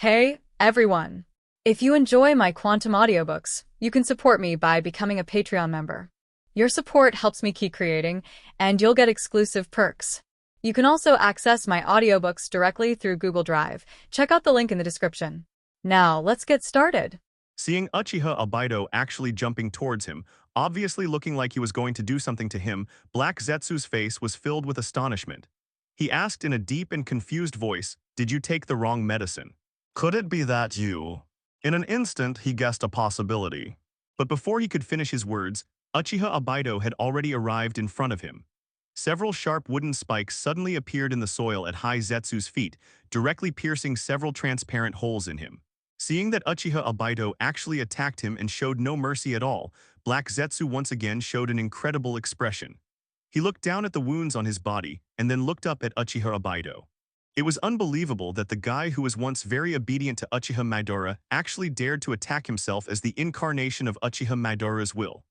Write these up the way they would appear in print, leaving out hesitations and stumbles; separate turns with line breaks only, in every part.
Hey, everyone! If you enjoy my quantum audiobooks, you can support me by becoming a Patreon member. Your support helps me keep creating, and you'll get exclusive perks. You can also access my audiobooks directly through Google Drive. Check out the link in the description. Now, let's get started.
Seeing Uchiha Obaido actually jumping towards him, obviously looking like he was going to do something to him, Black Zetsu's face was filled with astonishment. He asked in a deep and confused voice, "Did you take the wrong medicine? Could it be that you?" In an instant, he guessed a possibility. But before he could finish his words, Uchiha Obaido had already arrived in front of him. Several sharp wooden spikes suddenly appeared in the soil at High Zetsu's feet, directly piercing several transparent holes in him. Seeing that Uchiha Obaido actually attacked him and showed no mercy at all, Black Zetsu once again showed an incredible expression. He looked down at the wounds on his body and then looked up at Uchiha Obaido. It was unbelievable that the guy who was once very obedient to Uchiha Madara actually dared to attack himself as the incarnation of Uchiha Madara's will.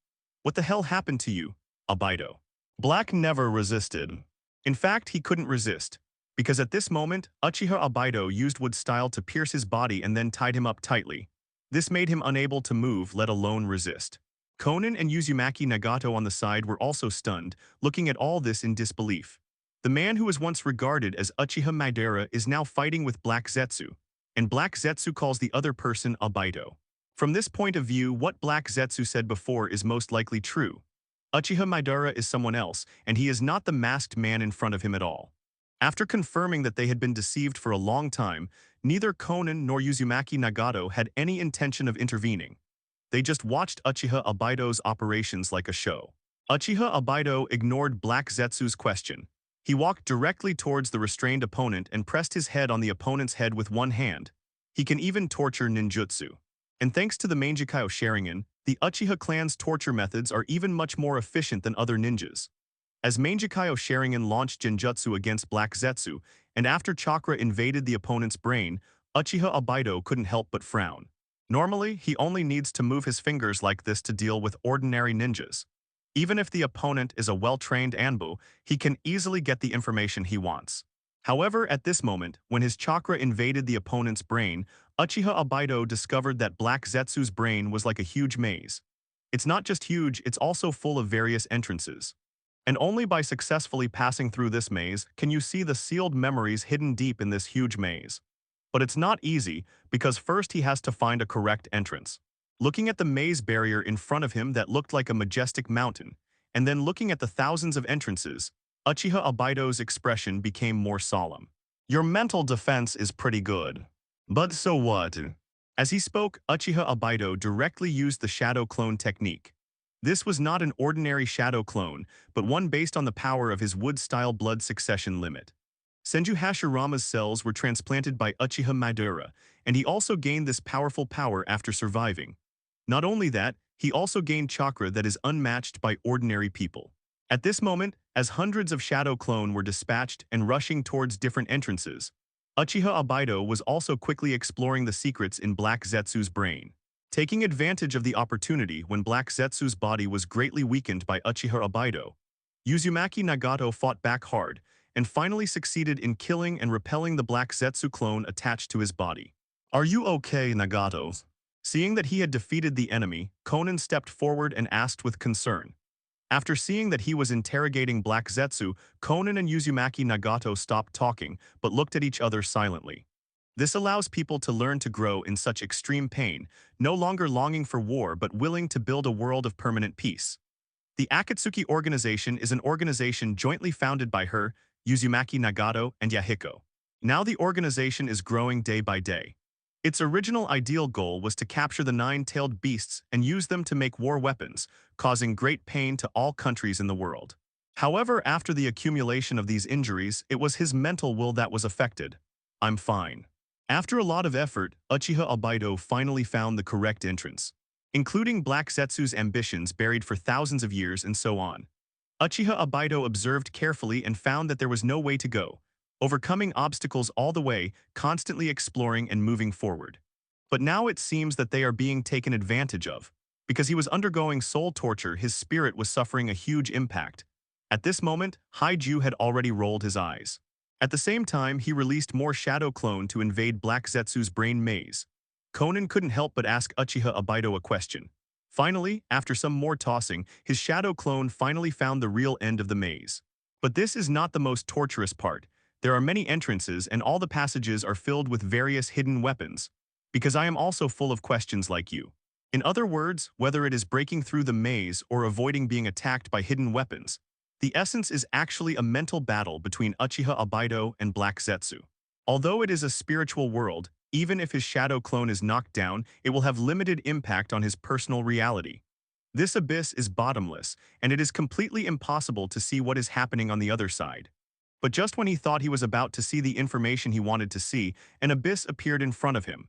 "What the hell happened to you, Obaido?" Black never resisted. In fact, he couldn't resist, because at this moment, Uchiha Obaido used wood style to pierce his body and then tied him up tightly. This made him unable to move, let alone resist. Konan and Uzumaki Nagato on the side were also stunned, looking at all this in disbelief. The man who was once regarded as Uchiha Madara is now fighting with Black Zetsu, and Black Zetsu calls the other person Obaido. From this point of view, what Black Zetsu said before is most likely true. Uchiha Madara is someone else, and he is not the masked man in front of him at all. After confirming that they had been deceived for a long time, neither Konan nor Uzumaki Nagato had any intention of intervening. They just watched Uchiha Obaido's operations like a show. Uchiha Obaido ignored Black Zetsu's question. He walked directly towards the restrained opponent and pressed his head on the opponent's head with one hand. He can even torture ninjutsu. And thanks to the Mangekyō Sharingan, the Uchiha clan's torture methods are even much more efficient than other ninjas. As Mangekyō Sharingan launched Genjutsu against Black Zetsu, and after chakra invaded the opponent's brain, Uchiha Obaido couldn't help but frown. Normally, he only needs to move his fingers like this to deal with ordinary ninjas. Even if the opponent is a well-trained Anbu, he can easily get the information he wants. However, at this moment, when his chakra invaded the opponent's brain, Uchiha Obaido discovered that Black Zetsu's brain was like a huge maze. It's not just huge, it's also full of various entrances. And only by successfully passing through this maze can you see the sealed memories hidden deep in this huge maze. But it's not easy, because first he has to find a correct entrance. Looking at the maze barrier in front of him that looked like a majestic mountain, and then looking at the thousands of entrances, Uchiha Obaido's expression became more solemn. "Your mental defense is pretty good. But so what?" As he spoke, Uchiha Obaido directly used the shadow clone technique. This was not an ordinary shadow clone, but one based on the power of his wood-style blood succession limit. Senju Hashirama's cells were transplanted by Uchiha Madara, and he also gained this powerful power after surviving. Not only that, he also gained chakra that is unmatched by ordinary people. At this moment, as hundreds of shadow clone were dispatched and rushing towards different entrances, Uchiha Obaido was also quickly exploring the secrets in Black Zetsu's brain. Taking advantage of the opportunity when Black Zetsu's body was greatly weakened by Uchiha Obaido, Uzumaki Nagato fought back hard and finally succeeded in killing and repelling the Black Zetsu clone attached to his body. "Are you okay, Nagato?" Seeing that he had defeated the enemy, Konan stepped forward and asked with concern. After seeing that he was interrogating Black Zetsu, Konan and Uzumaki Nagato stopped talking but looked at each other silently. This allows people to learn to grow in such extreme pain, no longer longing for war but willing to build a world of permanent peace. The Akatsuki organization is an organization jointly founded by her, Uzumaki Nagato, and Yahiko. Now the organization is growing day by day. Its original ideal goal was to capture the nine-tailed beasts and use them to make war weapons, causing great pain to all countries in the world. However, after the accumulation of these injuries, it was his mental will that was affected. "I'm fine." After a lot of effort, Uchiha Obaido finally found the correct entrance, including Black Zetsu's ambitions buried for thousands of years and so on. Uchiha Obaido observed carefully and found that there was no way to go, overcoming obstacles all the way, constantly exploring and moving forward. But now it seems that they are being taken advantage of. Because he was undergoing soul torture, his spirit was suffering a huge impact. At this moment, Haiju had already rolled his eyes. At the same time, he released more shadow clone to invade Black Zetsu's brain maze. Conan couldn't help but ask Uchiha Obaido a question. Finally, after some more tossing, his shadow clone finally found the real end of the maze. But this is not the most torturous part. There are many entrances and all the passages are filled with various hidden weapons. Because I am also full of questions like you. In other words, whether it is breaking through the maze or avoiding being attacked by hidden weapons, the essence is actually a mental battle between Uchiha Obaido and Black Zetsu. Although it is a spiritual world, even if his shadow clone is knocked down, it will have limited impact on his personal reality. This abyss is bottomless, and it is completely impossible to see what is happening on the other side. But just when he thought he was about to see the information he wanted to see, an abyss appeared in front of him.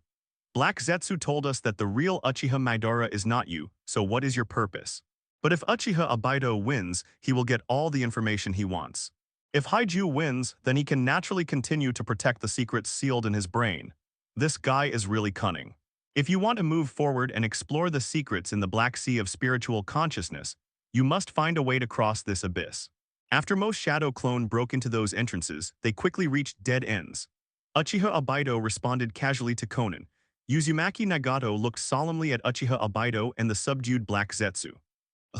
Black Zetsu told us that the real Uchiha Madara is not you, so what is your purpose? But if Uchiha Obaido wins, he will get all the information he wants. If Haiju wins, then he can naturally continue to protect the secrets sealed in his brain. This guy is really cunning. If you want to move forward and explore the secrets in the Black Sea of spiritual consciousness, you must find a way to cross this abyss. After most shadow clone broke into those entrances, they quickly reached dead ends. Uchiha Obaido responded casually to Conan. Uzumaki Nagato looked solemnly at Uchiha Obaido and the subdued Black Zetsu.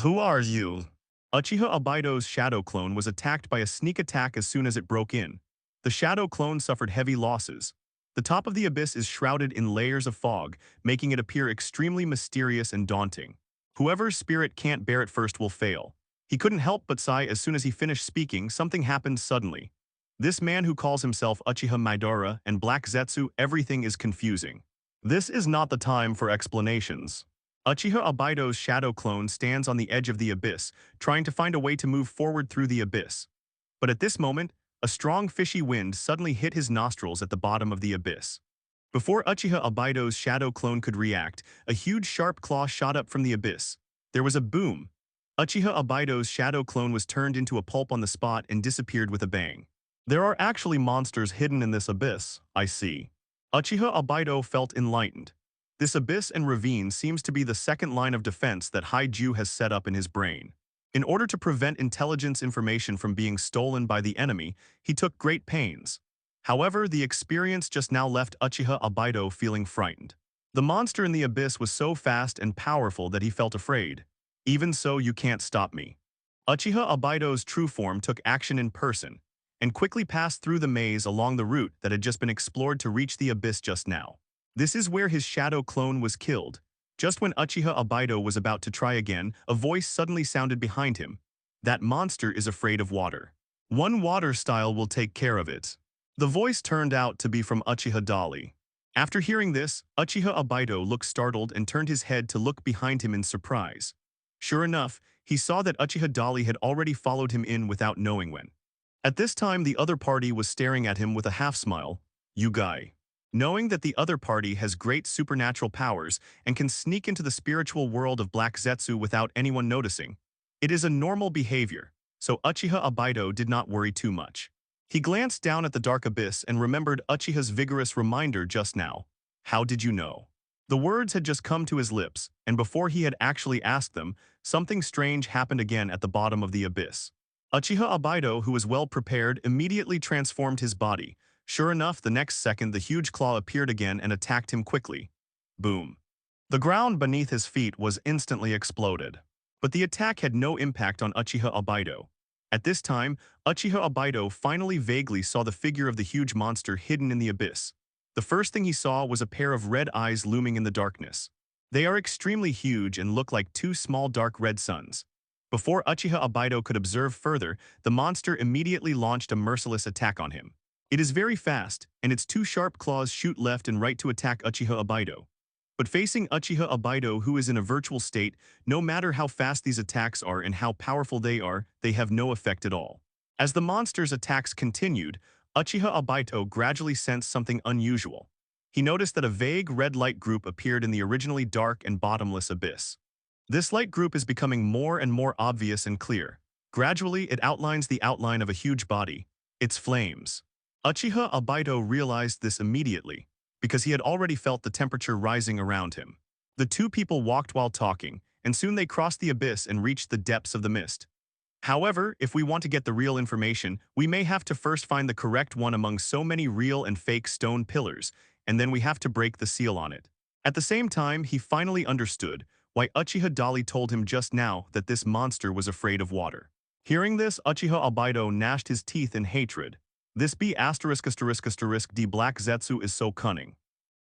Who are you? Uchiha Obaido's shadow clone was attacked by a sneak attack as soon as it broke in. The shadow clone suffered heavy losses. The top of the abyss is shrouded in layers of fog, making it appear extremely mysterious and daunting. Whoever's spirit can't bear it first will fail. He couldn't help but sigh as soon as he finished speaking. Something happened suddenly. This man who calls himself Uchiha Madara and Black Zetsu, everything is confusing. This is not the time for explanations. Uchiha Obaido's shadow clone stands on the edge of the abyss, trying to find a way to move forward through the abyss. But at this moment, a strong fishy wind suddenly hit his nostrils at the bottom of the abyss. Before Uchiha Obaido's shadow clone could react, a huge sharp claw shot up from the abyss. There was a boom. Uchiha Obaido's shadow clone was turned into a pulp on the spot and disappeared with a bang. There are actually monsters hidden in this abyss, I see. Uchiha Obaido felt enlightened. This abyss and ravine seems to be the second line of defense that Haiju has set up in his brain. In order to prevent intelligence information from being stolen by the enemy, he took great pains. However, the experience just now left Uchiha Obaido feeling frightened. The monster in the abyss was so fast and powerful that he felt afraid. Even so, you can't stop me. Uchiha Obaido's true form took action in person, and quickly passed through the maze along the route that had just been explored to reach the abyss just now. This is where his shadow clone was killed. Just when Uchiha Obaido was about to try again, a voice suddenly sounded behind him. That monster is afraid of water. One water style will take care of it. The voice turned out to be from Uchiha Dali. After hearing this, Uchiha Obaido looked startled and turned his head to look behind him in surprise. Sure enough, he saw that Uchiha Dali had already followed him in without knowing when. At this time, the other party was staring at him with a half-smile. You guy. Knowing that the other party has great supernatural powers and can sneak into the spiritual world of Black Zetsu without anyone noticing, it is a normal behavior, so Uchiha Obaido did not worry too much. He glanced down at the dark abyss and remembered Uchiha's vigorous reminder just now. How did you know? The words had just come to his lips, and before he had actually asked them, something strange happened again at the bottom of the abyss. Uchiha Obaido, who was well prepared, immediately transformed his body. Sure enough, the next second the huge claw appeared again and attacked him quickly. Boom. The ground beneath his feet was instantly exploded. But the attack had no impact on Uchiha Obaido. At this time, Uchiha Obaido finally vaguely saw the figure of the huge monster hidden in the abyss. The first thing he saw was a pair of red eyes looming in the darkness. They are extremely huge and look like two small dark red suns. Before Uchiha Obaido could observe further, the monster immediately launched a merciless attack on him. It is very fast, and its two sharp claws shoot left and right to attack Uchiha Obaido. But facing Uchiha Obaido, who is in a virtual state, no matter how fast these attacks are and how powerful they are, they have no effect at all. As the monster's attacks continued, Uchiha Obaido gradually sensed something unusual. He noticed that a vague red light group appeared in the originally dark and bottomless abyss. This light group is becoming more and more obvious and clear. Gradually, it outlines the outline of a huge body. It's flames. Uchiha Obaido realized this immediately, because he had already felt the temperature rising around him. The two people walked while talking, and soon they crossed the abyss and reached the depths of the mist. However, if we want to get the real information, we may have to first find the correct one among so many real and fake stone pillars, and then we have to break the seal on it. At the same time, he finally understood why Uchiha Dali told him just now that this monster was afraid of water. Hearing this, Uchiha Obaido gnashed his teeth in hatred. This B******** D Black Zetsu is so cunning.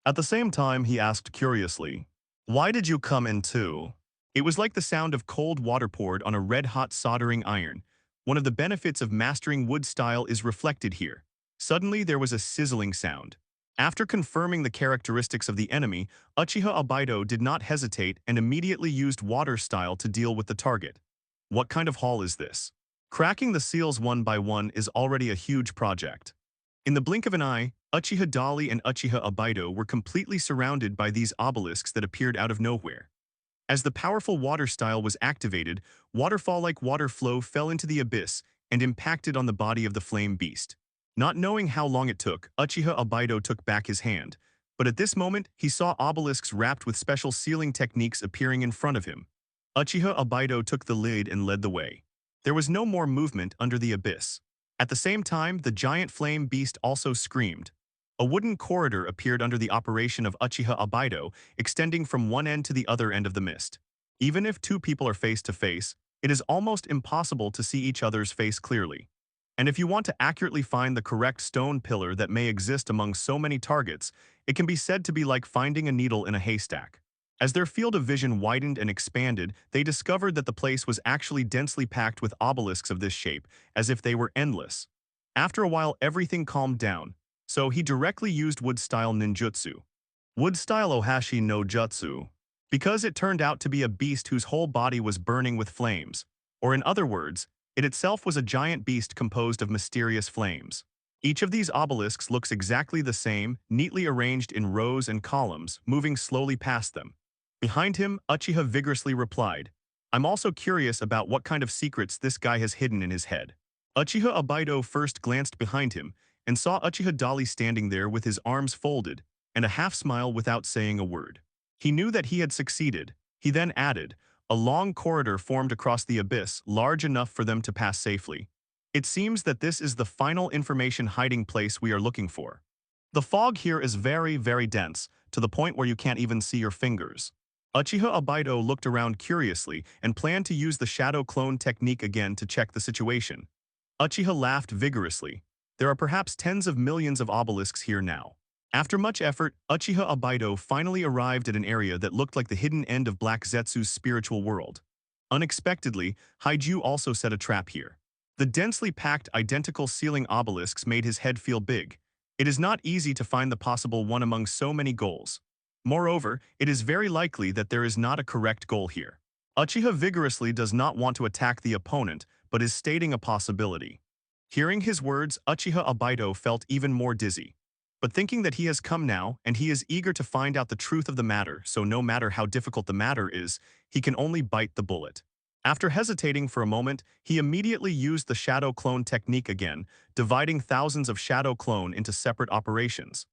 At the same time, he asked curiously, "Why did you come in too?" It was like the sound of cold water poured on a red-hot soldering iron. One of the benefits of mastering wood style is reflected here. Suddenly, there was a sizzling sound. After confirming the characteristics of the enemy, Uchiha Obaido did not hesitate and immediately used water style to deal with the target. What kind of haul is this? Cracking the seals one by one is already a huge project. In the blink of an eye, Uchiha Dali and Uchiha Obaido were completely surrounded by these obelisks that appeared out of nowhere. As the powerful water style was activated, waterfall-like water flow fell into the abyss and impacted on the body of the flame beast. Not knowing how long it took, Uchiha Obaido took back his hand, but at this moment, he saw obelisks wrapped with special sealing techniques appearing in front of him. Uchiha Obaido took the lead and led the way. There was no more movement under the abyss. At the same time, the giant flame beast also screamed. A wooden corridor appeared under the operation of Uchiha Obaido, extending from one end to the other end of the mist. Even if two people are face to face, it is almost impossible to see each other's face clearly. And if you want to accurately find the correct stone pillar that may exist among so many targets, it can be said to be like finding a needle in a haystack. As their field of vision widened and expanded, they discovered that the place was actually densely packed with obelisks of this shape, as if they were endless. After a while, everything calmed down. So he directly used wood-style ninjutsu. Wood-style Ohashi no Jutsu. Because it turned out to be a beast whose whole body was burning with flames. Or in other words, it itself was a giant beast composed of mysterious flames. Each of these obelisks looks exactly the same, neatly arranged in rows and columns, moving slowly past them. Behind him, Uchiha vigorously replied, "I'm also curious about what kind of secrets this guy has hidden in his head." Uchiha Obaido first glanced behind him, and saw Uchiha Dali standing there with his arms folded and a half-smile without saying a word. He knew that he had succeeded. He then added, "A long corridor formed across the abyss, large enough for them to pass safely. It seems that this is the final information hiding place we are looking for. The fog here is very, very dense, to the point where you can't even see your fingers." Uchiha Obaido looked around curiously and planned to use the shadow clone technique again to check the situation. Uchiha laughed vigorously. There are perhaps tens of millions of obelisks here now. After much effort, Uchiha Obaido finally arrived at an area that looked like the hidden end of Black Zetsu's spiritual world. Unexpectedly, Haiju also set a trap here. The densely packed identical ceiling obelisks made his head feel big. It is not easy to find the possible one among so many goals. Moreover, it is very likely that there is not a correct goal here. Uchiha vigorously does not want to attack the opponent, but is stating a possibility. Hearing his words, Uchiha Obaido felt even more dizzy. But thinking that he has come now, and he is eager to find out the truth of the matter, so no matter how difficult the matter is, he can only bite the bullet. After hesitating for a moment, he immediately used the shadow clone technique again, dividing thousands of shadow clone into separate operations.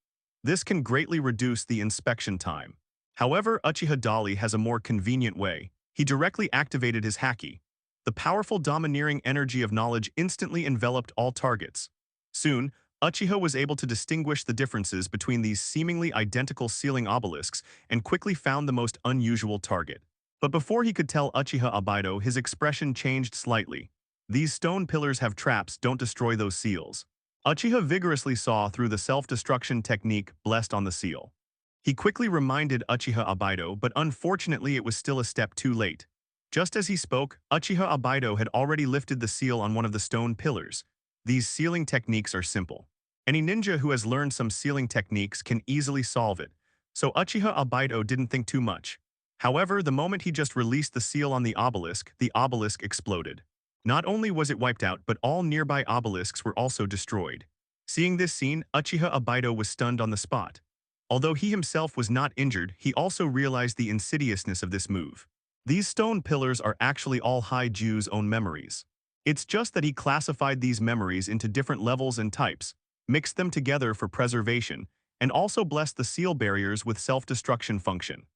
This can greatly reduce the inspection time. However, Uchiha Dali has a more convenient way. He directly activated his haki. The powerful domineering energy of knowledge instantly enveloped all targets. Soon, Uchiha was able to distinguish the differences between these seemingly identical ceiling obelisks and quickly found the most unusual target. But before he could tell Uchiha Obaido, his expression changed slightly. "These stone pillars have traps, don't destroy those seals." Uchiha vigorously saw through the self-destruction technique blessed on the seal. He quickly reminded Uchiha Obaido, but unfortunately it was still a step too late. Just as he spoke, Uchiha Obaido had already lifted the seal on one of the stone pillars. These sealing techniques are simple. Any ninja who has learned some sealing techniques can easily solve it, so Uchiha Obaido didn't think too much. However, the moment he just released the seal on the obelisk exploded. Not only was it wiped out, but all nearby obelisks were also destroyed. Seeing this scene, Uchiha Obaido was stunned on the spot. Although he himself was not injured, he also realized the insidiousness of this move. These stone pillars are actually all Haiju's own memories. It's just that he classified these memories into different levels and types, mixed them together for preservation, and also blessed the seal barriers with self-destruction function.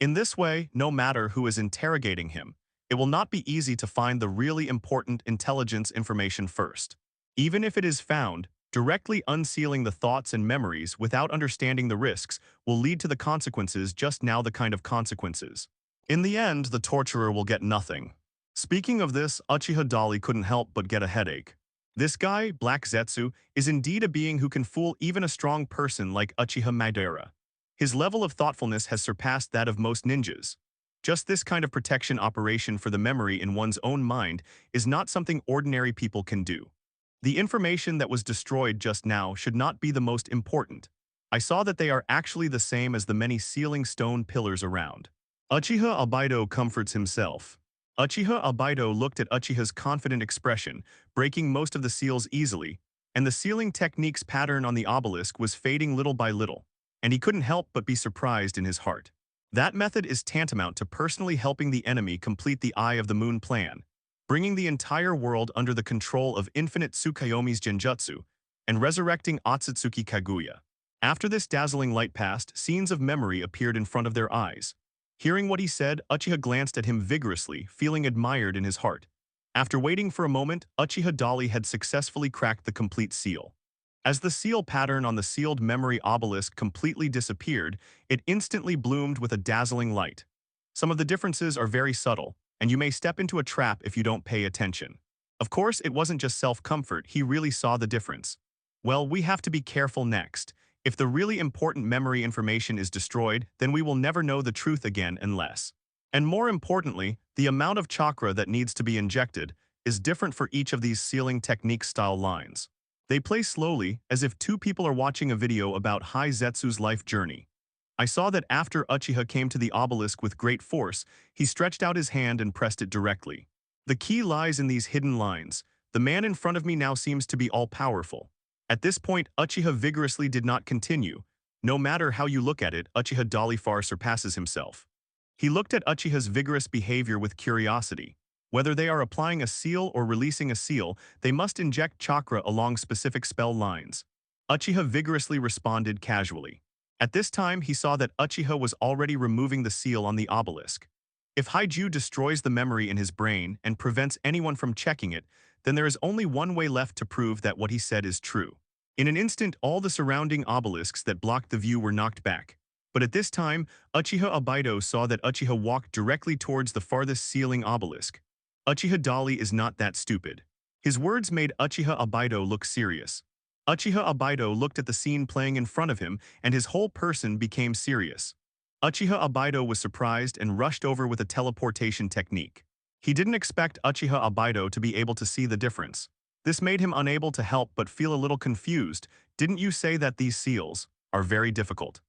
In this way, no matter who is interrogating him, it will not be easy to find the really important intelligence information first. Even if it is found, directly unsealing the thoughts and memories without understanding the risks will lead to the consequences, just now the kind of consequences. In the end, the torturer will get nothing. Speaking of this, Uchiha Dali couldn't help but get a headache. This guy, Black Zetsu, is indeed a being who can fool even a strong person like Uchiha Madara. His level of thoughtfulness has surpassed that of most ninjas. Just this kind of protection operation for the memory in one's own mind is not something ordinary people can do. The information that was destroyed just now should not be the most important. I saw that they are actually the same as the many sealing stone pillars around. Uchiha Obaido comforts himself. Uchiha Obaido looked at Uchiha's confident expression, breaking most of the seals easily, and the sealing technique's pattern on the obelisk was fading little by little, and he couldn't help but be surprised in his heart. That method is tantamount to personally helping the enemy complete the Eye of the Moon plan, bringing the entire world under the control of infinite Tsukuyomi's genjutsu, and resurrecting Otsutsuki Kaguya. After this dazzling light passed, scenes of memory appeared in front of their eyes. Hearing what he said, Uchiha glanced at him vigorously, feeling admired in his heart. After waiting for a moment, Uchiha Dali had successfully cracked the complete seal. As the seal pattern on the sealed memory obelisk completely disappeared, it instantly bloomed with a dazzling light. Some of the differences are very subtle, and you may step into a trap if you don't pay attention. Of course, it wasn't just self-comfort, he really saw the difference. Well, we have to be careful next. If the really important memory information is destroyed, then we will never know the truth again unless. And more importantly, the amount of chakra that needs to be injected is different for each of these sealing technique style lines. They play slowly, as if two people are watching a video about Hai Zetsu's life journey. I saw that after Uchiha came to the obelisk with great force, he stretched out his hand and pressed it directly. The key lies in these hidden lines. The man in front of me now seems to be all-powerful. At this point, Uchiha vigorously did not continue. No matter how you look at it, Uchiha Dali far surpasses himself. He looked at Uchiha's vigorous behavior with curiosity. Whether they are applying a seal or releasing a seal, they must inject chakra along specific spell lines. Uchiha vigorously responded casually. At this time, he saw that Uchiha was already removing the seal on the obelisk. If Haiju destroys the memory in his brain and prevents anyone from checking it, then there is only one way left to prove that what he said is true. In an instant, all the surrounding obelisks that blocked the view were knocked back. But at this time, Uchiha Obaido saw that Uchiha walked directly towards the farthest sealing obelisk. Uchiha Dali is not that stupid. His words made Uchiha Obaido look serious. Uchiha Obaido looked at the scene playing in front of him, and his whole person became serious. Uchiha Obaido was surprised and rushed over with a teleportation technique. He didn't expect Uchiha Obaido to be able to see the difference. This made him unable to help but feel a little confused. Didn't you say that these seals are very difficult?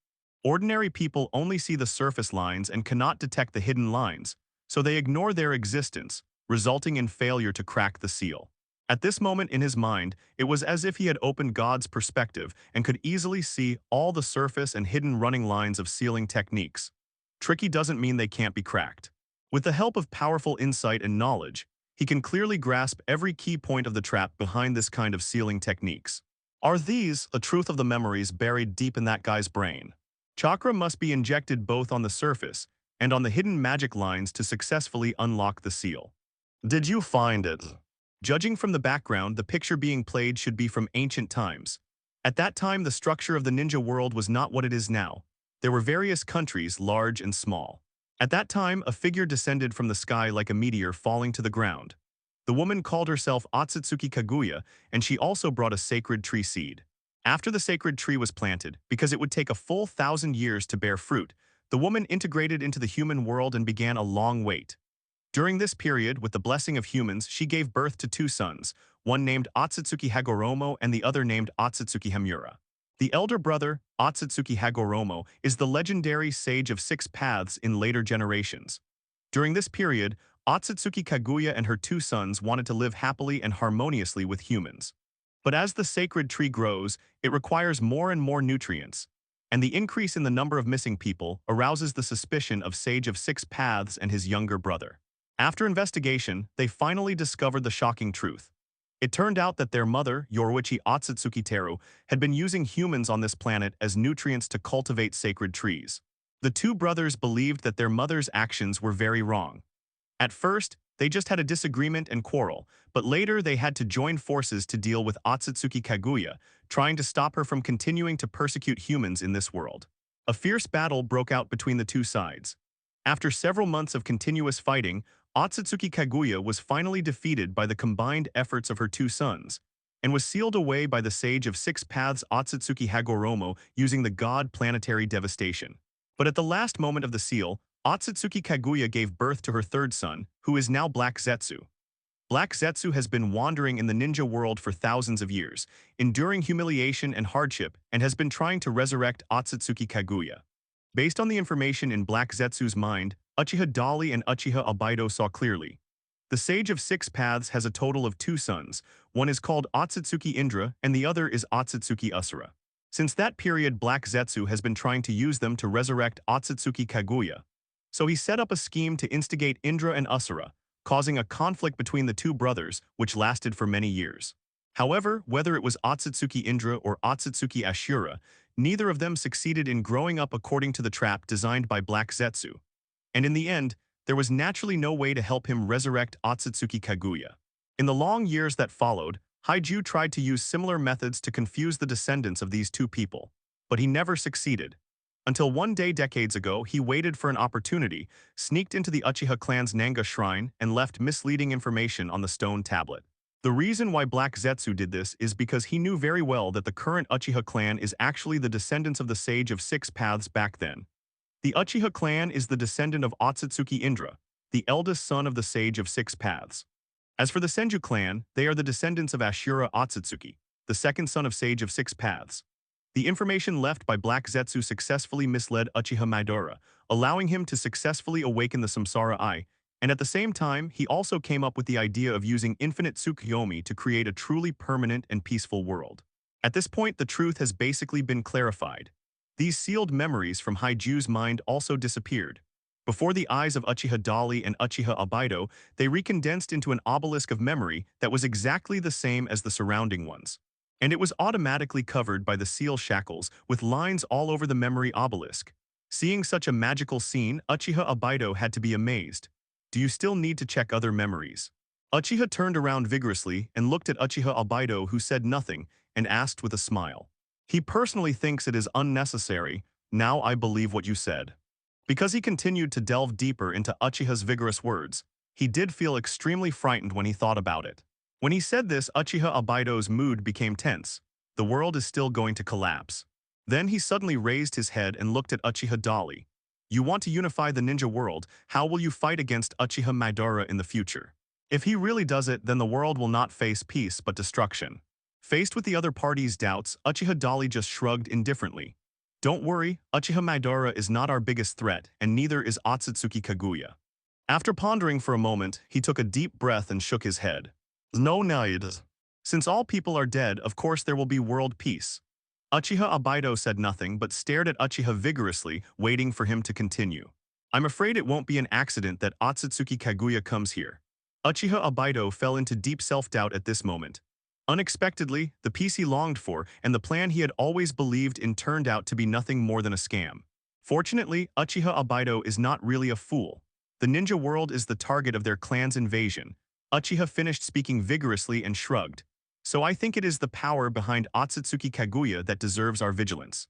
Ordinary people only see the surface lines and cannot detect the hidden lines, so they ignore their existence, resulting in failure to crack the seal. At this moment in his mind, it was as if he had opened God's perspective and could easily see all the surface and hidden running lines of sealing techniques. Tricky doesn't mean they can't be cracked. With the help of powerful insight and knowledge, he can clearly grasp every key point of the trap behind this kind of sealing techniques. Are these the truth of the memories buried deep in that guy's brain? Chakra must be injected both on the surface and on the hidden magic lines to successfully unlock the seal. Did you find it? Judging from the background, the picture being played should be from ancient times. At that time, the structure of the ninja world was not what it is now. There were various countries, large and small. At that time, a figure descended from the sky like a meteor falling to the ground. The woman called herself Otsutsuki Kaguya, and she also brought a sacred tree seed. After the sacred tree was planted, because it would take a full 1,000 years to bear fruit, the woman integrated into the human world and began a long wait. During this period, with the blessing of humans, she gave birth to 2 sons, one named Otsutsuki Hagoromo and the other named Otsutsuki Hamura. The elder brother, Otsutsuki Hagoromo, is the legendary sage of 6 paths in later generations. During this period, Otsutsuki Kaguya and her 2 sons wanted to live happily and harmoniously with humans. But as the sacred tree grows, it requires more and more nutrients, and the increase in the number of missing people arouses the suspicion of Sage of 6 Paths and his younger brother. After investigation, they finally discovered the shocking truth. It turned out that their mother, Yoruichi Otsutsuki Teru, had been using humans on this planet as nutrients to cultivate sacred trees. The 2 brothers believed that their mother's actions were very wrong. At first, they just had a disagreement and quarrel, but later they had to join forces to deal with Otsutsuki Kaguya, trying to stop her from continuing to persecute humans in this world. A fierce battle broke out between the two sides. After several months of continuous fighting, Otsutsuki Kaguya was finally defeated by the combined efforts of her two sons, and was sealed away by the Sage of Six Paths Otsutsuki Hagoromo using the god planetary devastation. But at the last moment of the seal, Otsutsuki Kaguya gave birth to her third son, who is now Black Zetsu. Black Zetsu has been wandering in the ninja world for thousands of years, enduring humiliation and hardship, and has been trying to resurrect Otsutsuki Kaguya. Based on the information in Black Zetsu's mind, Uchiha Dali and Uchiha Obaido saw clearly. The Sage of Six Paths has a total of two sons. One is called Otsutsuki Indra and the other is Otsutsuki Asura. Since that period, Black Zetsu has been trying to use them to resurrect Otsutsuki Kaguya. So he set up a scheme to instigate Indra and Asura, causing a conflict between the two brothers, which lasted for many years. However, whether it was Otsutsuki Indra or Otsutsuki Ashura, neither of them succeeded in growing up according to the trap designed by Black Zetsu. And in the end, there was naturally no way to help him resurrect Otsutsuki Kaguya. In the long years that followed, Haiju tried to use similar methods to confuse the descendants of these two people, but he never succeeded. Until one day decades ago, he waited for an opportunity, sneaked into the Uchiha clan's Nanga shrine, and left misleading information on the stone tablet. The reason why Black Zetsu did this is because he knew very well that the current Uchiha clan is actually the descendants of the Sage of Six Paths back then. The Uchiha clan is the descendant of Otsutsuki Indra, the eldest son of the Sage of Six Paths. As for the Senju clan, they are the descendants of Ashura Otsutsuki, the second son of Sage of Six Paths. The information left by Black Zetsu successfully misled Uchiha Madara, allowing him to successfully awaken the Samsara Eye, and at the same time, he also came up with the idea of using infinite Tsukuyomi to create a truly permanent and peaceful world. At this point, the truth has basically been clarified. These sealed memories from Haiju's mind also disappeared. Before the eyes of Uchiha Dali and Uchiha Obaido, they recondensed into an obelisk of memory that was exactly the same as the surrounding ones. And it was automatically covered by the seal shackles with lines all over the memory obelisk. Seeing such a magical scene, Uchiha Obaido had to be amazed. Do you still need to check other memories? Uchiha turned around vigorously and looked at Uchiha Obaido, who said nothing, and asked with a smile. He personally thinks it is unnecessary. Now I believe what you said. Because he continued to delve deeper into Uchiha's vigorous words, he did feel extremely frightened when he thought about it. When he said this, Uchiha Obaido's mood became tense. The world is still going to collapse. Then he suddenly raised his head and looked at Uchiha Dali. You want to unify the ninja world, how will you fight against Uchiha Madara in the future? If he really does it, then the world will not face peace but destruction. Faced with the other party's doubts, Uchiha Dali just shrugged indifferently. Don't worry, Uchiha Madara is not our biggest threat, and neither is Otsutsuki Kaguya. After pondering for a moment, he took a deep breath and shook his head. No need. Since all people are dead, of course there will be world peace. Uchiha Obaido said nothing but stared at Uchiha vigorously, waiting for him to continue. I'm afraid it won't be an accident that Otsutsuki Kaguya comes here. Uchiha Obaido fell into deep self-doubt at this moment. Unexpectedly, the peace he longed for and the plan he had always believed in turned out to be nothing more than a scam. Fortunately, Uchiha Obaido is not really a fool. The ninja world is the target of their clan's invasion. Uchiha finished speaking vigorously and shrugged. So I think it is the power behind Otsutsuki Kaguya that deserves our vigilance.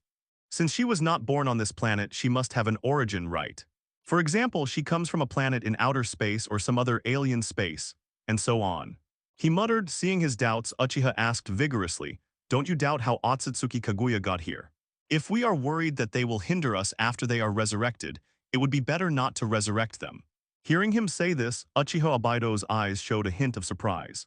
Since she was not born on this planet, she must have an origin, right? For example, she comes from a planet in outer space or some other alien space, and so on. He muttered, seeing his doubts. Uchiha asked vigorously, don't you doubt how Otsutsuki Kaguya got here? If we are worried that they will hinder us after they are resurrected, it would be better not to resurrect them. Hearing him say this, Uchiha Obaido's eyes showed a hint of surprise.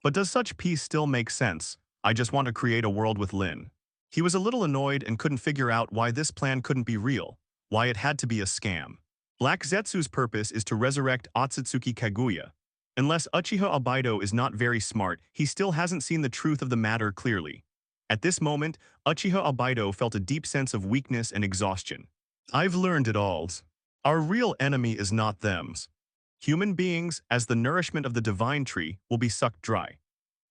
But does such peace still make sense? I just want to create a world with Lin. He was a little annoyed and couldn't figure out why this plan couldn't be real, why it had to be a scam. Black Zetsu's purpose is to resurrect Otsutsuki Kaguya. Unless Uchiha Obaido is not very smart, he still hasn't seen the truth of the matter clearly. At this moment, Uchiha Obaido felt a deep sense of weakness and exhaustion. I've learned it all. Our real enemy is not them. Human beings, as the nourishment of the divine tree, will be sucked dry.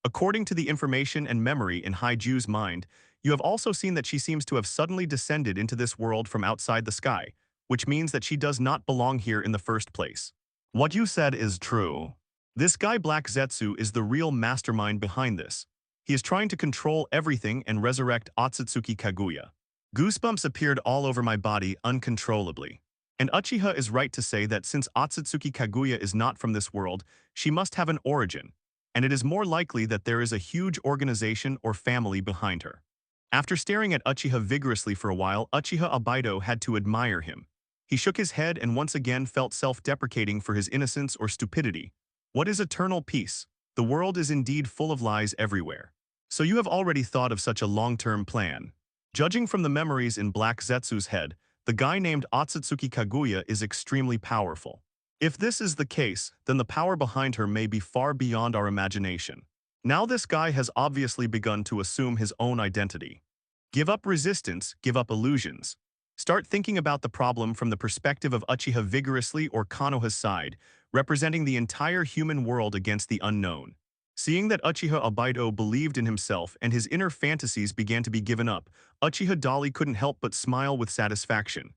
According to the information and memory in Haiju's mind, you have also seen that she seems to have suddenly descended into this world from outside the sky, which means that she does not belong here in the first place. What you said is true. This guy Black Zetsu is the real mastermind behind this. He is trying to control everything and resurrect Otsutsuki Kaguya. Goosebumps appeared all over my body uncontrollably. And Uchiha is right to say that since Otsutsuki Kaguya is not from this world, she must have an origin, and it is more likely that there is a huge organization or family behind her. After staring at Uchiha vigorously for a while, Uchiha Obaido had to admire him. He shook his head and once again felt self-deprecating for his innocence or stupidity. What is eternal peace? The world is indeed full of lies everywhere. So you have already thought of such a long-term plan. Judging from the memories in Black Zetsu's head, the guy named Otsutsuki Kaguya is extremely powerful. If this is the case, then the power behind her may be far beyond our imagination. Now this guy has obviously begun to assume his own identity. Give up resistance, give up illusions. Start thinking about the problem from the perspective of Uchiha vigorously or Konoha's side, representing the entire human world against the unknown. Seeing that Uchiha Obaido believed in himself and his inner fantasies began to be given up, Uchiha Dali couldn't help but smile with satisfaction.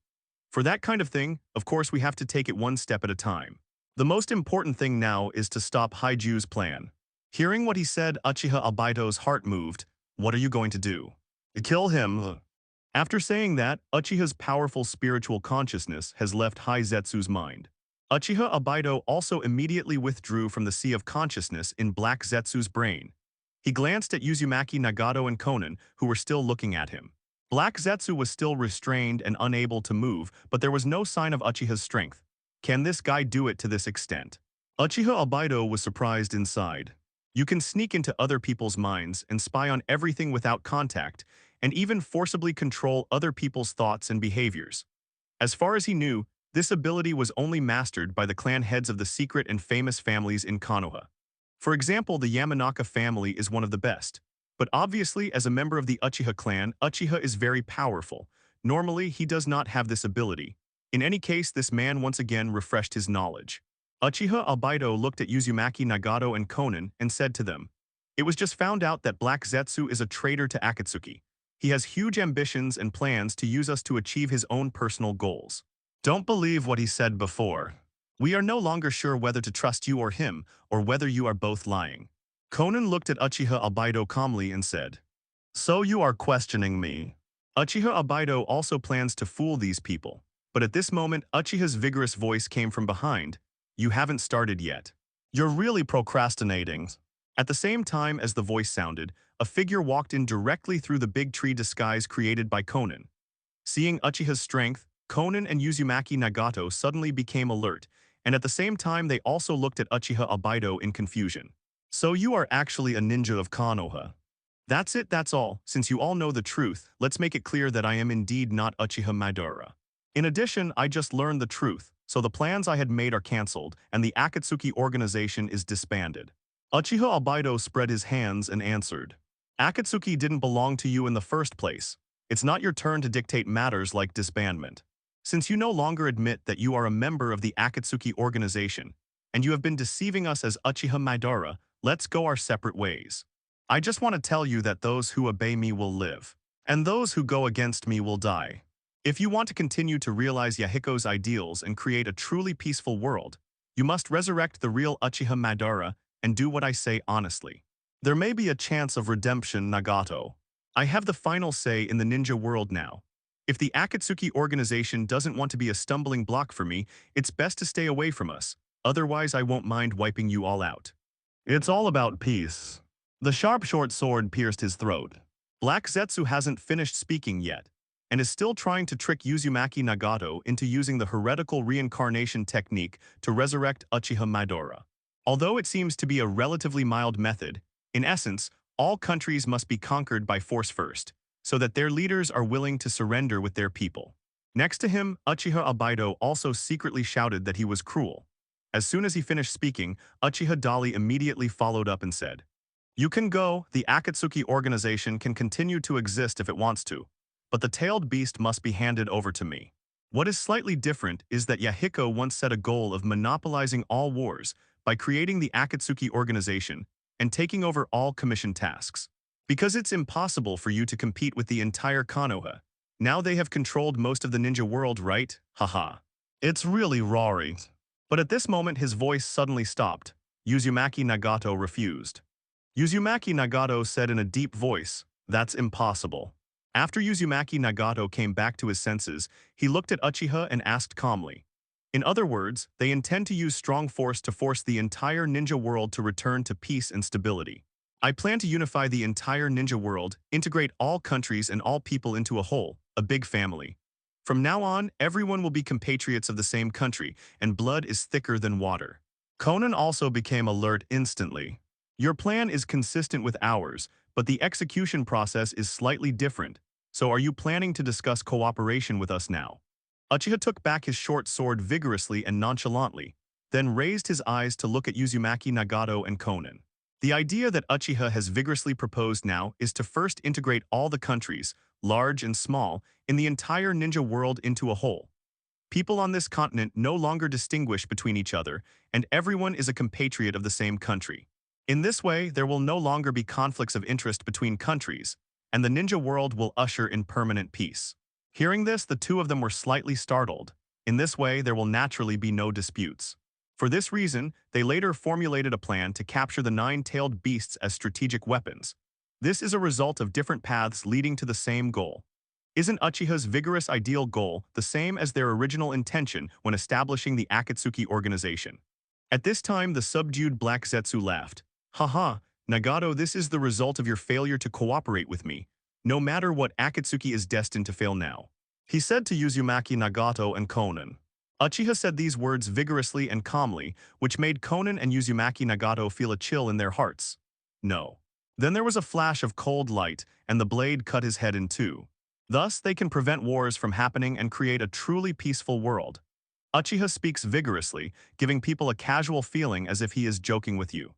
For that kind of thing, of course we have to take it one step at a time. The most important thing now is to stop Haiju's plan. Hearing what he said, Uchiha Obaido's heart moved. What are you going to do? Kill him. After saying that, Uchiha's powerful spiritual consciousness has left Haizetsu's mind. Uchiha Obaido also immediately withdrew from the sea of consciousness in Black Zetsu's brain. He glanced at Uzumaki Nagato and Konan, who were still looking at him. Black Zetsu was still restrained and unable to move, but there was no sign of Uchiha's strength. Can this guy do it to this extent? Uchiha Obaido was surprised inside. You can sneak into other people's minds and spy on everything without contact, and even forcibly control other people's thoughts and behaviors. As far as he knew, this ability was only mastered by the clan heads of the secret and famous families in Konoha. For example, the Yamanaka family is one of the best. But obviously, as a member of the Uchiha clan, Uchiha is very powerful. Normally, he does not have this ability. In any case, this man once again refreshed his knowledge. Uchiha Obaido looked at Uzumaki Nagato and Konan and said to them, "It was just found out that Black Zetsu is a traitor to Akatsuki. He has huge ambitions and plans to use us to achieve his own personal goals. Don't believe what he said before. We are no longer sure whether to trust you or him, or whether you are both lying." Konan looked at Uchiha Obaido calmly and said, "So you are questioning me?" Uchiha Obaido also plans to fool these people. But at this moment, Uchiha's vigorous voice came from behind. "You haven't started yet. You're really procrastinating." At the same time as the voice sounded, a figure walked in directly through the big tree disguise created by Konan. Seeing Uchiha's strength, Konan and Uzumaki Nagato suddenly became alert, and at the same time they also looked at Uchiha Obaido in confusion. "So you are actually a ninja of Konoha. That's it, that's all. Since you all know the truth, let's make it clear that I am indeed not Uchiha Madara. In addition, I just learned the truth, so the plans I had made are cancelled, and the Akatsuki organization is disbanded." Uchiha Obaido spread his hands and answered, "Akatsuki didn't belong to you in the first place. It's not your turn to dictate matters like disbandment. Since you no longer admit that you are a member of the Akatsuki organization, and you have been deceiving us as Uchiha Madara, let's go our separate ways. I just want to tell you that those who obey me will live, and those who go against me will die. If you want to continue to realize Yahiko's ideals and create a truly peaceful world, you must resurrect the real Uchiha Madara and do what I say honestly. There may be a chance of redemption, Nagato. I have the final say in the ninja world now. If the Akatsuki organization doesn't want to be a stumbling block for me, it's best to stay away from us. Otherwise, I won't mind wiping you all out." "It's all about peace." The sharp short sword pierced his throat. Black Zetsu hasn't finished speaking yet, and is still trying to trick Uzumaki Nagato into using the heretical reincarnation technique to resurrect Uchiha Madara. Although it seems to be a relatively mild method, in essence, all countries must be conquered by force first, so that their leaders are willing to surrender with their people. Next to him, Uchiha Obaido also secretly shouted that he was cruel. As soon as he finished speaking, Uchiha Dali immediately followed up and said, "You can go, the Akatsuki organization can continue to exist if it wants to, but the tailed beast must be handed over to me." What is slightly different is that Yahiko once set a goal of monopolizing all wars by creating the Akatsuki organization and taking over all commission tasks. Because it's impossible for you to compete with the entire Konoha. Now they have controlled most of the ninja world, right? Haha. It's really roaring. But at this moment his voice suddenly stopped. Uzumaki Nagato refused. Uzumaki Nagato said in a deep voice, "That's impossible." After Uzumaki Nagato came back to his senses, he looked at Uchiha and asked calmly. In other words, they intend to use strong force to force the entire ninja world to return to peace and stability. I plan to unify the entire ninja world, integrate all countries and all people into a whole, a big family. From now on, everyone will be compatriots of the same country, and blood is thicker than water. Conan also became alert instantly. Your plan is consistent with ours, but the execution process is slightly different. So are you planning to discuss cooperation with us now? Uchiha took back his short sword vigorously and nonchalantly, then raised his eyes to look at Uzumaki Nagato and Conan. The idea that Uchiha has vigorously proposed now is to first integrate all the countries, large and small, in the entire ninja world into a whole. People on this continent no longer distinguish between each other, and everyone is a compatriot of the same country. In this way, there will no longer be conflicts of interest between countries, and the ninja world will usher in permanent peace. Hearing this, the two of them were slightly startled. In this way, there will naturally be no disputes. For this reason, they later formulated a plan to capture the nine-tailed beasts as strategic weapons. This is a result of different paths leading to the same goal. Isn't Uchiha's vigorous ideal goal the same as their original intention when establishing the Akatsuki organization? At this time, the subdued Black Zetsu laughed. Haha, Nagato, this is the result of your failure to cooperate with me. No matter what, Akatsuki is destined to fail now. He said to Uzumaki Nagato and Conan. Uchiha said these words vigorously and calmly, which made Conan and Uzumaki Nagato feel a chill in their hearts. No. Then there was a flash of cold light, and the blade cut his head in two. Thus, they can prevent wars from happening and create a truly peaceful world. Uchiha speaks vigorously, giving people a casual feeling as if he is joking with you.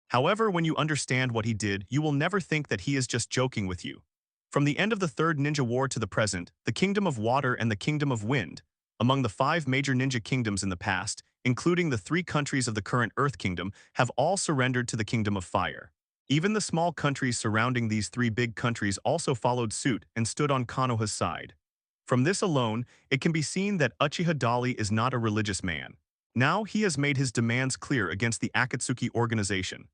However, when you understand what he did, you will never think that he is just joking with you. From the end of the Third Ninja War to the present, the Kingdom of Water and the Kingdom of Wind, among the 5 major ninja kingdoms in the past, including the 3 countries of the current Earth Kingdom, have all surrendered to the Kingdom of Fire. Even the small countries surrounding these 3 big countries also followed suit and stood on Konoha's side. From this alone, it can be seen that Uchiha Dali is not a religious man. Now he has made his demands clear against the Akatsuki organization.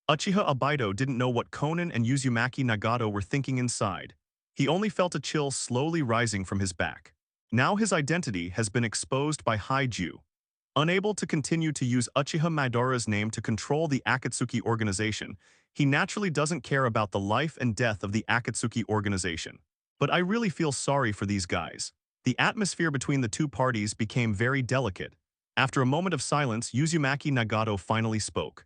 Uchiha Obito didn't know what Conan and Uzumaki Nagato were thinking inside. He only felt a chill slowly rising from his back. Now his identity has been exposed by Haiju. Unable to continue to use Uchiha Madara's name to control the Akatsuki organization, he naturally doesn't care about the life and death of the Akatsuki organization. But I really feel sorry for these guys. The atmosphere between the two parties became very delicate. After a moment of silence, Uzumaki Nagato finally spoke.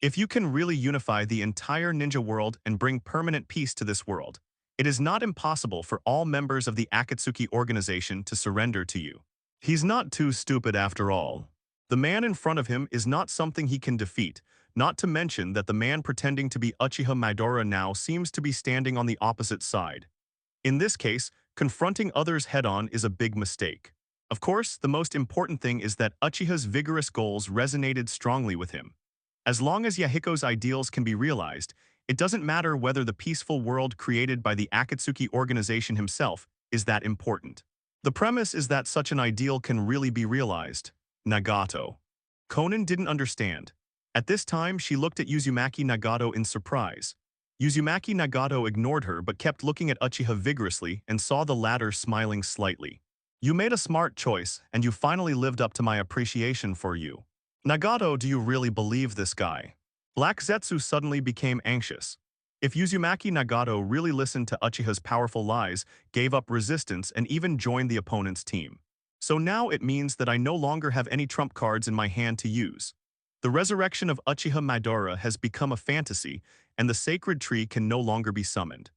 If you can really unify the entire ninja world and bring permanent peace to this world, it is not impossible for all members of the Akatsuki organization to surrender to you. He's not too stupid after all. The man in front of him is not something he can defeat, not to mention that the man pretending to be Uchiha Madara now seems to be standing on the opposite side. In this case, confronting others head-on is a big mistake. Of course, the most important thing is that Uchiha's vigorous goals resonated strongly with him. As long as Yahiko's ideals can be realized, it doesn't matter whether the peaceful world created by the Akatsuki organization himself is that important. The premise is that such an ideal can really be realized. Nagato. Conan didn't understand. At this time, she looked at Uzumaki Nagato in surprise. Uzumaki Nagato ignored her but kept looking at Uchiha vigorously and saw the latter smiling slightly. You made a smart choice, and you finally lived up to my appreciation for you. Nagato, do you really believe this guy? Black Zetsu suddenly became anxious. If Uzumaki Nagato really listened to Uchiha's powerful lies, gave up resistance, and even joined the opponent's team. So now it means that I no longer have any trump cards in my hand to use. The resurrection of Uchiha Madara has become a fantasy, and the sacred tree can no longer be summoned.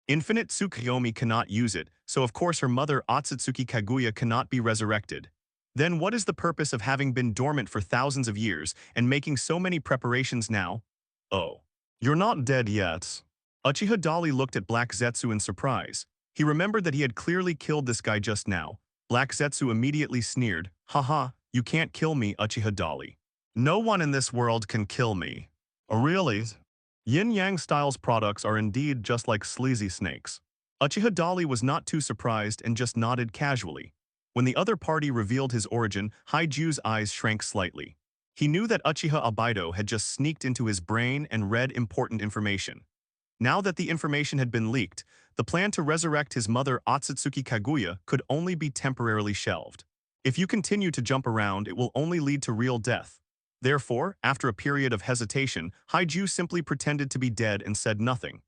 Infinite Tsukuyomi cannot use it, so of course her mother Otsutsuki Kaguya cannot be resurrected. Then what is the purpose of having been dormant for thousands of years and making so many preparations now? Oh. You're not dead yet. Uchiha Dali looked at Black Zetsu in surprise. He remembered that he had clearly killed this guy just now. Black Zetsu immediately sneered, "Haha, you can't kill me, Uchiha Dali. No one in this world can kill me." Oh, really? Yin-Yang Styles products are indeed just like sleazy snakes. Uchiha Dali was not too surprised and just nodded casually. When the other party revealed his origin, Haiju's eyes shrank slightly. He knew that Uchiha Obaido had just sneaked into his brain and read important information. Now that the information had been leaked, the plan to resurrect his mother Otsutsuki Kaguya could only be temporarily shelved. If you continue to jump around, it will only lead to real death. Therefore, after a period of hesitation, Haiju simply pretended to be dead and said nothing.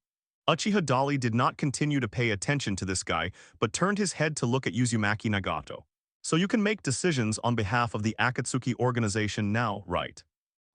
Uchiha Dali did not continue to pay attention to this guy, but turned his head to look at Uzumaki Nagato. So you can make decisions on behalf of the Akatsuki organization now, right?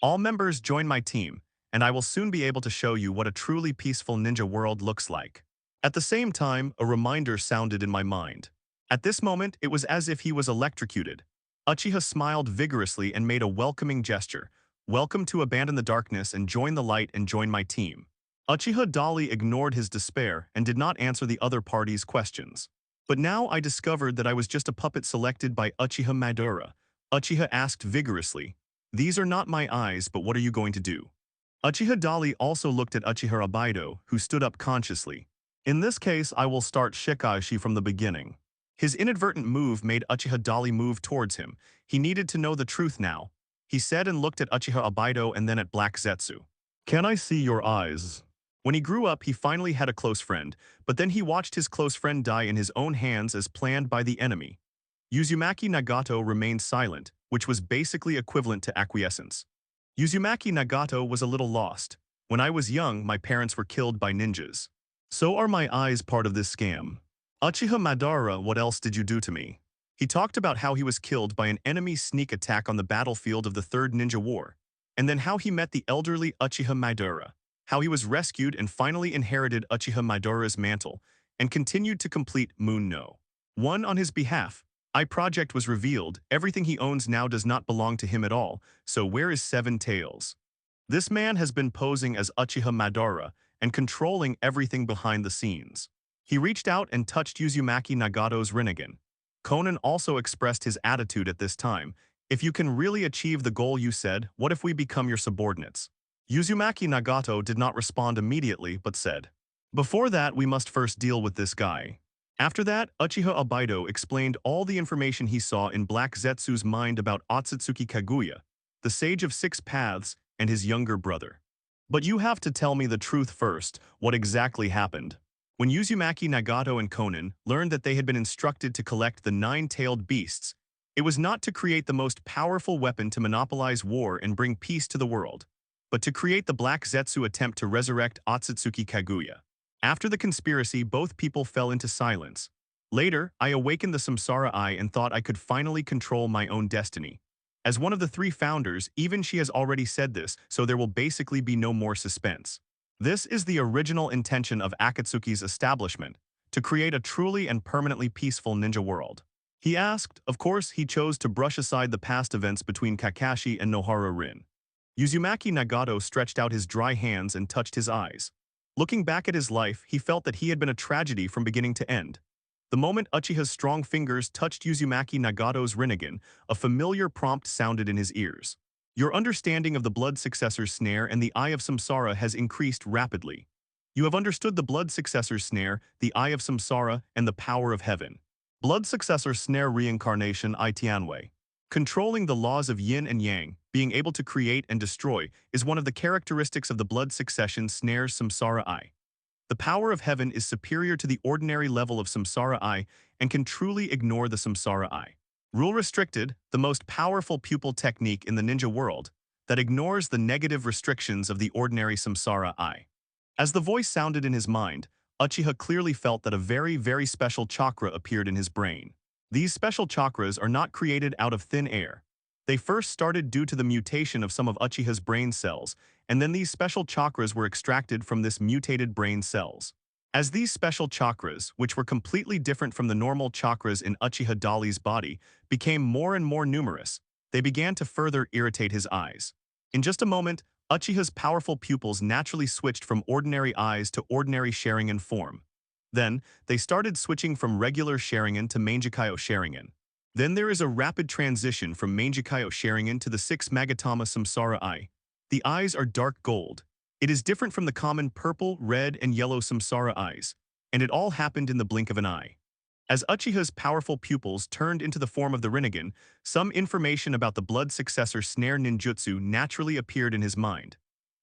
All members join my team, and I will soon be able to show you what a truly peaceful ninja world looks like. At the same time, a reminder sounded in my mind. At this moment, it was as if he was electrocuted. Uchiha smiled vigorously and made a welcoming gesture. Welcome to abandon the darkness and join the light and join my team. Uchiha Dali ignored his despair and did not answer the other party's questions. But now I discovered that I was just a puppet selected by Uchiha Madara. Uchiha asked vigorously, "These are not my eyes, but what are you going to do?" Uchiha Dali also looked at Uchiha Obaido, who stood up consciously. In this case, I will start Shikaishi from the beginning. His inadvertent move made Uchiha Dali move towards him. He needed to know the truth now. He said and looked at Uchiha Obaido and then at Black Zetsu. "Can I see your eyes?" When he grew up, he finally had a close friend, but then he watched his close friend die in his own hands as planned by the enemy. Uzumaki Nagato remained silent, which was basically equivalent to acquiescence. Uzumaki Nagato was a little lost. When I was young, my parents were killed by ninjas. So are my eyes part of this scam? Uchiha Madara, what else did you do to me? He talked about how he was killed by an enemy sneak attack on the battlefield of the Third Ninja War, and then how he met the elderly Uchiha Madara, how he was rescued and finally inherited Uchiha Madara's mantle, and continued to complete Moon No. 1 on his behalf. Project was revealed, everything he owns now does not belong to him at all, so where is Seven Tails? This man has been posing as Uchiha Madara and controlling everything behind the scenes. He reached out and touched Uzumaki Nagato's Rinnegan. Conan also expressed his attitude at this time. If you can really achieve the goal you said, what if we become your subordinates? Uzumaki Nagato did not respond immediately but said, "Before that, we must first deal with this guy." After that, Uchiha Obaido explained all the information he saw in Black Zetsu's mind about Otsutsuki Kaguya, the Sage of Six Paths, and his younger brother. But you have to tell me the truth first, what exactly happened. When Uzumaki Nagato and Conan learned that they had been instructed to collect the nine-tailed beasts, it was not to create the most powerful weapon to monopolize war and bring peace to the world, but to create the Black Zetsu attempt to resurrect Otsutsuki Kaguya. After the conspiracy, both people fell into silence. Later, I awakened the Samsara Eye and thought I could finally control my own destiny. As one of the 3 founders, even she has already said this, so there will basically be no more suspense. This is the original intention of Akatsuki's establishment, to create a truly and permanently peaceful ninja world. He asked, of course, he chose to brush aside the past events between Kakashi and Nohara Rin. Uzumaki Nagato stretched out his dry hands and touched his eyes. Looking back at his life, he felt that he had been a tragedy from beginning to end. The moment Uchiha's strong fingers touched Uzumaki Nagato's Rinnegan, a familiar prompt sounded in his ears. Your understanding of the Blood Successor's Snare and the Eye of Samsara has increased rapidly. You have understood the Blood Successor's Snare, the Eye of Samsara, and the power of heaven. Blood Successor Snare Reincarnation Itianwei. Controlling the laws of yin and yang, being able to create and destroy, is one of the characteristics of the Blood Succession Snare's Samsara Eye. The power of heaven is superior to the ordinary level of Samsara Eye and can truly ignore the Samsara Eye. Rule Restricted, the most powerful pupil technique in the ninja world, that ignores the negative restrictions of the ordinary Samsara Eye. As the voice sounded in his mind, Uchiha clearly felt that a very, very special chakra appeared in his brain. These special chakras are not created out of thin air. They first started due to the mutation of some of Uchiha's brain cells, and then these special chakras were extracted from this mutated brain cells. As these special chakras, which were completely different from the normal chakras in Uchiha Dali's body, became more and more numerous, they began to further irritate his eyes. In just a moment, Uchiha's powerful pupils naturally switched from ordinary eyes to ordinary Sharingan form. Then, they started switching from regular Sharingan to Mangekyō Sharingan. Then there is a rapid transition from Mangekyō Sharingan to the 6 Magatama Samsara Eye. The eyes are dark gold. It is different from the common purple, red, and yellow Samsara eyes, and it all happened in the blink of an eye. As Uchiha's powerful pupils turned into the form of the Rinnegan, some information about the blood successor snare ninjutsu naturally appeared in his mind.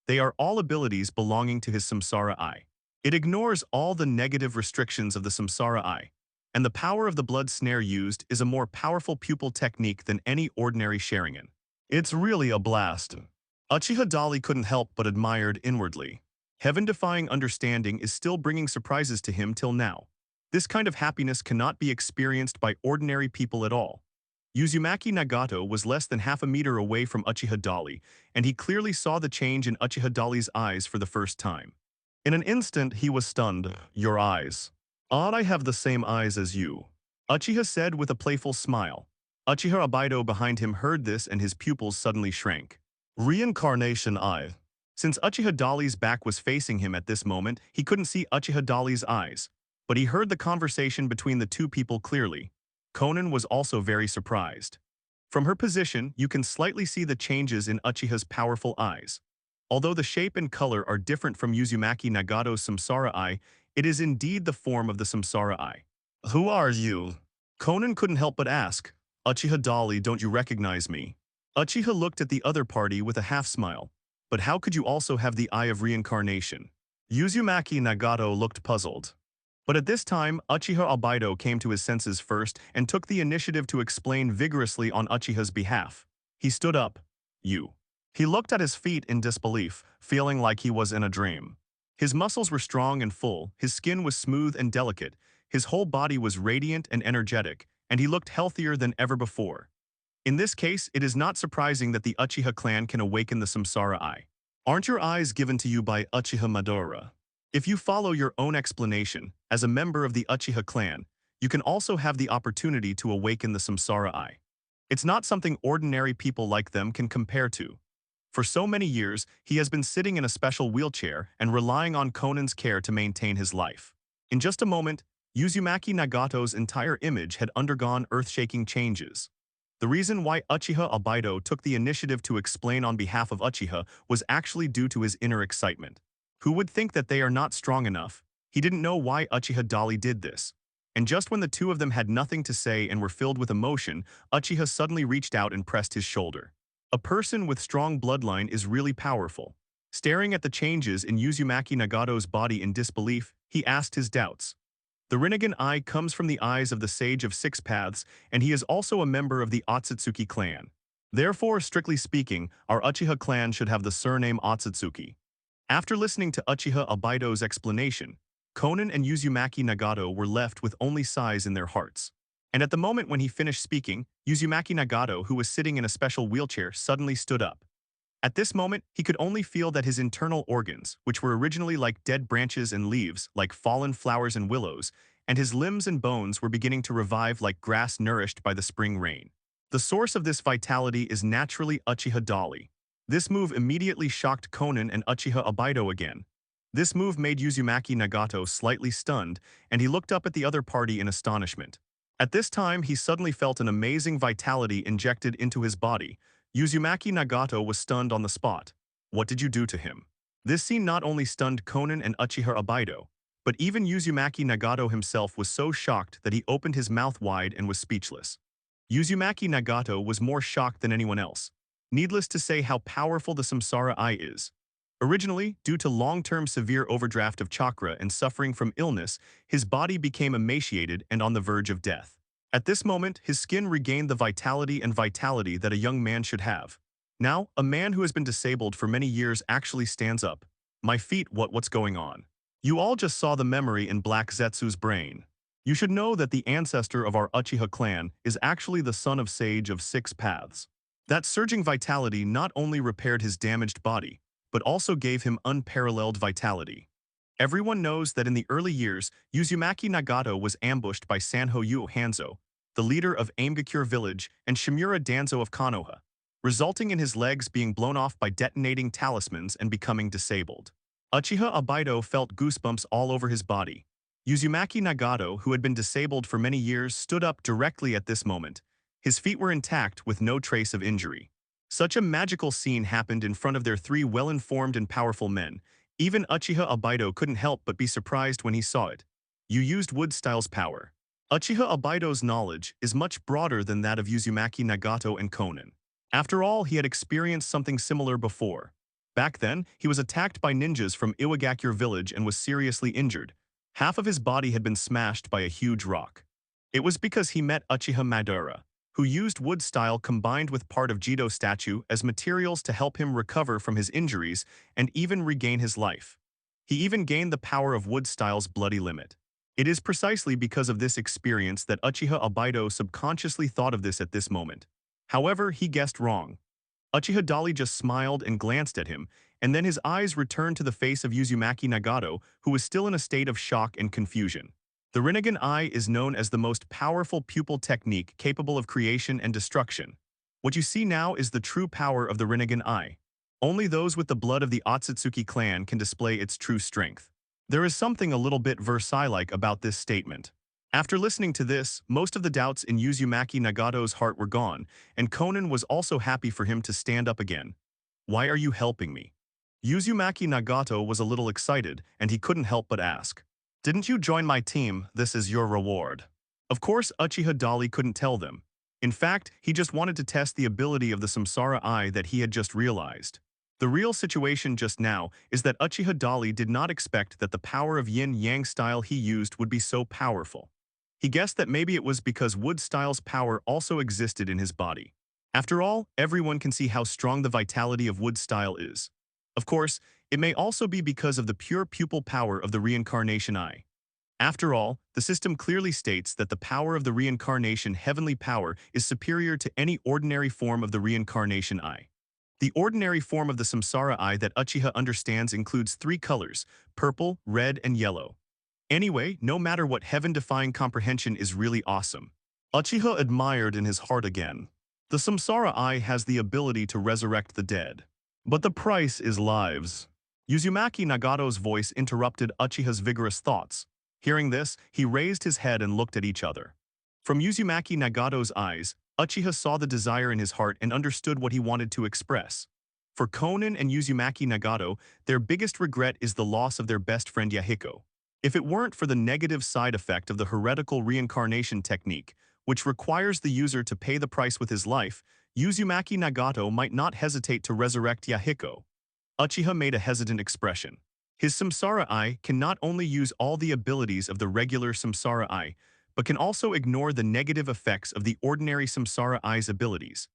They are all abilities belonging to his Samsara Eye. It ignores all the negative restrictions of the Samsara Eye, and the power of the blood snare used is a more powerful pupil technique than any ordinary Sharingan. It's really a blast. Uchiha Dali couldn't help but admired inwardly. Heaven-defying understanding is still bringing surprises to him till now. This kind of happiness cannot be experienced by ordinary people at all. Uzumaki Nagato was less than half a meter away from Uchiha Dali, and he clearly saw the change in Uchiha Dali's eyes for the first time. In an instant, he was stunned. Your eyes. Odd I have the same eyes as you, Uchiha said with a playful smile. Uchiha Obaido behind him heard this and his pupils suddenly shrank. Reincarnation Eye. Since Uchiha Dali's back was facing him at this moment, he couldn't see Uchiha Dali's eyes, but he heard the conversation between the two people clearly. Konan was also very surprised. From her position, you can slightly see the changes in Uchiha's powerful eyes. Although the shape and color are different from Uzumaki Nagato's Samsara Eye, it is indeed the form of the Samsara Eye. Who are you? Konan couldn't help but ask. Uchiha Dali, don't you recognize me? Uchiha looked at the other party with a half-smile. But how could you also have the Eye of Reincarnation? Uzumaki Nagato looked puzzled. But at this time, Uchiha Obaido came to his senses first and took the initiative to explain vigorously on Uchiha's behalf. He stood up. You. He looked at his feet in disbelief, feeling like he was in a dream. His muscles were strong and full, his skin was smooth and delicate, his whole body was radiant and energetic, and he looked healthier than ever before. In this case, it is not surprising that the Uchiha clan can awaken the Samsara Eye. Aren't your eyes given to you by Uchiha Madara? If you follow your own explanation, as a member of the Uchiha clan, you can also have the opportunity to awaken the Samsara Eye. It's not something ordinary people like them can compare to. For so many years, he has been sitting in a special wheelchair and relying on Konan's care to maintain his life. In just a moment, Uzumaki Nagato's entire image had undergone earth-shaking changes. The reason why Uchiha Obaido took the initiative to explain on behalf of Uchiha was actually due to his inner excitement. Who would think that they are not strong enough? He didn't know why Uchiha Dali did this. And just when the two of them had nothing to say and were filled with emotion, Uchiha suddenly reached out and pressed his shoulder. A person with strong bloodline is really powerful. Staring at the changes in Uzumaki Nagato's body in disbelief, he asked his doubts. The Rinnegan Eye comes from the eyes of the Sage of Six Paths, and he is also a member of the Otsutsuki clan. Therefore, strictly speaking, our Uchiha clan should have the surname Otsutsuki. After listening to Uchiha Obaido's explanation, Konan and Uzumaki Nagato were left with only sighs in their hearts. And at the moment when he finished speaking, Uzumaki Nagato, who was sitting in a special wheelchair, suddenly stood up. At this moment, he could only feel that his internal organs, which were originally like dead branches and leaves, like fallen flowers and willows, and his limbs and bones were beginning to revive like grass nourished by the spring rain. The source of this vitality is naturally Uchiha Dali. This move immediately shocked Konan and Uchiha Obaido again. This move made Uzumaki Nagato slightly stunned, and he looked up at the other party in astonishment. At this time, he suddenly felt an amazing vitality injected into his body. Uzumaki Nagato was stunned on the spot. What did you do to him? This scene not only stunned Konan and Uchiha Obaido, but even Uzumaki Nagato himself was so shocked that he opened his mouth wide and was speechless. Uzumaki Nagato was more shocked than anyone else. Needless to say how powerful the Samsara Eye is. Originally, due to long-term severe overdraft of chakra and suffering from illness, his body became emaciated and on the verge of death. At this moment, his skin regained the vitality that a young man should have. Now, a man who has been disabled for many years actually stands up. My feet, what's going on? You all just saw the memory in Black Zetsu's brain. You should know that the ancestor of our Uchiha clan is actually the son of Sage of Six Paths. That surging vitality not only repaired his damaged body, but also gave him unparalleled vitality. Everyone knows that in the early years, Uzumaki Nagato was ambushed by Sanhoyu Hanzo, the leader of Amegakure village, and Shimura Danzo of Konoha, resulting in his legs being blown off by detonating talismans and becoming disabled. Uchiha Obaido felt goosebumps all over his body. Uzumaki Nagato, who had been disabled for many years, stood up directly at this moment. His feet were intact with no trace of injury. Such a magical scene happened in front of their three well-informed and powerful men. Even Uchiha Obaido couldn't help but be surprised when he saw it. You used Wood Style's power. Uchiha Obaido's knowledge is much broader than that of Uzumaki Nagato and Konan. After all, he had experienced something similar before. Back then, he was attacked by ninjas from Iwagakure village and was seriously injured. Half of his body had been smashed by a huge rock. It was because he met Uchiha Madara, who used wood style combined with part of Jido statue as materials to help him recover from his injuries and even regain his life. He even gained the power of wood style's bloody limit. It is precisely because of this experience that Uchiha Obaido subconsciously thought of this at this moment. However, he guessed wrong. Uchiha Dali just smiled and glanced at him, and then his eyes returned to the face of Uzumaki Nagato, who was still in a state of shock and confusion. The Rinnegan Eye is known as the most powerful pupil technique capable of creation and destruction. What you see now is the true power of the Rinnegan Eye. Only those with the blood of the Otsutsuki clan can display its true strength. There is something a little bit Versailles-like about this statement. After listening to this, most of the doubts in Uzumaki Nagato's heart were gone, and Konan was also happy for him to stand up again. "Why are you helping me?" Uzumaki Nagato was a little excited, and he couldn't help but ask. "Didn't you join my team? This is your reward." Of course, Uchiha Dali couldn't tell them. In fact, he just wanted to test the ability of the Samsara Eye that he had just realized. The real situation just now is that Uchiha Dali did not expect that the power of yin-yang style he used would be so powerful. He guessed that maybe it was because wood style's power also existed in his body. After all, everyone can see how strong the vitality of wood style is. Of course, it may also be because of the pure pupil power of the reincarnation eye. After all, the system clearly states that the power of the reincarnation heavenly power is superior to any ordinary form of the reincarnation eye. The ordinary form of the Samsara Eye that Uchiha understands includes 3 colors: purple, red, and yellow. Anyway, no matter what, heaven-defying comprehension is really awesome. Uchiha admired in his heart again. The Samsara Eye has the ability to resurrect the dead. But the price is lives. Uzumaki Nagato's voice interrupted Uchiha's vigorous thoughts. Hearing this, he raised his head and looked at each other. From Uzumaki Nagato's eyes, Uchiha saw the desire in his heart and understood what he wanted to express. For Konan and Uzumaki Nagato, their biggest regret is the loss of their best friend Yahiko. If it weren't for the negative side effect of the heretical reincarnation technique, which requires the user to pay the price with his life, Uzumaki Nagato might not hesitate to resurrect Yahiko. Uchiha made a hesitant expression. His Samsara Eye can not only use all the abilities of the regular Samsara Eye, but can also ignore the negative effects of the ordinary Samsara Eye's abilities.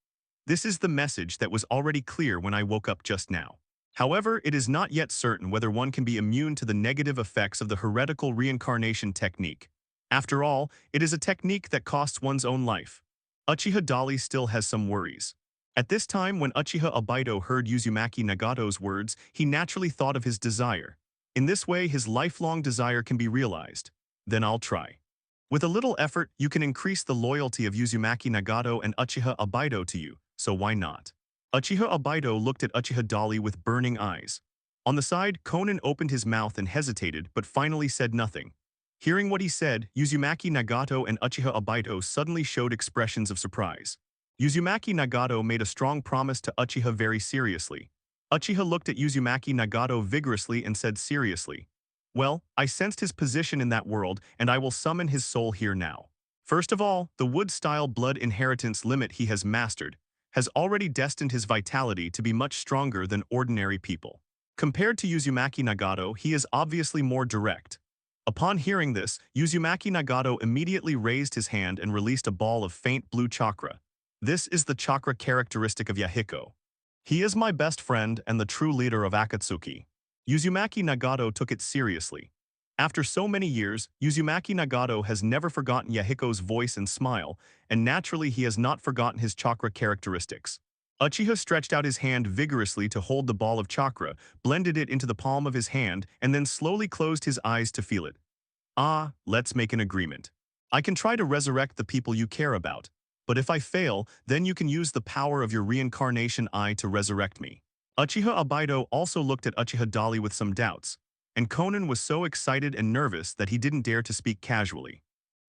This is the message that was already clear when I woke up just now. However, it is not yet certain whether one can be immune to the negative effects of the heretical reincarnation technique. After all, it is a technique that costs one's own life. Uchiha Dali still has some worries. At this time, when Uchiha Obaido heard Uzumaki Nagato's words, he naturally thought of his desire. In this way, his lifelong desire can be realized. Then I'll try. With a little effort, you can increase the loyalty of Uzumaki Nagato and Uchiha Obaido to you, so why not? Uchiha Obaido looked at Uchiha Dali with burning eyes. On the side, Konan opened his mouth and hesitated, but finally said nothing. Hearing what he said, Uzumaki Nagato and Uchiha Obaido suddenly showed expressions of surprise. Uzumaki Nagato made a strong promise to Uchiha very seriously. Uchiha looked at Uzumaki Nagato vigorously and said seriously, "Well, I sensed his position in that world, and I will summon his soul here now." First of all, the wood-style blood inheritance limit he has mastered has already destined his vitality to be much stronger than ordinary people. Compared to Uzumaki Nagato, he is obviously more direct. Upon hearing this, Uzumaki Nagato immediately raised his hand and released a ball of faint blue chakra. This is the chakra characteristic of Yahiko. He is my best friend and the true leader of Akatsuki. Uzumaki Nagato took it seriously. After so many years, Uzumaki Nagato has never forgotten Yahiko's voice and smile, and naturally he has not forgotten his chakra characteristics. Uchiha stretched out his hand vigorously to hold the ball of chakra, blended it into the palm of his hand, and then slowly closed his eyes to feel it. "Ah, let's make an agreement. I can try to resurrect the people you care about, but if I fail, then you can use the power of your reincarnation eye to resurrect me." Uchiha Obaido also looked at Uchiha Dali with some doubts, and Konan was so excited and nervous that he didn't dare to speak casually.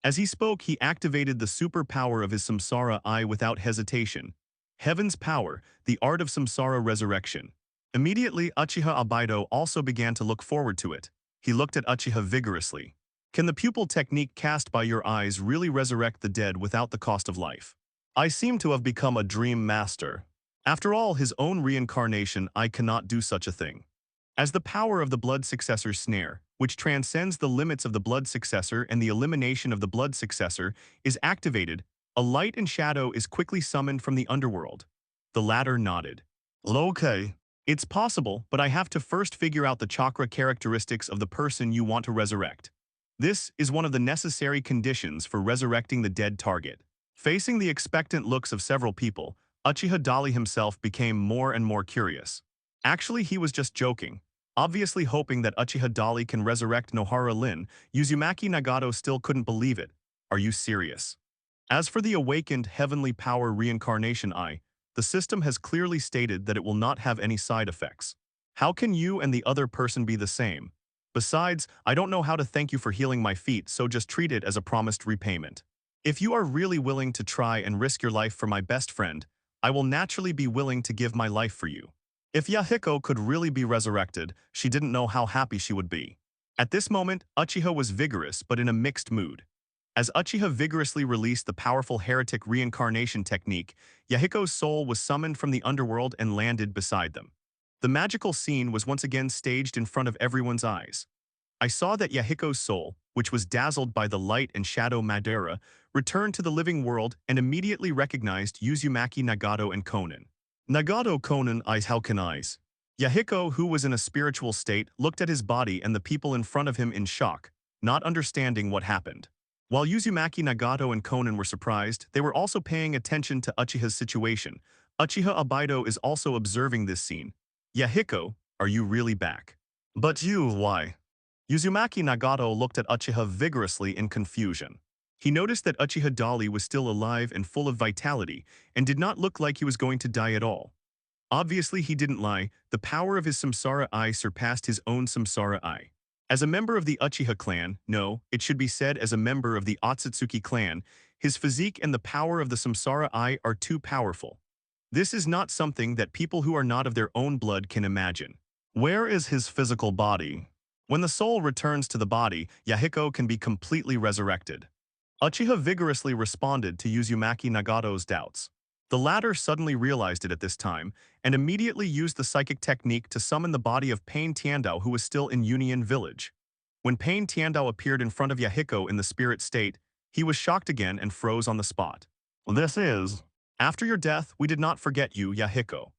As he spoke, he activated the superpower of his Samsara Eye without hesitation. Heaven's power, the art of Samsara resurrection. Immediately, Uchiha Obaido also began to look forward to it. He looked at Uchiha vigorously. Can the pupil technique cast by your eyes really resurrect the dead without the cost of life? I seem to have become a dream master. After all his own reincarnation, I cannot do such a thing. As the power of the blood successor snare, which transcends the limits of the blood successor and the elimination of the blood successor, is activated, a light and shadow is quickly summoned from the underworld. The latter nodded. Okay. It's possible, but I have to first figure out the chakra characteristics of the person you want to resurrect. This is one of the necessary conditions for resurrecting the dead target. Facing the expectant looks of several people, Uchiha Dali himself became more and more curious. Actually, he was just joking. Obviously hoping that Uchiha Dali can resurrect Nohara Lin, Uzumaki Nagato still couldn't believe it. Are you serious? As for the awakened Heavenly Power Reincarnation Eye, the system has clearly stated that it will not have any side effects. How can you and the other person be the same? Besides, I don't know how to thank you for healing my feet, so just treat it as a promised repayment. If you are really willing to try and risk your life for my best friend, I will naturally be willing to give my life for you. If Yahiko could really be resurrected, she didn't know how happy she would be. At this moment, Uchiha was vigorous but in a mixed mood. As Uchiha vigorously released the powerful heretic reincarnation technique, Yahiko's soul was summoned from the underworld and landed beside them. The magical scene was once again staged in front of everyone's eyes. I saw that Yahiko's soul, which was dazzled by the light and shadow Madara, returned to the living world and immediately recognized Uzumaki Nagato and Konan. Nagato Konan eyes how can eyes. Yahiko, who was in a spiritual state, looked at his body and the people in front of him in shock, not understanding what happened. While Uzumaki Nagato and Konan were surprised, they were also paying attention to Uchiha's situation. Uchiha Obaido is also observing this scene. Yahiko, are you really back? But you, why? Uzumaki Nagato looked at Uchiha vigorously in confusion. He noticed that Uchiha Dali was still alive and full of vitality, and did not look like he was going to die at all. Obviously he didn't lie, the power of his Samsara Eye surpassed his own Samsara Eye. As a member of the Uchiha clan, no, it should be said as a member of the Otsutsuki clan, his physique and the power of the Samsara Eye are too powerful. This is not something that people who are not of their own blood can imagine. Where is his physical body? When the soul returns to the body, Yahiko can be completely resurrected. Uchiha vigorously responded to Uzumaki Nagato's doubts. The latter suddenly realized it at this time, and immediately used the psychic technique to summon the body of Pain Tiandao, who was still in Union Village. When Pain Tiandao appeared in front of Yahiko in the spirit state, he was shocked again and froze on the spot. This is... After your death, we did not forget you, Yahiko.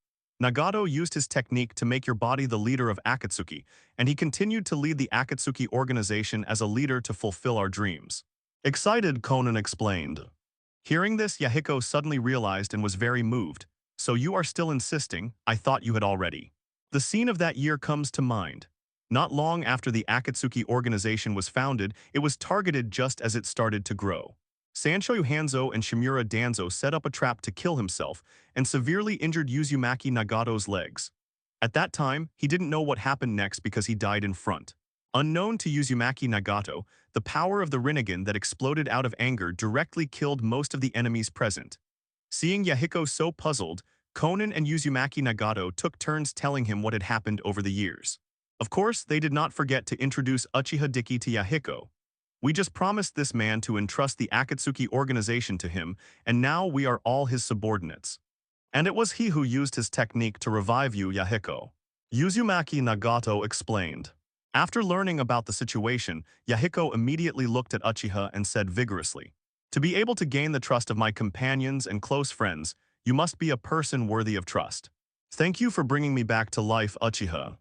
Nagato used his technique to make your body the leader of Akatsuki, and he continued to lead the Akatsuki organization as a leader to fulfill our dreams. Excited, Konan explained. Hearing this, Yahiko suddenly realized and was very moved. So you are still insisting, I thought you had already. The scene of that year comes to mind. Not long after the Akatsuki organization was founded, it was targeted just as it started to grow. Sanshoyu Hanzo and Shimura Danzo set up a trap to kill himself and severely injured Uzumaki Nagato's legs. At that time, he didn't know what happened next because he died in front. Unknown to Uzumaki Nagato, the power of the Rinnegan that exploded out of anger directly killed most of the enemies present. Seeing Yahiko so puzzled, Konan and Uzumaki Nagato took turns telling him what had happened over the years. Of course, they did not forget to introduce Uchiha Diki to Yahiko. We just promised this man to entrust the Akatsuki organization to him, and now we are all his subordinates. And it was he who used his technique to revive you, Yahiko. Uzumaki Nagato explained. After learning about the situation, Yahiko immediately looked at Uchiha and said vigorously, to be able to gain the trust of my companions and close friends, you must be a person worthy of trust. Thank you for bringing me back to life, Uchiha.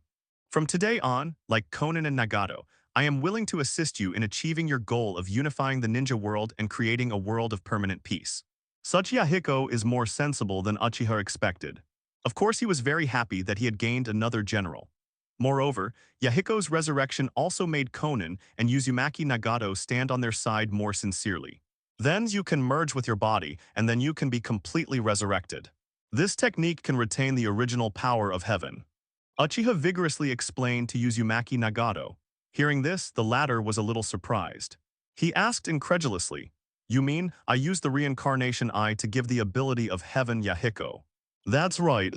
From today on, like Konan and Nagato, I am willing to assist you in achieving your goal of unifying the ninja world and creating a world of permanent peace. Such Yahiko is more sensible than Uchiha expected. Of course, he was very happy that he had gained another general. Moreover, Yahiko's resurrection also made Konan and Uzumaki Nagato stand on their side more sincerely. Then you can merge with your body, and then you can be completely resurrected. This technique can retain the original power of heaven. Uchiha vigorously explained to Uzumaki Nagato. Hearing this, the latter was a little surprised. He asked incredulously, you mean I used the reincarnation eye to give the ability of heaven, Yahiko? That's right.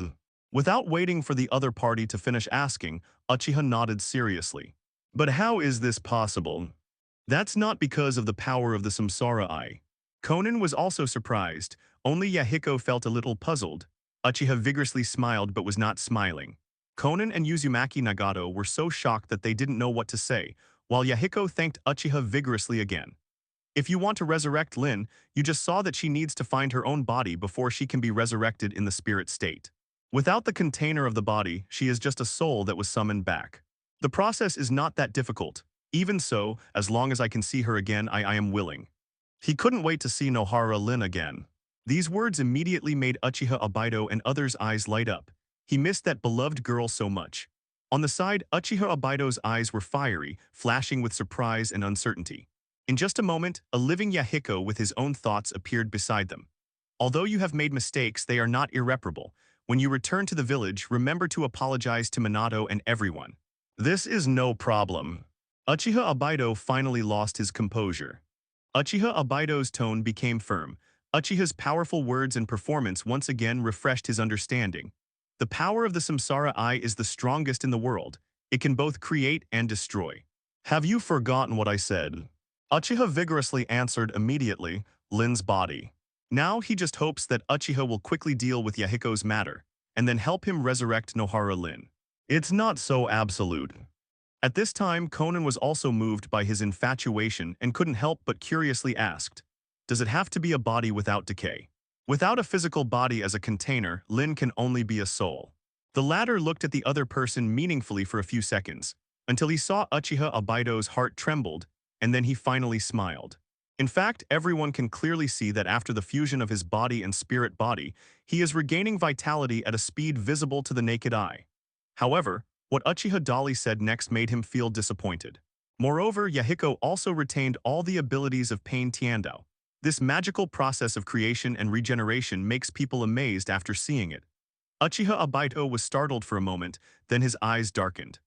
Without waiting for the other party to finish asking, Uchiha nodded seriously. But how is this possible? That's not because of the power of the samsara eye. Conan was also surprised. Only Yahiko felt a little puzzled. Uchiha vigorously smiled but was not smiling. Conan and Uzumaki Nagato were so shocked that they didn't know what to say, while Yahiko thanked Uchiha vigorously again. If you want to resurrect Lin, you just saw that she needs to find her own body before she can be resurrected in the spirit state. Without the container of the body, she is just a soul that was summoned back. The process is not that difficult. Even so, as long as I can see her again, I am willing. He couldn't wait to see Nohara Lin again. These words immediately made Uchiha Obito and others' eyes light up. He missed that beloved girl so much. On the side, Uchiha Obito's eyes were fiery, flashing with surprise and uncertainty. In just a moment, a living Yahiko with his own thoughts appeared beside them. Although you have made mistakes, they are not irreparable. When you return to the village, remember to apologize to Minato and everyone. This is no problem. Uchiha Obito finally lost his composure. Uchiha Obito's tone became firm. Uchiha's powerful words and performance once again refreshed his understanding. The power of the Samsara Eye is the strongest in the world. It can both create and destroy. Have you forgotten what I said? Uchiha vigorously answered immediately, Lin's body. Now he just hopes that Uchiha will quickly deal with Yahiko's matter, and then help him resurrect Nohara Lin. It's not so absolute. At this time, Conan was also moved by his infatuation and couldn't help but curiously asked, does it have to be a body without decay? Without a physical body as a container, Lin can only be a soul. The latter looked at the other person meaningfully for a few seconds, until he saw Uchiha Obito's heart trembled, and then he finally smiled. In fact, everyone can clearly see that after the fusion of his body and spirit body, he is regaining vitality at a speed visible to the naked eye. However, what Uchiha Dali said next made him feel disappointed. Moreover, Yahiko also retained all the abilities of Pain Tiandao. This magical process of creation and regeneration makes people amazed after seeing it. Uchiha Obito was startled for a moment, then his eyes darkened.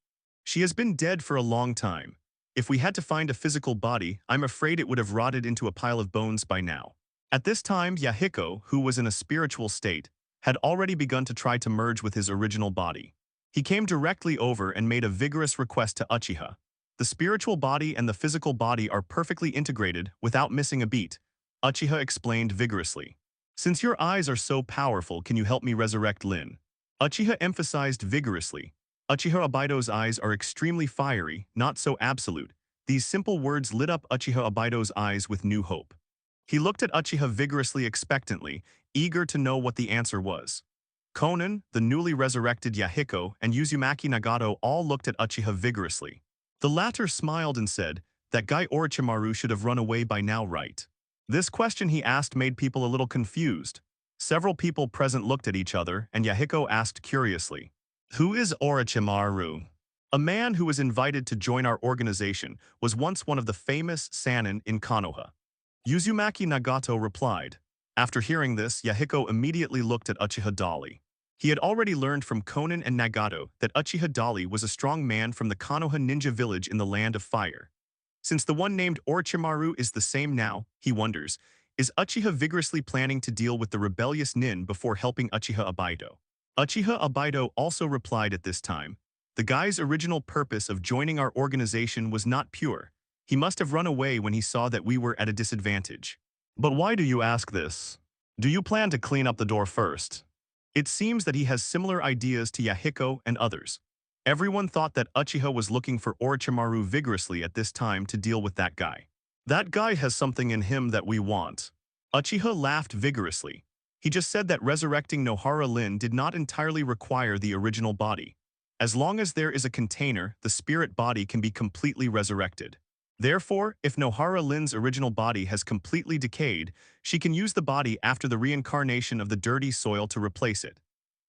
She has been dead for a long time. If we had to find a physical body, I'm afraid it would have rotted into a pile of bones by now. At this time, Yahiko, who was in a spiritual state, had already begun to try to merge with his original body. He came directly over and made a vigorous request to Uchiha. The spiritual body and the physical body are perfectly integrated without missing a beat, Uchiha explained vigorously. Since your eyes are so powerful, can you help me resurrect Lin? Uchiha emphasized vigorously. Uchiha Obito's eyes are extremely fiery, not so absolute. These simple words lit up Uchiha Obito's eyes with new hope. He looked at Uchiha vigorously expectantly, eager to know what the answer was. Conan, the newly resurrected Yahiko, and Uzumaki Nagato all looked at Uchiha vigorously. The latter smiled and said, that guy Orochimaru should have run away by now, right? This question he asked made people a little confused. Several people present looked at each other, and Yahiko asked curiously, who is Orochimaru? A man who was invited to join our organization was once one of the famous Sannin in Konoha. Uzumaki Nagato replied. After hearing this, Yahiko immediately looked at Uchiha Dali. He had already learned from Conan and Nagato that Uchiha Dali was a strong man from the Konoha ninja village in the Land of Fire. Since the one named Orochimaru is the same now, he wonders, is Uchiha vigorously planning to deal with the rebellious nin before helping Uchiha Obito? Uchiha Obito also replied at this time, the guy's original purpose of joining our organization was not pure. He must have run away when he saw that we were at a disadvantage. But why do you ask this? Do you plan to clean up the door first? It seems that he has similar ideas to Yahiko and others. Everyone thought that Uchiha was looking for Orochimaru vigorously at this time to deal with that guy. That guy has something in him that we want. Uchiha laughed vigorously. He just said that resurrecting Nohara Lin did not entirely require the original body. As long as there is a container, the spirit body can be completely resurrected. Therefore, if Nohara Lin's original body has completely decayed, she can use the body after the reincarnation of the dirty soil to replace it.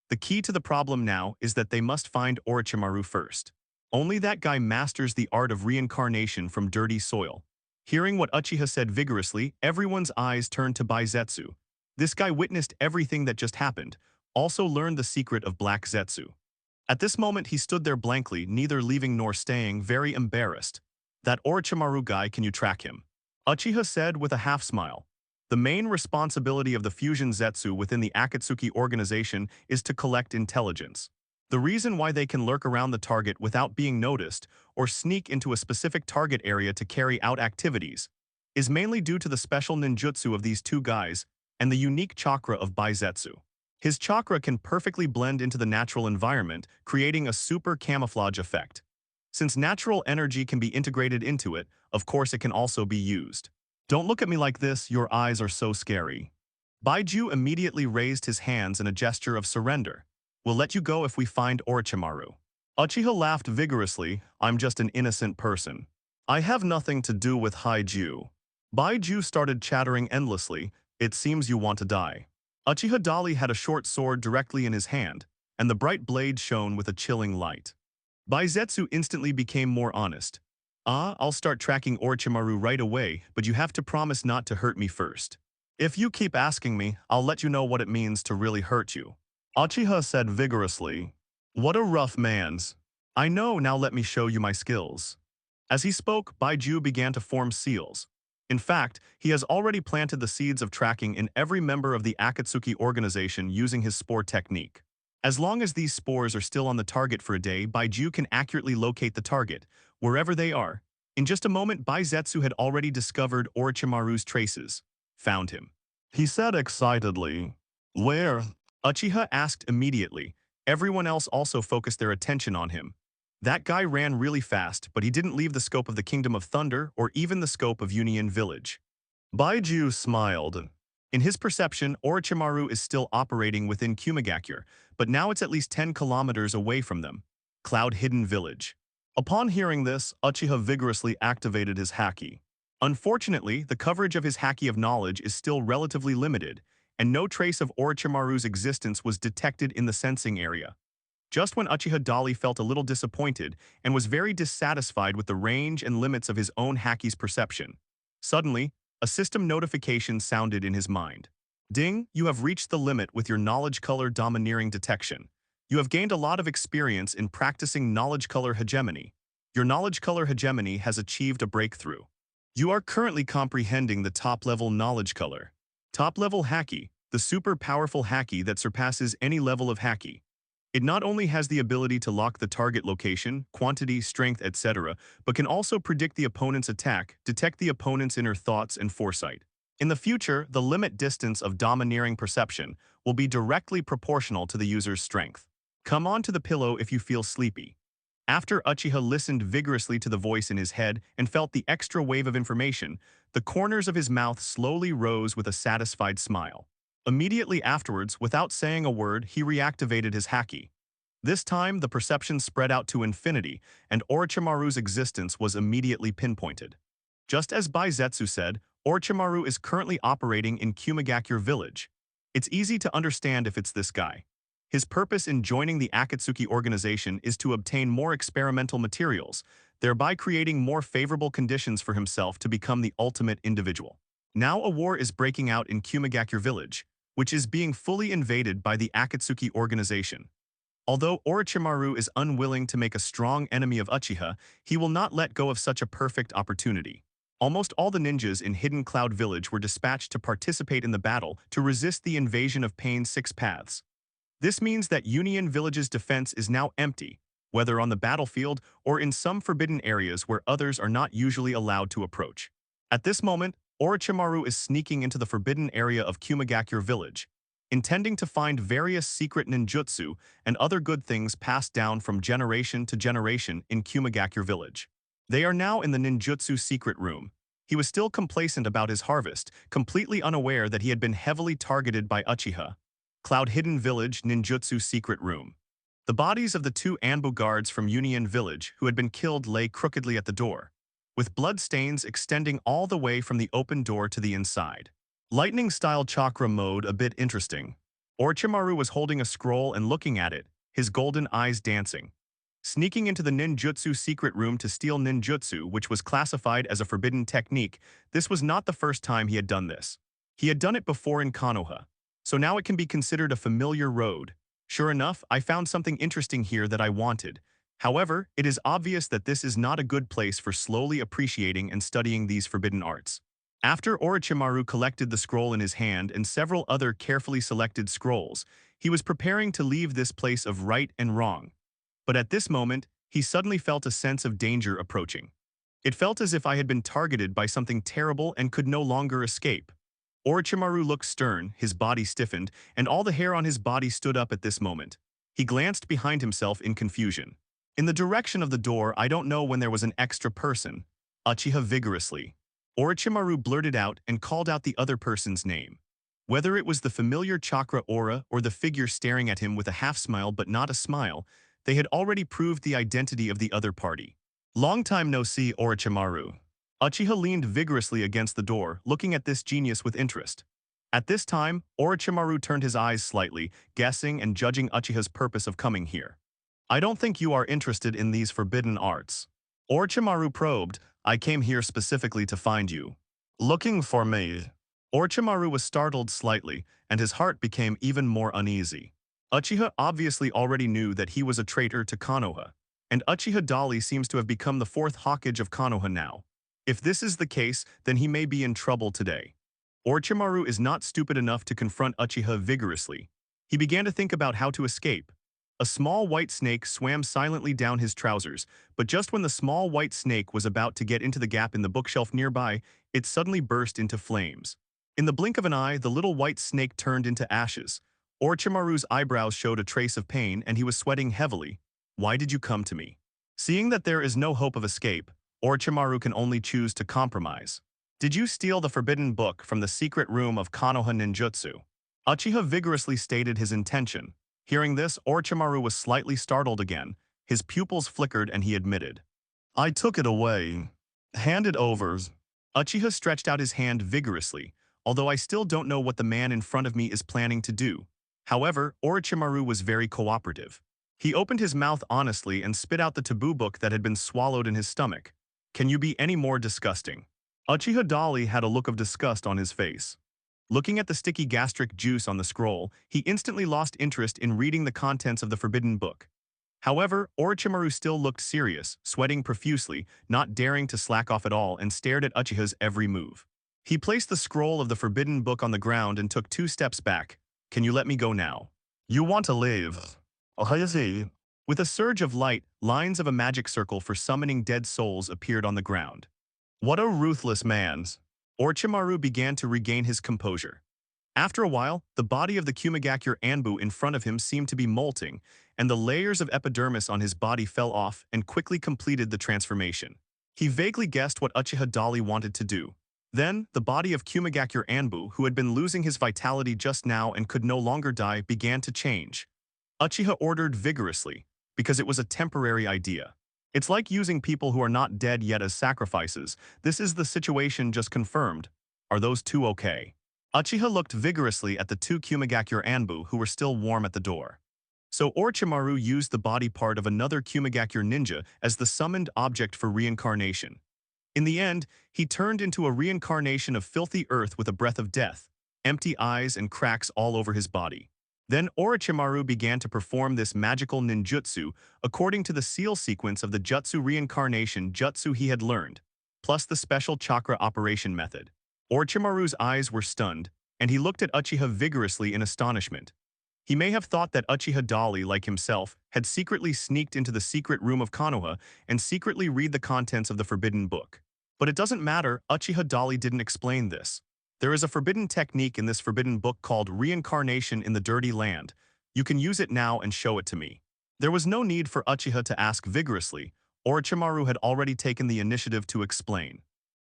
The key to the problem now is that they must find Orochimaru first. Only that guy masters the art of reincarnation from dirty soil. Hearing what Uchiha said vigorously, everyone's eyes turned to Baizetsu. This guy witnessed everything that just happened, also learned the secret of Black Zetsu. At this moment he stood there blankly, neither leaving nor staying, very embarrassed. That Orochimaru guy, can you track him? Uchiha said with a half-smile. The main responsibility of the Fusion Zetsu within the Akatsuki organization is to collect intelligence. The reason why they can lurk around the target without being noticed or sneak into a specific target area to carry out activities is mainly due to the special ninjutsu of these two guys and the unique chakra of Baizetsu. His chakra can perfectly blend into the natural environment, creating a super camouflage effect. Since natural energy can be integrated into it, of course it can also be used. Don't look at me like this, your eyes are so scary. Baiju immediately raised his hands in a gesture of surrender. We'll let you go if we find Orochimaru. Uchiha laughed vigorously. I'm just an innocent person. I have nothing to do with Haiju. Baiju started chattering endlessly. It seems you want to die. Uchiha Dali had a short sword directly in his hand, and the bright blade shone with a chilling light. Baizetsu instantly became more honest. I'll start tracking Orochimaru right away, but you have to promise not to hurt me first. If you keep asking me, I'll let you know what it means to really hurt you. Uchiha said vigorously. What a rough man's. I know, now let me show you my skills. As he spoke, Baiju began to form seals. In fact, he has already planted the seeds of tracking in every member of the Akatsuki organization using his spore technique. As long as these spores are still on the target for a day, Baiju can accurately locate the target, wherever they are. In just a moment, Baizetsu had already discovered Orochimaru's traces. Found him. He said excitedly. Where? Uchiha asked immediately. Everyone else also focused their attention on him. That guy ran really fast, but he didn't leave the scope of the Kingdom of Thunder or even the scope of Union Village. Baiju smiled. In his perception, Orochimaru is still operating within Kumigakure, but now it's at least 10 kilometers away from them. Cloud Hidden Village. Upon hearing this, Uchiha vigorously activated his haki. Unfortunately, the coverage of his haki of knowledge is still relatively limited, and no trace of Orochimaru's existence was detected in the sensing area. Just when Uchiha Dali felt a little disappointed and was very dissatisfied with the range and limits of his own haki's perception, suddenly, a system notification sounded in his mind. Ding, you have reached the limit with your knowledge color domineering detection. You have gained a lot of experience in practicing knowledge color hegemony. Your knowledge color hegemony has achieved a breakthrough. You are currently comprehending the top-level knowledge color. Top-level haki, the super powerful haki that surpasses any level of haki. It not only has the ability to lock the target location, quantity, strength, etc., but can also predict the opponent's attack, detect the opponent's inner thoughts and foresight. In the future, the limit distance of domineering perception will be directly proportional to the user's strength. Come on to the pillow if you feel sleepy. After Uchiha listened vigorously to the voice in his head and felt the extra wave of information, the corners of his mouth slowly rose with a satisfied smile. Immediately afterwards, without saying a word, he reactivated his haki. This time, the perception spread out to infinity, and Orochimaru's existence was immediately pinpointed. Just as Baizetsu said, Orochimaru is currently operating in Kumigakure village. It's easy to understand if it's this guy. His purpose in joining the Akatsuki organization is to obtain more experimental materials, thereby creating more favorable conditions for himself to become the ultimate individual. Now a war is breaking out in Kumigakure village, which is being fully invaded by the Akatsuki organization. Although Orochimaru is unwilling to make a strong enemy of Uchiha, he will not let go of such a perfect opportunity. Almost all the ninjas in Hidden Cloud Village were dispatched to participate in the battle to resist the invasion of Pain's Six Paths. This means that Union Village's defense is now empty, whether on the battlefield or in some forbidden areas where others are not usually allowed to approach. At this moment, Orochimaru is sneaking into the forbidden area of Kumigakure village, intending to find various secret ninjutsu and other good things passed down from generation to generation in Kumigakure village. They are now in the ninjutsu secret room. He was still complacent about his harvest, completely unaware that he had been heavily targeted by Uchiha. Cloud Hidden Village Ninjutsu Secret Room. The bodies of the two Anbu guards from Union Village who had been killed lay crookedly at the door, with blood stains extending all the way from the open door to the inside. Lightning-style chakra mode a bit interesting. Orochimaru was holding a scroll and looking at it, his golden eyes dancing. Sneaking into the ninjutsu secret room to steal ninjutsu, which was classified as a forbidden technique, this was not the first time he had done this. He had done it before in Konoha, so now it can be considered a familiar road. Sure enough, I found something interesting here that I wanted. However, it is obvious that this is not a good place for slowly appreciating and studying these forbidden arts. After Orochimaru collected the scroll in his hand and several other carefully selected scrolls, he was preparing to leave this place of right and wrong. But at this moment, he suddenly felt a sense of danger approaching. It felt as if I had been targeted by something terrible and could no longer escape. Orochimaru looked stern, his body stiffened, and all the hair on his body stood up at this moment. He glanced behind himself in confusion. In the direction of the door, I don't know when there was an extra person. Uchiha vigorously. Orochimaru blurted out and called out the other person's name. Whether it was the familiar chakra aura or the figure staring at him with a half-smile but not a smile, they had already proved the identity of the other party. Long time no see, Orochimaru. Uchiha leaned vigorously against the door, looking at this genius with interest. At this time, Orochimaru turned his eyes slightly, guessing and judging Uchiha's purpose of coming here. I don't think you are interested in these forbidden arts. Orochimaru probed. I came here specifically to find you. Looking for me. Orochimaru was startled slightly, and his heart became even more uneasy. Uchiha obviously already knew that he was a traitor to Konoha, and Uchiha Dali seems to have become the fourth Hokage of Konoha now. If this is the case, then he may be in trouble today. Orochimaru is not stupid enough to confront Uchiha vigorously. He began to think about how to escape. A small white snake swam silently down his trousers, but just when the small white snake was about to get into the gap in the bookshelf nearby, it suddenly burst into flames. In the blink of an eye, the little white snake turned into ashes. Orochimaru's eyebrows showed a trace of pain and he was sweating heavily. Why did you come to me? Seeing that there is no hope of escape, Orochimaru can only choose to compromise. Did you steal the forbidden book from the secret room of Konoha ninjutsu? Uchiha vigorously stated his intention. Hearing this, Orochimaru was slightly startled again. His pupils flickered and he admitted. I took it away. Hand it over. Uchiha stretched out his hand vigorously, although I still don't know what the man in front of me is planning to do. However, Orochimaru was very cooperative. He opened his mouth honestly and spit out the taboo book that had been swallowed in his stomach. Can you be any more disgusting? Uchiha Dali had a look of disgust on his face. Looking at the sticky gastric juice on the scroll, he instantly lost interest in reading the contents of the forbidden book. However, Orochimaru still looked serious, sweating profusely, not daring to slack off at all, and stared at Uchiha's every move. He placed the scroll of the forbidden book on the ground and took 2 steps back. Can you let me go now? You want to leave? With a surge of light, lines of a magic circle for summoning dead souls appeared on the ground. What a ruthless man! Orochimaru began to regain his composure. After a while, the body of the Kumigakure Anbu in front of him seemed to be molting, and the layers of epidermis on his body fell off and quickly completed the transformation. He vaguely guessed what Uchiha Dali wanted to do. Then, the body of Kumigakure Anbu, who had been losing his vitality just now and could no longer die, began to change. Uchiha ordered vigorously, because it was a temporary idea. It's like using people who are not dead yet as sacrifices. This is the situation just confirmed. Are those 2 okay? Uchiha looked vigorously at the 2 Kumigakure Anbu who were still warm at the door. So Orochimaru used the body part of another Kumigakure ninja as the summoned object for reincarnation. In the end, he turned into a reincarnation of filthy earth with a breath of death, empty eyes and cracks all over his body. Then Orochimaru began to perform this magical ninjutsu according to the seal sequence of the jutsu reincarnation jutsu he had learned, plus the special chakra operation method. Orochimaru's eyes were stunned, and he looked at Uchiha vigorously in astonishment. He may have thought that Uchiha Dali, like himself, had secretly sneaked into the secret room of Konoha and secretly read the contents of the forbidden book. But it doesn't matter, Uchiha Dali didn't explain this. There is a forbidden technique in this forbidden book called Reincarnation in the Dirty Land. You can use it now and show it to me. There was no need for Uchiha to ask vigorously. Orochimaru had already taken the initiative to explain.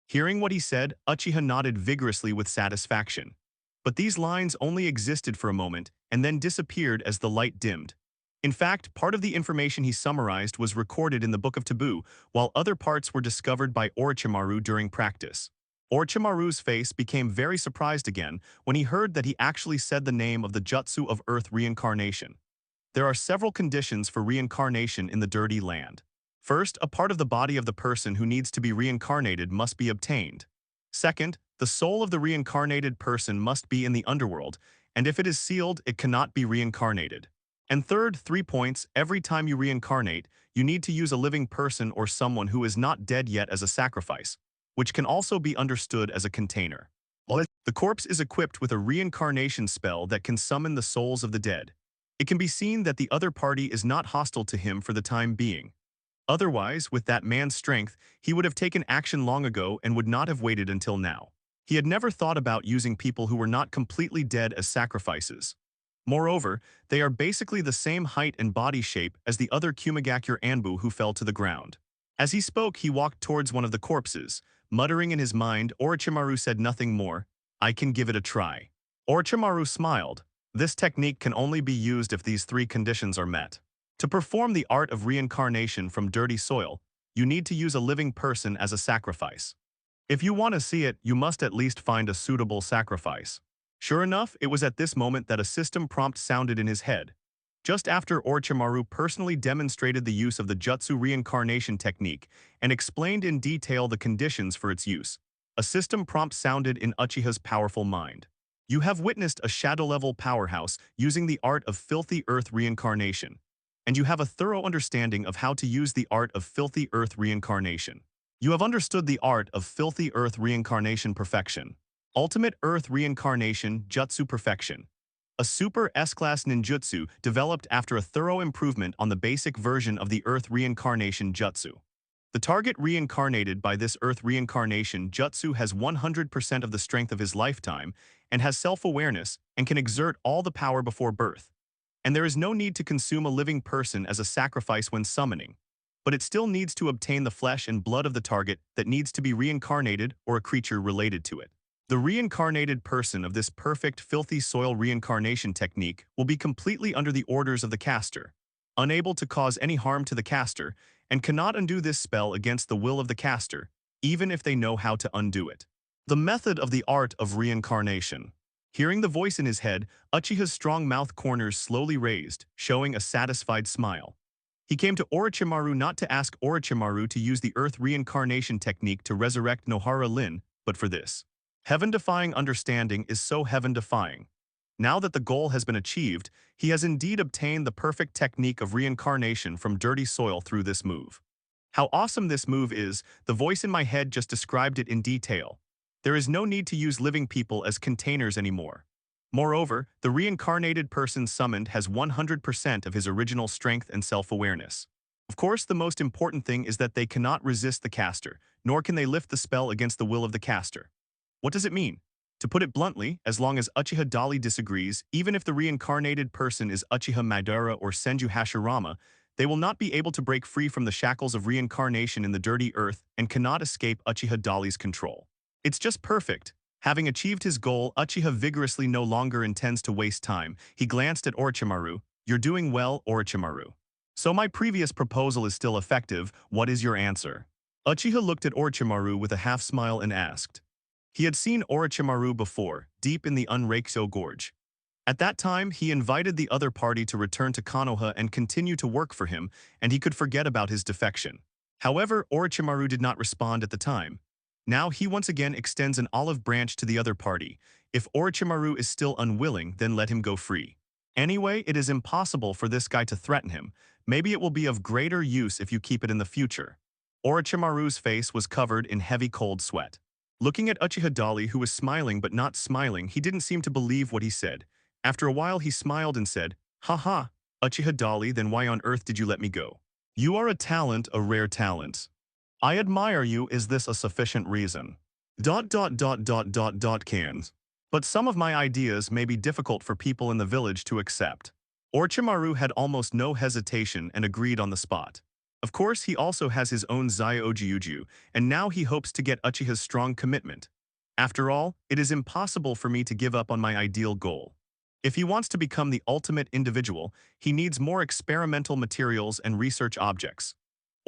Hearing what he said, Uchiha nodded vigorously with satisfaction. But these lines only existed for a moment and then disappeared as the light dimmed. In fact, part of the information he summarized was recorded in the Book of Taboo, while other parts were discovered by Orochimaru during practice. Orochimaru's face became very surprised again when he heard that he actually said the name of the Jutsu of Earth reincarnation. There are several conditions for reincarnation in the Dirty Land. First, a part of the body of the person who needs to be reincarnated must be obtained. Second, the soul of the reincarnated person must be in the underworld, and if it is sealed, it cannot be reincarnated. And third, 3 points, every time you reincarnate, you need to use a living person or someone who is not dead yet as a sacrifice. which can also be understood as a container. The corpse is equipped with a reincarnation spell that can summon the souls of the dead. It can be seen that the other party is not hostile to him for the time being. Otherwise, with that man's strength, he would have taken action long ago and would not have waited until now. He had never thought about using people who were not completely dead as sacrifices. Moreover, they are basically the same height and body shape as the other Kumagakure Anbu who fell to the ground. As he spoke, he walked towards one of the corpses. Muttering in his mind, Orochimaru said nothing more. "I can give it a try." Orochimaru smiled. This technique can only be used if these three conditions are met. To perform the art of reincarnation from dirty soil, you need to use a living person as a sacrifice. If you want to see it, you must at least find a suitable sacrifice. Sure enough, it was at this moment that a system prompt sounded in his head. Just after Orochimaru personally demonstrated the use of the Jutsu reincarnation technique and explained in detail the conditions for its use, a system prompt sounded in Uchiha's powerful mind. You have witnessed a shadow-level powerhouse using the art of filthy earth reincarnation, and you have a thorough understanding of how to use the art of filthy earth reincarnation. You have understood the art of filthy earth reincarnation perfection. Ultimate earth reincarnation jutsu perfection. A super S-class ninjutsu developed after a thorough improvement on the basic version of the earth reincarnation jutsu. The target reincarnated by this earth reincarnation jutsu has 100% of the strength of his lifetime and has self-awareness and can exert all the power before birth. And there is no need to consume a living person as a sacrifice when summoning, but it still needs to obtain the flesh and blood of the target that needs to be reincarnated or a creature related to it. The reincarnated person of this perfect filthy soil reincarnation technique will be completely under the orders of the caster, unable to cause any harm to the caster, and cannot undo this spell against the will of the caster, even if they know how to undo it. The method of the art of reincarnation. Hearing the voice in his head, Uchiha's strong mouth corners slowly raised, showing a satisfied smile. He came to Orochimaru not to ask Orochimaru to use the earth reincarnation technique to resurrect Nohara Lin, but for this. Heaven-defying understanding is so heaven-defying. Now that the goal has been achieved, he has indeed obtained the perfect technique of reincarnation from dirty soil through this move. How awesome this move is, the voice in my head just described it in detail. There is no need to use living people as containers anymore. Moreover, the reincarnated person summoned has 100% of his original strength and self-awareness. Of course, the most important thing is that they cannot resist the caster, nor can they lift the spell against the will of the caster. What does it mean? To put it bluntly, as long as Uchiha Dali disagrees, even if the reincarnated person is Uchiha Madara or Senju Hashirama, they will not be able to break free from the shackles of reincarnation in the dirty earth and cannot escape Uchiha Dali's control. It's just perfect. Having achieved his goal, Uchiha vigorously no longer intends to waste time. He glanced at Orochimaru. "You're doing well, Orochimaru. So my previous proposal is still effective. What is your answer?" Uchiha looked at Orochimaru with a half-smile and asked. He had seen Orochimaru before, deep in the Unreikyo Gorge. At that time, he invited the other party to return to Konoha and continue to work for him, and he could forget about his defection. However, Orochimaru did not respond at the time. Now he once again extends an olive branch to the other party. If Orochimaru is still unwilling, then let him go free. Anyway, it is impossible for this guy to threaten him. Maybe it will be of greater use if you keep it in the future. Orochimaru's face was covered in heavy cold sweat. Looking at Uchiha Dali, who was smiling but not smiling, he didn't seem to believe what he said. After a while he smiled and said, "Haha, Uchiha Dali, then why on earth did you let me go? You are a talent, a rare talent. I admire you. Is this a sufficient reason? Cans. But some of my ideas may be difficult for people in the village to accept." Orochimaru had almost no hesitation and agreed on the spot. Of course, he also has his own Zyoujiuju, and now he hopes to get Uchiha's strong commitment. After all, it is impossible for me to give up on my ideal goal. If he wants to become the ultimate individual, he needs more experimental materials and research objects.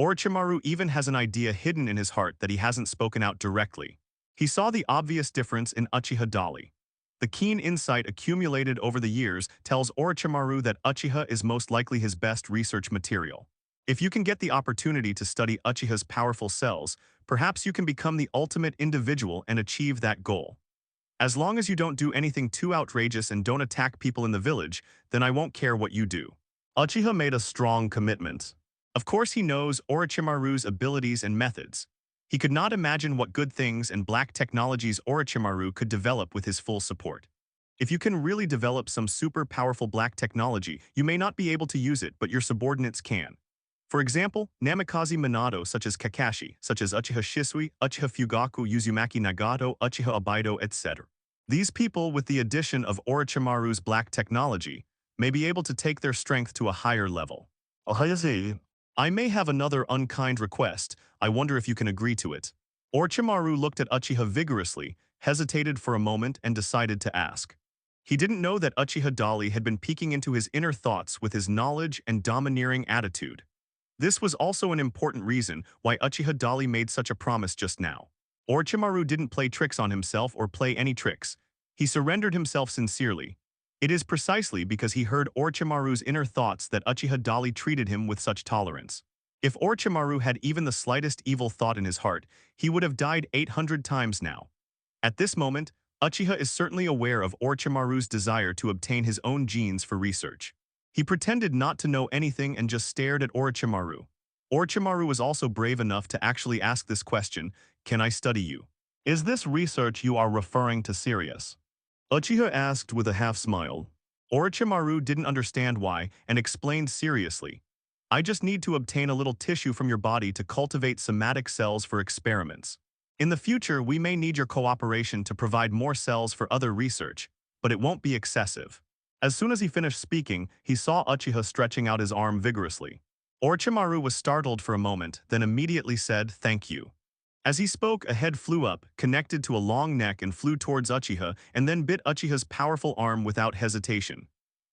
Orochimaru even has an idea hidden in his heart that he hasn't spoken out directly. He saw the obvious difference in Uchiha Dali. The keen insight accumulated over the years tells Orochimaru that Uchiha is most likely his best research material. If you can get the opportunity to study Uchiha's powerful cells, perhaps you can become the ultimate individual and achieve that goal. As long as you don't do anything too outrageous and don't attack people in the village, then I won't care what you do. Uchiha made a strong commitment. Of course he knows Orochimaru's abilities and methods. He could not imagine what good things and black technologies Orochimaru could develop with his full support. If you can really develop some super powerful black technology, you may not be able to use it, but your subordinates can. For example, Namikaze Minato such as Kakashi, such as Uchiha Shisui, Uchiha Fugaku, Uzumaki Nagato, Uchiha Obaido, etc. These people, with the addition of Orochimaru's black technology, may be able to take their strength to a higher level. I may have another unkind request. I wonder if you can agree to it. Orochimaru looked at Uchiha vigorously, hesitated for a moment, and decided to ask. He didn't know that Uchiha Dali had been peeking into his inner thoughts with his knowledge and domineering attitude. This was also an important reason why Uchiha Dali made such a promise just now. Orochimaru didn't play tricks on himself or play any tricks. He surrendered himself sincerely. It is precisely because he heard Orochimaru's inner thoughts that Uchiha Dali treated him with such tolerance. If Orochimaru had even the slightest evil thought in his heart, he would have died 800 times now. At this moment, Uchiha is certainly aware of Orochimaru's desire to obtain his own genes for research. He pretended not to know anything and just stared at Orochimaru. Orochimaru was also brave enough to actually ask this question, "Can I study you? Is this research you are referring to serious?" Uchiha asked with a half-smile. Orochimaru didn't understand why and explained seriously. "I just need to obtain a little tissue from your body to cultivate somatic cells for experiments. In the future, we may need your cooperation to provide more cells for other research, but it won't be excessive." As soon as he finished speaking, he saw Uchiha stretching out his arm vigorously. Orochimaru was startled for a moment, then immediately said, "Thank you." As he spoke, a head flew up, connected to a long neck and flew towards Uchiha, and then bit Uchiha's powerful arm without hesitation.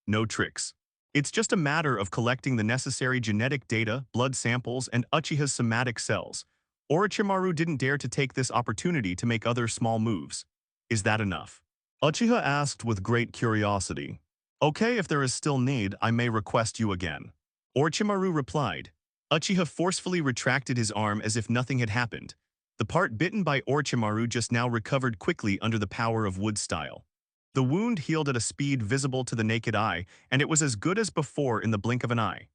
No tricks. It's just a matter of collecting the necessary genetic data, blood samples, and Uchiha's somatic cells. Orochimaru didn't dare to take this opportunity to make other small moves. "Is that enough?" Uchiha asked with great curiosity. "Okay, if there is still need, I may request you again." Orochimaru replied. Uchiha forcefully retracted his arm as if nothing had happened. The part bitten by Orochimaru just now recovered quickly under the power of wood style. The wound healed at a speed visible to the naked eye, and it was as good as before in the blink of an eye.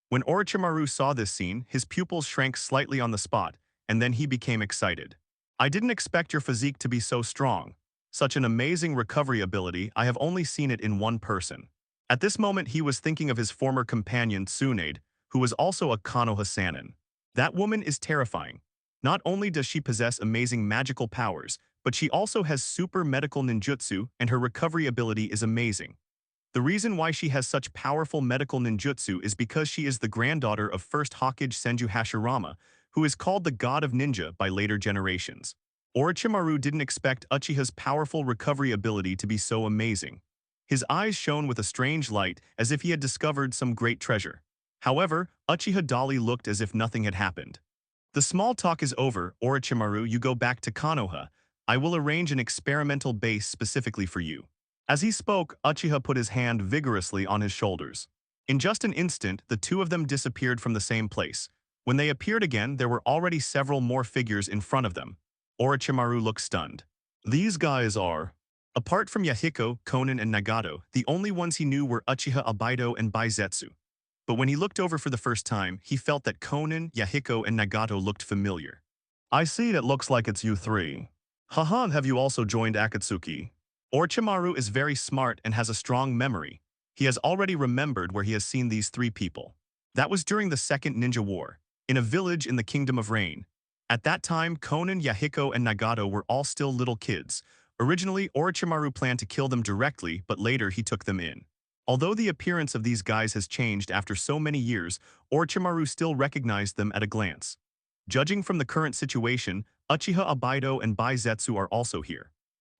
When Orochimaru saw this scene, his pupils shrank slightly on the spot, and then he became excited. "I didn't expect your physique to be so strong. Such an amazing recovery ability, I have only seen it in one person." At this moment he was thinking of his former companion Tsunade, who was also a Konoha Sannin. That woman is terrifying. Not only does she possess amazing magical powers, but she also has super medical ninjutsu, and her recovery ability is amazing. The reason why she has such powerful medical ninjutsu is because she is the granddaughter of first Hokage Senju Hashirama, who is called the God of Ninja by later generations. Orochimaru didn't expect Uchiha's powerful recovery ability to be so amazing. His eyes shone with a strange light, as if he had discovered some great treasure. However, Uchiha Dali looked as if nothing had happened. "The small talk is over, Orochimaru. You go back to Konoha. I will arrange an experimental base specifically for you." As he spoke, Uchiha put his hand vigorously on his shoulders. In just an instant, the two of them disappeared from the same place. When they appeared again, there were already several more figures in front of them. Orochimaru looked stunned. These guys are... Apart from Yahiko, Konan, and Nagato, the only ones he knew were Uchiha Obaido and Baizetsu. But when he looked over for the first time, he felt that Konan, Yahiko, and Nagato looked familiar. "I see, it looks like it's you three. Haha, have you also joined Akatsuki?" Orochimaru is very smart and has a strong memory. He has already remembered where he has seen these three people. That was during the Second Ninja War, in a village in the Kingdom of Rain. At that time, Konan, Yahiko, and Nagato were all still little kids. Originally, Orochimaru planned to kill them directly, but later he took them in. Although the appearance of these guys has changed after so many years, Orochimaru still recognized them at a glance. Judging from the current situation, Uchiha Obaido and Baizetsu are also here.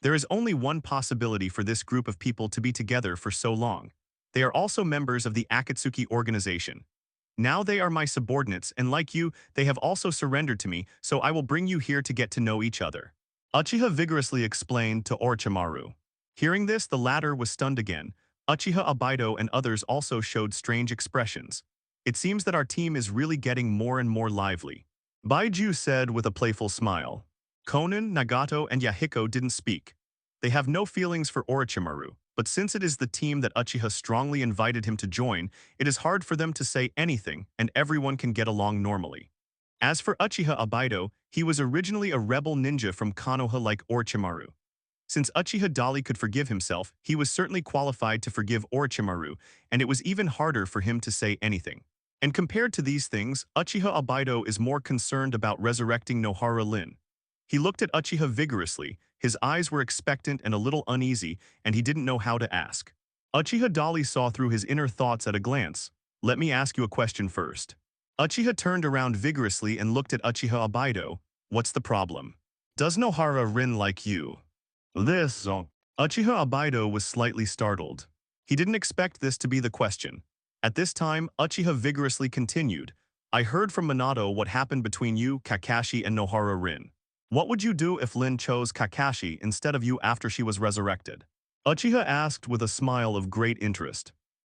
There is only one possibility for this group of people to be together for so long. They are also members of the Akatsuki organization. Now they are my subordinates, and like you, they have also surrendered to me, so I will bring you here to get to know each other." Uchiha vigorously explained to Orochimaru. Hearing this, the latter was stunned again. Uchiha Obaido and others also showed strange expressions. "It seems that our team is really getting more and more lively," Baiju said with a playful smile. Konan, Nagato, and Yahiko didn't speak. They have no feelings for Orochimaru, but since it is the team that Uchiha strongly invited him to join, it is hard for them to say anything, and everyone can get along normally. As for Uchiha Obaido, he was originally a rebel ninja from Konoha like Orochimaru. Since Uchiha Dali could forgive himself, he was certainly qualified to forgive Orochimaru, and it was even harder for him to say anything. And compared to these things, Uchiha Obaido is more concerned about resurrecting Nohara Lin. He looked at Uchiha vigorously, his eyes were expectant and a little uneasy, and he didn't know how to ask. Uchiha Dali saw through his inner thoughts at a glance. Let me ask you a question first. Uchiha turned around vigorously and looked at Uchiha Obaido. What's the problem? Does Nohara Rin like you? This. Uchiha Obaido was slightly startled. He didn't expect this to be the question. At this time, Uchiha vigorously continued. I heard from Minato what happened between you, Kakashi, and Nohara Rin. What would you do if Lin chose Kakashi instead of you after she was resurrected? Uchiha asked with a smile of great interest.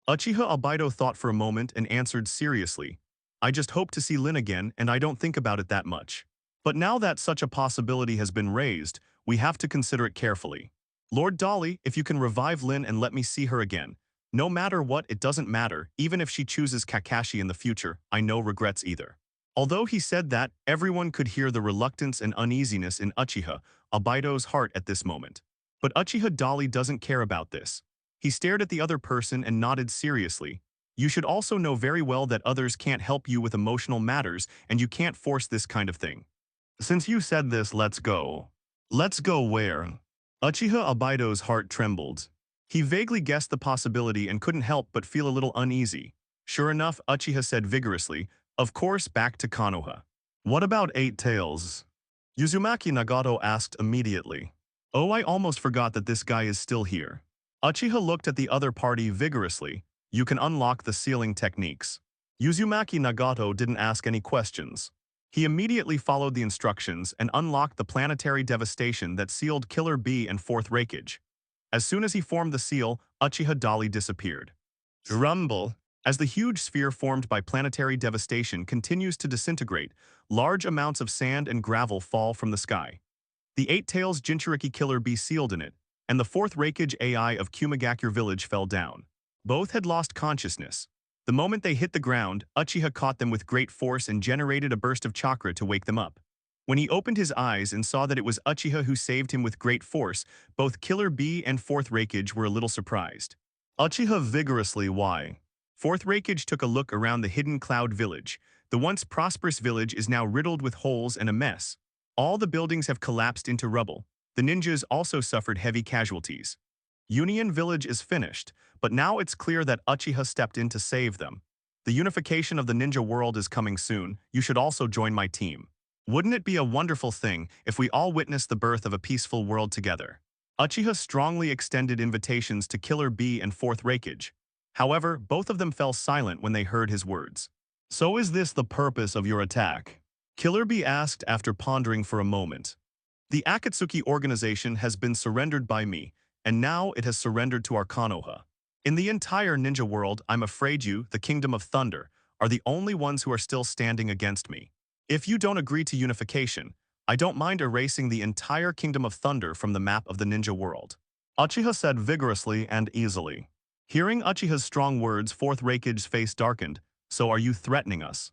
Uchiha Obaido thought for a moment and answered seriously. I just hope to see Lin again, and I don't think about it that much. But now that such a possibility has been raised, we have to consider it carefully. Lord Dali, if you can revive Lin and let me see her again. No matter what, it doesn't matter, even if she chooses Kakashi in the future, I no regrets either. Although he said that, everyone could hear the reluctance and uneasiness in Uchiha Obaido's heart at this moment. But Uchiha Dali doesn't care about this. He stared at the other person and nodded seriously. You should also know very well that others can't help you with emotional matters, and you can't force this kind of thing. Since you said this, let's go. Let's go where? Uchiha Obaido's heart trembled. He vaguely guessed the possibility and couldn't help but feel a little uneasy. Sure enough, Uchiha said vigorously, of course back to Konoha. What about Eight Tails? Uzumaki Nagato asked immediately. Oh, I almost forgot that this guy is still here. Uchiha looked at the other party vigorously. You can unlock the sealing techniques. Uzumaki Nagato didn't ask any questions. He immediately followed the instructions and unlocked the planetary devastation that sealed Killer Bee and Fourth Raikage. As soon as he formed the seal, Uchiha Dali disappeared. Rumble. As the huge sphere formed by planetary devastation continues to disintegrate, large amounts of sand and gravel fall from the sky. The Eight Tails Jinchuriki Killer Bee sealed in it, and the Fourth Raikage AI of Kumagakure Village fell down. Both had lost consciousness. The moment they hit the ground, Uchiha caught them with great force and generated a burst of chakra to wake them up. When he opened his eyes and saw that it was Uchiha who saved him with great force, both Killer Bee and Fourth Raikage were a little surprised. Uchiha vigorously why? Fourth Raikage took a look around the hidden cloud village. The once prosperous village is now riddled with holes and a mess. All the buildings have collapsed into rubble. The ninjas also suffered heavy casualties. Union Village is finished, but now it's clear that Uchiha stepped in to save them. The unification of the ninja world is coming soon. You should also join my team. Wouldn't it be a wonderful thing if we all witnessed the birth of a peaceful world together? Uchiha strongly extended invitations to Killer Bee and Fourth Raikage. However, both of them fell silent when they heard his words. So is this the purpose of your attack? Killer Bee asked after pondering for a moment. The Akatsuki organization has been surrendered by me, and now it has surrendered to our Konoha. In the entire ninja world, I'm afraid you, the Kingdom of Thunder, are the only ones who are still standing against me. If you don't agree to unification, I don't mind erasing the entire Kingdom of Thunder from the map of the ninja world. Uchiha said vigorously and easily. Hearing Uchiha's strong words, Fourth Raikage's face darkened. So are you threatening us?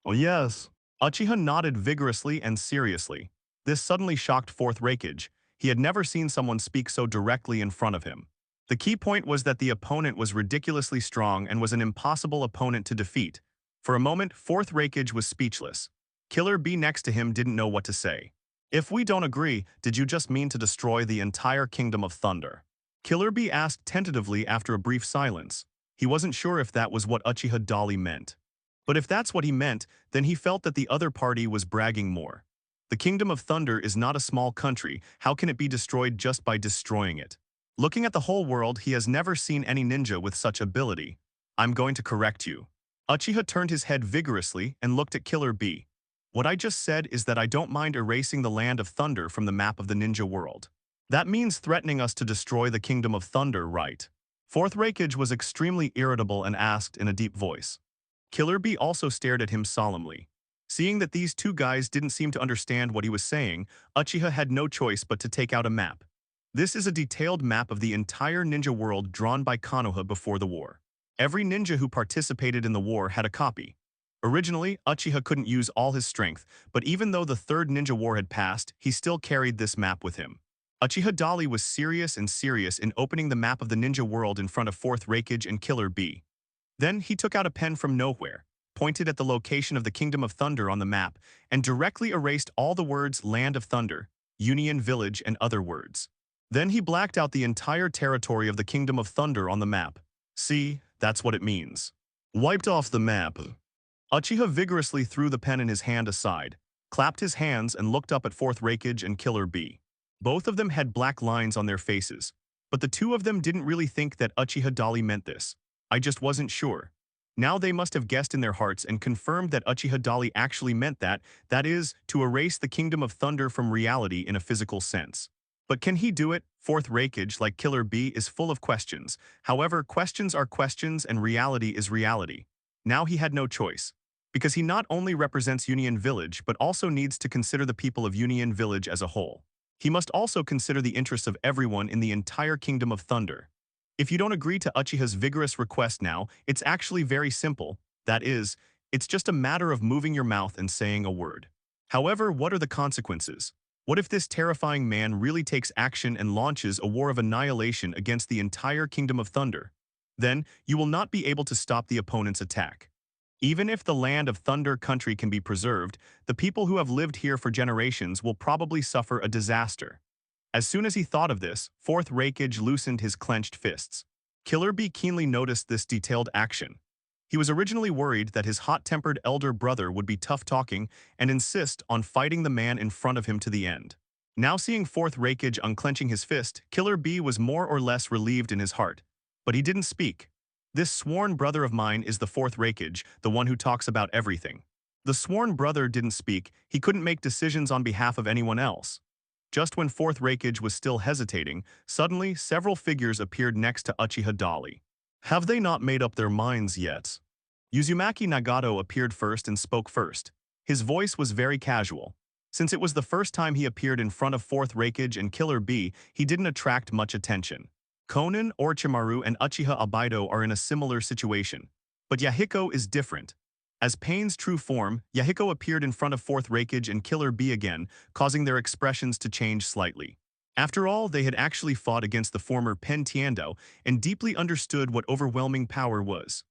Oh yes. Uchiha nodded vigorously and seriously. This suddenly shocked Fourth Raikage. He had never seen someone speak so directly in front of him. The key point was that the opponent was ridiculously strong and was an impossible opponent to defeat. For a moment, Fourth Raikage was speechless. Killer Bee next to him didn't know what to say. If we don't agree, did you just mean to destroy the entire Kingdom of Thunder? Killer Bee asked tentatively after a brief silence. He wasn't sure if that was what Uchiha Dali meant. But if that's what he meant, then he felt that the other party was bragging more. The Kingdom of Thunder is not a small country. How can it be destroyed just by destroying it? Looking at the whole world, he has never seen any ninja with such ability. I'm going to correct you. Uchiha turned his head vigorously and looked at Killer Bee. What I just said is that I don't mind erasing the Land of Thunder from the map of the ninja world. That means threatening us to destroy the Kingdom of Thunder, right? Fourth Raikage was extremely irritable and asked in a deep voice. Killer Bee also stared at him solemnly. Seeing that these two guys didn't seem to understand what he was saying, Uchiha had no choice but to take out a map. This is a detailed map of the entire ninja world drawn by Konoha before the war. Every ninja who participated in the war had a copy. Originally, Uchiha couldn't use all his strength, but even though the Third Ninja War had passed, he still carried this map with him. Uchiha Dali was serious in opening the map of the ninja world in front of Fourth Raikage and Killer B. Then he took out a pen from nowhere, pointed at the location of the Kingdom of Thunder on the map, and directly erased all the words Land of Thunder, Union Village, and other words. Then he blacked out the entire territory of the Kingdom of Thunder on the map. See, that's what it means. Wiped off the map. Uchiha vigorously threw the pen in his hand aside, clapped his hands and looked up at Fourth Raikage and Killer B. Both of them had black lines on their faces, but the two of them didn't really think that Uchiha Dali meant this. I just wasn't sure. Now they must have guessed in their hearts and confirmed that Uchiha Dali actually meant that is, to erase the Kingdom of Thunder from reality in a physical sense. But can he do it? Fourth Raikage, like Killer B, is full of questions. However, questions are questions and reality is reality. Now he had no choice, because he not only represents Union Village but also needs to consider the people of Union Village as a whole. He must also consider the interests of everyone in the entire Kingdom of Thunder. If you don't agree to Uchiha's vigorous request now, it's actually very simple. That is, it's just a matter of moving your mouth and saying a word. However, what are the consequences? What if this terrifying man really takes action and launches a war of annihilation against the entire Kingdom of Thunder? Then, you will not be able to stop the opponent's attack. Even if the Land of Thunder country can be preserved, the people who have lived here for generations will probably suffer a disaster. As soon as he thought of this, Fourth Raikage loosened his clenched fists. Killer B keenly noticed this detailed action. He was originally worried that his hot-tempered elder brother would be tough-talking and insist on fighting the man in front of him to the end. Now seeing Fourth Raikage unclenching his fist, Killer B was more or less relieved in his heart. But he didn't speak. This sworn brother of mine is the Fourth Raikage, the one who talks about everything. The sworn brother didn't speak, he couldn't make decisions on behalf of anyone else. Just when Fourth Raikage was still hesitating, suddenly several figures appeared next to Uchiha Dali. Have they not made up their minds yet? Uzumaki Nagato appeared first and spoke first. His voice was very casual. Since it was the first time he appeared in front of Fourth Raikage and Killer B, he didn't attract much attention. Konan, Orochimaru, and Uchiha Obaido are in a similar situation. But Yahiko is different. As Pain's true form, Yahiko appeared in front of Fourth Raikage and Killer B again, causing their expressions to change slightly. After all, they had actually fought against the former Pen Tiendo and deeply understood what overwhelming power was.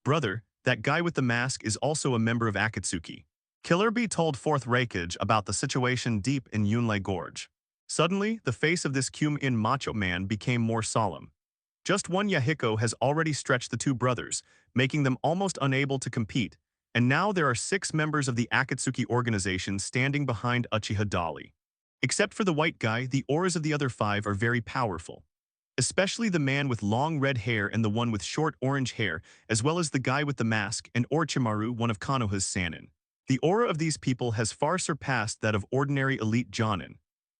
Brother, that guy with the mask is also a member of Akatsuki. Killer B told Fourth Raikage about the situation deep in Yunlei Gorge. Suddenly, the face of this Kyumin macho man became more solemn. Just one Yahiko has already stretched the two brothers, making them almost unable to compete, and now there are 6 members of the Akatsuki organization standing behind Uchiha Dali. Except for the white guy, the auras of the other 5 are very powerful. Especially the man with long red hair and the one with short orange hair, as well as the guy with the mask and Orochimaru, one of Konoha's Sannin. The aura of these people has far surpassed that of ordinary elite Jonin.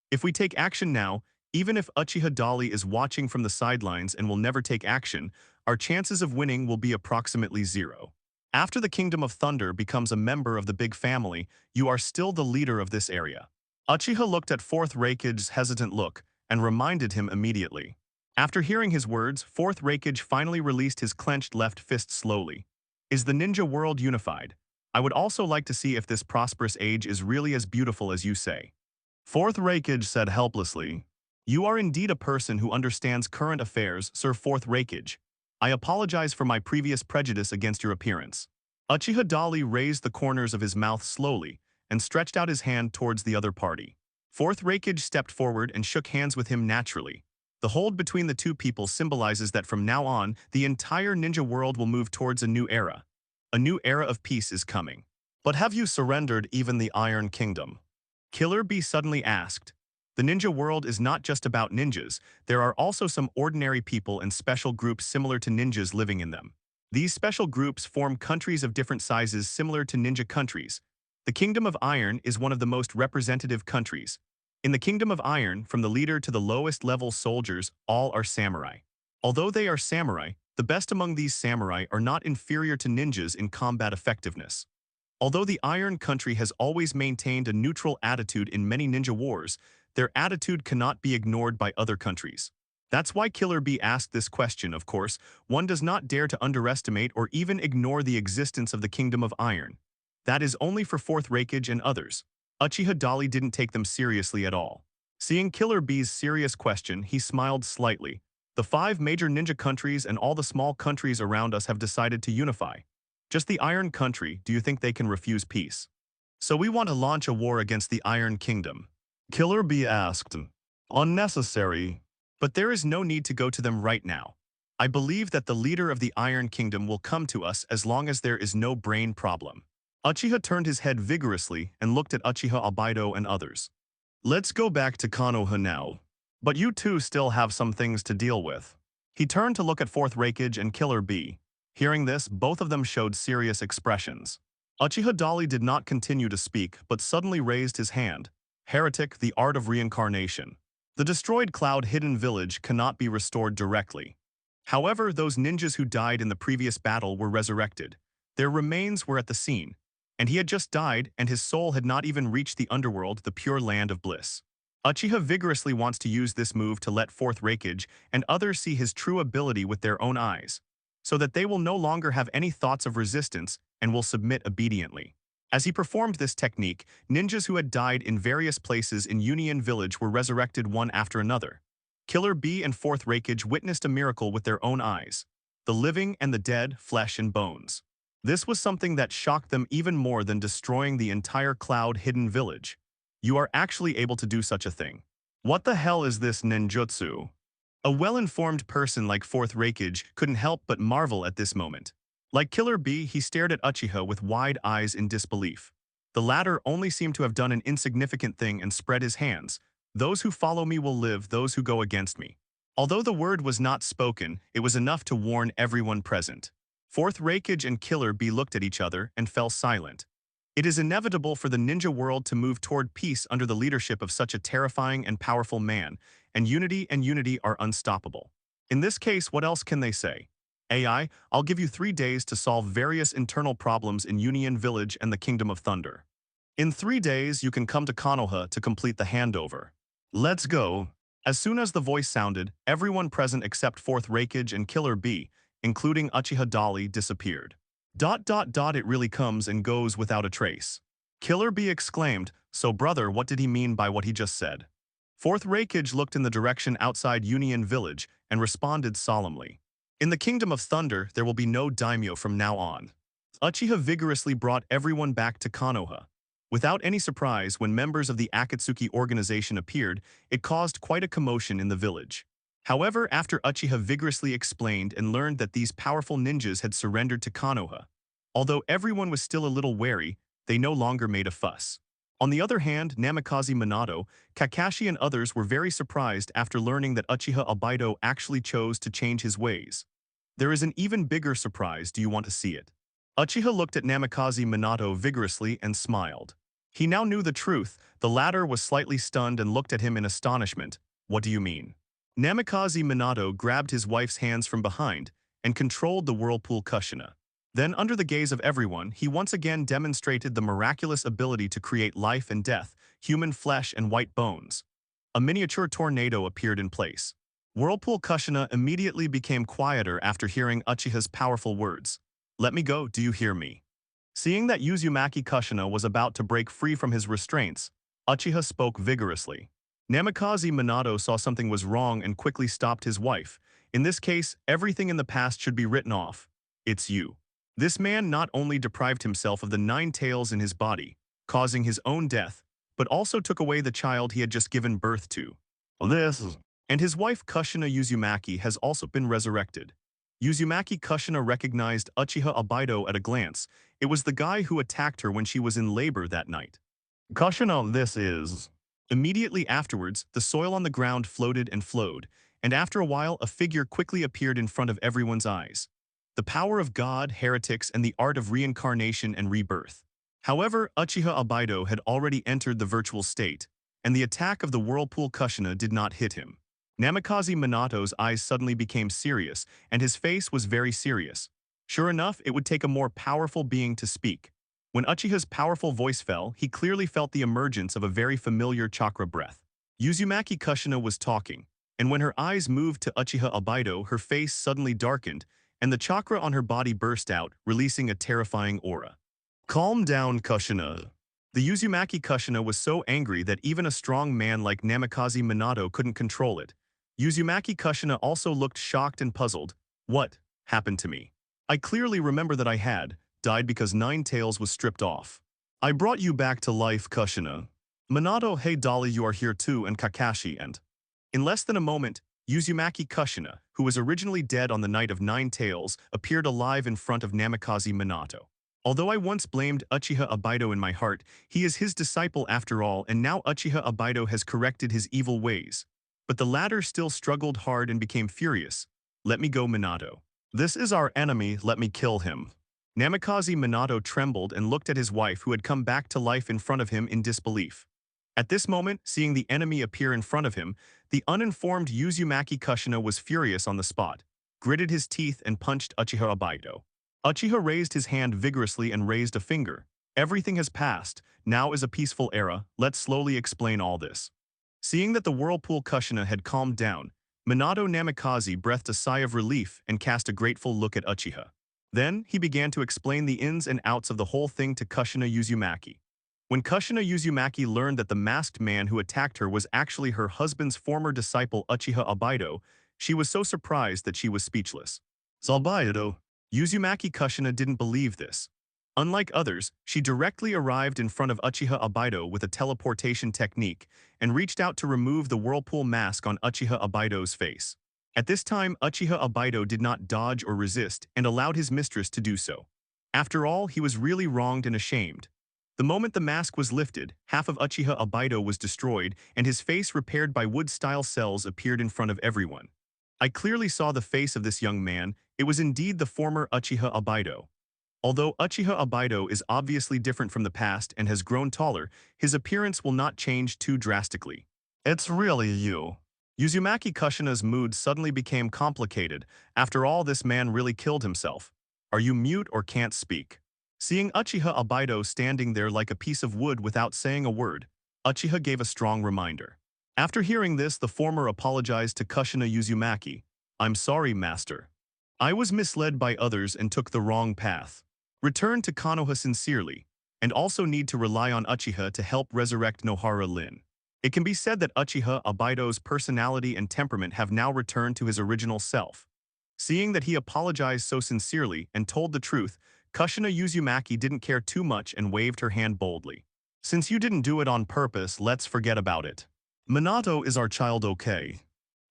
If we take action now, even if Uchiha Dali is watching from the sidelines and will never take action, our chances of winning will be approximately 0. After the Kingdom of Thunder becomes a member of the big family, you are still the leader of this area. Uchiha looked at Fourth Raikage's hesitant look and reminded him immediately. After hearing his words, Fourth Raikage finally released his clenched left fist slowly. Is the ninja world unified? I would also like to see if this prosperous age is really as beautiful as you say. Fourth Raikage said helplessly. You are indeed a person who understands current affairs, Sir Fourth Raikage. I apologize for my previous prejudice against your appearance. Uchiha Dali raised the corners of his mouth slowly and stretched out his hand towards the other party. Fourth Raikage stepped forward and shook hands with him naturally. The hold between the two people symbolizes that from now on, the entire ninja world will move towards a new era. A new era of peace is coming. But have you surrendered even the Iron Kingdom? Killer B suddenly asked. The ninja world is not just about ninjas, there are also some ordinary people and special groups similar to ninjas living in them. These special groups form countries of different sizes similar to ninja countries. The Kingdom of Iron is one of the most representative countries. In the Kingdom of Iron, from the leader to the lowest level soldiers, all are samurai. Although they are samurai, the best among these samurai are not inferior to ninjas in combat effectiveness. Although the Iron Country has always maintained a neutral attitude in many ninja wars, their attitude cannot be ignored by other countries. That's why Killer Bee asked this question, of course. One does not dare to underestimate or even ignore the existence of the Kingdom of Iron. That is only for Fourth Reikage and others. Uchiha Dali didn't take them seriously at all. Seeing Killer Bee's serious question, he smiled slightly. The 5 major ninja countries and all the small countries around us have decided to unify. Just the Iron Country, do you think they can refuse peace? So we want to launch a war against the Iron Kingdom. Killer Bee asked. Unnecessary. But there is no need to go to them right now. I believe that the leader of the Iron Kingdom will come to us as long as there is no brain problem. Uchiha turned his head vigorously and looked at Uchiha Obaido and others. Let's go back to Konoha now. But you two still have some things to deal with. He turned to look at Fourth Reikage and Killer Bee. Hearing this, both of them showed serious expressions. Uchiha Dali did not continue to speak, but suddenly raised his hand. Heretic, the art of reincarnation. The destroyed Cloud Hidden Village cannot be restored directly. However, those ninjas who died in the previous battle were resurrected. Their remains were at the scene, and he had just died and his soul had not even reached the underworld, the pure land of bliss. Uchiha vigorously wants to use this move to let Fourth Reikage and others see his true ability with their own eyes, so that they will no longer have any thoughts of resistance and will submit obediently. As he performed this technique, ninjas who had died in various places in Union Village were resurrected one after another. Killer Bee and Fourth Reikage witnessed a miracle with their own eyes. The living and the dead, flesh and bones. This was something that shocked them even more than destroying the entire Cloud Hidden Village. You are actually able to do such a thing. What the hell is this ninjutsu? A well-informed person like Fourth Reikage couldn't help but marvel at this moment. Like Killer Bee, he stared at Uchiha with wide eyes in disbelief. The latter only seemed to have done an insignificant thing and spread his hands. Those who follow me will live, those who go against me. Although the word was not spoken, it was enough to warn everyone present. Fourth Reikage and Killer Bee looked at each other and fell silent. It is inevitable for the ninja world to move toward peace under the leadership of such a terrifying and powerful man, and unity are unstoppable. In this case, what else can they say? AI, I'll give you 3 days to solve various internal problems in Union Village and the Kingdom of Thunder. In 3 days, you can come to Konoha to complete the handover. Let's go. As soon as the voice sounded, everyone present except Fourth Reikage and Killer Bee, including Uchiha Dali, disappeared. It really comes and goes without a trace. Killer Bee exclaimed, so brother, what did he mean by what he just said? Fourth Reikage looked in the direction outside Union Village and responded solemnly. In the Kingdom of Thunder, there will be no daimyo from now on. Uchiha vigorously brought everyone back to Konoha. Without any surprise, when members of the Akatsuki organization appeared, it caused quite a commotion in the village. However, after Uchiha vigorously explained and learned that these powerful ninjas had surrendered to Konoha, although everyone was still a little wary, they no longer made a fuss. On the other hand, Namikaze Minato, Kakashi and others were very surprised after learning that Uchiha Obaido actually chose to change his ways. There is an even bigger surprise, do you want to see it? Uchiha looked at Namikaze Minato vigorously and smiled. He now knew the truth. The latter was slightly stunned and looked at him in astonishment. What do you mean? Namikaze Minato grabbed his wife's hands from behind and controlled the whirlpool Kushina. Then, under the gaze of everyone, he once again demonstrated the miraculous ability to create life and death, human flesh and white bones. A miniature tornado appeared in place. Whirlpool Kushina immediately became quieter after hearing Uchiha's powerful words. Let me go, do you hear me? Seeing that Uzumaki Kushina was about to break free from his restraints, Uchiha spoke vigorously. Namikaze Minato saw something was wrong and quickly stopped his wife. In this case, everything in the past should be written off. It's you. This man not only deprived himself of the 9 tails in his body, causing his own death, but also took away the child he had just given birth to. And his wife Kushina Uzumaki has also been resurrected. Uzumaki Kushina recognized Uchiha Obaido at a glance. It was the guy who attacked her when she was in labor that night. Kushina, this is... Immediately afterwards, the soil on the ground floated and flowed, and after a while a figure quickly appeared in front of everyone's eyes. The power of God, heretics, and the art of reincarnation and rebirth. However, Uchiha Obaido had already entered the virtual state, and the attack of the Whirlpool Kushina did not hit him. Namikaze Minato's eyes suddenly became serious, and his face was very serious. Sure enough, it would take a more powerful being to speak. When Uchiha's powerful voice fell, he clearly felt the emergence of a very familiar chakra breath. Uzumaki Kushina was talking. and when her eyes moved to Uchiha Obaido, her face suddenly darkened, and the chakra on her body burst out, releasing a terrifying aura. Calm down, Kushina. The Uzumaki Kushina was so angry that even a strong man like Namikaze Minato couldn't control it. Uzumaki Kushina also looked shocked and puzzled. What happened to me? I clearly remember that I had died because Nine Tails was stripped off. I brought you back to life, Kushina. Minato, hey Dolly, you are here too, and Kakashi and... In less than a moment, Uzumaki Kushina, who was originally dead on the night of Nine Tails, appeared alive in front of Namikaze Minato. Although I once blamed Uchiha Obaido in my heart, he is his disciple after all, and now Uchiha Obaido has corrected his evil ways. But the latter still struggled hard and became furious. Let me go, Minato. This is our enemy, let me kill him. Namikaze Minato trembled and looked at his wife who had come back to life in front of him in disbelief. At this moment, seeing the enemy appear in front of him, the uninformed Uzumaki Kushina was furious on the spot, gritted his teeth and punched Uchiha Obaido. Uchiha raised his hand vigorously and raised a finger. Everything has passed, now is a peaceful era, let's slowly explain all this. Seeing that the Whirlpool Kushina had calmed down, Minato Namikaze breathed a sigh of relief and cast a grateful look at Uchiha. Then, he began to explain the ins and outs of the whole thing to Kushina Uzumaki. When Kushina Uzumaki learned that the masked man who attacked her was actually her husband's former disciple Uchiha Obaido, she was so surprised that she was speechless. Zalbaido. Uzumaki Kushina didn't believe this. Unlike others, she directly arrived in front of Uchiha Obaido with a teleportation technique and reached out to remove the whirlpool mask on Uchiha Obaido's face. At this time, Uchiha Obaido did not dodge or resist and allowed his mistress to do so. After all, he was really wronged and ashamed. The moment the mask was lifted, half of Uchiha Obaido was destroyed and his face repaired by wood-style cells appeared in front of everyone. I clearly saw the face of this young man. It was indeed the former Uchiha Obaido. Although Uchiha Obaido is obviously different from the past and has grown taller, his appearance will not change too drastically. It's really you. Uzumaki Kushina's mood suddenly became complicated. After all, this man really killed himself. Are you mute or can't speak? Seeing Uchiha Obaido standing there like a piece of wood without saying a word, Uchiha gave a strong reminder. After hearing this, the former apologized to Kushina Uzumaki. I'm sorry, master. I was misled by others and took the wrong path. Return to Konoha sincerely, and also need to rely on Uchiha to help resurrect Nohara Lin. It can be said that Uchiha Obaido's personality and temperament have now returned to his original self. Seeing that he apologized so sincerely and told the truth, Kushina Uzumaki didn't care too much and waved her hand boldly. Since you didn't do it on purpose, let's forget about it. Minato is our child, okay?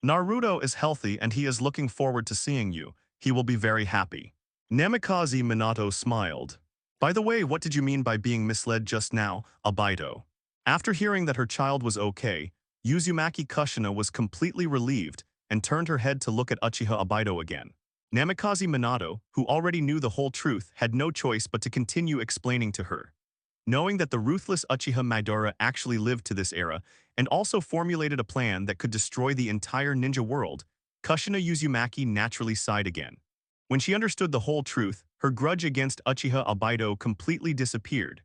Naruto is healthy and he is looking forward to seeing you. He will be very happy. Namikaze Minato smiled. By the way, what did you mean by being misled just now, Obaido? After hearing that her child was okay, Uzumaki Kushina was completely relieved and turned her head to look at Uchiha Obaido again. Namikaze Minato, who already knew the whole truth, had no choice but to continue explaining to her. Knowing that the ruthless Uchiha Madara actually lived to this era and also formulated a plan that could destroy the entire ninja world, Kushina Uzumaki naturally sighed again. When she understood the whole truth, her grudge against Uchiha Obaido completely disappeared.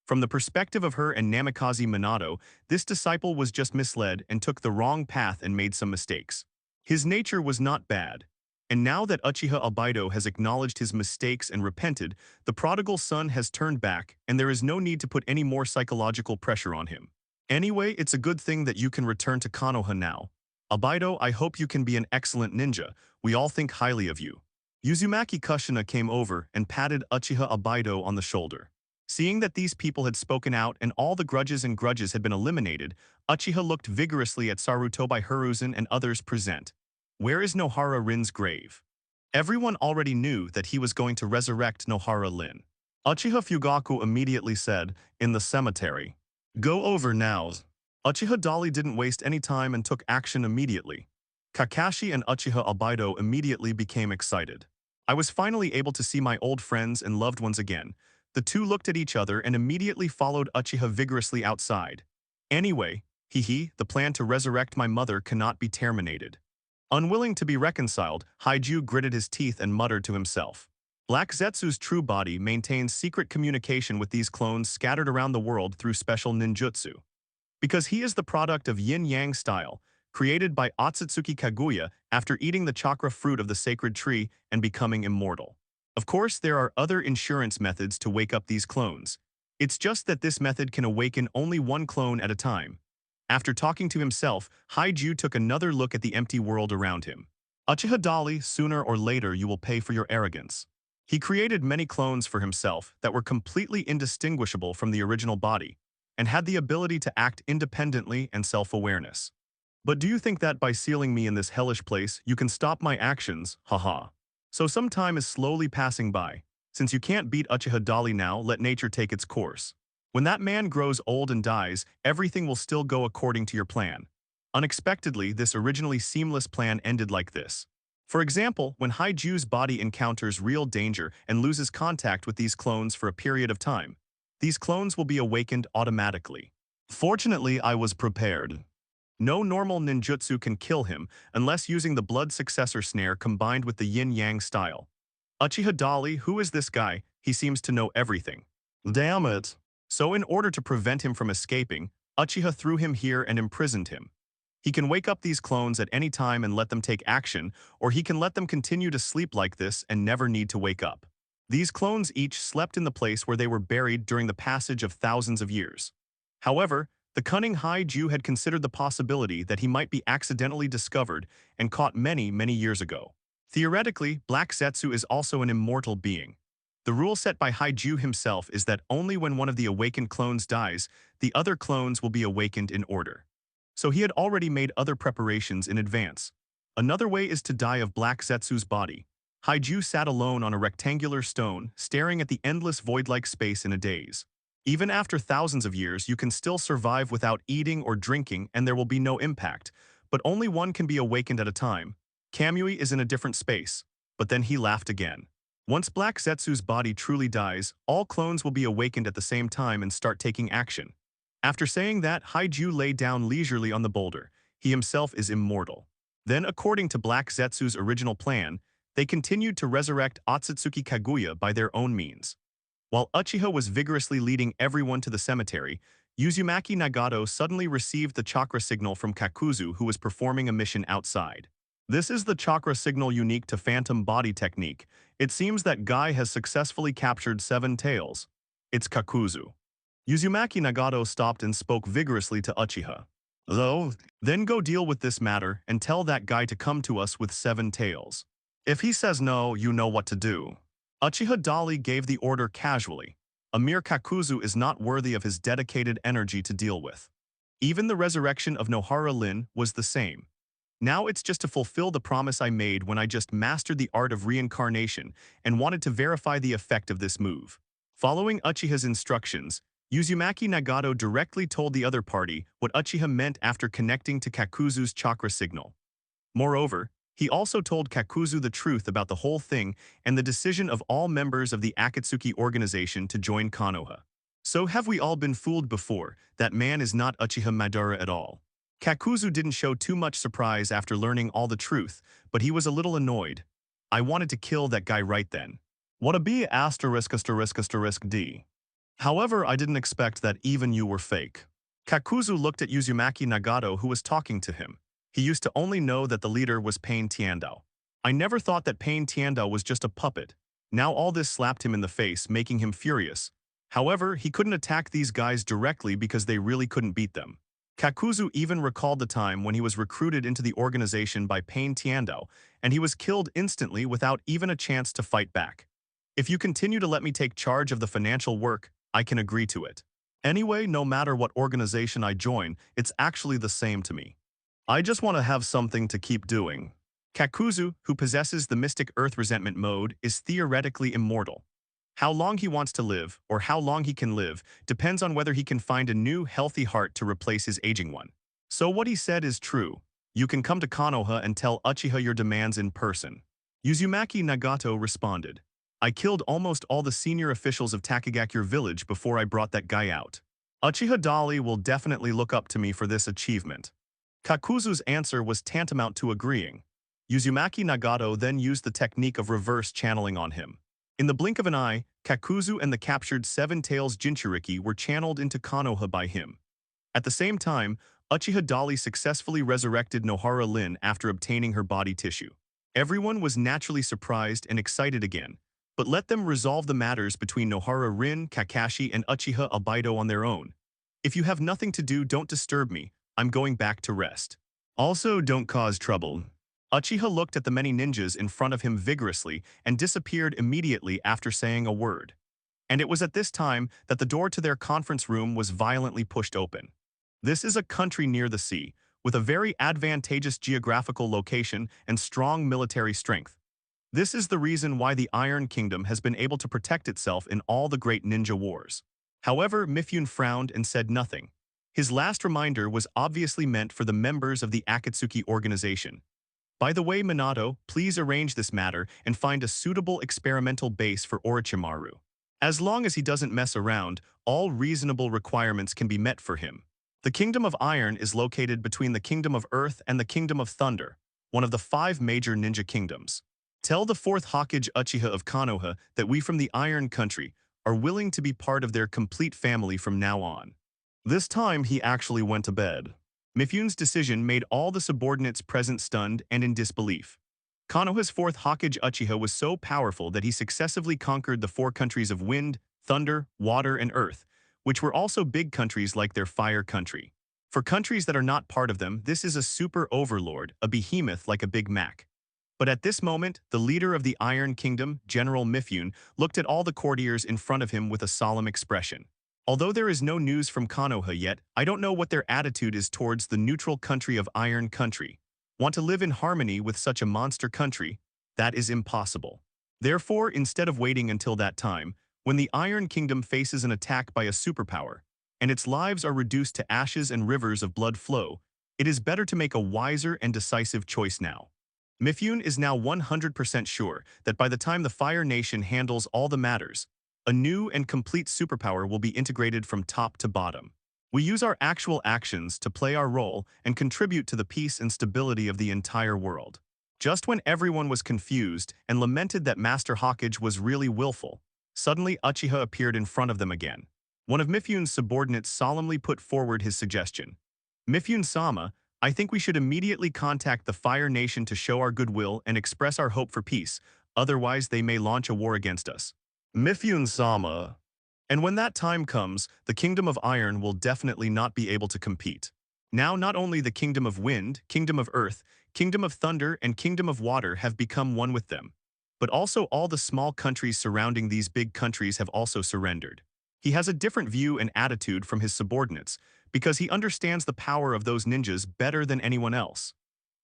From the perspective of her and Namikaze Minato, this disciple was just misled and took the wrong path and made some mistakes. His nature was not bad. And now that Uchiha Obaido has acknowledged his mistakes and repented, the prodigal son has turned back and there is no need to put any more psychological pressure on him. Anyway, it's a good thing that you can return to Konoha now. Obaido, I hope you can be an excellent ninja. We all think highly of you. Uzumaki Kushina came over and patted Uchiha Obaido on the shoulder. Seeing that these people had spoken out and all the grudges had been eliminated, Uchiha looked vigorously at Sarutobi Hiruzen and others present. Where is Nohara Rin's grave? Everyone already knew that he was going to resurrect Nohara Lin. Uchiha Fugaku immediately said, in the cemetery. Go over now. Uchiha Dolly didn't waste any time and took action immediately. Kakashi and Uchiha Obaido immediately became excited. I was finally able to see my old friends and loved ones again. The two looked at each other and immediately followed Uchiha vigorously outside. Anyway, the plan to resurrect my mother cannot be terminated. Unwilling to be reconciled, Haiju gritted his teeth and muttered to himself. Black Zetsu's true body maintains secret communication with these clones scattered around the world through special ninjutsu. Because he is the product of yin-yang style, created by Otsutsuki Kaguya after eating the chakra fruit of the sacred tree and becoming immortal. Of course, there are other insurance methods to wake up these clones. It's just that this method can awaken only one clone at a time. After talking to himself, Haiju took another look at the empty world around him. Uchiha Dali, sooner or later you will pay for your arrogance. He created many clones for himself that were completely indistinguishable from the original body, and had the ability to act independently and self-awareness. But do you think that by sealing me in this hellish place, you can stop my actions? Haha. So some time is slowly passing by. Since you can't beat Uchiha Dali now, let nature take its course. When that man grows old and dies, everything will still go according to your plan. Unexpectedly, this originally seamless plan ended like this. For example, when Haiju's body encounters real danger and loses contact with these clones for a period of time, these clones will be awakened automatically. Fortunately, I was prepared. No normal ninjutsu can kill him unless using the blood successor snare combined with the yin-yang style. Uchiha Dali, who is this guy? He seems to know everything. Damn it. So in order to prevent him from escaping, Uchiha threw him here and imprisoned him. He can wake up these clones at any time and let them take action, or he can let them continue to sleep like this and never need to wake up. These clones each slept in the place where they were buried during the passage of thousands of years. However, the cunning Haiju had considered the possibility that he might be accidentally discovered and caught many, many years ago. Theoretically, Black Zetsu is also an immortal being. The rule set by Haiju himself is that only when one of the awakened clones dies, the other clones will be awakened in order. So he had already made other preparations in advance. Another way is to die of Black Zetsu's body. Haiju sat alone on a rectangular stone, staring at the endless void-like space in a daze. Even after thousands of years, you can still survive without eating or drinking and there will be no impact, but only one can be awakened at a time. Kamui is in a different space, but then he laughed again. Once Black Zetsu's body truly dies, all clones will be awakened at the same time and start taking action. After saying that, Haiju lay down leisurely on the boulder. He himself is immortal. Then, according to Black Zetsu's original plan, they continued to resurrect Otsutsuki Kaguya by their own means. While Uchiha was vigorously leading everyone to the cemetery, Uzumaki Nagato suddenly received the chakra signal from Kakuzu, who was performing a mission outside. This is the chakra signal unique to Phantom Body technique. It seems that Guy has successfully captured 7 tails. It's Kakuzu. Uzumaki Nagato stopped and spoke vigorously to Uchiha. Then go deal with this matter and tell that guy to come to us with 7 tails. If he says no, you know what to do. Uchiha Dali gave the order casually. A mere Kakuzu is not worthy of his dedicated energy to deal with. Even the resurrection of Nohara Lin was the same. Now it's just to fulfill the promise I made when I just mastered the art of reincarnation and wanted to verify the effect of this move. Following Uchiha's instructions, Uzumaki Nagato directly told the other party what Uchiha meant after connecting to Kakuzu's chakra signal. Moreover, he also told Kakuzu the truth about the whole thing and the decision of all members of the Akatsuki organization to join Konoha. So have we all been fooled before? That man is not Uchiha Madara at all. Kakuzu didn't show too much surprise after learning all the truth, but he was a little annoyed. I wanted to kill that guy right then. What a B***************. However, I didn't expect that even you were fake. Kakuzu looked at Uzumaki Nagato, who was talking to him. He used to only know that the leader was Pain Tiandao. I never thought that Pain Tiandao was just a puppet. Now all this slapped him in the face, making him furious. However, he couldn't attack these guys directly because they really couldn't beat them. Kakuzu even recalled the time when he was recruited into the organization by Pain Tiandao, and he was killed instantly without even a chance to fight back. If you continue to let me take charge of the financial work, I can agree to it. Anyway, no matter what organization I join, it's actually the same to me. I just want to have something to keep doing. Kakuzu, who possesses the Mystic Earth Resentment mode, is theoretically immortal. How long he wants to live, or how long he can live, depends on whether he can find a new, healthy heart to replace his aging one. So what he said is true. You can come to Konoha and tell Uchiha your demands in person. Uzumaki Nagato responded. I killed almost all the senior officials of Takagakure village before I brought that guy out. Uchiha Dali will definitely look up to me for this achievement. Kakuzu's answer was tantamount to agreeing. Uzumaki Nagato then used the technique of reverse channeling on him. In the blink of an eye, Kakuzu and the captured 7 Tails Jinchuriki were channeled into Konoha by him. At the same time, Uchiha Dali successfully resurrected Nohara Lin after obtaining her body tissue. Everyone was naturally surprised and excited again, but let them resolve the matters between Nohara Rin, Kakashi, and Uchiha Obito on their own. If you have nothing to do, don't disturb me. I'm going back to rest. Also, don't cause trouble. Uchiha looked at the many ninjas in front of him vigorously and disappeared immediately after saying a word. And it was at this time that the door to their conference room was violently pushed open. This is a country near the sea, with a very advantageous geographical location and strong military strength. This is the reason why the Iron Kingdom has been able to protect itself in all the great ninja wars. However, Mifune frowned and said nothing. His last reminder was obviously meant for the members of the Akatsuki organization. By the way, Minato, please arrange this matter and find a suitable experimental base for Orochimaru. As long as he doesn't mess around, all reasonable requirements can be met for him. The Kingdom of Iron is located between the Kingdom of Earth and the Kingdom of Thunder, one of the 5 major ninja kingdoms. Tell the 4th Hokage Uchiha of Konoha that we from the Iron Country are willing to be part of their complete family from now on. This time he actually went to bed. Mifune's decision made all the subordinates present stunned and in disbelief. Konoha's 4th Hokage Uchiha was so powerful that he successively conquered the 4 countries of Wind, Thunder, Water, and Earth, which were also big countries like their Fire Country. For countries that are not part of them, this is a super overlord, a behemoth like a Big Mac. But at this moment, the leader of the Iron Kingdom, General Mifune, looked at all the courtiers in front of him with a solemn expression. Although there is no news from Konoha yet, I don't know what their attitude is towards the neutral country of Iron Country. Want to live in harmony with such a monster country? That is impossible. Therefore, instead of waiting until that time, when the Iron Kingdom faces an attack by a superpower, and its lives are reduced to ashes and rivers of blood flow, it is better to make a wiser and decisive choice now. Mifune is now 100% sure that by the time the Fire Nation handles all the matters, a new and complete superpower will be integrated from top to bottom. We use our actual actions to play our role and contribute to the peace and stability of the entire world. Just when everyone was confused and lamented that Master Hokage was really willful, suddenly Uchiha appeared in front of them again. One of Mifune's subordinates solemnly put forward his suggestion. Mifune-sama, I think we should immediately contact the Fire Nation to show our goodwill and express our hope for peace, otherwise they may launch a war against us. Mifune-sama. And when that time comes, the Kingdom of Iron will definitely not be able to compete. Now not only the Kingdom of Wind, Kingdom of Earth, Kingdom of Thunder, and Kingdom of Water have become one with them, but also all the small countries surrounding these big countries have also surrendered. He has a different view and attitude from his subordinates, because he understands the power of those ninjas better than anyone else.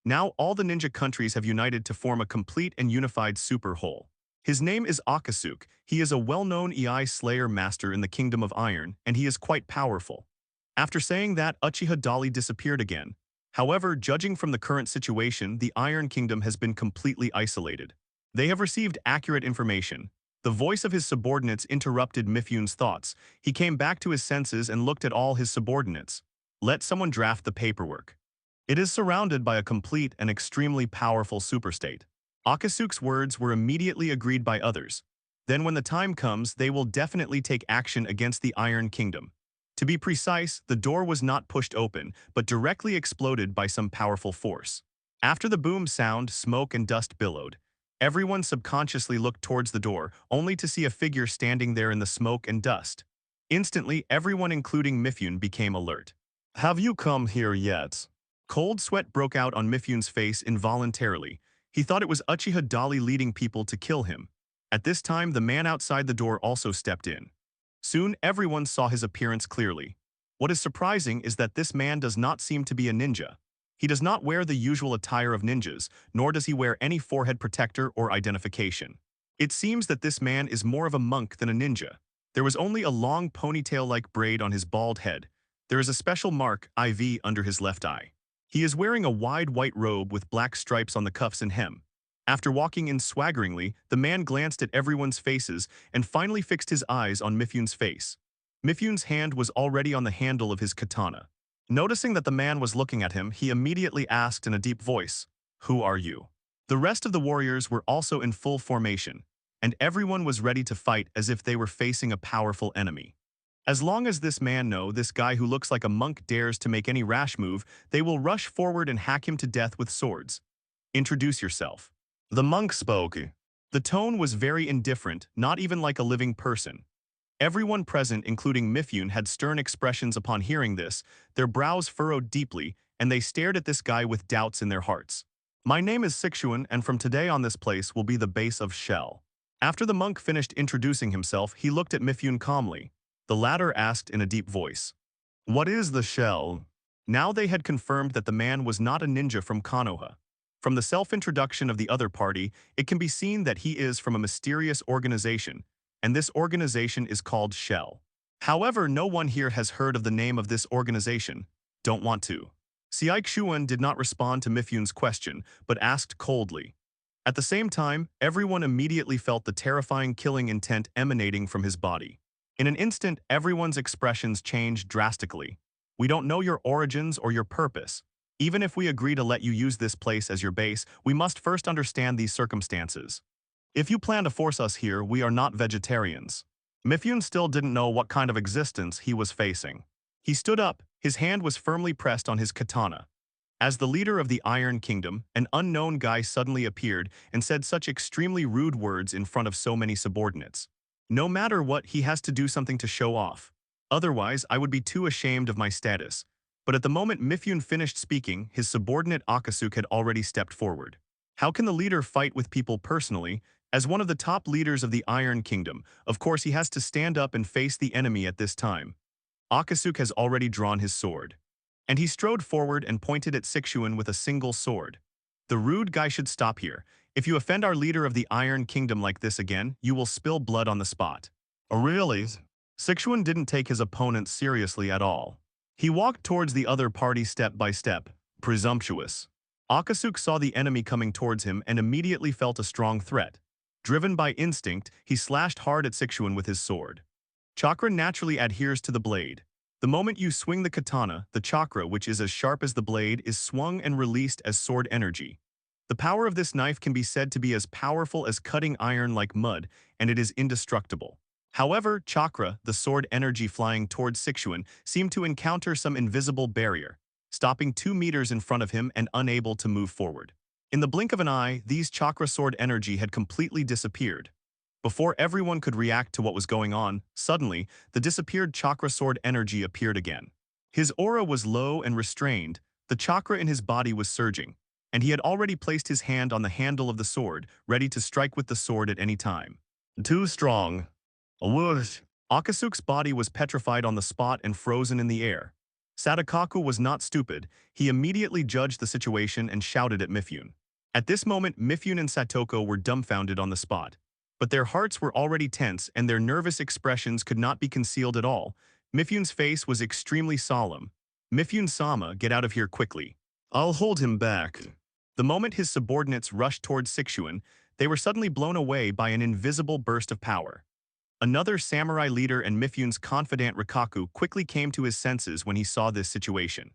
Now all the ninja countries have united to form a complete and unified super whole. His name is Akatsuki. He is a well-known EI Slayer master in the Kingdom of Iron, and he is quite powerful. After saying that, Uchiha Dali disappeared again. However, judging from the current situation, the Iron Kingdom has been completely isolated. They have received accurate information. The voice of his subordinates interrupted Mifune's thoughts. He came back to his senses and looked at all his subordinates. Let someone draft the paperwork. It is surrounded by a complete and extremely powerful superstate. Akatsuki's words were immediately agreed by others. Then when the time comes, they will definitely take action against the Iron Kingdom. To be precise, the door was not pushed open, but directly exploded by some powerful force. After the boom sound, smoke and dust billowed. Everyone subconsciously looked towards the door, only to see a figure standing there in the smoke and dust. Instantly, everyone including Mifune became alert. Have you come here yet? Cold sweat broke out on Mifune's face involuntarily. He thought it was Uchiha Dali leading people to kill him. At this time, the man outside the door also stepped in. Soon, everyone saw his appearance clearly. What is surprising is that this man does not seem to be a ninja. He does not wear the usual attire of ninjas, nor does he wear any forehead protector or identification. It seems that this man is more of a monk than a ninja. There was only a long ponytail-like braid on his bald head. There is a special mark, IV, under his left eye. He is wearing a wide white robe with black stripes on the cuffs and hem. After walking in swaggeringly, the man glanced at everyone's faces and finally fixed his eyes on Mifune's face. Mifune's hand was already on the handle of his katana. Noticing that the man was looking at him, he immediately asked in a deep voice, "Who are you?" The rest of the warriors were also in full formation, and everyone was ready to fight as if they were facing a powerful enemy. As long as this man know this guy who looks like a monk dares to make any rash move, they will rush forward and hack him to death with swords. Introduce yourself. The monk spoke. The tone was very indifferent, not even like a living person. Everyone present, including Mifune, had stern expressions upon hearing this, their brows furrowed deeply, and they stared at this guy with doubts in their hearts. My name is Sixuan, and from today on this place will be the base of Shell. After the monk finished introducing himself, he looked at Mifune calmly. The latter asked in a deep voice, "What is the Shell?" Now they had confirmed that the man was not a ninja from Konoha. From the self-introduction of the other party, it can be seen that he is from a mysterious organization, and this organization is called Shell. However, no one here has heard of the name of this organization. Don't want to. Seixuan did not respond to Mifune's question, but asked coldly. At the same time, everyone immediately felt the terrifying killing intent emanating from his body. In an instant, everyone's expressions changed drastically. We don't know your origins or your purpose. Even if we agree to let you use this place as your base, we must first understand these circumstances. If you plan to force us here, we are not vegetarians. Mifune still didn't know what kind of existence he was facing. He stood up, his hand was firmly pressed on his katana. As the leader of the Iron Kingdom, an unknown guy suddenly appeared and said such extremely rude words in front of so many subordinates. No matter what, he has to do something to show off. Otherwise, I would be too ashamed of my status. But at the moment Mifune finished speaking, his subordinate Akasuk had already stepped forward. How can the leader fight with people personally? As one of the top leaders of the Iron Kingdom, of course he has to stand up and face the enemy at this time. Akasuk has already drawn his sword. And he strode forward and pointed at Sixuan with a single sword. The rude guy should stop here. If you offend our leader of the Iron Kingdom like this again, you will spill blood on the spot. Oh, really? Sixuan didn't take his opponent seriously at all. He walked towards the other party step by step, presumptuous. Akasuk saw the enemy coming towards him and immediately felt a strong threat. Driven by instinct, he slashed hard at Sixuan with his sword. Chakra naturally adheres to the blade. The moment you swing the katana, the chakra, which is as sharp as the blade, is swung and released as sword energy. The power of this knife can be said to be as powerful as cutting iron like mud, and it is indestructible. However, chakra, the sword energy flying towards Sixuan, seemed to encounter some invisible barrier, stopping 2 meters in front of him and unable to move forward. In the blink of an eye, these chakra sword energy had completely disappeared. Before everyone could react to what was going on, suddenly, the disappeared chakra sword energy appeared again. His aura was low and restrained, the chakra in his body was surging, and he had already placed his hand on the handle of the sword, ready to strike with the sword at any time. Too strong. Whoosh. Akasuk's body was petrified on the spot and frozen in the air. Sadakaku was not stupid. He immediately judged the situation and shouted at Mifune. At this moment, Mifune and Satoko were dumbfounded on the spot. But their hearts were already tense and their nervous expressions could not be concealed at all. Mifune's face was extremely solemn. Mifune-sama, get out of here quickly. I'll hold him back. The moment his subordinates rushed towards Sixuan, they were suddenly blown away by an invisible burst of power. Another samurai leader and Mifune's confidant Rikaku quickly came to his senses when he saw this situation.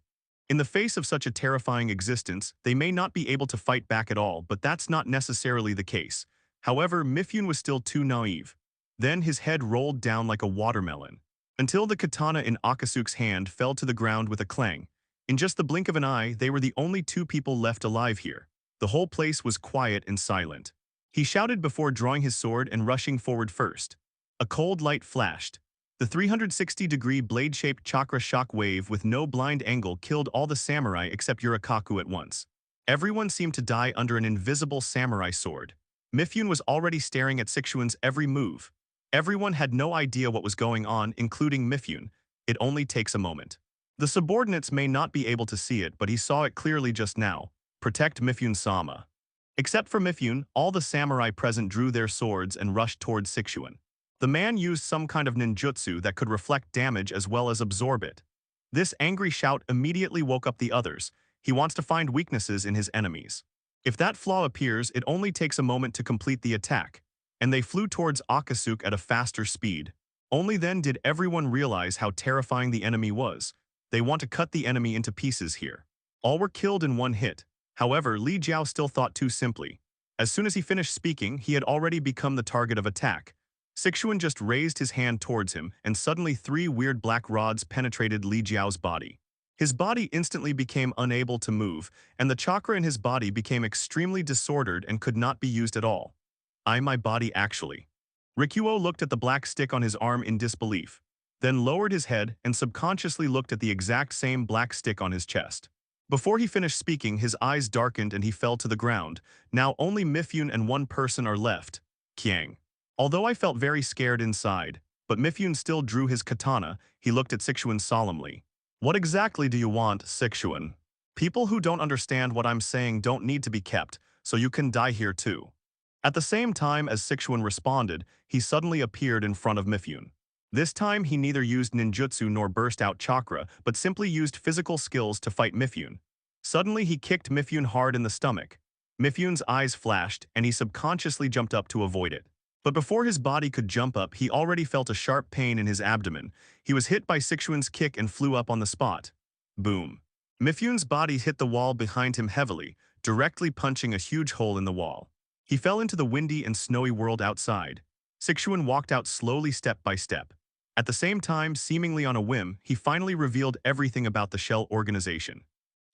In the face of such a terrifying existence, they may not be able to fight back at all, but that's not necessarily the case. However, Mifune was still too naive. Then his head rolled down like a watermelon, until the katana in Akasuk's hand fell to the ground with a clang. In just the blink of an eye, they were the only 2 people left alive here. The whole place was quiet and silent. He shouted before drawing his sword and rushing forward first. A cold light flashed. The 360-degree blade-shaped chakra shock wave with no blind angle killed all the samurai except Yurikaku at once. Everyone seemed to die under an invisible samurai sword. Mifune was already staring at Sixuan's every move. Everyone had no idea what was going on, including Mifune. It only takes a moment. The subordinates may not be able to see it, but he saw it clearly just now. Protect Mifune-sama. Except for Mifune, all the samurai present drew their swords and rushed towards Sixuan. The man used some kind of ninjutsu that could reflect damage as well as absorb it. This angry shout immediately woke up the others. He wants to find weaknesses in his enemies. If that flaw appears, it only takes a moment to complete the attack, and they flew towards Akasuk at a faster speed. Only then did everyone realize how terrifying the enemy was. They want to cut the enemy into pieces here. All were killed in one hit. However, Li Jiao still thought too simply. As soon as he finished speaking, he had already become the target of attack. Sixuan just raised his hand towards him, and suddenly 3 weird black rods penetrated Li Jiao's body. His body instantly became unable to move, and the chakra in his body became extremely disordered and could not be used at all. My body actually. Rikuo looked at the black stick on his arm in disbelief, then lowered his head and subconsciously looked at the exact same black stick on his chest. Before he finished speaking, his eyes darkened and he fell to the ground. Now only Mifyun and one person are left, Qiang. Although I felt very scared inside, but Mifyun still drew his katana, he looked at Sixuan solemnly. What exactly do you want, Sixuan? People who don't understand what I'm saying don't need to be kept, so you can die here too. At the same time as Sixuan responded, he suddenly appeared in front of Mifyun. This time he neither used ninjutsu nor burst out chakra, but simply used physical skills to fight Mifyun. Suddenly he kicked Mifyun hard in the stomach. Mifyun's eyes flashed, and he subconsciously jumped up to avoid it. But before his body could jump up, he already felt a sharp pain in his abdomen. He was hit by Sixuan's kick and flew up on the spot. Boom. Mifyun's body hit the wall behind him heavily, directly punching a huge hole in the wall. He fell into the windy and snowy world outside. Sixuan walked out slowly step by step. At the same time, seemingly on a whim, he finally revealed everything about the Shell organization.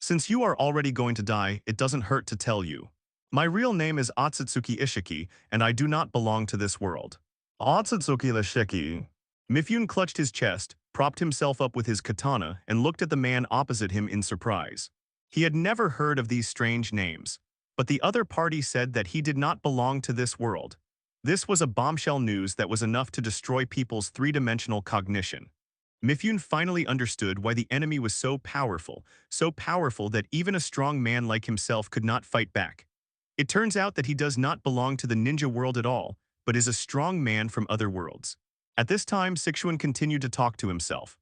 Since you are already going to die, it doesn't hurt to tell you. My real name is Otsutsuki Ishiki, and I do not belong to this world. Otsutsuki Ishiki. Mifyun clutched his chest, propped himself up with his katana, and looked at the man opposite him in surprise. He had never heard of these strange names, but the other party said that he did not belong to this world. This was a bombshell news that was enough to destroy people's three-dimensional cognition. Mifyun finally understood why the enemy was so powerful that even a strong man like himself could not fight back. It turns out that he does not belong to the ninja world at all, but is a strong man from other worlds. At this time, Sixuan continued to talk to himself.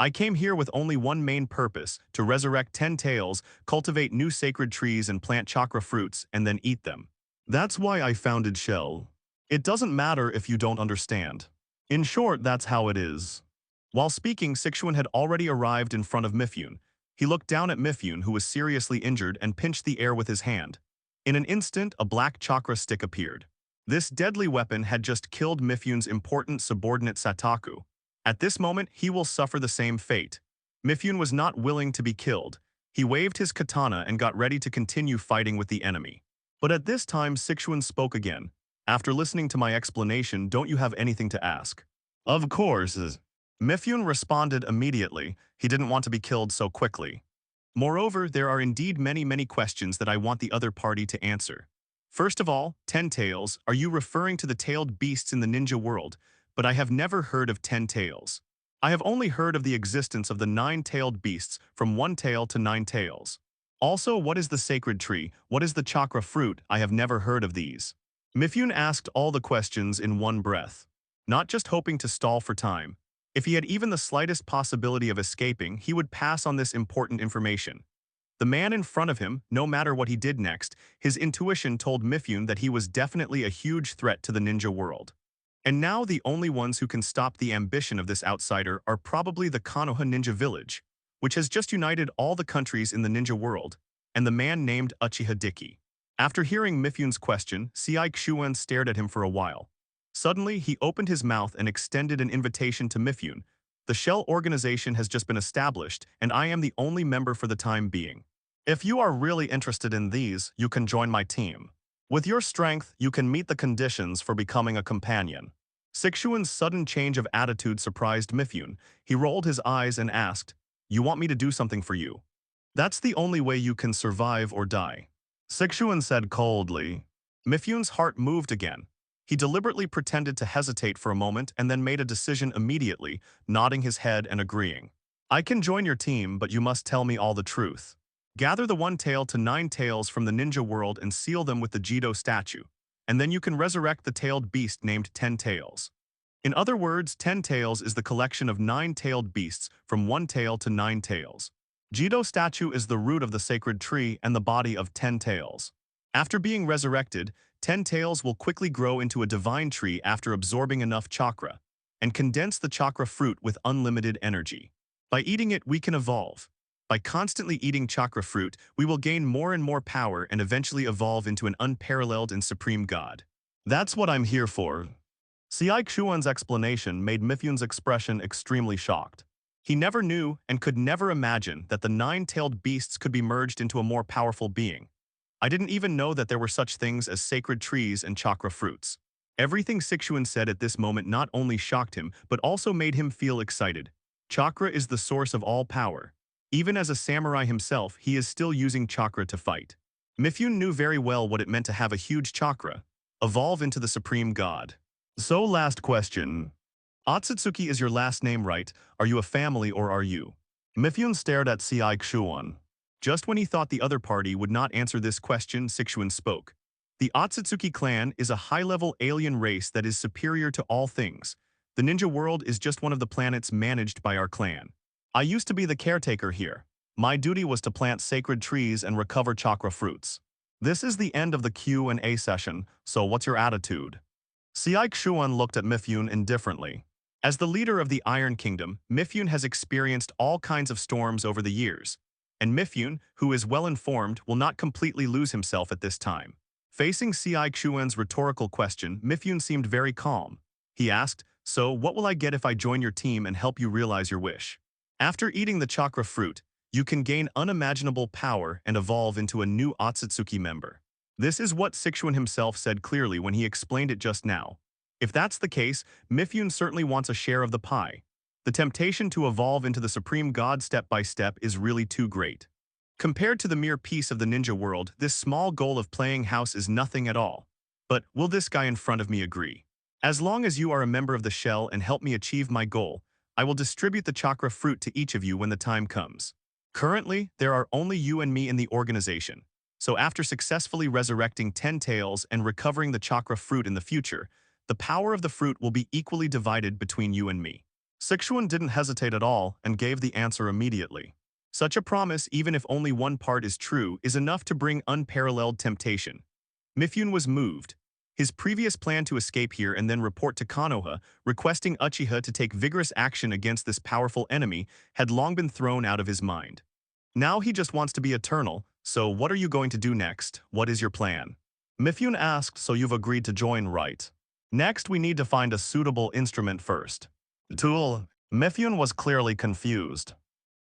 I came here with only one main purpose, to resurrect 10 tails, cultivate new sacred trees and plant chakra fruits, and then eat them. That's why I founded Shell. It doesn't matter if you don't understand. In short, that's how it is. While speaking, Sixuan had already arrived in front of Mifyun. He looked down at Mifyun, who was seriously injured, and pinched the air with his hand. In an instant, a black chakra stick appeared. This deadly weapon had just killed Mifyun's important subordinate Sataku. At this moment, he will suffer the same fate. Mifyun was not willing to be killed. He waved his katana and got ready to continue fighting with the enemy. But at this time, Sixuan spoke again. After listening to my explanation, don't you have anything to ask? Of course. Mifyun responded immediately. He didn't want to be killed so quickly. Moreover, there are indeed many questions that I want the other party to answer. First of all, 10 tails, are you referring to the tailed beasts in the ninja world? But I have never heard of 10 tails. I have only heard of the existence of the 9-tailed beasts from 1 tail to 9 tails. Also, what is the sacred tree? What is the chakra fruit? I have never heard of these. Mifyun asked all the questions in one breath, not just hoping to stall for time. If he had even the slightest possibility of escaping, he would pass on this important information. The man in front of him, no matter what he did next, his intuition told Mifyun that he was definitely a huge threat to the ninja world. And now the only ones who can stop the ambition of this outsider are probably the Konoha Ninja Village, which has just united all the countries in the ninja world, and the man named Uchiha Diki. After hearing Mifyun's question, Siai Xuan stared at him for a while. Suddenly, he opened his mouth and extended an invitation to Mifyun. The Shell organization has just been established, and I am the only member for the time being. If you are really interested in these, you can join my team. With your strength, you can meet the conditions for becoming a companion. Sixuan's sudden change of attitude surprised Mifyun. He rolled his eyes and asked, "You want me to do something for you? That's the only way you can survive or die." Sixuan said coldly. Mifyun's heart moved again. He deliberately pretended to hesitate for a moment and then made a decision immediately, nodding his head and agreeing. "I can join your team, but you must tell me all the truth. Gather the 1 tail to 9 tails from the ninja world and seal them with the Jido statue, and then you can resurrect the tailed beast named 10 tails. In other words, 10 tails is the collection of 9-tailed beasts from 1 tail to 9 tails. Jido statue is the root of the sacred tree and the body of 10 tails. After being resurrected, 10 tails will quickly grow into a divine tree after absorbing enough chakra, and condense the chakra fruit with unlimited energy. By eating it, we can evolve. By constantly eating chakra fruit, we will gain more and more power and eventually evolve into an unparalleled and supreme god. That's what I'm here for." Xuan's explanation made Mifyun's expression extremely shocked. He never knew and could never imagine that the nine-tailed beasts could be merged into a more powerful being. I didn't even know that there were such things as sacred trees and chakra fruits. Everything Xuan said at this moment not only shocked him, but also made him feel excited. Chakra is the source of all power. Even as a samurai himself, he is still using chakra to fight. Mifyun knew very well what it meant to have a huge chakra. Evolve into the supreme god. So last question. Otsutsuki is your last name, right? Are you a family or are you? Mifyun stared at Xuan. Just when he thought the other party would not answer this question, Xuan spoke. The Otsutsuki clan is a high-level alien race that is superior to all things. The ninja world is just one of the planets managed by our clan. I used to be the caretaker here. My duty was to plant sacred trees and recover chakra fruits. This is the end of the Q&A session, so what's your attitude? Xuan looked at Mifyun indifferently. As the leader of the Iron Kingdom, Mifyun has experienced all kinds of storms over the years. And Mifyun, who is well-informed, will not completely lose himself at this time. Facing Xuan's rhetorical question, Mifyun seemed very calm. He asked, "So, what will I get if I join your team and help you realize your wish?" After eating the chakra fruit, you can gain unimaginable power and evolve into a new Otsutsuki member. This is what Xuan himself said clearly when he explained it just now. If that's the case, Mifyun certainly wants a share of the pie. The temptation to evolve into the supreme god step by step is really too great. Compared to the mere peace of the ninja world, this small goal of playing house is nothing at all. But will this guy in front of me agree? As long as you are a member of the shell and help me achieve my goal, I will distribute the chakra fruit to each of you when the time comes. Currently, there are only you and me in the organization. So after successfully resurrecting 10 tails and recovering the chakra fruit in the future, the power of the fruit will be equally divided between you and me. Xuan didn't hesitate at all and gave the answer immediately. Such a promise, even if only one part is true, is enough to bring unparalleled temptation. Mifyun was moved. His previous plan to escape here and then report to Konoha, requesting Uchiha to take vigorous action against this powerful enemy, had long been thrown out of his mind. Now he just wants to be eternal, so what are you going to do next? What is your plan? Mifyun asked, so you've agreed to join, right? Next, we need to find a suitable instrument first. Tool. Mifyun was clearly confused.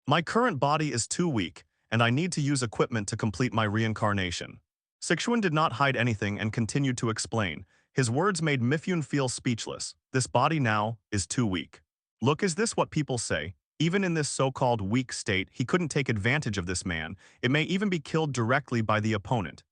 My current body is too weak, and I need to use equipment to complete my reincarnation. Xuan did not hide anything and continued to explain. His words made Mifyun feel speechless. This body now is too weak. Look, is this what people say? Even in this so-called weak state, he couldn't take advantage of this man. It may even be killed directly by the opponent.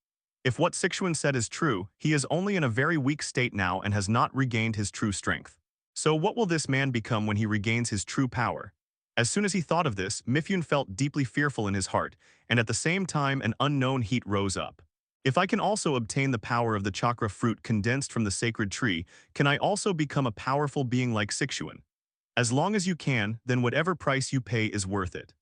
If what Xuan said is true, he is only in a very weak state now and has not regained his true strength. So what will this man become when he regains his true power? As soon as he thought of this, Mifyun felt deeply fearful in his heart, and at the same time an unknown heat rose up. If I can also obtain the power of the chakra fruit condensed from the sacred tree, can I also become a powerful being like Xuan? As long as you can, then whatever price you pay is worth it.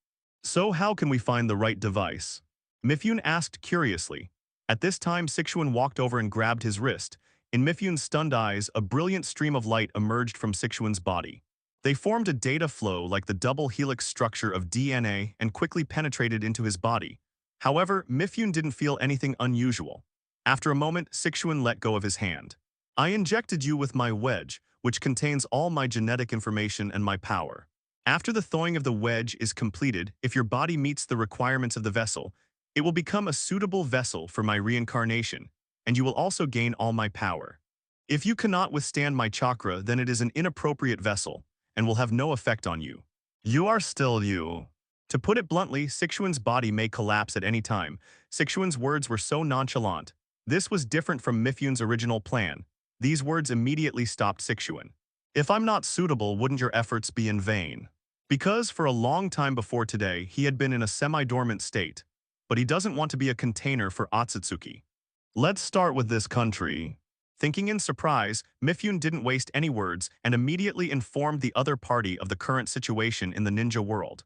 So how can we find the right device? Mifyun asked curiously. At this time, Xuan walked over and grabbed his wrist. In Mifyun's stunned eyes, a brilliant stream of light emerged from Xuan's body. They formed a data flow like the double helix structure of DNA and quickly penetrated into his body. However, Mifyun didn't feel anything unusual. After a moment, Xuan let go of his hand. I injected you with my wedge, which contains all my genetic information and my power. After the thawing of the wedge is completed, if your body meets the requirements of the vessel, it will become a suitable vessel for my reincarnation, and you will also gain all my power. If you cannot withstand my chakra, then it is an inappropriate vessel, and will have no effect on you. You are still you. To put it bluntly, Xuan's body may collapse at any time. Xuan's words were so nonchalant. This was different from Mifyun's original plan. These words immediately stopped Xuan. If I'm not suitable, wouldn't your efforts be in vain? Because for a long time before today, he had been in a semi-dormant state. But he doesn't want to be a container for Otsutsuki. Let's start with this country. Thinking in surprise, Mifyun didn't waste any words and immediately informed the other party of the current situation in the ninja world.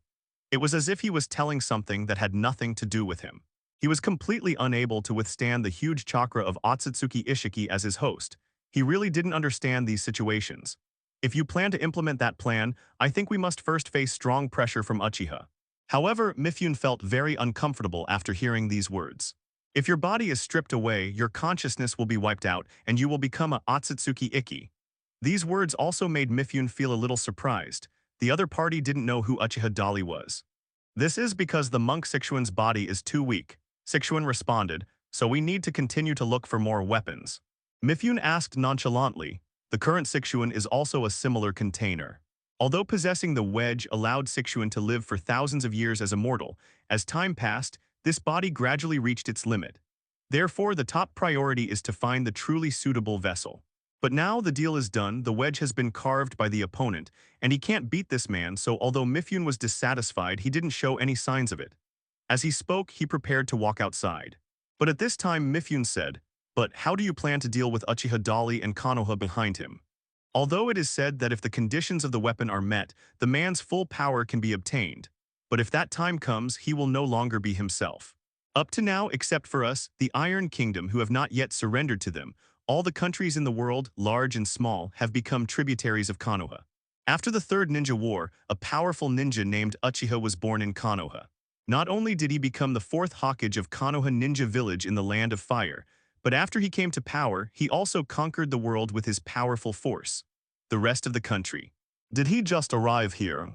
It was as if he was telling something that had nothing to do with him. He was completely unable to withstand the huge chakra of Otsutsuki Ishiki as his host. He really didn't understand these situations. If you plan to implement that plan, I think we must first face strong pressure from Uchiha. However, Mifyun felt very uncomfortable after hearing these words. If your body is stripped away, your consciousness will be wiped out, and you will become a Otsutsuki Ikki. These words also made Mifune feel a little surprised. The other party didn't know who Uchiha Dali was. This is because the monk Sixuan's body is too weak, Sixuan responded, so we need to continue to look for more weapons. Mifune asked nonchalantly, the current Sixuan is also a similar container. Although possessing the wedge allowed Sixuan to live for thousands of years as immortal, as time passed, this body gradually reached its limit. Therefore, the top priority is to find the truly suitable vessel. But now the deal is done, the wedge has been carved by the opponent, and he can't beat this man, so although Mifune was dissatisfied, he didn't show any signs of it. As he spoke, he prepared to walk outside. But at this time Mifune said, but how do you plan to deal with Uchiha Dali and Konoha behind him? Although it is said that if the conditions of the weapon are met, the man's full power can be obtained. But if that time comes, he will no longer be himself. Up to now, except for us, the Iron Kingdom, who have not yet surrendered to them, all the countries in the world, large and small, have become tributaries of Konoha. After the Third Ninja War, a powerful ninja named Uchiha was born in Konoha. Not only did he become the fourth Hokage of Konoha Ninja Village in the Land of Fire, but after he came to power, he also conquered the world with his powerful force. The rest of the country. Did he just arrive here?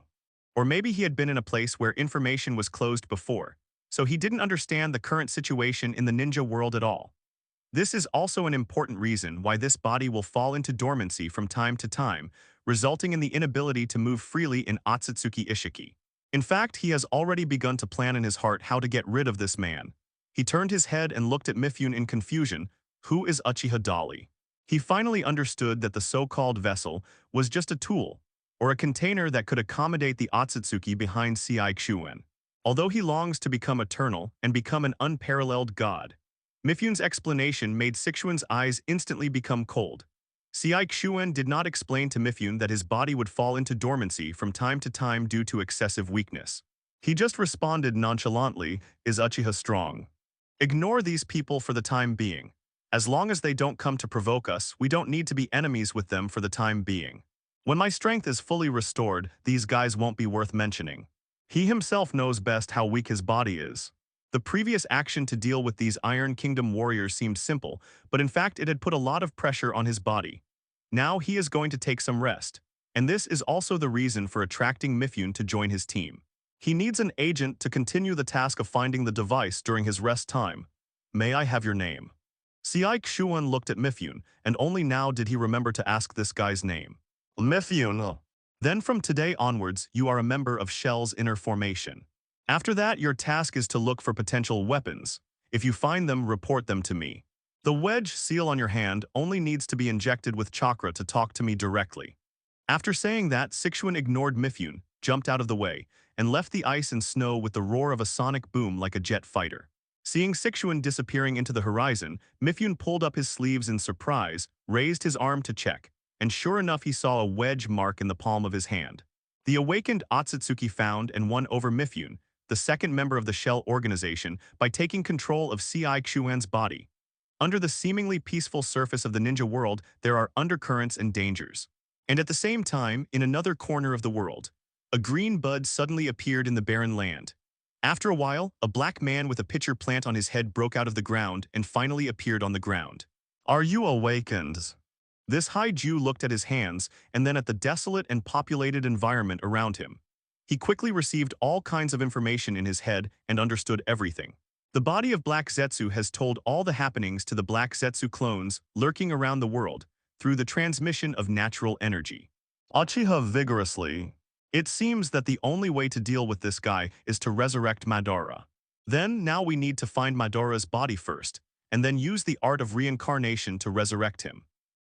Or maybe he had been in a place where information was closed before, so he didn't understand the current situation in the ninja world at all. This is also an important reason why this body will fall into dormancy from time to time, resulting in the inability to move freely in Otsutsuki Ishiki. In fact, he has already begun to plan in his heart how to get rid of this man. He turned his head and looked at Mifune in confusion. Who is Uchiha Dali? He finally understood that the so-called vessel was just a tool, or a container that could accommodate the Otsutsuki behind Seikshuan. Although he longs to become eternal and become an unparalleled god, Mifune's explanation made Sixuan's eyes instantly become cold. Seikshuan did not explain to Mifune that his body would fall into dormancy from time to time due to excessive weakness. He just responded nonchalantly, is Uchiha strong? Ignore these people for the time being. As long as they don't come to provoke us, we don't need to be enemies with them for the time being. When my strength is fully restored, these guys won't be worth mentioning. He himself knows best how weak his body is. The previous action to deal with these Iron Kingdom warriors seemed simple, but in fact it had put a lot of pressure on his body. Now he is going to take some rest, and this is also the reason for attracting Mifune to join his team. He needs an agent to continue the task of finding the device during his rest time. May I have your name? Seikshuan looked at Mifune, and only now did he remember to ask this guy's name. Mifune. Then from today onwards, you are a member of Shell's inner formation. After that, your task is to look for potential weapons. If you find them, report them to me. The wedge seal on your hand only needs to be injected with chakra to talk to me directly. After saying that, Sixuan ignored Mifune, jumped out of the way, and left the ice and snow with the roar of a sonic boom like a jet fighter. Seeing Sixuan disappearing into the horizon, Mifune pulled up his sleeves in surprise, raised his arm to check, and sure enough he saw a wedge mark in the palm of his hand. The awakened Otsutsuki found and won over Mifune, the second member of the Shell organization, by taking control of Seikshuan's body. Under the seemingly peaceful surface of the ninja world, there are undercurrents and dangers. And at the same time, in another corner of the world, a green bud suddenly appeared in the barren land. After a while, a black man with a pitcher plant on his head broke out of the ground and finally appeared on the ground. Are you awakened? This high Jew looked at his hands and then at the desolate and populated environment around him. He quickly received all kinds of information in his head and understood everything. The body of Black Zetsu has told all the happenings to the Black Zetsu clones lurking around the world through the transmission of natural energy. Uchiha vigorously. It seems that the only way to deal with this guy is to resurrect Madara. Now we need to find Madara's body first, and then use the art of reincarnation to resurrect him.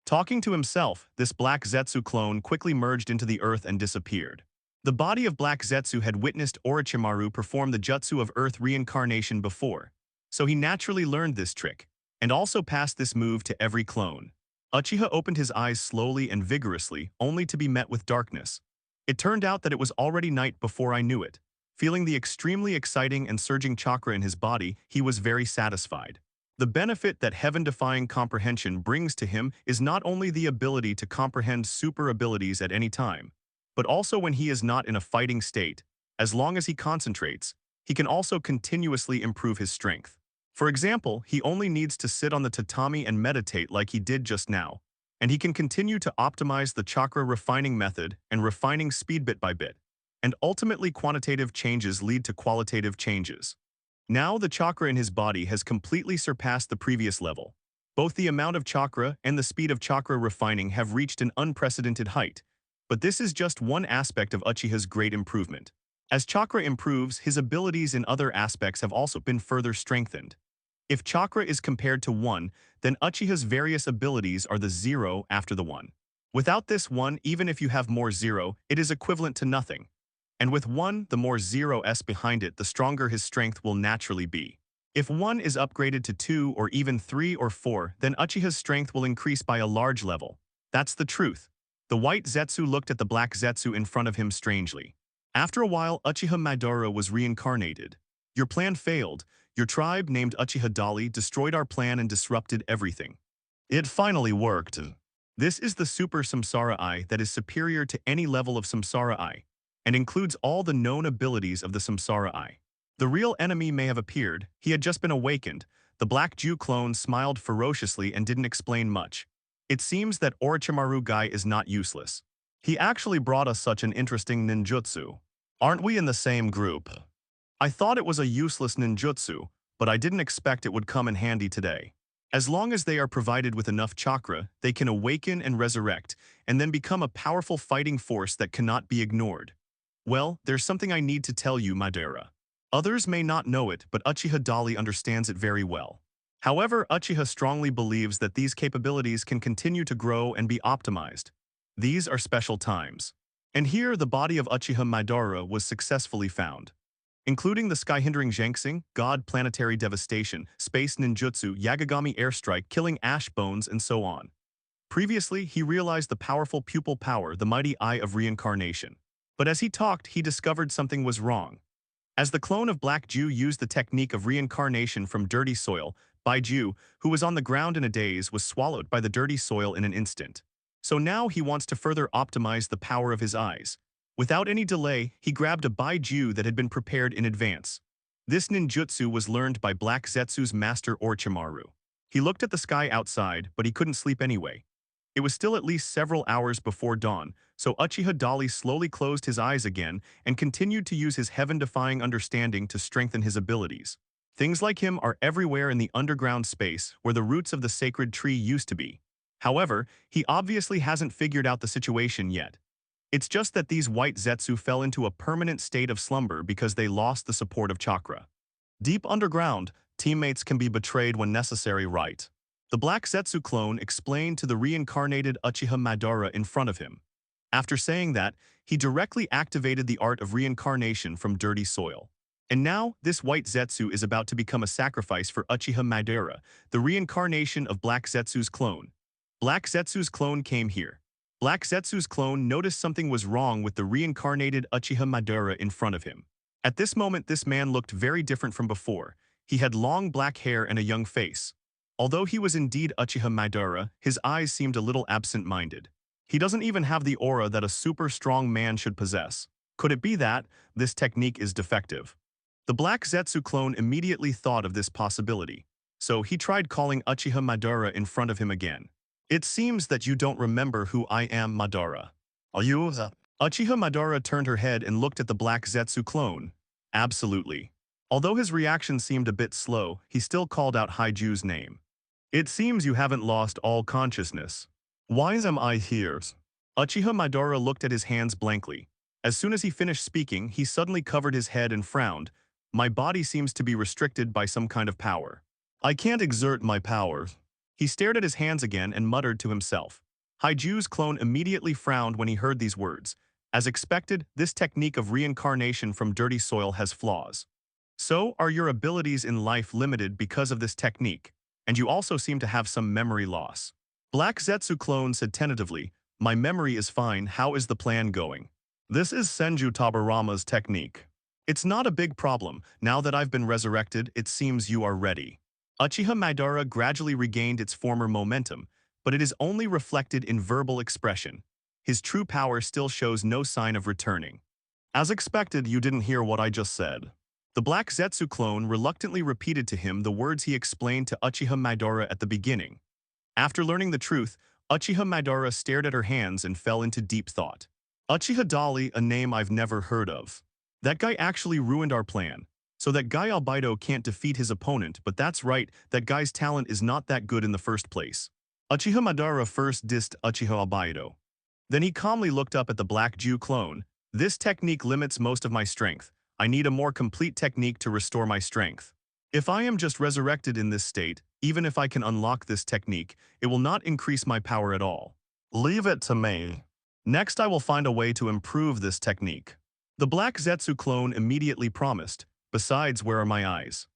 Talking to himself, this Black Zetsu clone quickly merged into the earth and disappeared. The body of Black Zetsu had witnessed Orochimaru perform the jutsu of earth reincarnation before, so he naturally learned this trick, and also passed this move to every clone. Uchiha opened his eyes slowly and vigorously, only to be met with darkness. It turned out that it was already night before I knew it. Feeling the extremely exciting and surging chakra in his body, he was very satisfied. The benefit that heaven-defying comprehension brings to him is not only the ability to comprehend super abilities at any time, but also when he is not in a fighting state. As long as he concentrates, he can also continuously improve his strength. For example, he only needs to sit on the tatami and meditate like he did just now, and he can continue to optimize the chakra refining method and refining speed bit by bit. And ultimately quantitative changes lead to qualitative changes. Now the chakra in his body has completely surpassed the previous level. Both the amount of chakra and the speed of chakra refining have reached an unprecedented height. But this is just one aspect of Uchiha's great improvement. As chakra improves, his abilities in other aspects have also been further strengthened. If chakra is compared to 1, then Uchiha's various abilities are the 0 after the 1. Without this 1, even if you have more 0, it is equivalent to nothing. And with 1, the more 0's behind it, the stronger his strength will naturally be. If 1 is upgraded to 2 or even 3 or 4, then Uchiha's strength will increase by a large level. That's the truth. The white Zetsu looked at the black Zetsu in front of him strangely. After a while, Uchiha Madara was reincarnated. Your plan failed. Your tribe, named Uchiha Dali, destroyed our plan and disrupted everything. It finally worked. This is the Super Samsara Eye that is superior to any level of Samsara Eye, and includes all the known abilities of the Samsara Eye. The real enemy may have appeared. He had just been awakened. The Black Jew clone smiled ferociously and didn't explain much. It seems that Orochimaru guy is not useless. He actually brought us such an interesting ninjutsu. Aren't we in the same group? I thought it was a useless ninjutsu, but I didn't expect it would come in handy today. As long as they are provided with enough chakra, they can awaken and resurrect, and then become a powerful fighting force that cannot be ignored. Well, there's something I need to tell you, Madara. Others may not know it, but Uchiha Dali understands it very well. However, Uchiha strongly believes that these capabilities can continue to grow and be optimized. These are special times. And here the body of Uchiha Madara was successfully found, including the sky-hindering Zhangsing, God planetary devastation, space ninjutsu, Yagagami airstrike, killing ash bones, and so on. Previously, he realized the powerful pupil power, the mighty eye of reincarnation. But as he talked, he discovered something was wrong. As the clone of Black Jew used the technique of reincarnation from dirty soil, Bai Jew, who was on the ground in a daze, was swallowed by the dirty soil in an instant. So now he wants to further optimize the power of his eyes. Without any delay, he grabbed a Bai Jew that had been prepared in advance. This ninjutsu was learned by Black Zetsu's master Orochimaru. He looked at the sky outside, but he couldn't sleep anyway. It was still at least several hours before dawn, so Uchiha Dali slowly closed his eyes again and continued to use his heaven-defying understanding to strengthen his abilities. Things like him are everywhere in the underground space where the roots of the sacred tree used to be. However, he obviously hasn't figured out the situation yet. It's just that these white Zetsu fell into a permanent state of slumber because they lost the support of chakra. Deep underground, teammates can be betrayed when necessary, right? The Black Zetsu clone explained to the reincarnated Uchiha Madara in front of him. After saying that, he directly activated the art of reincarnation from dirty soil. And now, this white Zetsu is about to become a sacrifice for Uchiha Madara, the reincarnation of Black Zetsu's clone. Black Zetsu's clone came here. Black Zetsu's clone noticed something was wrong with the reincarnated Uchiha Madara in front of him. At this moment, this man looked very different from before. He had long black hair and a young face. Although he was indeed Uchiha Madara, his eyes seemed a little absent-minded. He doesn't even have the aura that a super strong man should possess. Could it be that this technique is defective? The Black Zetsu clone immediately thought of this possibility, so he tried calling Uchiha Madara in front of him again. It seems that you don't remember who I am, Madara. Are you? Uchiha Madara turned her head and looked at the Black Zetsu clone. Absolutely. Although his reaction seemed a bit slow, he still called out Haiju's name. It seems you haven't lost all consciousness. Why am I here? Uchiha Madara looked at his hands blankly. As soon as he finished speaking, he suddenly covered his head and frowned. My body seems to be restricted by some kind of power. I can't exert my power. He stared at his hands again and muttered to himself. Haiju's clone immediately frowned when he heard these words. As expected, this technique of reincarnation from dirty soil has flaws. So, are your abilities in life limited because of this technique? And you also seem to have some memory loss. Black Zetsu clone said tentatively, my memory is fine, how is the plan going? This is Senju Tabarama's technique. It's not a big problem, now that I've been resurrected, it seems you are ready. Uchiha Madara gradually regained its former momentum, but it is only reflected in verbal expression. His true power still shows no sign of returning. As expected, you didn't hear what I just said. The Black Zetsu clone reluctantly repeated to him the words he explained to Uchiha Madara at the beginning. After learning the truth, Uchiha Madara stared at her hands and fell into deep thought. Uchiha Dali, a name I've never heard of. That guy actually ruined our plan. So that guy Albedo can't defeat his opponent, but that's right, that guy's talent is not that good in the first place. Uchiha Madara first dissed Uchiha Albedo. Then he calmly looked up at the Black Jew clone. This technique limits most of my strength. I need a more complete technique to restore my strength. If I am just resurrected in this state, even if I can unlock this technique, it will not increase my power at all. Leave it to me. Next, I will find a way to improve this technique. The Black Zetsu clone immediately promised. Besides, where are my eyes?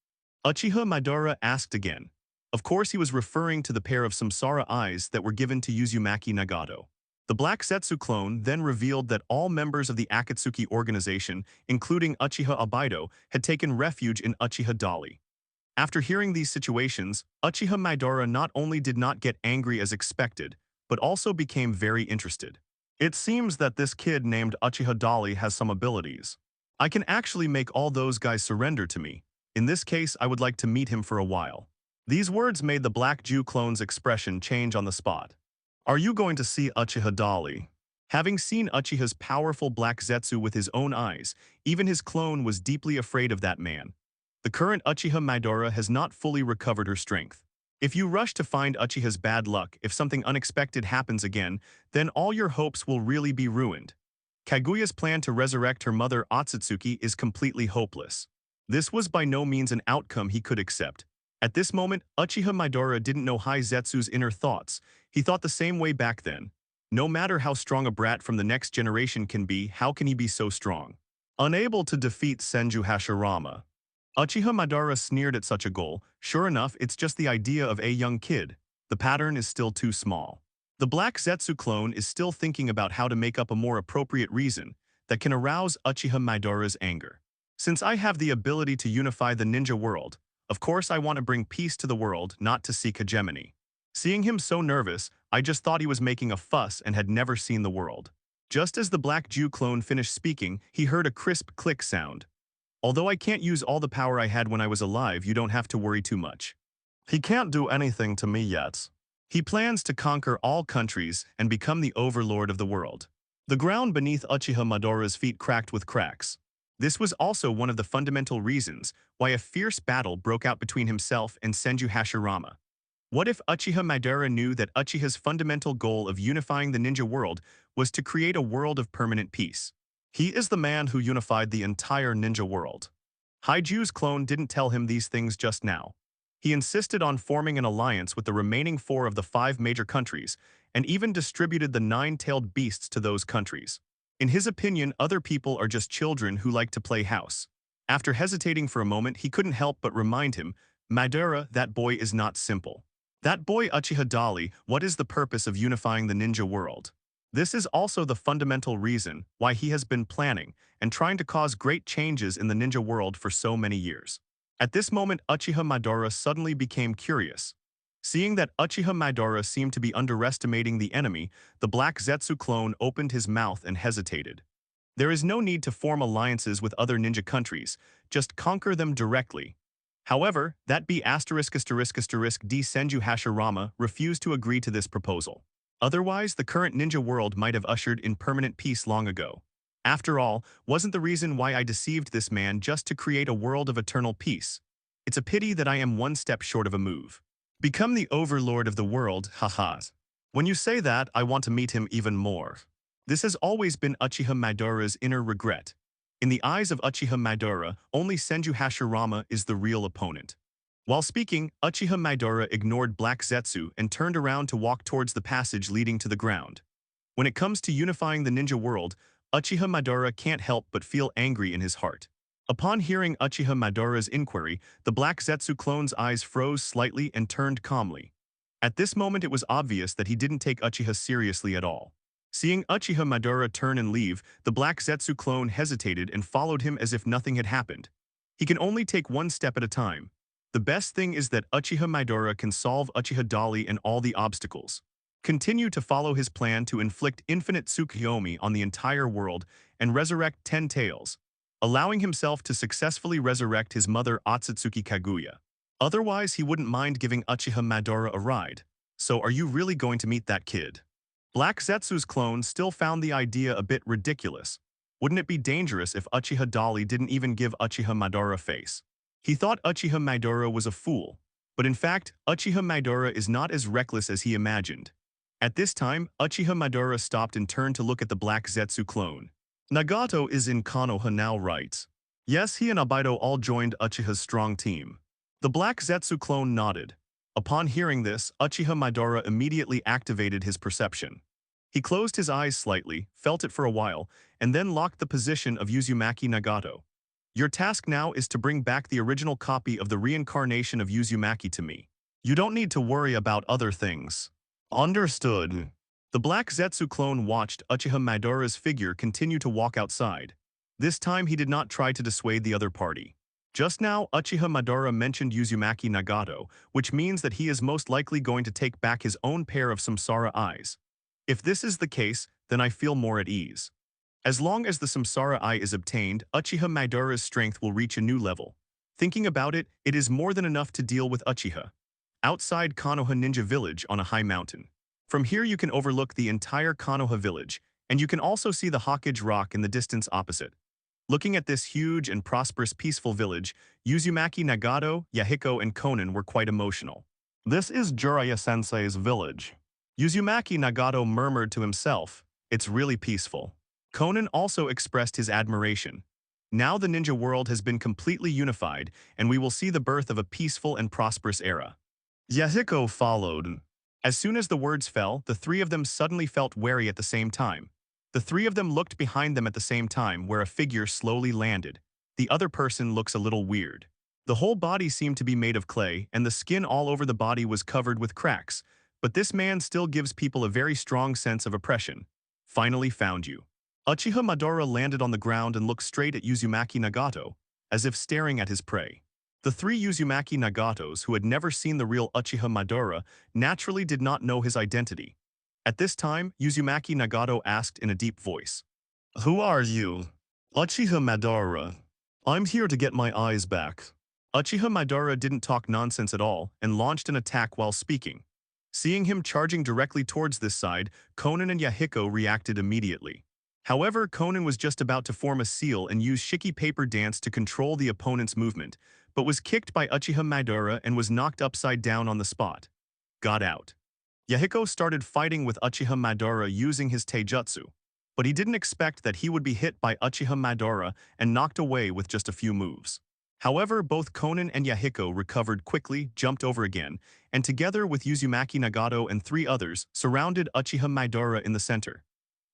Uchiha Madara asked again. Of course, he was referring to the pair of samsara eyes that were given to Uzumaki Nagato. The Black Zetsu clone then revealed that all members of the Akatsuki organization, including Uchiha Albedo, had taken refuge in Uchiha Dali. After hearing these situations, Uchiha Madara not only did not get angry as expected, but also became very interested. It seems that this kid named Uchiha Dali has some abilities. I can actually make all those guys surrender to me. In this case, I would like to meet him for a while. These words made the Black Jew clone's expression change on the spot. Are you going to see Uchiha Dali? Having seen Uchiha's powerful Black Zetsu with his own eyes, even his clone was deeply afraid of that man. The current Uchiha Madara has not fully recovered her strength. If you rush to find Uchiha's bad luck, if something unexpected happens again, then all your hopes will really be ruined. Kaguya's plan to resurrect her mother Otsutsuki is completely hopeless. This was by no means an outcome he could accept. At this moment, Uchiha Madara didn't know Hai Zetsu's inner thoughts. He thought the same way back then. No matter how strong a brat from the next generation can be, how can he be so strong? Unable to defeat Senju Hashirama. Uchiha Madara sneered at such a goal. Sure enough, it's just the idea of a young kid. The pattern is still too small. The Black Zetsu clone is still thinking about how to make up a more appropriate reason that can arouse Uchiha Madara's anger. Since I have the ability to unify the ninja world, of course I want to bring peace to the world, not to seek hegemony. Seeing him so nervous, I just thought he was making a fuss and had never seen the world. Just as the Black Jew clone finished speaking, he heard a crisp click sound. Although I can't use all the power I had when I was alive, you don't have to worry too much. He can't do anything to me yet. He plans to conquer all countries and become the overlord of the world. The ground beneath Uchiha Madara's feet cracked with cracks. This was also one of the fundamental reasons why a fierce battle broke out between himself and Senju Hashirama. What if Uchiha Madara knew that Uchiha's fundamental goal of unifying the ninja world was to create a world of permanent peace? He is the man who unified the entire ninja world. Haiju's clone didn't tell him these things just now. He insisted on forming an alliance with the remaining 4 of the 5 major countries and even distributed the 9-tailed beasts to those countries. In his opinion, other people are just children who like to play house. After hesitating for a moment, he couldn't help but remind him, Madara, that boy is not simple. That boy Uchiha Dali, what is the purpose of unifying the ninja world? This is also the fundamental reason why he has been planning and trying to cause great changes in the ninja world for so many years. At this moment, Uchiha Madara suddenly became curious. Seeing that Uchiha Madara seemed to be underestimating the enemy, the Black Zetsu clone opened his mouth and hesitated. There is no need to form alliances with other ninja countries, just conquer them directly. However, that D Senju Hashirama refused to agree to this proposal. Otherwise, the current ninja world might have ushered in permanent peace long ago. After all, wasn't the reason why I deceived this man just to create a world of eternal peace? It's a pity that I am one step short of a move. Become the overlord of the world, haha. When you say that, I want to meet him even more. This has always been Uchiha Madara's inner regret. In the eyes of Uchiha Madara, only Senju Hashirama is the real opponent. While speaking, Uchiha Madara ignored Black Zetsu and turned around to walk towards the passage leading to the ground. When it comes to unifying the ninja world, Uchiha Madara can't help but feel angry in his heart. Upon hearing Uchiha Madara's inquiry, the Black Zetsu clone's eyes froze slightly and turned calmly. At this moment it was obvious that he didn't take Uchiha seriously at all. Seeing Uchiha Madara turn and leave, the Black Zetsu clone hesitated and followed him as if nothing had happened. He can only take one step at a time. The best thing is that Uchiha Madara can solve Uchiha Dali and all the obstacles. Continue to follow his plan to inflict infinite Tsukuyomi on the entire world and resurrect 10 tails, allowing himself to successfully resurrect his mother Otsutsuki Kaguya. Otherwise, he wouldn't mind giving Uchiha Madara a ride. So are you really going to meet that kid? Black Zetsu's clone still found the idea a bit ridiculous. Wouldn't it be dangerous if Uchiha Dali didn't even give Uchiha Madara a face? He thought Uchiha Madara was a fool, but in fact, Uchiha Madara is not as reckless as he imagined. At this time, Uchiha Madara stopped and turned to look at the Black Zetsu clone. Nagato is in Konoha now, right? Yes, he and Obito all joined Uchiha's strong team. The Black Zetsu clone nodded. Upon hearing this, Uchiha Madara immediately activated his perception. He closed his eyes slightly, felt it for a while, and then locked the position of Uzumaki Nagato. Your task now is to bring back the original copy of the reincarnation of Uzumaki to me. You don't need to worry about other things. Understood. The Black Zetsu clone watched Uchiha Madara's figure continue to walk outside. This time he did not try to dissuade the other party. Just now, Uchiha Madara mentioned Uzumaki Nagato, which means that he is most likely going to take back his own pair of Samsara eyes. If this is the case, then I feel more at ease. As long as the Samsara eye is obtained, Uchiha Madara's strength will reach a new level. Thinking about it, it is more than enough to deal with Uchiha. Outside Konoha Ninja Village on a high mountain. From here you can overlook the entire Konoha village, and you can also see the Hawkage Rock in the distance opposite. Looking at this huge and prosperous peaceful village, Uzumaki Nagato, Yahiko, and Konan were quite emotional. This is Jiraiya-sensei's village. Uzumaki Nagato murmured to himself, it's really peaceful. Konan also expressed his admiration. Now the ninja world has been completely unified, and we will see the birth of a peaceful and prosperous era. Yahiko followed. As soon as the words fell, the three of them suddenly felt wary at the same time. The three of them looked behind them at the same time where a figure slowly landed. The other person looks a little weird. The whole body seemed to be made of clay, and the skin all over the body was covered with cracks, but this man still gives people a very strong sense of oppression. Finally found you. Uchiha Madara landed on the ground and looked straight at Uzumaki Nagato, as if staring at his prey. The three Uzumaki Nagatos who had never seen the real Uchiha Madara naturally did not know his identity. At this time, Uzumaki Nagato asked in a deep voice, "Who are you?" "Uchiha Madara. I'm here to get my eyes back." Uchiha Madara didn't talk nonsense at all and launched an attack while speaking. Seeing him charging directly towards this side, Konan and Yahiko reacted immediately. However, Konan was just about to form a seal and use Shiki Paper Dance to control the opponent's movement, but was kicked by Uchiha Madara and was knocked upside down on the spot. Got out. Yahiko started fighting with Uchiha Madara using his taijutsu, but he didn't expect that he would be hit by Uchiha Madara and knocked away with just a few moves. However, both Konan and Yahiko recovered quickly, jumped over again, and together with Uzumaki Nagato and three others, surrounded Uchiha Madara in the center.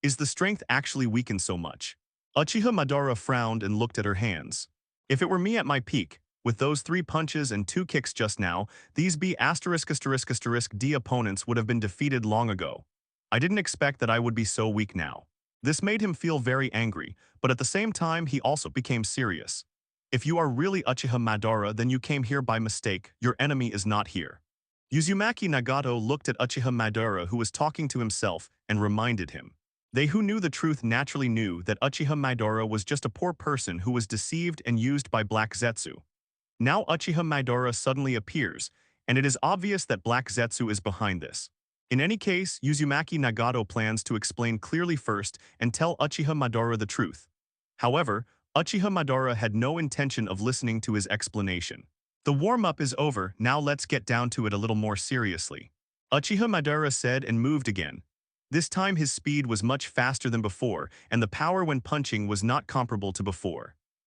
Is the strength actually weakened so much? Uchiha Madara frowned and looked at her hands. If it were me at my peak, with those 3 punches and 2 kicks just now, these B*******D opponents would have been defeated long ago. I didn't expect that I would be so weak now. This made him feel very angry, but at the same time he also became serious. If you are really Uchiha Madara, then you came here by mistake. Your enemy is not here. Uzumaki Nagato looked at Uchiha Madara, who was talking to himself, and reminded him. They who knew the truth naturally knew that Uchiha Madara was just a poor person who was deceived and used by Black Zetsu. Now Uchiha Madara suddenly appears, and it is obvious that Black Zetsu is behind this. In any case, Uzumaki Nagato plans to explain clearly first and tell Uchiha Madara the truth. However, Uchiha Madara had no intention of listening to his explanation. The warm-up is over, now let's get down to it a little more seriously. Uchiha Madara said and moved again. This time his speed was much faster than before, and the power when punching was not comparable to before.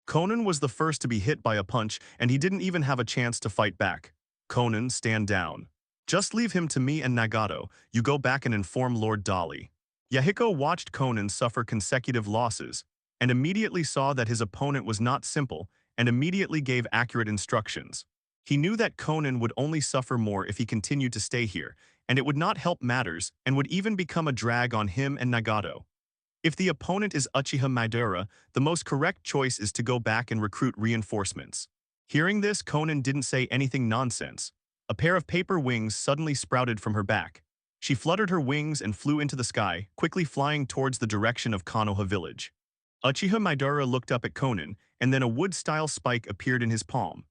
Konan was the first to be hit by a punch, and he didn't even have a chance to fight back. Konan, stand down. Just leave him to me and Nagato. You go back and inform Lord Dali. Yahiko watched Konan suffer consecutive losses, and immediately saw that his opponent was not simple, and immediately gave accurate instructions. He knew that Konan would only suffer more if he continued to stay here, and it would not help matters, and would even become a drag on him and Nagato. If the opponent is Uchiha Madara, the most correct choice is to go back and recruit reinforcements. Hearing this, Konan didn't say anything nonsense. A pair of paper wings suddenly sprouted from her back. She fluttered her wings and flew into the sky, quickly flying towards the direction of Konoha village. Uchiha Madara looked up at Konan, and then a wood-style spike appeared in his palm.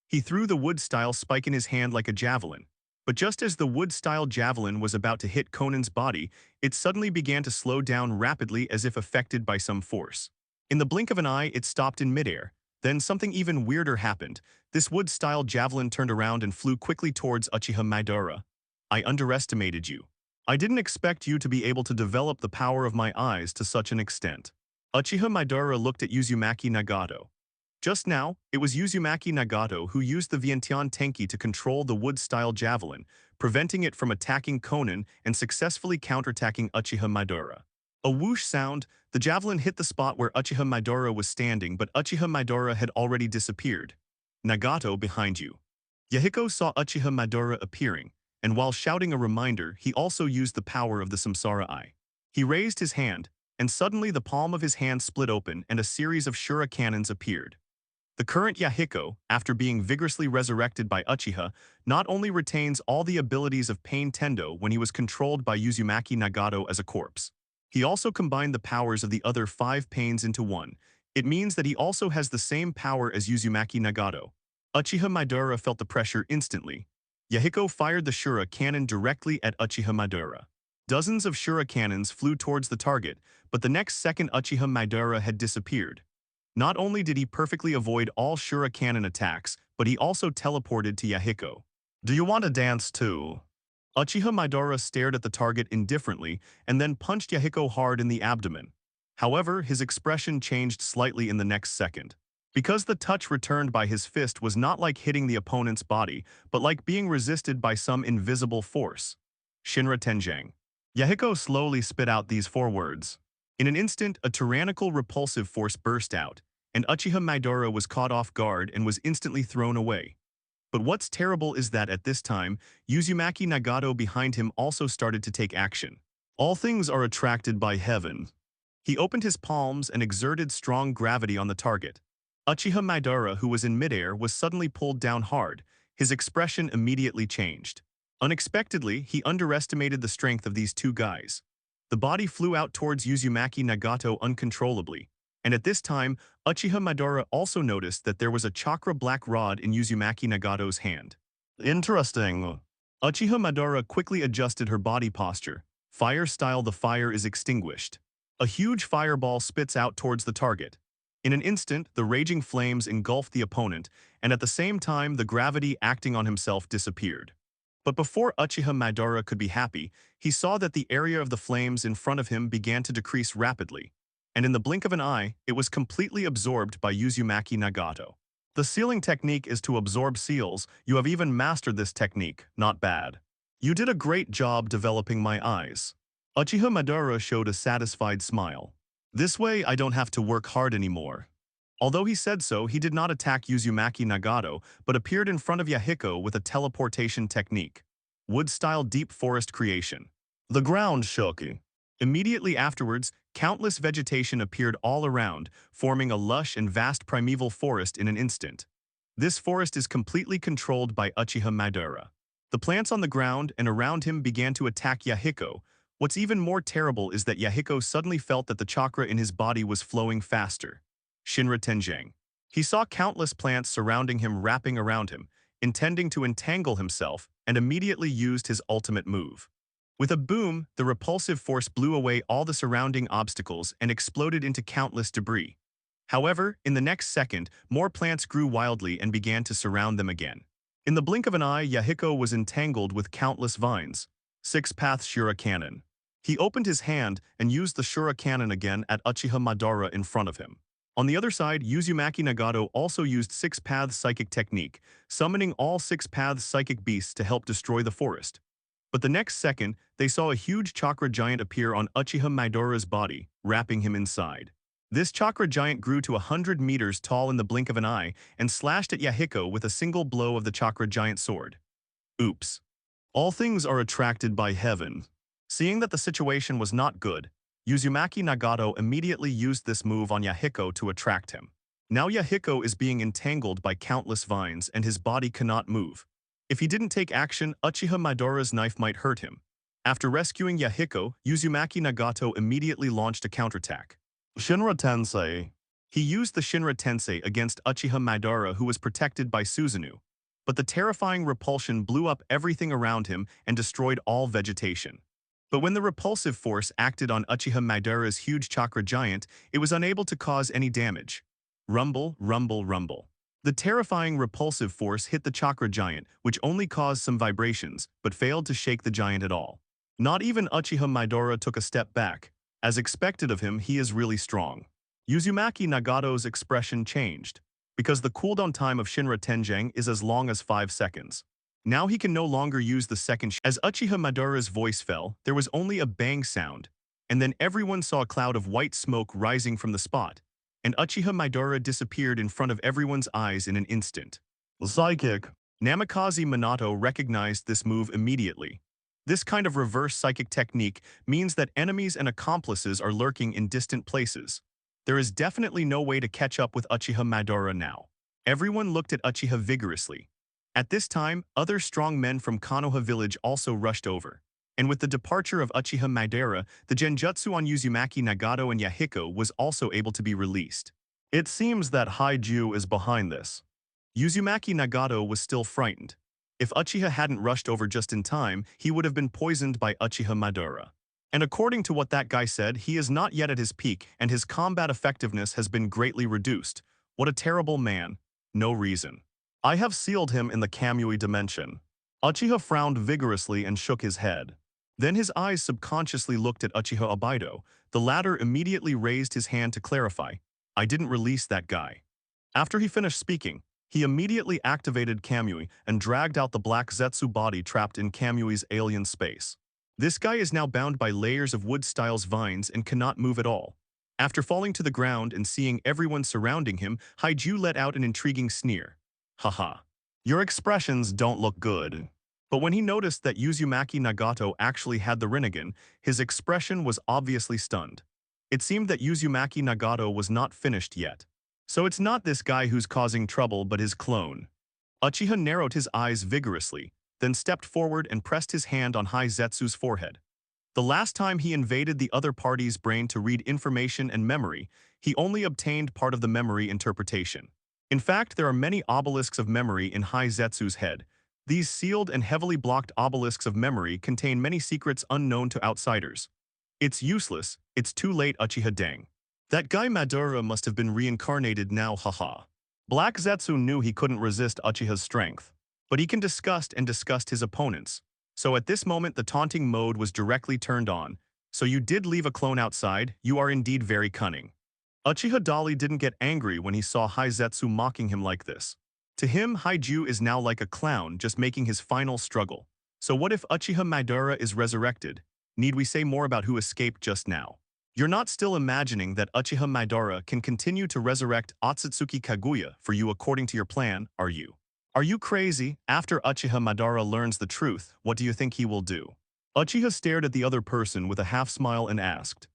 He threw the wood-style spike in his hand like a javelin. But just as the wood-style javelin was about to hit Conan's body, it suddenly began to slow down rapidly as if affected by some force. In the blink of an eye, it stopped in midair. Then something even weirder happened. This wood-style javelin turned around and flew quickly towards Uchiha Madara. I underestimated you. I didn't expect you to be able to develop the power of my eyes to such an extent. Uchiha Madara looked at Uzumaki Nagato. Just now, it was Uzumaki Nagato who used the Vientiane Tenki to control the wood-style javelin, preventing it from attacking Conan and successfully counterattacking Uchiha Madara. A whoosh sound, the javelin hit the spot where Uchiha Madara was standing, but Uchiha Madara had already disappeared. Nagato, behind you. Yahiko saw Uchiha Madara appearing, and while shouting a reminder, he also used the power of the Samsara Eye. He raised his hand, and suddenly the palm of his hand split open and a series of Shura cannons appeared. The current Yahiko, after being vigorously resurrected by Uchiha, not only retains all the abilities of Pain Tendo when he was controlled by Uzumaki Nagato as a corpse. He also combined the powers of the other 5 pains into one. It means that he also has the same power as Uzumaki Nagato. Uchiha Madara felt the pressure instantly. Yahiko fired the Shura cannon directly at Uchiha Madara. Dozens of Shura cannons flew towards the target, but the next second Uchiha Madara had disappeared. Not only did he perfectly avoid all Shura cannon attacks, but he also teleported to Yahiko. Do you want to dance too? Uchiha Madara stared at the target indifferently and then punched Yahiko hard in the abdomen. However, his expression changed slightly in the next second. Because the touch returned by his fist was not like hitting the opponent's body, but like being resisted by some invisible force. Shinra Tenjang. Yahiko slowly spit out these 4 words. In an instant, a tyrannical repulsive force burst out, and Uchiha Madara was caught off guard and was instantly thrown away. But what's terrible is that at this time, Uzumaki Nagato behind him also started to take action. All things are attracted by heaven. He opened his palms and exerted strong gravity on the target. Uchiha Madara, who was in midair, was suddenly pulled down hard. His expression immediately changed. Unexpectedly, he underestimated the strength of these 2 guys. The body flew out towards Uzumaki Nagato uncontrollably, and at this time, Uchiha Madara also noticed that there was a chakra black rod in Uzumaki Nagato's hand. Interesting. Uchiha Madara quickly adjusted her body posture. Fire style, the fire is extinguished. A huge fireball spits out towards the target. In an instant, the raging flames engulfed the opponent, and at the same time, the gravity acting on himself disappeared. But before Uchiha Madara could be happy, he saw that the area of the flames in front of him began to decrease rapidly, and in the blink of an eye, it was completely absorbed by Uzumaki Nagato. The sealing technique is to absorb seals. You have even mastered this technique, not bad. You did a great job developing my eyes. Uchiha Madara showed a satisfied smile. This way I don't have to work hard anymore. Although he said so, he did not attack Uzumaki Nagato, but appeared in front of Yahiko with a teleportation technique. Wood-style deep forest creation. The ground shook. Immediately afterwards, countless vegetation appeared all around, forming a lush and vast primeval forest in an instant. This forest is completely controlled by Uchiha Madara. The plants on the ground and around him began to attack Yahiko. What's even more terrible is that Yahiko suddenly felt that the chakra in his body was flowing faster. Shinra Tenjang. He saw countless plants surrounding him, wrapping around him, intending to entangle himself, and immediately used his ultimate move. With a boom, the repulsive force blew away all the surrounding obstacles and exploded into countless debris. However, in the next second, more plants grew wildly and began to surround them again. In the blink of an eye, Yahiko was entangled with countless vines. 6-path Shura Cannon. He opened his hand and used the Shura Cannon again at Uchiha Madara in front of him. On the other side, Uzumaki Nagato also used 6-path Psychic Technique, summoning all 6-path Psychic Beasts to help destroy the forest. But the next second, they saw a huge chakra giant appear on Uchiha Madara's body, wrapping him inside. This chakra giant grew to 100 meters tall in the blink of an eye and slashed at Yahiko with a single blow of the chakra giant sword. Oops. All things are attracted by heaven. Seeing that the situation was not good, Uzumaki Nagato immediately used this move on Yahiko to attract him. Now Yahiko is being entangled by countless vines and his body cannot move. If he didn't take action, Uchiha Madara's knife might hurt him. After rescuing Yahiko, Uzumaki Nagato immediately launched a counterattack. Shinra Tensei. He used the Shinra Tensei against Uchiha Madara, who was protected by Susanoo. but the terrifying repulsion blew up everything around him and destroyed all vegetation. But when the repulsive force acted on Uchiha Madara's huge chakra giant, it was unable to cause any damage. Rumble, rumble, rumble. The terrifying repulsive force hit the chakra giant, which only caused some vibrations, but failed to shake the giant at all. Not even Uchiha Madara took a step back. As expected of him, he is really strong. Uzumaki Nagato's expression changed, because the cooldown time of Shinra Tenjang is as long as 5 seconds. Now he can no longer use the second. As Uchiha Madara's voice fell, there was only a bang sound, and then everyone saw a cloud of white smoke rising from the spot, and Uchiha Madara disappeared in front of everyone's eyes in an instant. Psychic. Namikaze Minato recognized this move immediately. This kind of reverse psychic technique means that enemies and accomplices are lurking in distant places. There is definitely no way to catch up with Uchiha Madara now. Everyone looked at Uchiha vigorously. At this time, other strong men from Konoha village also rushed over. And with the departure of Uchiha Madara, the genjutsu on Uzumaki Nagato and Yahiko was also able to be released. It seems that Haiju is behind this. Uzumaki Nagato was still frightened. If Uchiha hadn't rushed over just in time, he would have been poisoned by Uchiha Madara. And according to what that guy said, he is not yet at his peak and his combat effectiveness has been greatly reduced. What a terrible man. No reason. I have sealed him in the Kamui dimension. Uchiha frowned vigorously and shook his head. Then his eyes subconsciously looked at Uchiha Obaido. The latter immediately raised his hand to clarify. I didn't release that guy. After he finished speaking, he immediately activated Kamui and dragged out the black Zetsu body trapped in Kamui's alien space. This guy is now bound by layers of wood-styles vines and cannot move at all. After falling to the ground and seeing everyone surrounding him, Haiju let out an intriguing sneer. Haha. Your expressions don't look good. But when he noticed that Uzumaki Nagato actually had the Rinnegan, his expression was obviously stunned. It seemed that Uzumaki Nagato was not finished yet. So it's not this guy who's causing trouble but his clone. Uchiha narrowed his eyes vigorously, then stepped forward and pressed his hand on Zetsu's forehead. The last time he invaded the other party's brain to read information and memory, he only obtained part of the memory interpretation. In fact, there are many obelisks of memory in Zetsu's head. These sealed and heavily blocked obelisks of memory contain many secrets unknown to outsiders. It's useless, it's too late, Uchiha Deng. That guy Madara must have been reincarnated now, haha. Black Zetsu knew he couldn't resist Uchiha's strength, but he can disgust his opponents. So at this moment the taunting mode was directly turned on. So you did leave a clone outside, you are indeed very cunning. Uchiha Dali didn't get angry when he saw Zetsu mocking him like this. To him, Haiju is now like a clown just making his final struggle. So what if Uchiha Madara is resurrected? Need we say more about who escaped just now? You're not still imagining that Uchiha Madara can continue to resurrect Otsutsuki Kaguya for you according to your plan, are you? Are you crazy? After Uchiha Madara learns the truth, what do you think he will do? Uchiha stared at the other person with a half-smile and asked.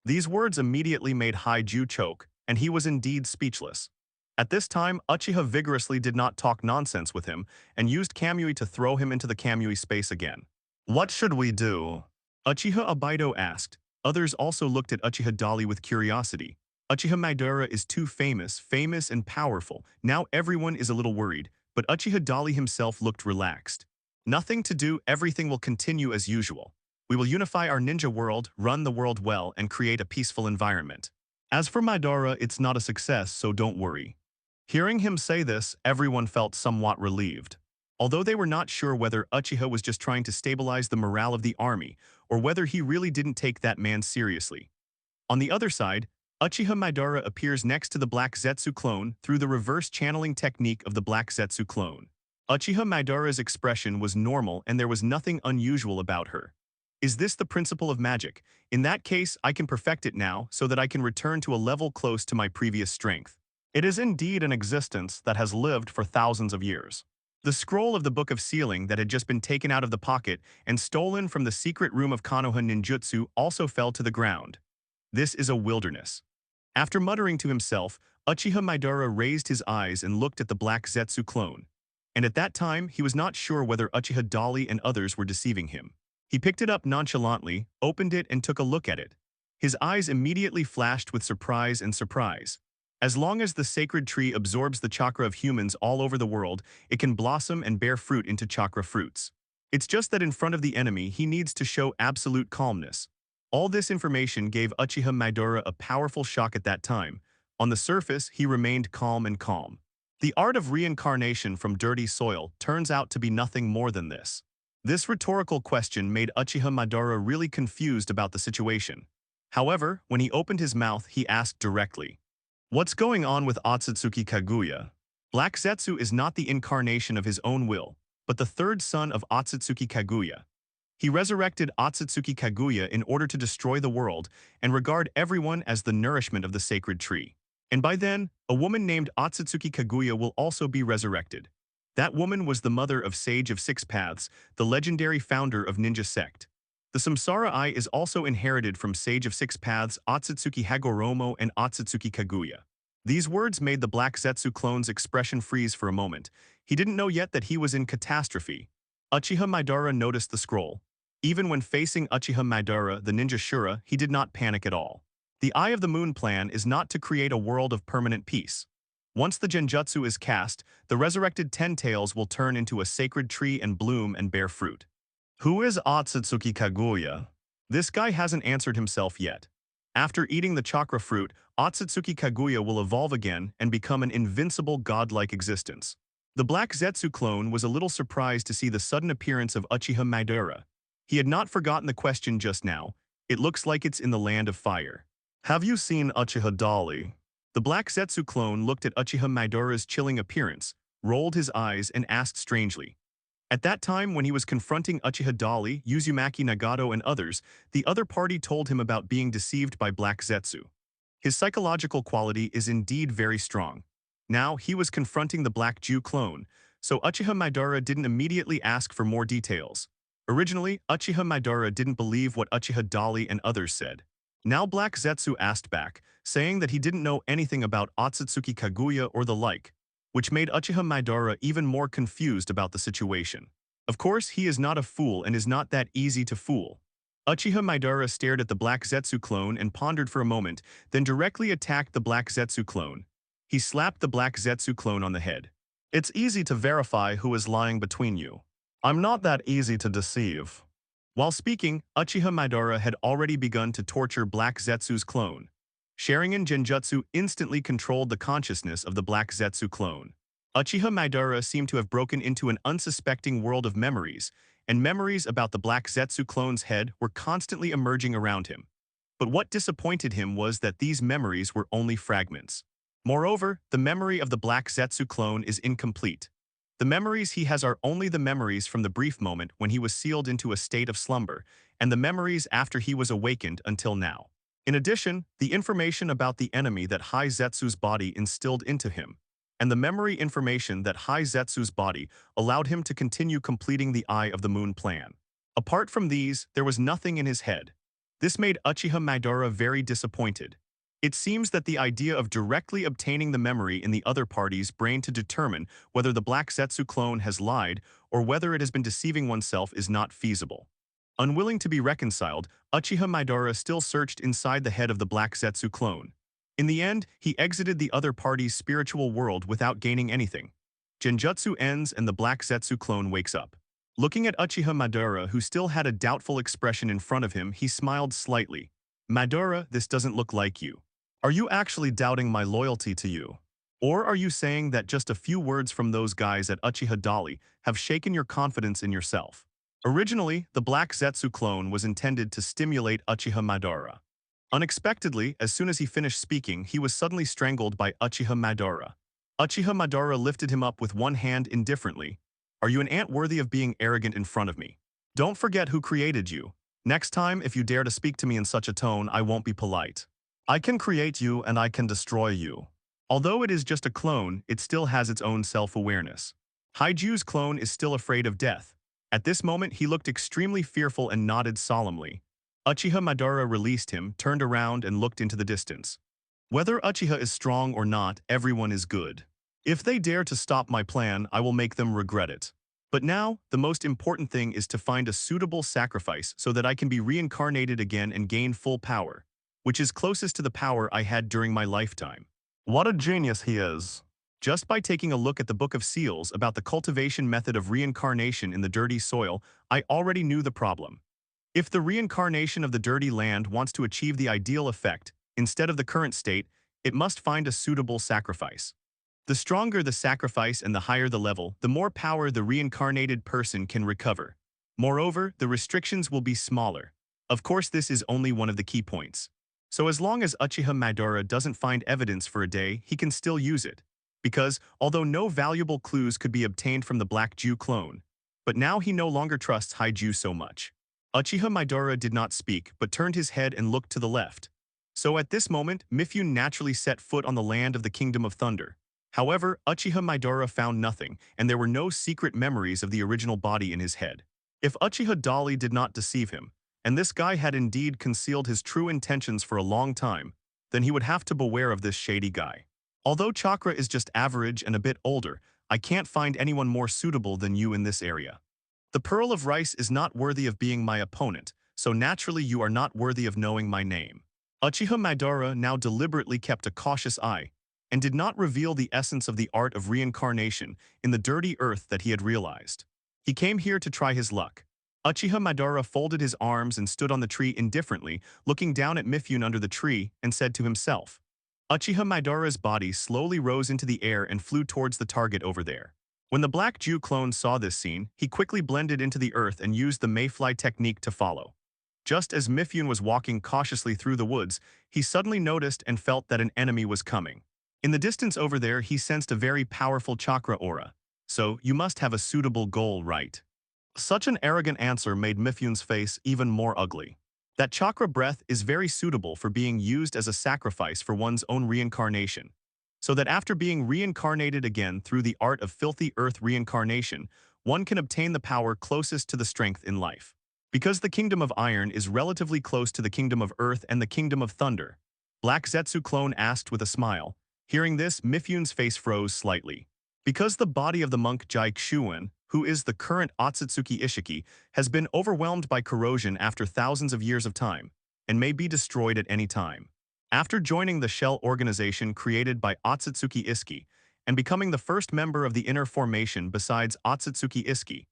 These words immediately made Haiju choke, and he was indeed speechless. At this time, Uchiha vigorously did not talk nonsense with him and used Kamui to throw him into the Kamui space again. What should we do? Uchiha Obaido asked. Others also looked at Uchiha Dali with curiosity. Uchiha Madara is too famous and powerful. Now everyone is a little worried, but Uchiha Dali himself looked relaxed. Nothing to do, everything will continue as usual. We will unify our ninja world, run the world well, and create a peaceful environment. As for Madara, it's not a success, so don't worry. Hearing him say this, everyone felt somewhat relieved. Although they were not sure whether Uchiha was just trying to stabilize the morale of the army, or whether he really didn't take that man seriously. On the other side, Uchiha Madara appears next to the Black Zetsu clone through the reverse channeling technique of the Black Zetsu clone. Uchiha Madara's expression was normal and there was nothing unusual about her. Is this the principle of magic? In that case, I can perfect it now so that I can return to a level close to my previous strength. It is indeed an existence that has lived for thousands of years. The scroll of the Book of Sealing that had just been taken out of the pocket and stolen from the secret room of Konoha ninjutsu also fell to the ground. This is a wilderness. After muttering to himself, Uchiha Madara raised his eyes and looked at the Black Zetsu clone. And at that time, he was not sure whether Uchiha Dali and others were deceiving him. He picked it up nonchalantly, opened it and took a look at it. His eyes immediately flashed with surprise. As long as the sacred tree absorbs the chakra of humans all over the world, it can blossom and bear fruit into chakra fruits. It's just that in front of the enemy, he needs to show absolute calmness. All this information gave Uchiha Madara a powerful shock at that time. On the surface, he remained calm and calm. The art of reincarnation from dirty soil turns out to be nothing more than this. This rhetorical question made Uchiha Madara really confused about the situation. However, when he opened his mouth, he asked directly, "What's going on with Otsutsuki Kaguya?" Black Zetsu is not the incarnation of his own will, but the third son of Otsutsuki Kaguya. He resurrected Otsutsuki Kaguya in order to destroy the world and regard everyone as the nourishment of the sacred tree. And by then, a woman named Otsutsuki Kaguya will also be resurrected. That woman was the mother of Sage of Six Paths, the legendary founder of ninja sect. The Samsara Eye is also inherited from Sage of Six Paths Otsutsuki Hagoromo and Otsutsuki Kaguya. These words made the Black Zetsu clone's expression freeze for a moment. He didn't know yet that he was in catastrophe. Uchiha Madara noticed the scroll. Even when facing Uchiha Madara, the ninja Shura, he did not panic at all. The Eye of the Moon plan is not to create a world of permanent peace. Once the genjutsu is cast, the resurrected Ten Tails will turn into a sacred tree and bloom and bear fruit. Who is Otsutsuki Kaguya? This guy hasn't answered himself yet. After eating the chakra fruit, Otsutsuki Kaguya will evolve again and become an invincible godlike existence. The Black Zetsu clone was a little surprised to see the sudden appearance of Uchiha Madara. He had not forgotten the question just now. It looks like it's in the land of fire. Have you seen Uchiha Dali? The Black Zetsu clone looked at Uchiha Madara's chilling appearance, rolled his eyes, and asked strangely. At that time, when he was confronting Uchiha Dali, Uzumaki Nagato, and others, the other party told him about being deceived by Black Zetsu. His psychological quality is indeed very strong. Now, he was confronting the Black Jew clone, so Uchiha Madara didn't immediately ask for more details. Originally, Uchiha Madara didn't believe what Uchiha Dali and others said. Now Black Zetsu asked back, saying that he didn't know anything about Otsutsuki Kaguya or the like, which made Uchiha Madara even more confused about the situation. Of course, he is not a fool and is not that easy to fool. Uchiha Madara stared at the Black Zetsu clone and pondered for a moment, then directly attacked the Black Zetsu clone. He slapped the Black Zetsu clone on the head. It's easy to verify who is lying between you. I'm not that easy to deceive. While speaking, Uchiha Madara had already begun to torture Black Zetsu's clone. Sharingan Genjutsu instantly controlled the consciousness of the Black Zetsu clone. Uchiha Madara seemed to have broken into an unsuspecting world of memories, and memories about the Black Zetsu clone's head were constantly emerging around him. But what disappointed him was that these memories were only fragments. Moreover, the memory of the Black Zetsu clone is incomplete. The memories he has are only the memories from the brief moment when he was sealed into a state of slumber, and the memories after he was awakened until now. In addition, the information about the enemy that Hai Zetsu's body instilled into him, and the memory information that Hai Zetsu's body allowed him to continue completing the Eye of the Moon plan. Apart from these, there was nothing in his head. This made Uchiha Madara very disappointed. It seems that the idea of directly obtaining the memory in the other party's brain to determine whether the Black Zetsu clone has lied or whether it has been deceiving oneself is not feasible. Unwilling to be reconciled, Uchiha Madara still searched inside the head of the Black Zetsu clone. In the end, he exited the other party's spiritual world without gaining anything. Genjutsu ends and the Black Zetsu clone wakes up. Looking at Uchiha Madara, who still had a doubtful expression in front of him, he smiled slightly. Madara, this doesn't look like you. Are you actually doubting my loyalty to you? Or are you saying that just a few words from those guys at Uchiha Dali have shaken your confidence in yourself? Originally, the Black Zetsu clone was intended to stimulate Uchiha Madara. Unexpectedly, as soon as he finished speaking, he was suddenly strangled by Uchiha Madara. Uchiha Madara lifted him up with one hand indifferently. Are you an ant worthy of being arrogant in front of me? Don't forget who created you. Next time, if you dare to speak to me in such a tone, I won't be polite. I can create you and I can destroy you. Although it is just a clone, it still has its own self-awareness. Haiju's clone is still afraid of death. At this moment, he looked extremely fearful and nodded solemnly. Uchiha Madara released him, turned around, and looked into the distance. Whether Uchiha is strong or not, everyone is good. If they dare to stop my plan, I will make them regret it. But now, the most important thing is to find a suitable sacrifice so that I can be reincarnated again and gain full power, which is closest to the power I had during my lifetime. What a genius he is. Just by taking a look at the Book of Seals about the cultivation method of reincarnation in the dirty soil, I already knew the problem. If the reincarnation of the dirty land wants to achieve the ideal effect, instead of the current state, it must find a suitable sacrifice. The stronger the sacrifice and the higher the level, the more power the reincarnated person can recover. Moreover, the restrictions will be smaller. Of course, this is only one of the key points. So as long as Uchiha Madara doesn't find evidence for a day, he can still use it. Because, although no valuable clues could be obtained from the Black Jew clone, but now he no longer trusts Haiju so much. Uchiha Madara did not speak, but turned his head and looked to the left. So at this moment, Mifune naturally set foot on the land of the Kingdom of Thunder. However, Uchiha Madara found nothing, and there were no secret memories of the original body in his head. If Uchiha Dali did not deceive him, and this guy had indeed concealed his true intentions for a long time, then he would have to beware of this shady guy. Although Chakra is just average and a bit older, I can't find anyone more suitable than you in this area. The Pearl of Rice is not worthy of being my opponent, so naturally you are not worthy of knowing my name. Uchiha Madara now deliberately kept a cautious eye, and did not reveal the essence of the art of reincarnation in the dirty earth that he had realized. He came here to try his luck. Uchiha Madara folded his arms and stood on the tree indifferently, looking down at Mifune under the tree, and said to himself. Uchiha Madara's body slowly rose into the air and flew towards the target over there. When the Black Jew clone saw this scene, he quickly blended into the earth and used the mayfly technique to follow. Just as Mifune was walking cautiously through the woods, he suddenly noticed and felt that an enemy was coming. In the distance over there, he sensed a very powerful chakra aura. So, you must have a suitable goal, right? Such an arrogant answer made Mifune's face even more ugly. That chakra breath is very suitable for being used as a sacrifice for one's own reincarnation. So that after being reincarnated again through the art of filthy earth reincarnation, one can obtain the power closest to the strength in life. Because the Kingdom of Iron is relatively close to the Kingdom of Earth and the Kingdom of Thunder, Black Zetsu clone asked with a smile. Hearing this, Mifune's face froze slightly. Because the body of the monk Jai Kshuan, who is the current Otsutsuki Ishiki, has been overwhelmed by corrosion after thousands of years of time, and may be destroyed at any time. After joining the shell organization created by Otsutsuki Ishiki, and becoming the first member of the inner formation besides Otsutsuki Ishiki,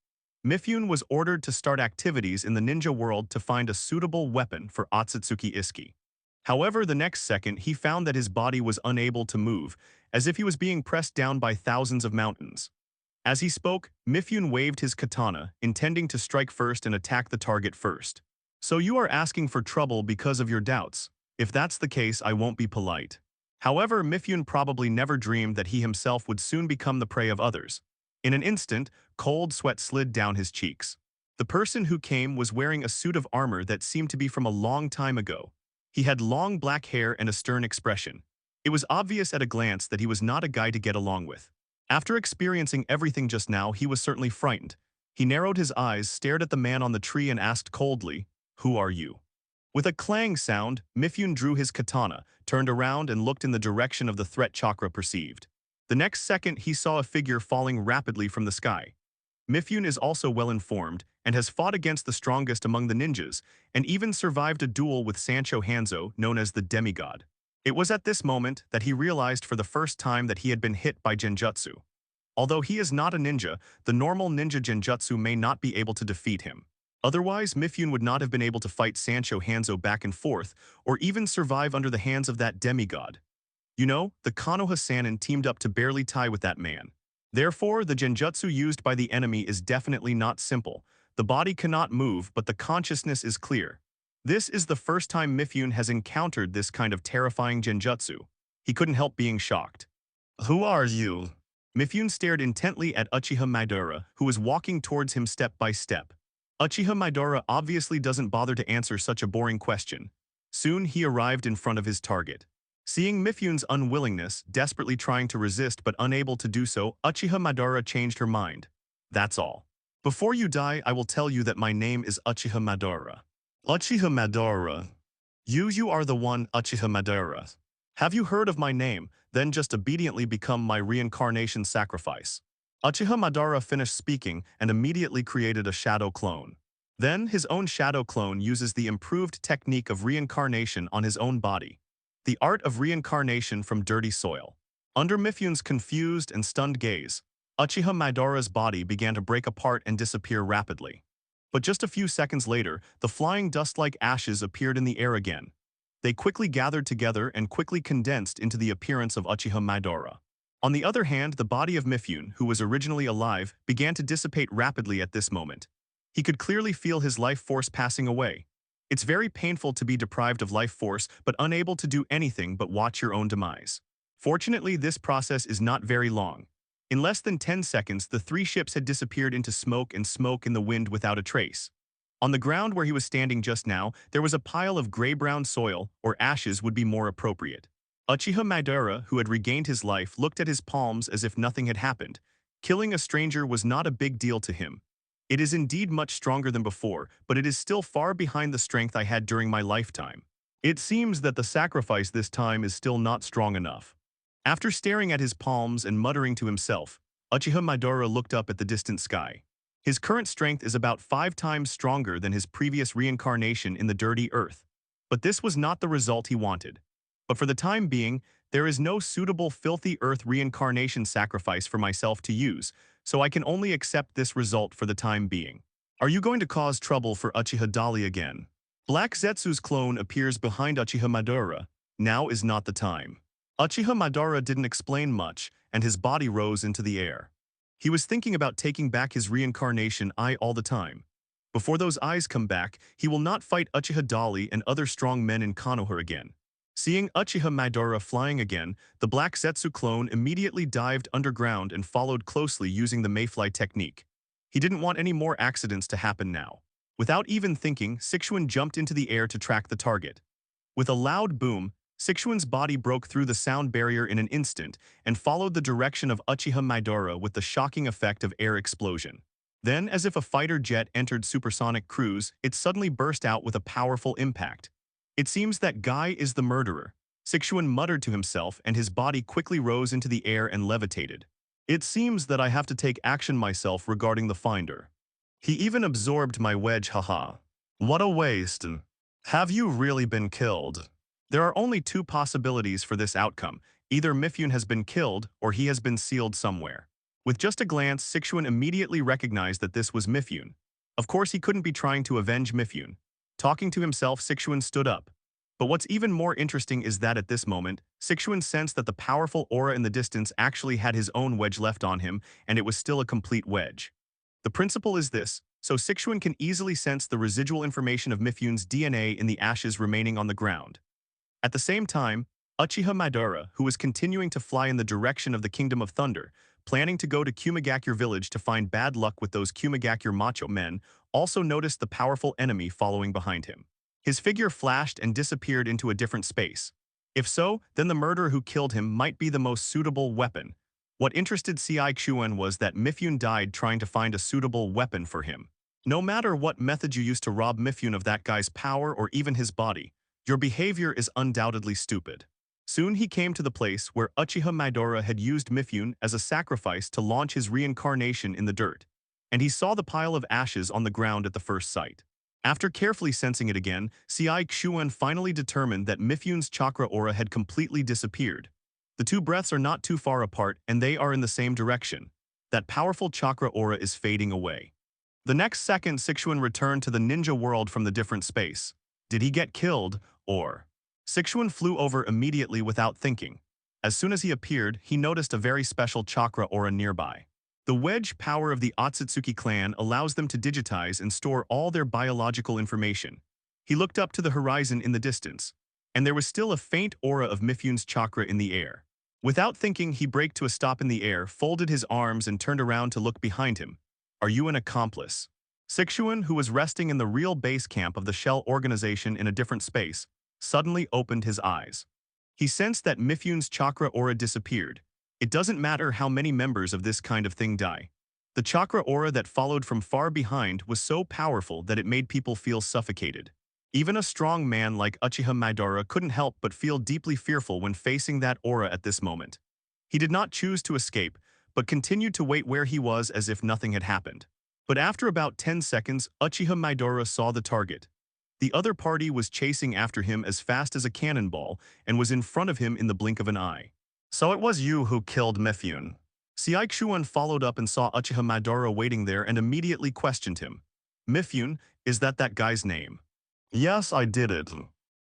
Mifune was ordered to start activities in the ninja world to find a suitable weapon for Otsutsuki Ishiki. However, the next second he found that his body was unable to move, as if he was being pressed down by thousands of mountains. As he spoke, Mifune waved his katana, intending to strike first and attack the target first. So you are asking for trouble because of your doubts. If that's the case, I won't be polite. However, Mifune probably never dreamed that he himself would soon become the prey of others. In an instant, cold sweat slid down his cheeks. The person who came was wearing a suit of armor that seemed to be from a long time ago. He had long black hair and a stern expression. It was obvious at a glance that he was not a guy to get along with. After experiencing everything just now, he was certainly frightened. He narrowed his eyes, stared at the man on the tree and asked coldly, "Who are you?" With a clang sound, Mifune drew his katana, turned around and looked in the direction of the threat chakra perceived. The next second, he saw a figure falling rapidly from the sky. Mifune is also well informed and has fought against the strongest among the ninjas and even survived a duel with Sancho Hanzo, known as the demigod. It was at this moment that he realized for the first time that he had been hit by genjutsu. Although he is not a ninja, the normal ninja genjutsu may not be able to defeat him. Otherwise, Mifune would not have been able to fight Sancho Hanzo back and forth or even survive under the hands of that demigod. You know, the Konoha Sannin teamed up to barely tie with that man. Therefore, the genjutsu used by the enemy is definitely not simple. The body cannot move, but the consciousness is clear. This is the first time Mifune has encountered this kind of terrifying genjutsu. He couldn't help being shocked. "Who are you?" Mifune stared intently at Uchiha Madara, who was walking towards him step by step. Uchiha Madara obviously doesn't bother to answer such a boring question. Soon he arrived in front of his target. Seeing Mifune's unwillingness, desperately trying to resist but unable to do so, Uchiha Madara changed her mind. "That's all. Before you die, I will tell you that my name is Uchiha Madara." "Uchiha Madara? You are the one, Uchiha Madara. Have you heard of my name, then just obediently become my reincarnation sacrifice." Uchiha Madara finished speaking and immediately created a shadow clone. Then his own shadow clone uses the improved technique of reincarnation on his own body. The art of reincarnation from dirty soil. Under Mifyun's confused and stunned gaze, Uchiha Madara's body began to break apart and disappear rapidly. But just a few seconds later, the flying dust-like ashes appeared in the air again. They quickly gathered together and quickly condensed into the appearance of Uchiha Madara. On the other hand, the body of Mifyun, who was originally alive, began to dissipate rapidly at this moment. He could clearly feel his life force passing away. It's very painful to be deprived of life force but unable to do anything but watch your own demise. Fortunately, this process is not very long. In less than 10 seconds, the three ships had disappeared into smoke in the wind without a trace. On the ground where he was standing just now, there was a pile of gray-brown soil, or ashes would be more appropriate. Uchiha Madara, who had regained his life, looked at his palms as if nothing had happened. Killing a stranger was not a big deal to him. It is indeed much stronger than before, but it is still far behind the strength I had during my lifetime. It seems that the sacrifice this time is still not strong enough. After staring at his palms and muttering to himself, Uchiha Madara looked up at the distant sky. His current strength is about 5 times stronger than his previous reincarnation in the dirty earth. But this was not the result he wanted. But for the time being, there is no suitable filthy earth reincarnation sacrifice for myself to use, so I can only accept this result for the time being. Are you going to cause trouble for Uchiha Dali again? Black Zetsu's clone appears behind Uchiha Madara. Now is not the time. Uchiha Madara didn't explain much, and his body rose into the air. He was thinking about taking back his reincarnation eye all the time. Before those eyes come back, he will not fight Uchiha Dali and other strong men in Konoha again. Seeing Uchiha Madara flying again, the Black Zetsu clone immediately dived underground and followed closely using the mayfly technique. He didn't want any more accidents to happen now. Without even thinking, Sixuan jumped into the air to track the target. With a loud boom, Sixuan's body broke through the sound barrier in an instant and followed the direction of Uchiha Madara with the shocking effect of air explosion. Then, as if a fighter jet entered supersonic cruise, it suddenly burst out with a powerful impact. It seems that Guy is the murderer. Sixuan muttered to himself, and his body quickly rose into the air and levitated. It seems that I have to take action myself regarding the finder. He even absorbed my wedge, haha. What a waste. Have you really been killed? There are only 2 possibilities for this outcome. Either Mifyun has been killed, or he has been sealed somewhere. With just a glance, Sixuan immediately recognized that this was Mifyun. Of course, he couldn't be trying to avenge Mifyun. Talking to himself, Sixuan stood up. But what's even more interesting is that at this moment, Sixuan sensed that the powerful aura in the distance actually had his own wedge left on him, and it was still a complete wedge. The principle is this, so Sixuan can easily sense the residual information of Mifyun's DNA in the ashes remaining on the ground. At the same time, Uchiha Madara, who was continuing to fly in the direction of the Kingdom of Thunder, planning to go to Kumagakure village to find bad luck with those Kumagakure macho men, also noticed the powerful enemy following behind him. His figure flashed and disappeared into a different space. If so, then the murderer who killed him might be the most suitable weapon. What interested C.I. Xuan was that Mifyun died trying to find a suitable weapon for him. No matter what method you use to rob Mifyun of that guy's power or even his body, your behavior is undoubtedly stupid. Soon he came to the place where Uchiha Madara had used Mifyun as a sacrifice to launch his reincarnation in the dirt, and he saw the pile of ashes on the ground at the first sight. After carefully sensing it again, C.I. Xuan finally determined that Mifyun's chakra aura had completely disappeared. The 2 breaths are not too far apart, and they are in the same direction. That powerful chakra aura is fading away. The next second, Sixuan returned to the ninja world from the different space. Did he get killed, or? Sixuan flew over immediately without thinking. As soon as he appeared, he noticed a very special chakra aura nearby. The wedge power of the Otsutsuki clan allows them to digitize and store all their biological information. He looked up to the horizon in the distance, and there was still a faint aura of Mifyun's chakra in the air. Without thinking, he braked to a stop in the air, folded his arms, and turned around to look behind him. Are you an accomplice? Sixuan, who was resting in the real base camp of the Shell organization in a different space, suddenly opened his eyes. He sensed that Mifyun's chakra aura disappeared. It doesn't matter how many members of this kind of thing die. The chakra aura that followed from far behind was so powerful that it made people feel suffocated. Even a strong man like Uchiha Madara couldn't help but feel deeply fearful when facing that aura at this moment. He did not choose to escape, but continued to wait where he was as if nothing had happened. But after about 10 seconds, Uchiha Madara saw the target. The other party was chasing after him as fast as a cannonball and was in front of him in the blink of an eye. So it was you who killed Mifune. Syaikuan followed up and saw Uchiha Madara waiting there and immediately questioned him. Mifune, is that guy's name? Yes, I did it.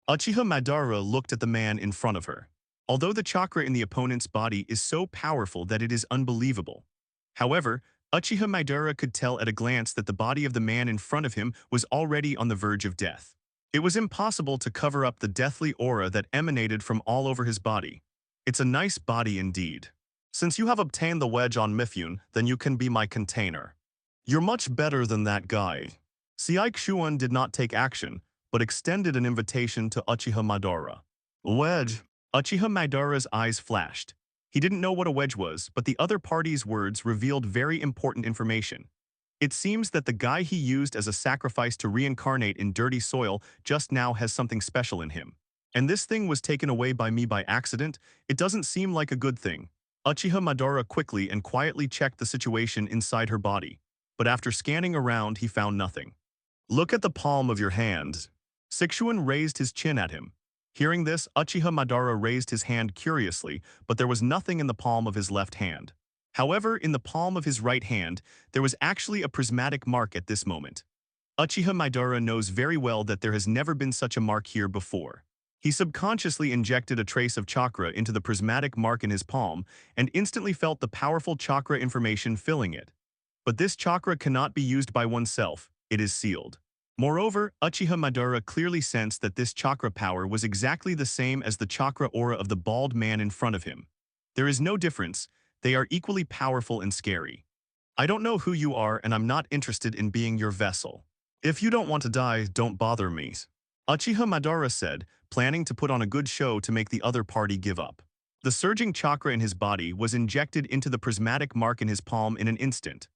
Uchiha Madara looked at the man in front of her. Although the chakra in the opponent's body is so powerful that it is unbelievable. However, Uchiha Madara could tell at a glance that the body of the man in front of him was already on the verge of death. It was impossible to cover up the deathly aura that emanated from all over his body. It's a nice body indeed. Since you have obtained the wedge on Mifune, then you can be my container. You're much better than that guy. Syaikuan did not take action, but extended an invitation to Uchiha Madara. Wedge. Uchiha Madara's eyes flashed. He didn't know what a wedge was, but the other party's words revealed very important information. It seems that the guy he used as a sacrifice to reincarnate in dirty soil just now has something special in him. And this thing was taken away by me by accident. It doesn't seem like a good thing. Uchiha Madara quickly and quietly checked the situation inside her body. But after scanning around, he found nothing. Look at the palm of your hand. Syaikuan raised his chin at him. Hearing this, Uchiha Madara raised his hand curiously, but there was nothing in the palm of his left hand. However, in the palm of his right hand, there was actually a prismatic mark at this moment. Uchiha Madara knows very well that there has never been such a mark here before. He subconsciously injected a trace of chakra into the prismatic mark in his palm and instantly felt the powerful chakra information filling it. But this chakra cannot be used by oneself, it is sealed. Moreover, Uchiha Madara clearly sensed that this chakra power was exactly the same as the chakra aura of the bald man in front of him. There is no difference, they are equally powerful and scary. I don't know who you are and I'm not interested in being your vessel. If you don't want to die, don't bother me. Uchiha Madara said, planning to put on a good show to make the other party give up. The surging chakra in his body was injected into the prismatic mark in his palm in an instant.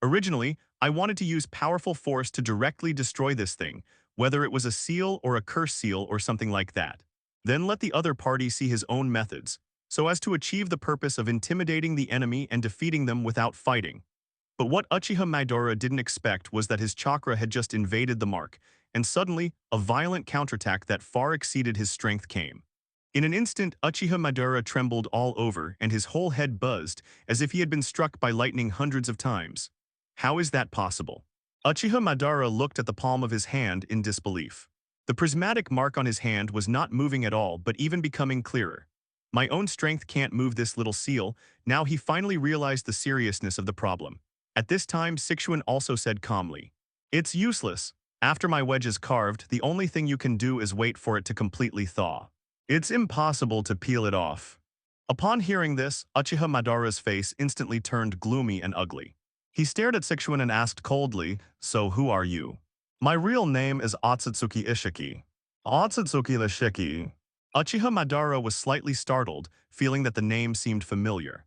Originally, I wanted to use powerful force to directly destroy this thing, whether it was a seal or a curse seal or something like that. Then let the other party see his own methods, so as to achieve the purpose of intimidating the enemy and defeating them without fighting. But what Uchiha Madara didn't expect was that his chakra had just invaded the mark, and suddenly, a violent counterattack that far exceeded his strength came. In an instant, Uchiha Madara trembled all over and his whole head buzzed, as if he had been struck by lightning hundreds of times. How is that possible? Uchiha Madara looked at the palm of his hand in disbelief. The prismatic mark on his hand was not moving at all but even becoming clearer. My own strength can't move this little seal. Now he finally realized the seriousness of the problem. At this time, Syaikuan also said calmly, "It's useless. After my wedge is carved, the only thing you can do is wait for it to completely thaw. It's impossible to peel it off." Upon hearing this, Uchiha Madara's face instantly turned gloomy and ugly. He stared at Syaikuan and asked coldly, "So who are you?" "My real name is Otsutsuki Ishiki." Otsutsuki Ishiki. Uchiha Madara was slightly startled, feeling that the name seemed familiar.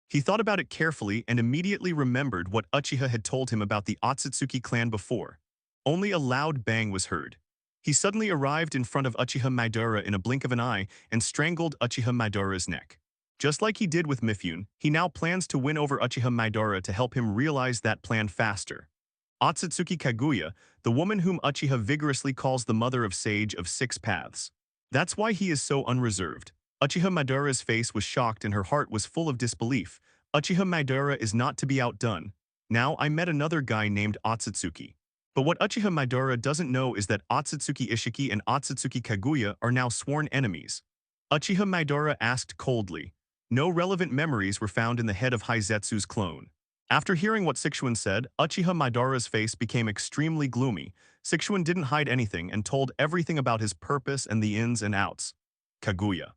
He thought about it carefully and immediately remembered what Uchiha had told him about the Otsutsuki clan before. Only a loud bang was heard. He suddenly arrived in front of Uchiha Madara in a blink of an eye and strangled Uchiha Madara's neck. Just like he did with Mifune, he now plans to win over Uchiha Madara to help him realize that plan faster. Otsutsuki Kaguya, the woman whom Uchiha vigorously calls the mother of Sage of Six Paths. That's why he is so unreserved. Uchiha Madara's face was shocked and her heart was full of disbelief. Uchiha Madara is not to be outdone. Now I met another guy named Otsutsuki. But what Uchiha Madara doesn't know is that Otsutsuki Ishiki and Otsutsuki Kaguya are now sworn enemies. Uchiha Madara asked coldly. No relevant memories were found in the head of Hizetsu's clone. After hearing what Syaikuan said, Uchiha Madara's face became extremely gloomy. Syaikuan didn't hide anything and told everything about his purpose and the ins and outs. Kaguya.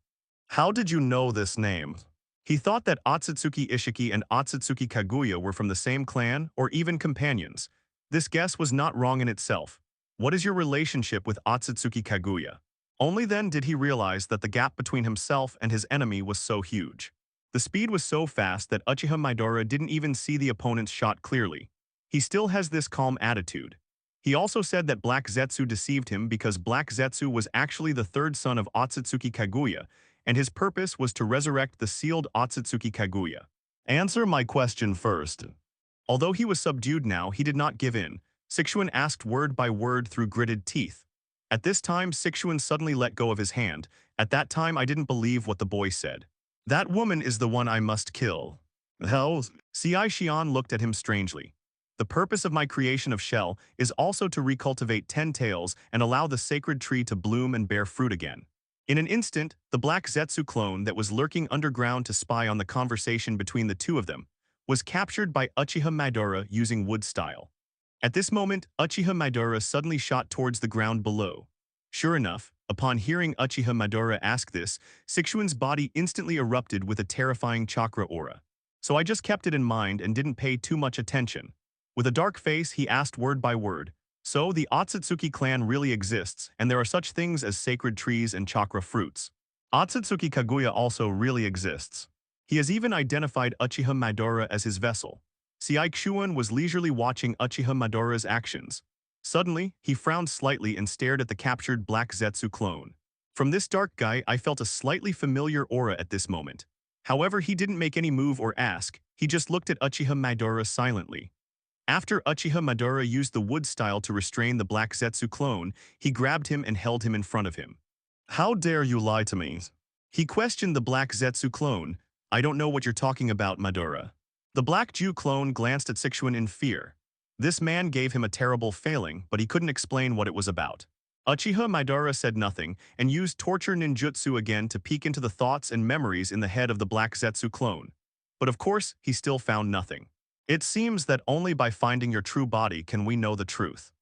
How did you know this name? He thought that Otsutsuki Ishiki and Otsutsuki Kaguya were from the same clan or even companions. This guess was not wrong in itself. What is your relationship with Otsutsuki Kaguya? Only then did he realize that the gap between himself and his enemy was so huge. The speed was so fast that Uchiha Madara didn't even see the opponent's shot clearly. He still has this calm attitude. He also said that Black Zetsu deceived him because Black Zetsu was actually the third son of Otsutsuki Kaguya, and his purpose was to resurrect the sealed Otsutsuki Kaguya. Answer my question first. Although he was subdued now, he did not give in. Syaikuan asked word by word through gritted teeth. At this time, Sixuan suddenly let go of his hand. At that time, I didn't believe what the boy said. That woman is the one I must kill. Hell? Ci Xian looked at him strangely. The purpose of my creation of shell is also to recultivate 10 tails and allow the sacred tree to bloom and bear fruit again. In an instant, the black Zetsu clone that was lurking underground to spy on the conversation between the two of them was captured by Uchiha Madara using wood style. At this moment, Uchiha Madara suddenly shot towards the ground below. Sure enough, upon hearing Uchiha Madara ask this, Sixuan's body instantly erupted with a terrifying chakra aura. So I just kept it in mind and didn't pay too much attention. With a dark face, he asked word by word, "So the Otsutsuki clan really exists, and there are such things as sacred trees and chakra fruits. Otsutsuki Kaguya also really exists." He has even identified Uchiha Madara as his vessel. Seixuan was leisurely watching Uchiha Madara's actions. Suddenly, he frowned slightly and stared at the captured black Zetsu clone. From this dark guy, I felt a slightly familiar aura at this moment. However, he didn't make any move or ask, he just looked at Uchiha Madara silently. After Uchiha Madara used the wood style to restrain the black Zetsu clone, he grabbed him and held him in front of him. "How dare you lie to me?" He questioned the black Zetsu clone. "I don't know what you're talking about, Madara." The black Jew clone glanced at Sixuan in fear. This man gave him a terrible failing, but he couldn't explain what it was about. Uchiha Madara said nothing and used torture ninjutsu again to peek into the thoughts and memories in the head of the black Zetsu clone. But of course, he still found nothing. It seems that only by finding your true body can we know the truth.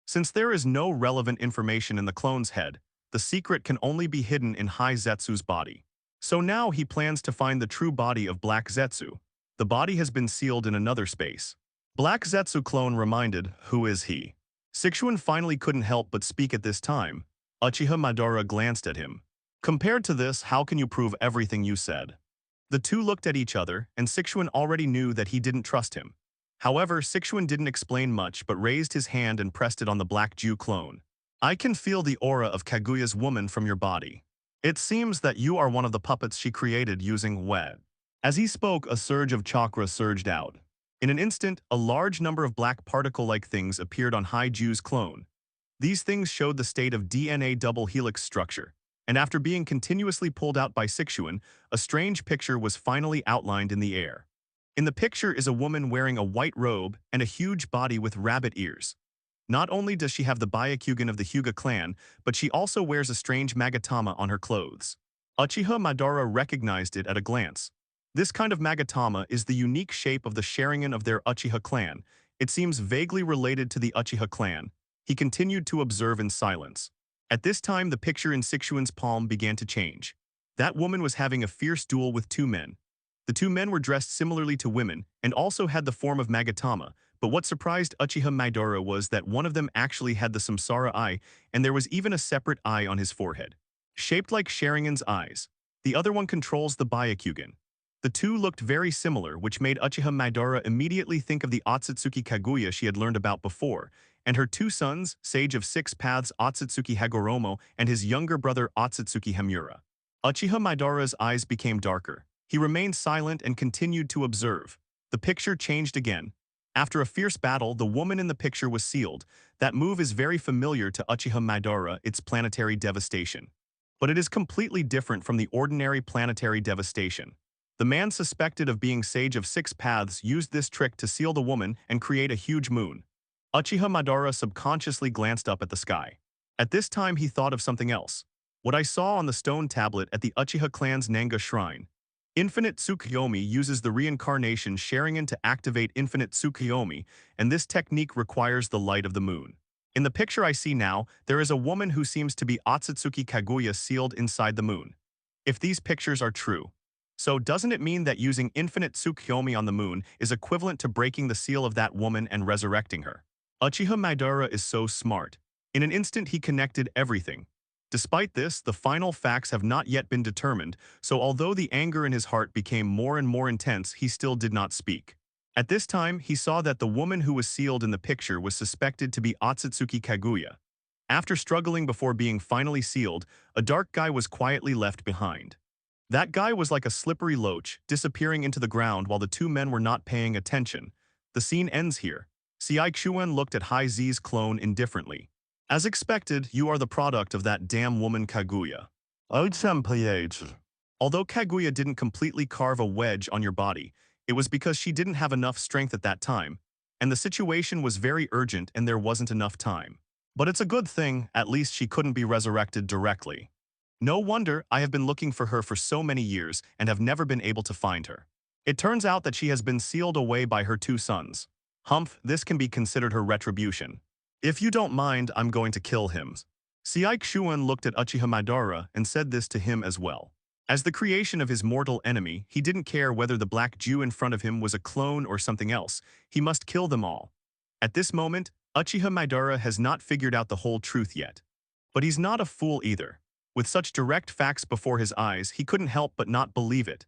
Since there is no relevant information in the clone's head, the secret can only be hidden in High Zetsu's body. So now he plans to find the true body of Black Zetsu. The body has been sealed in another space. Black Zetsu clone reminded, "Who is he?" Sixuan finally couldn't help but speak at this time. Uchiha Madara glanced at him. "Compared to this, how can you prove everything you said?" The two looked at each other, and Sixuan already knew that he didn't trust him. However, Sixuan didn't explain much but raised his hand and pressed it on the black Jew clone. "I can feel the aura of Kaguya's woman from your body. It seems that you are one of the puppets she created using wet." As he spoke, a surge of chakra surged out. In an instant, a large number of black particle-like things appeared on High Jew's clone. These things showed the state of DNA double helix structure, and after being continuously pulled out by Sixuan, a strange picture was finally outlined in the air. In the picture is a woman wearing a white robe and a huge body with rabbit ears. Not only does she have the Byakugan of the Hyuga clan, but she also wears a strange magatama on her clothes. Uchiha Madara recognized it at a glance. This kind of magatama is the unique shape of the Sharingan of their Uchiha clan. It seems vaguely related to the Uchiha clan. He continued to observe in silence. At this time, the picture in Sixuan's palm began to change. That woman was having a fierce duel with two men. The two men were dressed similarly to women and also had the form of magatama, but what surprised Uchiha Madara was that one of them actually had the Samsara eye, and there was even a separate eye on his forehead. Shaped like Sharingan's eyes. The other one controls the Byakugan. The two looked very similar, which made Uchiha Madara immediately think of the Otsutsuki Kaguya she had learned about before, and her two sons, Sage of Six Paths Otsutsuki Hagoromo and his younger brother Otsutsuki Hamura. Uchiha Madara's eyes became darker. He remained silent and continued to observe. The picture changed again. After a fierce battle, the woman in the picture was sealed. That move is very familiar to Uchiha Madara, its planetary devastation. But it is completely different from the ordinary planetary devastation. The man suspected of being Sage of Six Paths used this trick to seal the woman and create a huge moon. Uchiha Madara subconsciously glanced up at the sky. At this time he thought of something else. What I saw on the stone tablet at the Uchiha clan's Nanga shrine. Infinite Tsukuyomi uses the Reincarnation Sharingan to activate Infinite Tsukuyomi, and this technique requires the light of the moon. In the picture I see now, there is a woman who seems to be Otsutsuki Kaguya sealed inside the moon. If these pictures are true, so doesn't it mean that using Infinite Tsukuyomi on the moon is equivalent to breaking the seal of that woman and resurrecting her? Uchiha Madara is so smart. In an instant he connected everything. Despite this, the final facts have not yet been determined, so although the anger in his heart became more and more intense, he still did not speak. At this time, he saw that the woman who was sealed in the picture was suspected to be Otsutsuki Kaguya. After struggling before being finally sealed, a dark guy was quietly left behind. That guy was like a slippery loach, disappearing into the ground while the two men were not paying attention. The scene ends here. Seixuan looked at Hai Zi's clone indifferently. As expected, you are the product of that damn woman Kaguya. Although Kaguya didn't completely carve a wedge on your body, it was because she didn't have enough strength at that time, and the situation was very urgent and there wasn't enough time. But it's a good thing, at least she couldn't be resurrected directly. No wonder I have been looking for her for so many years and have never been able to find her. It turns out that she has been sealed away by her two sons. Humph, this can be considered her retribution. If you don't mind, I'm going to kill him. Siai Shuan looked at Uchiha Madara and said this to him as well. As the creation of his mortal enemy, he didn't care whether the black Jew in front of him was a clone or something else. He must kill them all. At this moment, Uchiha Madara has not figured out the whole truth yet. But he's not a fool either. With such direct facts before his eyes, he couldn't help but not believe it.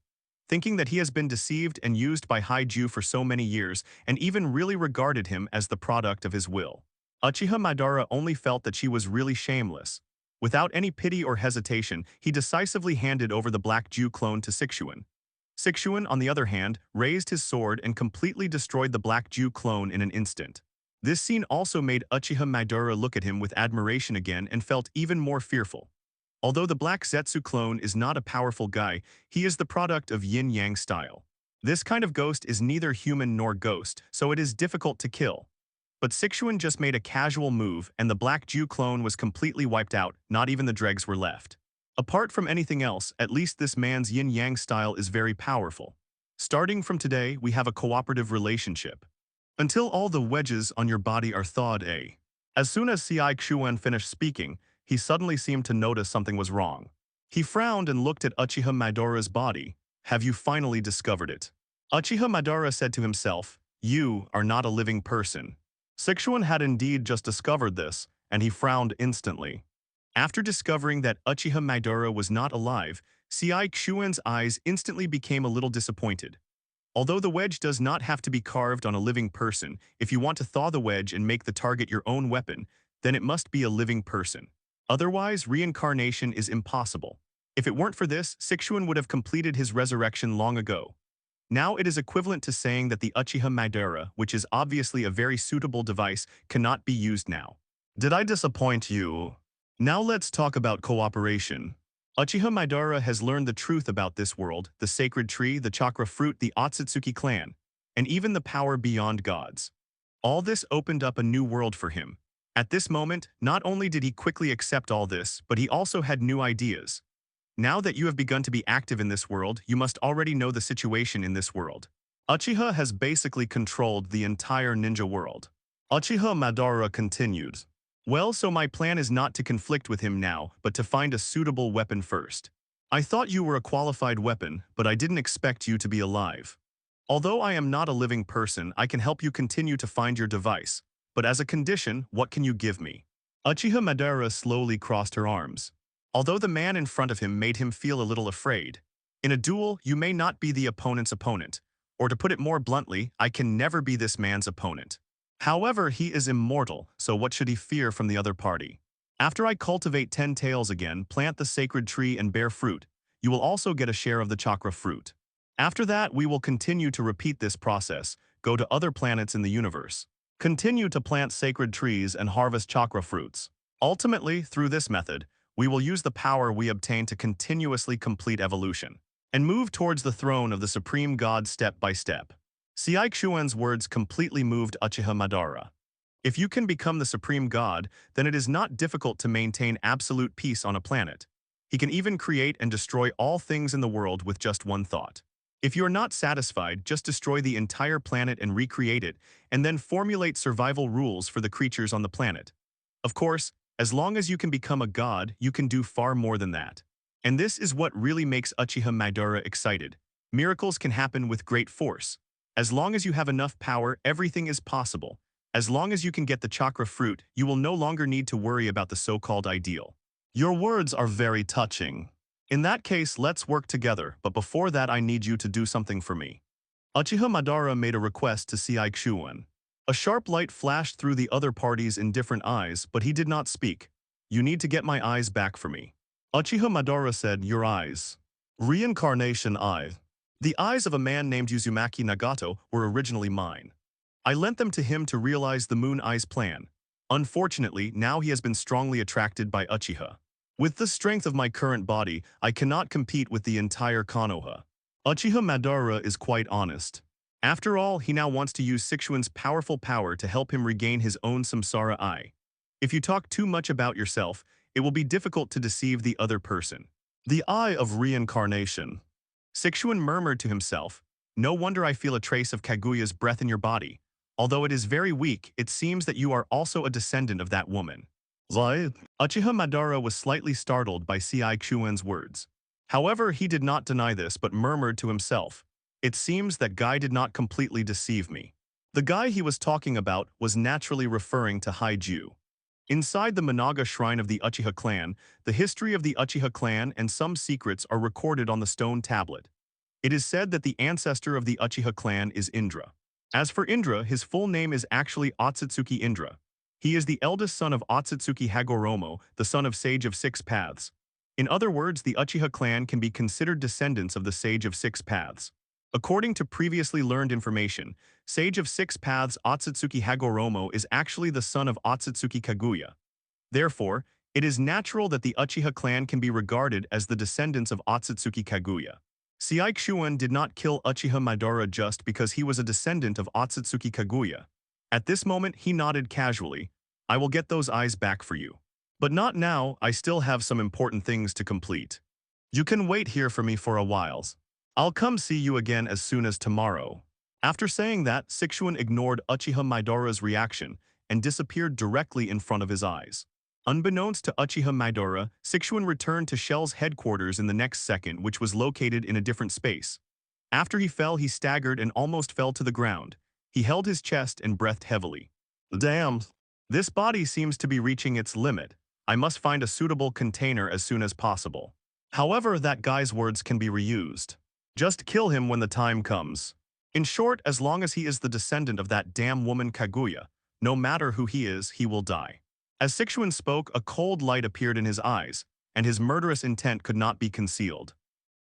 Thinking that he has been deceived and used by Haiju for so many years and even really regarded him as the product of his will. Uchiha Madara only felt that she was really shameless. Without any pity or hesitation, he decisively handed over the Black Jew clone to Sixuan. Sixuan, on the other hand, raised his sword and completely destroyed the Black Jew clone in an instant. This scene also made Uchiha Madara look at him with admiration again and felt even more fearful. Although the Black Zetsu clone is not a powerful guy, he is the product of yin-yang style. This kind of ghost is neither human nor ghost, so it is difficult to kill. But Sixuan just made a casual move and the Black Jew clone was completely wiped out, not even the dregs were left. Apart from anything else, at least this man's yin-yang style is very powerful. Starting from today, we have a cooperative relationship. Until all the wedges on your body are thawed, eh? As soon as Siai Xuan finished speaking, he suddenly seemed to notice something was wrong. He frowned and looked at Uchiha Madara's body. Have you finally discovered it? Uchiha Madara said to himself, you are not a living person. Sixuan had indeed just discovered this, and he frowned instantly. After discovering that Uchiha Madara was not alive, Siai Xuan's eyes instantly became a little disappointed. Although the wedge does not have to be carved on a living person, if you want to thaw the wedge and make the target your own weapon, then it must be a living person. Otherwise, reincarnation is impossible. If it weren't for this, Sixuan would have completed his resurrection long ago. Now it is equivalent to saying that the Uchiha Madara, which is obviously a very suitable device, cannot be used now. Did I disappoint you? Now let's talk about cooperation. Uchiha Madara has learned the truth about this world, the sacred tree, the chakra fruit, the Otsutsuki clan, and even the power beyond gods. All this opened up a new world for him. At this moment, not only did he quickly accept all this, but he also had new ideas. Now that you have begun to be active in this world, you must already know the situation in this world. Uchiha has basically controlled the entire ninja world. Uchiha Madara continued. Well, so my plan is not to conflict with him now, but to find a suitable weapon first. I thought you were a qualified weapon, but I didn't expect you to be alive. Although I am not a living person, I can help you continue to find your device. But as a condition, what can you give me? Uchiha Madara slowly crossed her arms. Although the man in front of him made him feel a little afraid. In a duel, you may not be the opponent's opponent. Or to put it more bluntly, I can never be this man's opponent. However, he is immortal, so what should he fear from the other party? After I cultivate 10 tails again, plant the sacred tree and bear fruit, you will also get a share of the chakra fruit. After that, we will continue to repeat this process, go to other planets in the universe. Continue to plant sacred trees and harvest chakra fruits. Ultimately, through this method, we will use the power we obtain to continuously complete evolution and move towards the throne of the Supreme God step by step. Siai Xuan's words completely moved Uchiha Madara. If you can become the Supreme God, then it is not difficult to maintain absolute peace on a planet. He can even create and destroy all things in the world with just one thought. If you are not satisfied, just destroy the entire planet and recreate it, and then formulate survival rules for the creatures on the planet. Of course, as long as you can become a god, you can do far more than that. And this is what really makes Uchiha Madara excited. Miracles can happen with great force. As long as you have enough power, everything is possible. As long as you can get the chakra fruit, you will no longer need to worry about the so-called ideal. Your words are very touching. In that case, let's work together, but before that I need you to do something for me. Uchiha Madara made a request to Siai Xuan. A sharp light flashed through the other parties in different eyes, but he did not speak. You need to get my eyes back for me. Uchiha Madara said, your eyes. Reincarnation eye. The eyes of a man named Uzumaki Nagato were originally mine. I lent them to him to realize the Moon Eyes plan. Unfortunately, now he has been strongly attracted by Uchiha. With the strength of my current body, I cannot compete with the entire Konoha. Uchiha Madara is quite honest. After all, he now wants to use Sixuan's powerful power to help him regain his own samsara eye. If you talk too much about yourself, it will be difficult to deceive the other person. The Eye of Reincarnation. Sixuan murmured to himself, "No wonder I feel a trace of Kaguya's breath in your body. Although it is very weak, it seems that you are also a descendant of that woman." Uchiha Madara was slightly startled by Sixuan's words. However, he did not deny this but murmured to himself, "It seems that guy did not completely deceive me." The guy he was talking about was naturally referring to Haiju. Inside the Managa shrine of the Uchiha clan, the history of the Uchiha clan and some secrets are recorded on the stone tablet. It is said that the ancestor of the Uchiha clan is Indra. As for Indra, his full name is actually Otsutsuki Indra. He is the eldest son of Otsutsuki Hagoromo, the son of Sage of Six Paths. In other words, the Uchiha clan can be considered descendants of the Sage of Six Paths. According to previously learned information, Sage of Six Paths Otsutsuki Hagoromo is actually the son of Otsutsuki Kaguya. Therefore, it is natural that the Uchiha clan can be regarded as the descendants of Otsutsuki Kaguya. Sixuan did not kill Uchiha Madara just because he was a descendant of Otsutsuki Kaguya. At this moment, he nodded casually, "I will get those eyes back for you. But not now, I still have some important things to complete. You can wait here for me for a while. I'll come see you again as soon as tomorrow." After saying that, Sixuan ignored Uchiha Madara's reaction and disappeared directly in front of his eyes. Unbeknownst to Uchiha Madara, Sixuan returned to Shell's headquarters in the next second, which was located in a different space. After he fell, he staggered and almost fell to the ground. He held his chest and breathed heavily. "Damn. This body seems to be reaching its limit. I must find a suitable container as soon as possible." However, that guy's words can be reused. Just kill him when the time comes. In short, as long as he is the descendant of that damn woman Kaguya, no matter who he is, he will die. As Sixuan spoke, a cold light appeared in his eyes, and his murderous intent could not be concealed.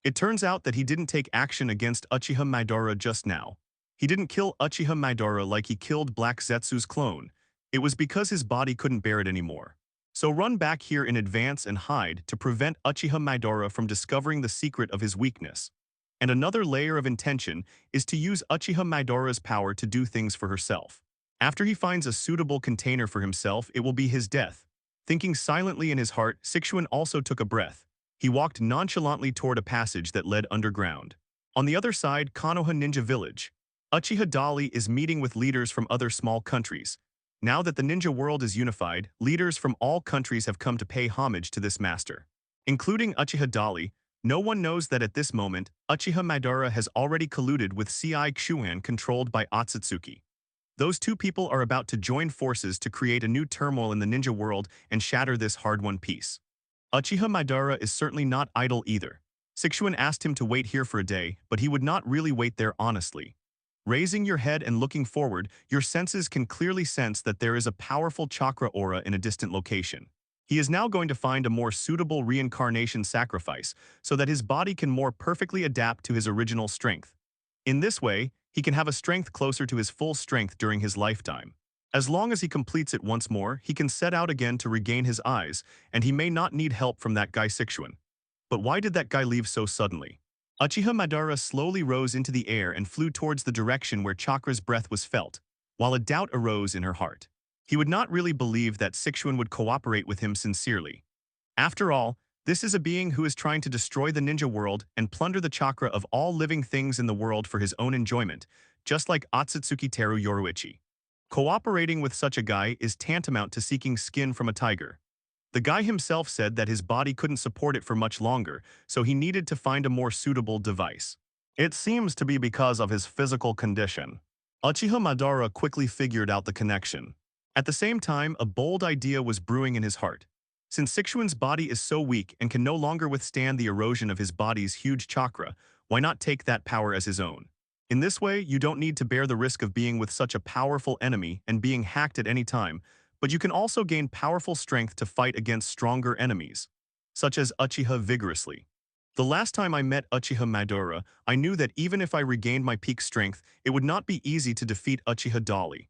It turns out that he didn't take action against Uchiha Madara just now. He didn't kill Uchiha Madara like he killed Black Zetsu's clone. It was because his body couldn't bear it anymore. So run back here in advance and hide to prevent Uchiha Madara from discovering the secret of his weakness. And another layer of intention is to use Uchiha Madara's power to do things for herself. After he finds a suitable container for himself, it will be his death. Thinking silently in his heart, Sixuan also took a breath. He walked nonchalantly toward a passage that led underground. On the other side, Konoha Ninja Village. Uchiha Dali is meeting with leaders from other small countries. Now that the ninja world is unified, leaders from all countries have come to pay homage to this master. Including Uchiha Dali, no one knows that at this moment, Uchiha Madara has already colluded with Sixuan controlled by Otsutsuki. Those two people are about to join forces to create a new turmoil in the ninja world and shatter this hard-won peace. Uchiha Madara is certainly not idle either. Sixuan asked him to wait here for a day, but he would not really wait there honestly. Raising your head and looking forward, your senses can clearly sense that there is a powerful chakra aura in a distant location. He is now going to find a more suitable reincarnation sacrifice so that his body can more perfectly adapt to his original strength. In this way, he can have a strength closer to his full strength during his lifetime. As long as he completes it once more, he can set out again to regain his eyes, and he may not need help from that guy Sixuan. But why did that guy leave so suddenly? Uchiha Madara slowly rose into the air and flew towards the direction where Chakra's breath was felt, while a doubt arose in her heart. He would not really believe that Sixuan would cooperate with him sincerely. After all, this is a being who is trying to destroy the ninja world and plunder the chakra of all living things in the world for his own enjoyment, just like Otsutsuki Teru Yoruichi. Cooperating with such a guy is tantamount to seeking skin from a tiger. The guy himself said that his body couldn't support it for much longer, so he needed to find a more suitable device. It seems to be because of his physical condition. Uchiha Madara quickly figured out the connection. At the same time, a bold idea was brewing in his heart. Since Sixuan's body is so weak and can no longer withstand the erosion of his body's huge chakra, why not take that power as his own? In this way, you don't need to bear the risk of being with such a powerful enemy and being hacked at any time, but you can also gain powerful strength to fight against stronger enemies, such as Uchiha vigorously. The last time I met Uchiha Madara, I knew that even if I regained my peak strength, it would not be easy to defeat Uchiha Dali.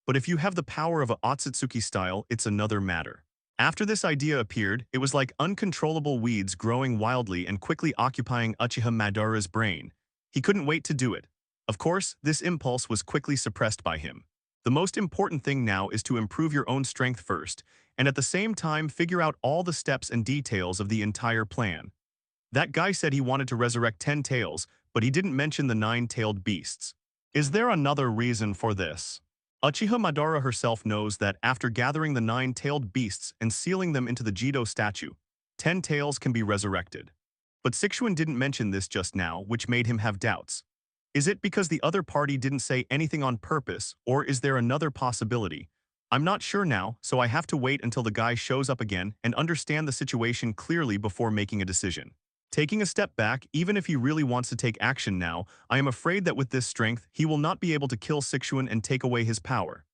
But if you have the power of a Otsutsuki style, it's another matter. After this idea appeared, it was like uncontrollable weeds growing wildly and quickly occupying Uchiha Madara's brain. He couldn't wait to do it. Of course, this impulse was quickly suppressed by him. The most important thing now is to improve your own strength first, and at the same time figure out all the steps and details of the entire plan. That guy said he wanted to resurrect 10 tails, but he didn't mention the 9-tailed beasts. Is there another reason for this? Uchiha Madara herself knows that after gathering the 9-tailed beasts and sealing them into the Jido statue, 10 tails can be resurrected. But Sixuan didn't mention this just now, which made him have doubts. Is it because the other party didn't say anything on purpose, or is there another possibility? I'm not sure now, so I have to wait until the guy shows up again and understand the situation clearly before making a decision. Taking a step back, even if he really wants to take action now, I am afraid that with this strength, he will not be able to kill Sixuan and take away his power.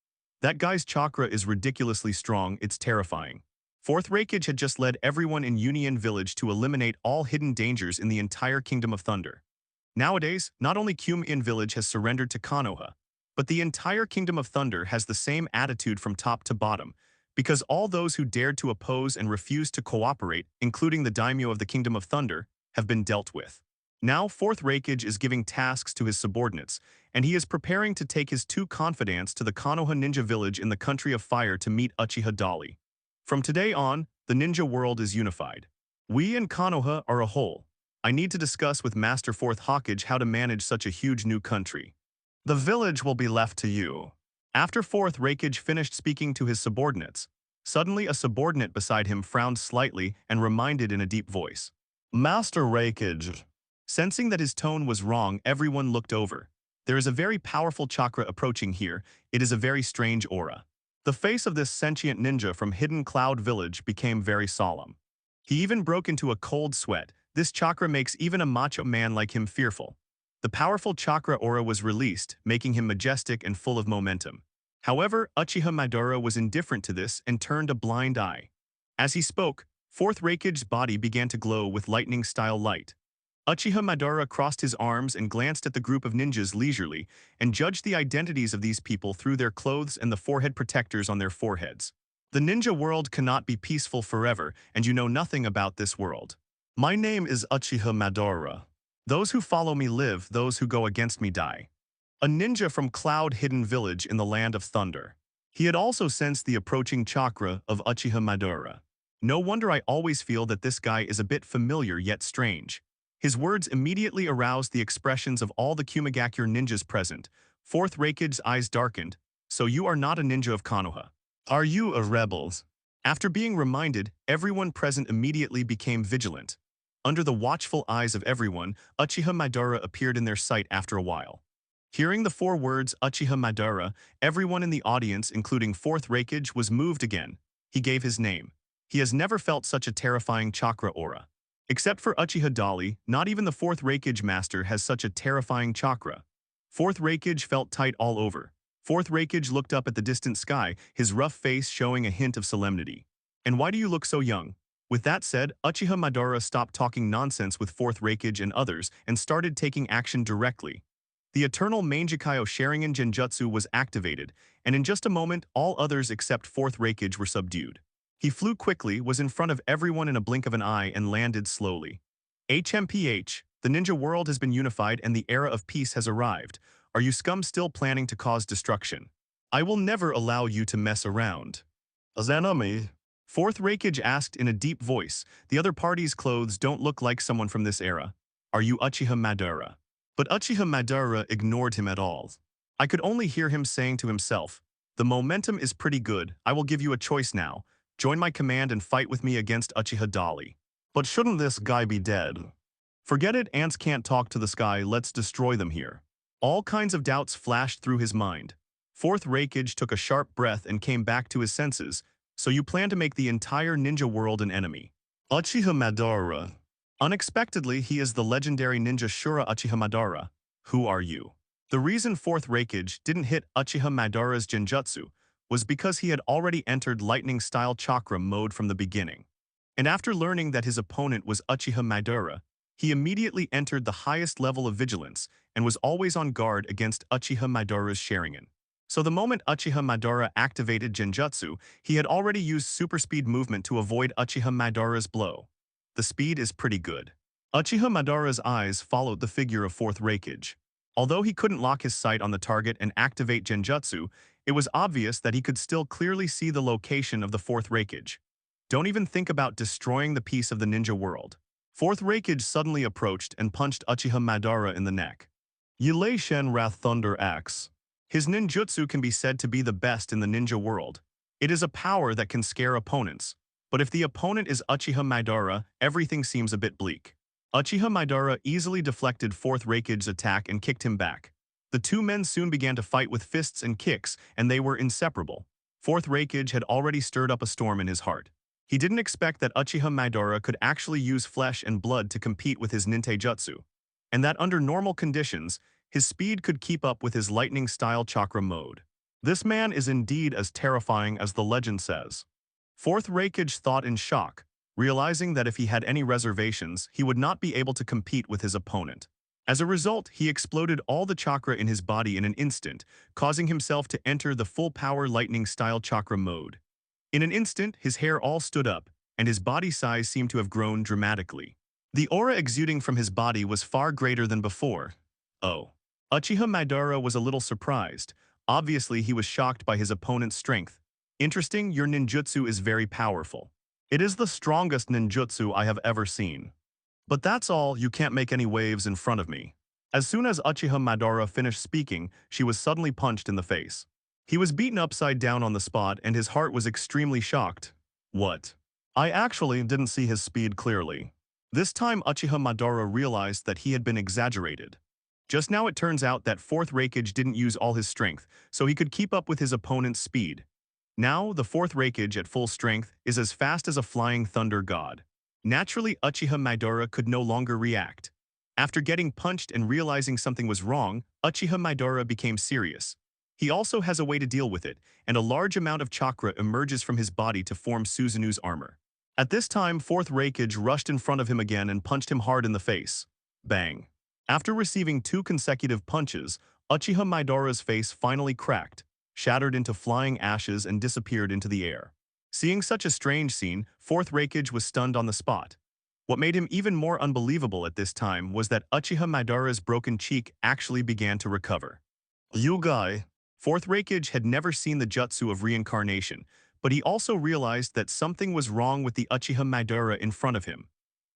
That guy's chakra is ridiculously strong, it's terrifying. Fourth Reikage had just led everyone in Union Village to eliminate all hidden dangers in the entire Kingdom of Thunder. Nowadays, not only Kyumin Village has surrendered to Konoha, but the entire Kingdom of Thunder has the same attitude from top to bottom, because all those who dared to oppose and refused to cooperate, including the daimyo of the Kingdom of Thunder, have been dealt with. Now, Fourth Reikage is giving tasks to his subordinates, and he is preparing to take his 2 confidants to the Konoha Ninja Village in the Country of Fire to meet Uchiha Dali. From today on, the ninja world is unified. We and Konoha are a whole. I need to discuss with Master Fourth Hokage how to manage such a huge new country. The village will be left to you. After Fourth Reikage finished speaking to his subordinates, suddenly a subordinate beside him frowned slightly and reminded in a deep voice. Master Reikage. Sensing that his tone was wrong, everyone looked over. There is a very powerful chakra approaching here. It is a very strange aura. The face of this sentient ninja from Hidden Cloud Village became very solemn. He even broke into a cold sweat. This chakra makes even a macho man like him fearful. The powerful chakra aura was released, making him majestic and full of momentum. However, Uchiha Madara was indifferent to this and turned a blind eye. As he spoke, Fourth Reikage's body began to glow with lightning-style light. Uchiha Madara crossed his arms and glanced at the group of ninjas leisurely and judged the identities of these people through their clothes and the forehead protectors on their foreheads. The ninja world cannot be peaceful forever, and you know nothing about this world. My name is Uchiha Madara. Those who follow me live, those who go against me die. A ninja from Cloud Hidden Village in the Land of Thunder. He had also sensed the approaching chakra of Uchiha Madara. No wonder I always feel that this guy is a bit familiar yet strange. His words immediately aroused the expressions of all the Kumigakure ninjas present. Fourth Reikage's eyes darkened. So you are not a ninja of Konoha. Are you a rebel? After being reminded, everyone present immediately became vigilant. Under the watchful eyes of everyone, Uchiha Madara appeared in their sight after a while. Hearing the 4 words Uchiha Madara, everyone in the audience, including Fourth Reikage, was moved again. He gave his name. He has never felt such a terrifying chakra aura. Except for Uchiha Dali, not even the Fourth Reikage master has such a terrifying chakra. Fourth Reikage felt tight all over. Fourth Reikage looked up at the distant sky, his rough face showing a hint of solemnity. And why do you look so young? With that said, Uchiha Madara stopped talking nonsense with Fourth Reikage and others and started taking action directly. The Eternal Mangekyō Sharingan Genjutsu was activated, and in just a moment, all others except Fourth Reikage were subdued. He flew quickly, was in front of everyone in a blink of an eye, and landed slowly. HMPH, the ninja world has been unified and the era of peace has arrived. Are you scum still planning to cause destruction? I will never allow you to mess around. As enemy? Fourth Reikage asked in a deep voice. The other party's clothes don't look like someone from this era. Are you Uchiha Madara? But Uchiha Madara ignored him at all. I could only hear him saying to himself, the momentum is pretty good, I will give you a choice now. Join my command and fight with me against Uchiha Dali. But shouldn't this guy be dead? Forget it, ants can't talk to the sky, let's destroy them here. All kinds of doubts flashed through his mind. Fourth Reikage took a sharp breath and came back to his senses. So you plan to make the entire ninja world an enemy. Uchiha Madara. Unexpectedly, he is the legendary ninja Shura Uchiha Madara. Who are you? The reason Fourth Reikage didn't hit Uchiha Madara's Genjutsu was because he had already entered lightning-style chakra mode from the beginning. And after learning that his opponent was Uchiha Madara, he immediately entered the highest level of vigilance and was always on guard against Uchiha Madara's Sharingan. So the moment Uchiha Madara activated Genjutsu, he had already used super speed movement to avoid Uchiha Madara's blow. The speed is pretty good. Uchiha Madara's eyes followed the figure of fourth Raikage. Although he couldn't lock his sight on the target and activate Genjutsu, it was obvious that he could still clearly see the location of the fourth Raikage. Don't even think about destroying the peace of the ninja world. Fourth Raikage suddenly approached and punched Uchiha Madara in the neck. Yilei Shen Wrath Thunder Axe. His ninjutsu can be said to be the best in the ninja world. It is a power that can scare opponents. But if the opponent is Uchiha Madara, everything seems a bit bleak. Uchiha Madara easily deflected fourth Raikage's attack and kicked him back. The two men soon began to fight with fists and kicks, and they were inseparable. Fourth Raikage had already stirred up a storm in his heart. He didn't expect that Uchiha Madara could actually use flesh and blood to compete with his ninteijutsu, and that under normal conditions, his speed could keep up with his lightning-style chakra mode. This man is indeed as terrifying as the legend says. Fourth Raikage thought in shock, realizing that if he had any reservations, he would not be able to compete with his opponent. As a result, he exploded all the chakra in his body in an instant, causing himself to enter the full-power lightning-style chakra mode. In an instant, his hair all stood up, and his body size seemed to have grown dramatically. The aura exuding from his body was far greater than before. Oh. Uchiha Madara was a little surprised. Obviously, he was shocked by his opponent's strength. Interesting, your ninjutsu is very powerful. It is the strongest ninjutsu I have ever seen. But that's all, you can't make any waves in front of me. As soon as Uchiha Madara finished speaking, she was suddenly punched in the face. He was beaten upside down on the spot and his heart was extremely shocked. What? I actually didn't see his speed clearly. This time Uchiha Madara realized that he had been exaggerated. Just now it turns out that fourth Raikage didn't use all his strength, so he could keep up with his opponent's speed. Now, the fourth Raikage at full strength is as fast as a flying thunder god. Naturally, Uchiha Madara could no longer react. After getting punched and realizing something was wrong, Uchiha Madara became serious. He also has a way to deal with it, and a large amount of chakra emerges from his body to form Suzunu's armor. At this time, fourth Raikage rushed in front of him again and punched him hard in the face. Bang. After receiving 2 consecutive punches, Uchiha Madara's face finally cracked, shattered into flying ashes and disappeared into the air. Seeing such a strange scene, fourth Raikage was stunned on the spot. What made him even more unbelievable at this time was that Uchiha Madara's broken cheek actually began to recover. You guy. Fourth Raikage had never seen the jutsu of reincarnation, but he also realized that something was wrong with the Uchiha Madara in front of him.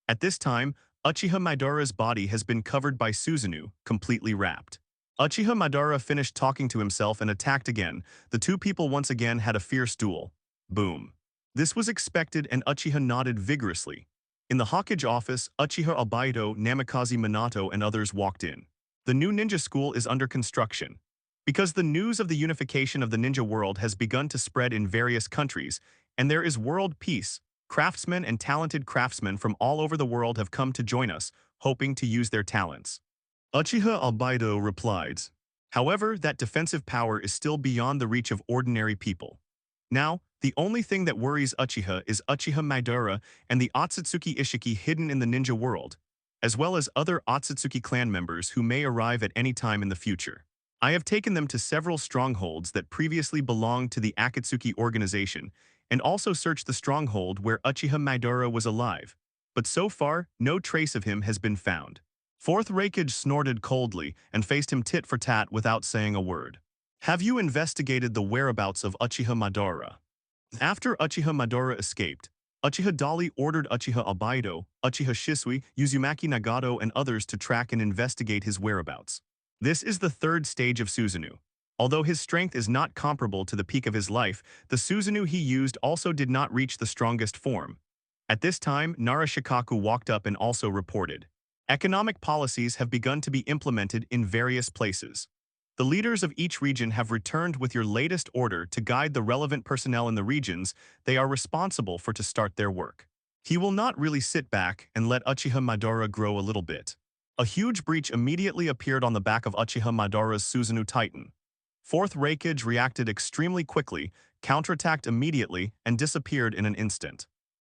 At this time, Uchiha Madara's body has been covered by Suzunu, completely wrapped. Uchiha Madara finished talking to himself and attacked again. The two people once again had a fierce duel. Boom. This was expected and Uchiha nodded vigorously. In the Hokage office, Uchiha Obito, Namikaze Minato, and others walked in. The new ninja school is under construction. Because the news of the unification of the ninja world has begun to spread in various countries, and there is world peace, craftsmen and talented craftsmen from all over the world have come to join us, hoping to use their talents. Uchiha Obito replied. However, that defensive power is still beyond the reach of ordinary people. Now, the only thing that worries Uchiha is Uchiha Madara and the Otsutsuki Ishiki hidden in the ninja world, as well as other Otsutsuki clan members who may arrive at any time in the future. I have taken them to several strongholds that previously belonged to the Akatsuki organization, and also searched the stronghold where Uchiha Madara was alive, but so far, no trace of him has been found. Fourth Raikage snorted coldly and faced him tit for tat without saying a word. Have you investigated the whereabouts of Uchiha Madara? After Uchiha Madara escaped, Uchiha Dali ordered Uchiha Obito, Uchiha Shisui, Uzumaki Nagato, and others to track and investigate his whereabouts. This is the third stage of Suzunu. Although his strength is not comparable to the peak of his life, the Suzunu he used also did not reach the strongest form. At this time, Nara Shikaku walked up and also reported. Economic policies have begun to be implemented in various places. The leaders of each region have returned with your latest order to guide the relevant personnel in the regions they are responsible for to start their work. He will not really sit back and let Uchiha Madara grow a little bit. A huge breach immediately appeared on the back of Uchiha Madara's Suzunu Titan. Fourth Raikage reacted extremely quickly, counterattacked immediately, and disappeared in an instant.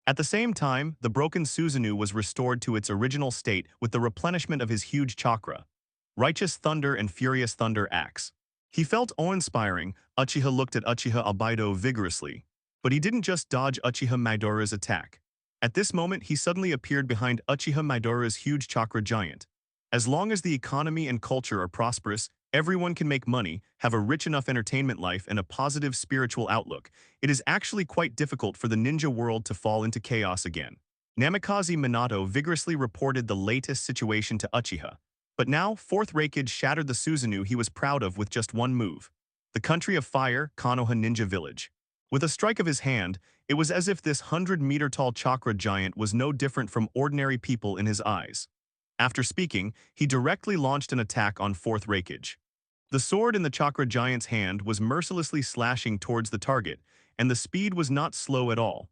At the same time, the broken Suzunu was restored to its original state with the replenishment of his huge chakra. Righteous Thunder and Furious Thunder Axe. He felt awe-inspiring. Uchiha looked at Uchiha Obito vigorously. But he didn't just dodge Uchiha Madara's attack. At this moment, he suddenly appeared behind Uchiha Madara's huge chakra giant. As long as the economy and culture are prosperous, everyone can make money, have a rich enough entertainment life, and a positive spiritual outlook, it is actually quite difficult for the ninja world to fall into chaos again. Namikaze Minato vigorously reported the latest situation to Uchiha. But now, fourth Raikage shattered the Susanoo he was proud of with just one move. The country of fire, Konoha Ninja Village. With a strike of his hand, it was as if this 100-meter-tall chakra giant was no different from ordinary people in his eyes. After speaking, he directly launched an attack on fourth Raikage. The sword in the chakra giant's hand was mercilessly slashing towards the target, and the speed was not slow at all.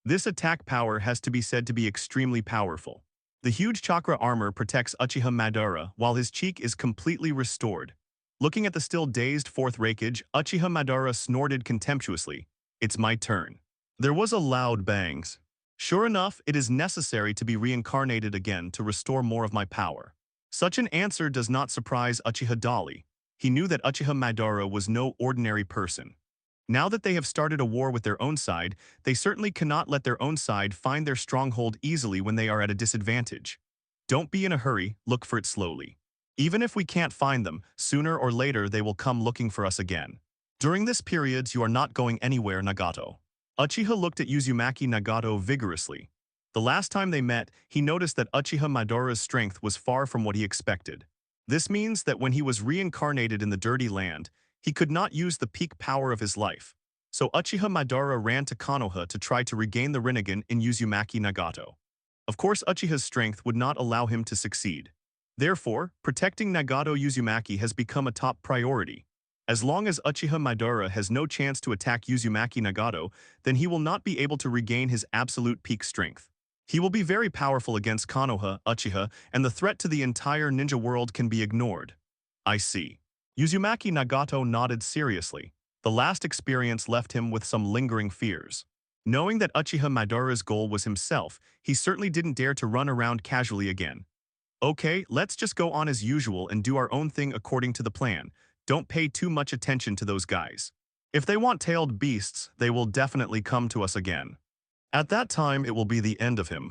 This attack power has to be said to be extremely powerful. The huge chakra armor protects Uchiha Madara while his cheek is completely restored. Looking at the still dazed fourth Raikage, Uchiha Madara snorted contemptuously. "It's my turn." There was a loud bangs. Sure enough, it is necessary to be reincarnated again to restore more of my power. Such an answer does not surprise Uchiha Dali. He knew that Uchiha Madara was no ordinary person. Now that they have started a war with their own side, they certainly cannot let their own side find their stronghold easily when they are at a disadvantage. Don't be in a hurry, look for it slowly. Even if we can't find them, sooner or later they will come looking for us again. During this period, you are not going anywhere, Nagato. Uchiha looked at Uzumaki Nagato vigorously. The last time they met, he noticed that Uchiha Madara's strength was far from what he expected. This means that when he was reincarnated in the Dirty Land, he could not use the peak power of his life. So Uchiha Madara ran to Konoha to try to regain the Rinnegan in Uzumaki Nagato. Of course, Uchiha's strength would not allow him to succeed. Therefore, protecting Nagato Uzumaki has become a top priority. As long as Uchiha Madara has no chance to attack Uzumaki Nagato, then he will not be able to regain his absolute peak strength. He will be very powerful against Konoha, Uchiha, and the threat to the entire ninja world can be ignored. I see. Uzumaki Nagato nodded seriously. The last experience left him with some lingering fears. Knowing that Uchiha Madara's goal was himself, he certainly didn't dare to run around casually again. Okay, let's just go on as usual and do our own thing according to the plan. Don't pay too much attention to those guys. If they want tailed beasts, they will definitely come to us again. At that time, it will be the end of him.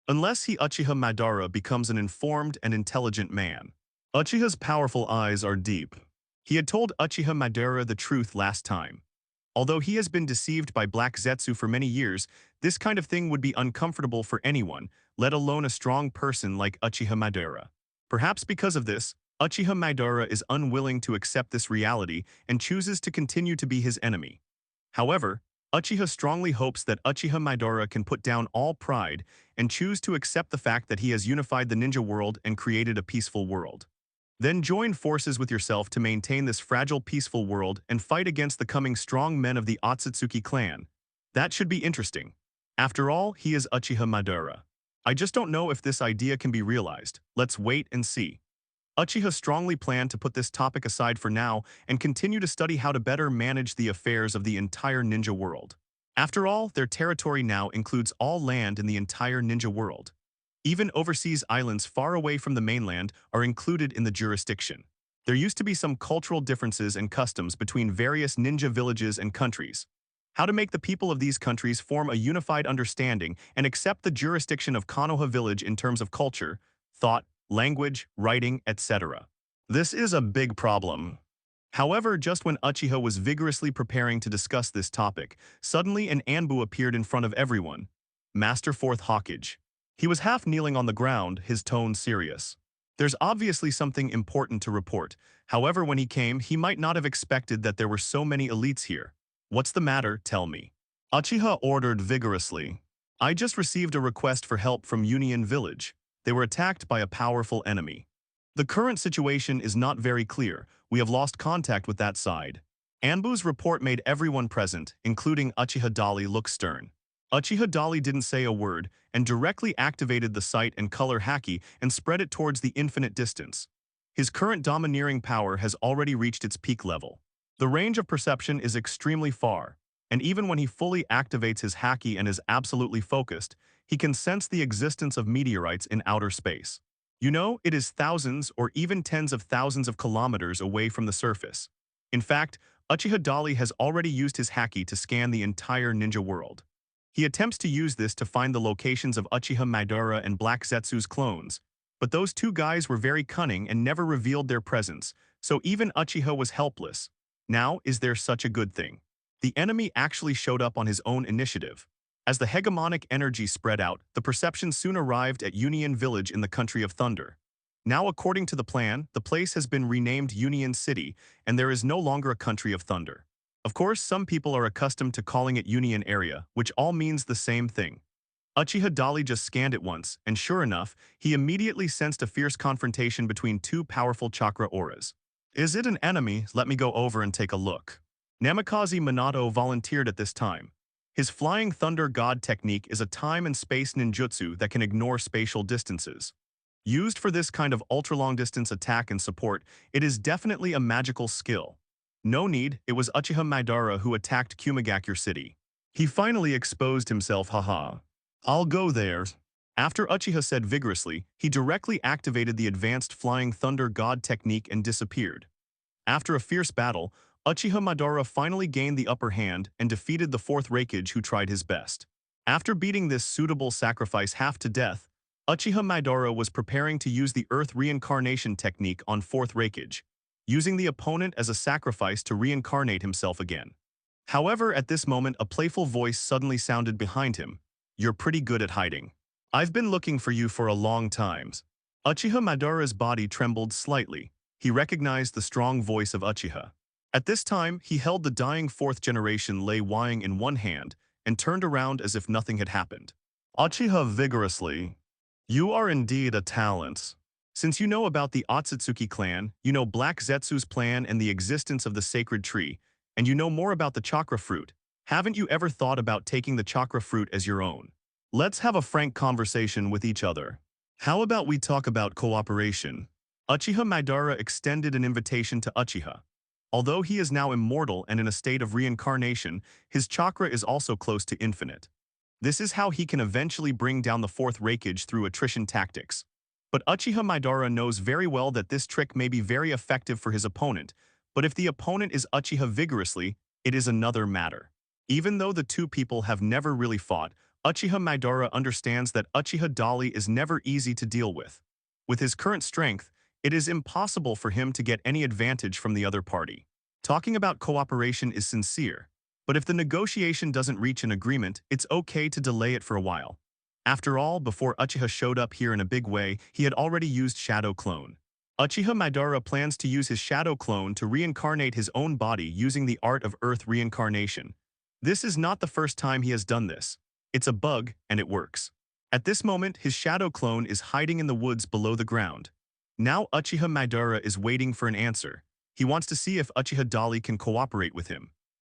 Unless Uchiha Madara becomes an informed and intelligent man. Uchiha's powerful eyes are deep. He had told Uchiha Madara the truth last time. Although he has been deceived by Black Zetsu for many years, this kind of thing would be uncomfortable for anyone, let alone a strong person like Uchiha Madara. Perhaps because of this, Uchiha Madara is unwilling to accept this reality and chooses to continue to be his enemy. However, Uchiha strongly hopes that Uchiha Madara can put down all pride and choose to accept the fact that he has unified the ninja world and created a peaceful world. Then join forces with yourself to maintain this fragile peaceful world and fight against the coming strong men of the Otsutsuki clan. That should be interesting. After all, he is Uchiha Madara. I just don't know if this idea can be realized. Let's wait and see. Uchiha strongly planned to put this topic aside for now and continue to study how to better manage the affairs of the entire ninja world. After all, their territory now includes all land in the entire ninja world. Even overseas islands far away from the mainland are included in the jurisdiction. There used to be some cultural differences and customs between various ninja villages and countries. How to make the people of these countries form a unified understanding and accept the jurisdiction of Konoha village in terms of culture, thought, language, writing, etc. This is a big problem. However, just when Uchiha was vigorously preparing to discuss this topic, suddenly an Anbu appeared in front of everyone. Master Fourth Hokage. He was half kneeling on the ground, his tone serious. There's obviously something important to report. However, when he came, he might not have expected that there were so many elites here. What's the matter, tell me? Uchiha ordered vigorously. I just received a request for help from Union Village. They were attacked by a powerful enemy. The current situation is not very clear. We have lost contact with that side. Anbu's report made everyone present, including Uchiha Dali, look stern. Uchiha Dali didn't say a word and directly activated the sight and color haki and spread it towards the infinite distance. His current domineering power has already reached its peak level. The range of perception is extremely far, and even when he fully activates his haki and is absolutely focused, he can sense the existence of meteorites in outer space. You know, it is thousands or even tens of thousands of kilometers away from the surface. In fact, Uchiha Dali has already used his haki to scan the entire ninja world. He attempts to use this to find the locations of Uchiha Madara and Black Zetsu's clones, but those two guys were very cunning and never revealed their presence, so even Uchiha was helpless. Now, is there such a good thing? The enemy actually showed up on his own initiative. As the hegemonic energy spread out, the perception soon arrived at Union Village in the Country of Thunder. Now, according to the plan, the place has been renamed Union City, and there is no longer a Country of Thunder. Of course, some people are accustomed to calling it Union Area, which all means the same thing. Uchiha Dali just scanned it once, and sure enough, he immediately sensed a fierce confrontation between two powerful chakra auras. Is it an enemy? Let me go over and take a look. Namikaze Minato volunteered at this time. His Flying Thunder God technique is a time and space ninjutsu that can ignore spatial distances. Used for this kind of ultra-long-distance attack and support, it is definitely a magical skill. No need, it was Uchiha Madara who attacked Kumagakure City. He finally exposed himself, haha. I'll go there. After Uchiha said vigorously, he directly activated the advanced Flying Thunder God technique and disappeared. After a fierce battle, Uchiha Madara finally gained the upper hand and defeated the fourth Raikage who tried his best. After beating this suitable sacrifice half to death, Uchiha Madara was preparing to use the Earth Reincarnation technique on fourth Raikage, using the opponent as a sacrifice to reincarnate himself again. However, at this moment a playful voice suddenly sounded behind him. You're pretty good at hiding. I've been looking for you for a long time. Uchiha Madara's body trembled slightly. He recognized the strong voice of Uchiha. At this time, he held the dying fourth generation Lei Wang in one hand and turned around as if nothing had happened. Uchiha vigorously. You are indeed a talent. Since you know about the Otsutsuki clan, you know Black Zetsu's plan and the existence of the sacred tree, and you know more about the chakra fruit. Haven't you ever thought about taking the chakra fruit as your own? Let's have a frank conversation with each other. How about we talk about cooperation? Uchiha Madara extended an invitation to Uchiha. Although he is now immortal and in a state of reincarnation, his chakra is also close to infinite. This is how he can eventually bring down the fourth Raikage through attrition tactics. But Uchiha Madara knows very well that this trick may be very effective for his opponent, but if the opponent is Uchiha vigorously, it is another matter. Even though the two people have never really fought, Uchiha Madara understands that Uchiha Dali is never easy to deal with. With his current strength, it is impossible for him to get any advantage from the other party. Talking about cooperation is sincere, but if the negotiation doesn't reach an agreement, it's okay to delay it for a while. After all, before Uchiha showed up here in a big way, he had already used Shadow Clone. Uchiha Madara plans to use his Shadow Clone to reincarnate his own body using the art of Earth reincarnation. This is not the first time he has done this. It's a bug, and it works. At this moment, his Shadow Clone is hiding in the woods below the ground. Now Uchiha Madara is waiting for an answer. He wants to see if Uchiha Dali can cooperate with him.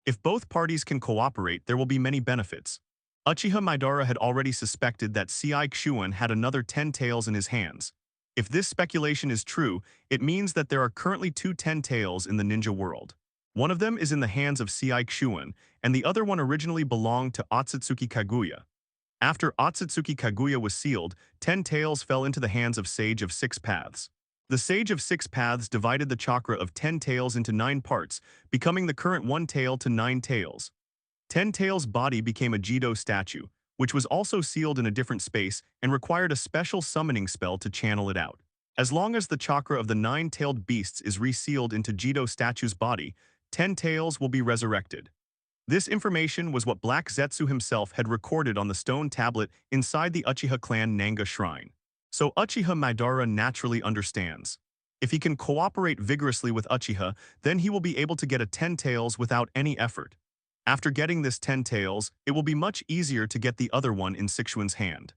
If both parties can cooperate, there will be many benefits. Uchiha Madara had already suspected that Sei Kshuan had another 10 tails in his hands. If this speculation is true, it means that there are currently 2 10 tails in the ninja world. One of them is in the hands of Sei Kshuan, and the other one originally belonged to Otsutsuki Kaguya. After Otsutsuki Kaguya was sealed, 10 tails fell into the hands of Sage of Six Paths. The Sage of Six Paths divided the chakra of 10 tails into 9 parts, becoming the current 1 tail to 9 tails. 10 Tails' body became a Jido statue, which was also sealed in a different space and required a special summoning spell to channel it out. As long as the chakra of the 9-tailed beasts is resealed into Jido statue's body, 10 Tails will be resurrected. This information was what Black Zetsu himself had recorded on the stone tablet inside the Uchiha clan Nanga shrine. So Uchiha Madara naturally understands. If he can cooperate vigorously with Uchiha, then he will be able to get a 10 Tails without any effort. After getting this 10 tails, it will be much easier to get the other one in Sixuan's hand.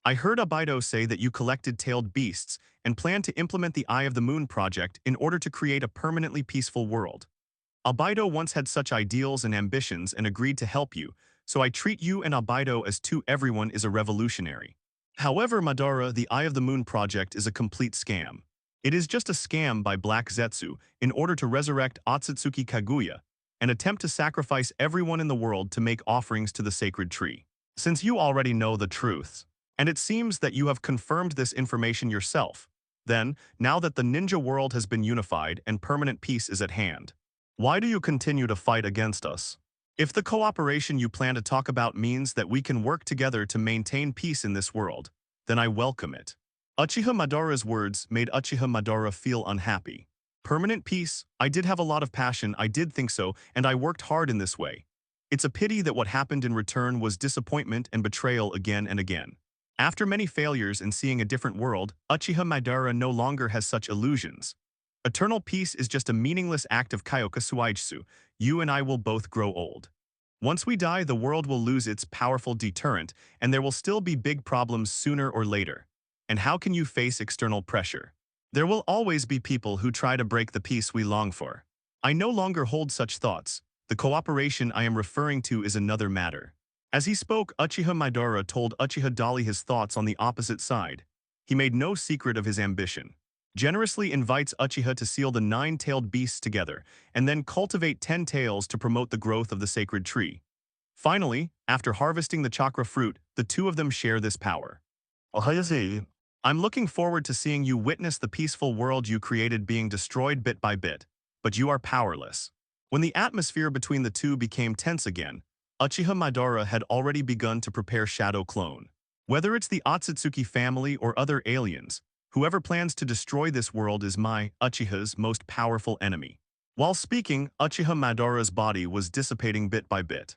I heard Abaido say that you collected tailed beasts and plan to implement the Eye of the Moon project in order to create a permanently peaceful world. Abaido once had such ideals and ambitions and agreed to help you, so I treat you and Abaido as two. Everyone is a revolutionary. However, Madara, the Eye of the Moon project is a complete scam. It is just a scam by Black Zetsu in order to resurrect Otsutsuki Kaguya, and attempt to sacrifice everyone in the world to make offerings to the sacred tree. Since you already know the truth, and it seems that you have confirmed this information yourself, then, now that the ninja world has been unified and permanent peace is at hand, Why do you continue to fight against us? If the cooperation you plan to talk about means that we can work together to maintain peace in this world, then I welcome it. Uchiha Madara's words made Uchiha Madara feel unhappy. Permanent peace? I did have a lot of passion, I did think so, and I worked hard in this way. It's a pity that what happened in return was disappointment and betrayal again and again. After many failures and seeing a different world, Uchiha Madara no longer has such illusions. Eternal peace is just a meaningless act of Kyoka Suijitsu. You and I will both grow old. Once we die, the world will lose its powerful deterrent, and there will still be big problems sooner or later. And how can you face external pressure? There will always be people who try to break the peace we long for. I no longer hold such thoughts. The cooperation I am referring to is another matter. As he spoke, Uchiha Madara told Uchiha Dali his thoughts on the opposite side. He made no secret of his ambition. Generously invites Uchiha to seal the 9-tailed beasts together, and then cultivate 10 tails to promote the growth of the sacred tree. Finally, after harvesting the chakra fruit, the two of them share this power. I'm looking forward to seeing you witness the peaceful world you created being destroyed bit by bit, but you are powerless. When the atmosphere between the two became tense again, Uchiha Madara had already begun to prepare Shadow Clone. Whether it's the Otsutsuki family or other aliens, whoever plans to destroy this world is my, Uchiha's, most powerful enemy. While speaking, Uchiha Madara's body was dissipating bit by bit.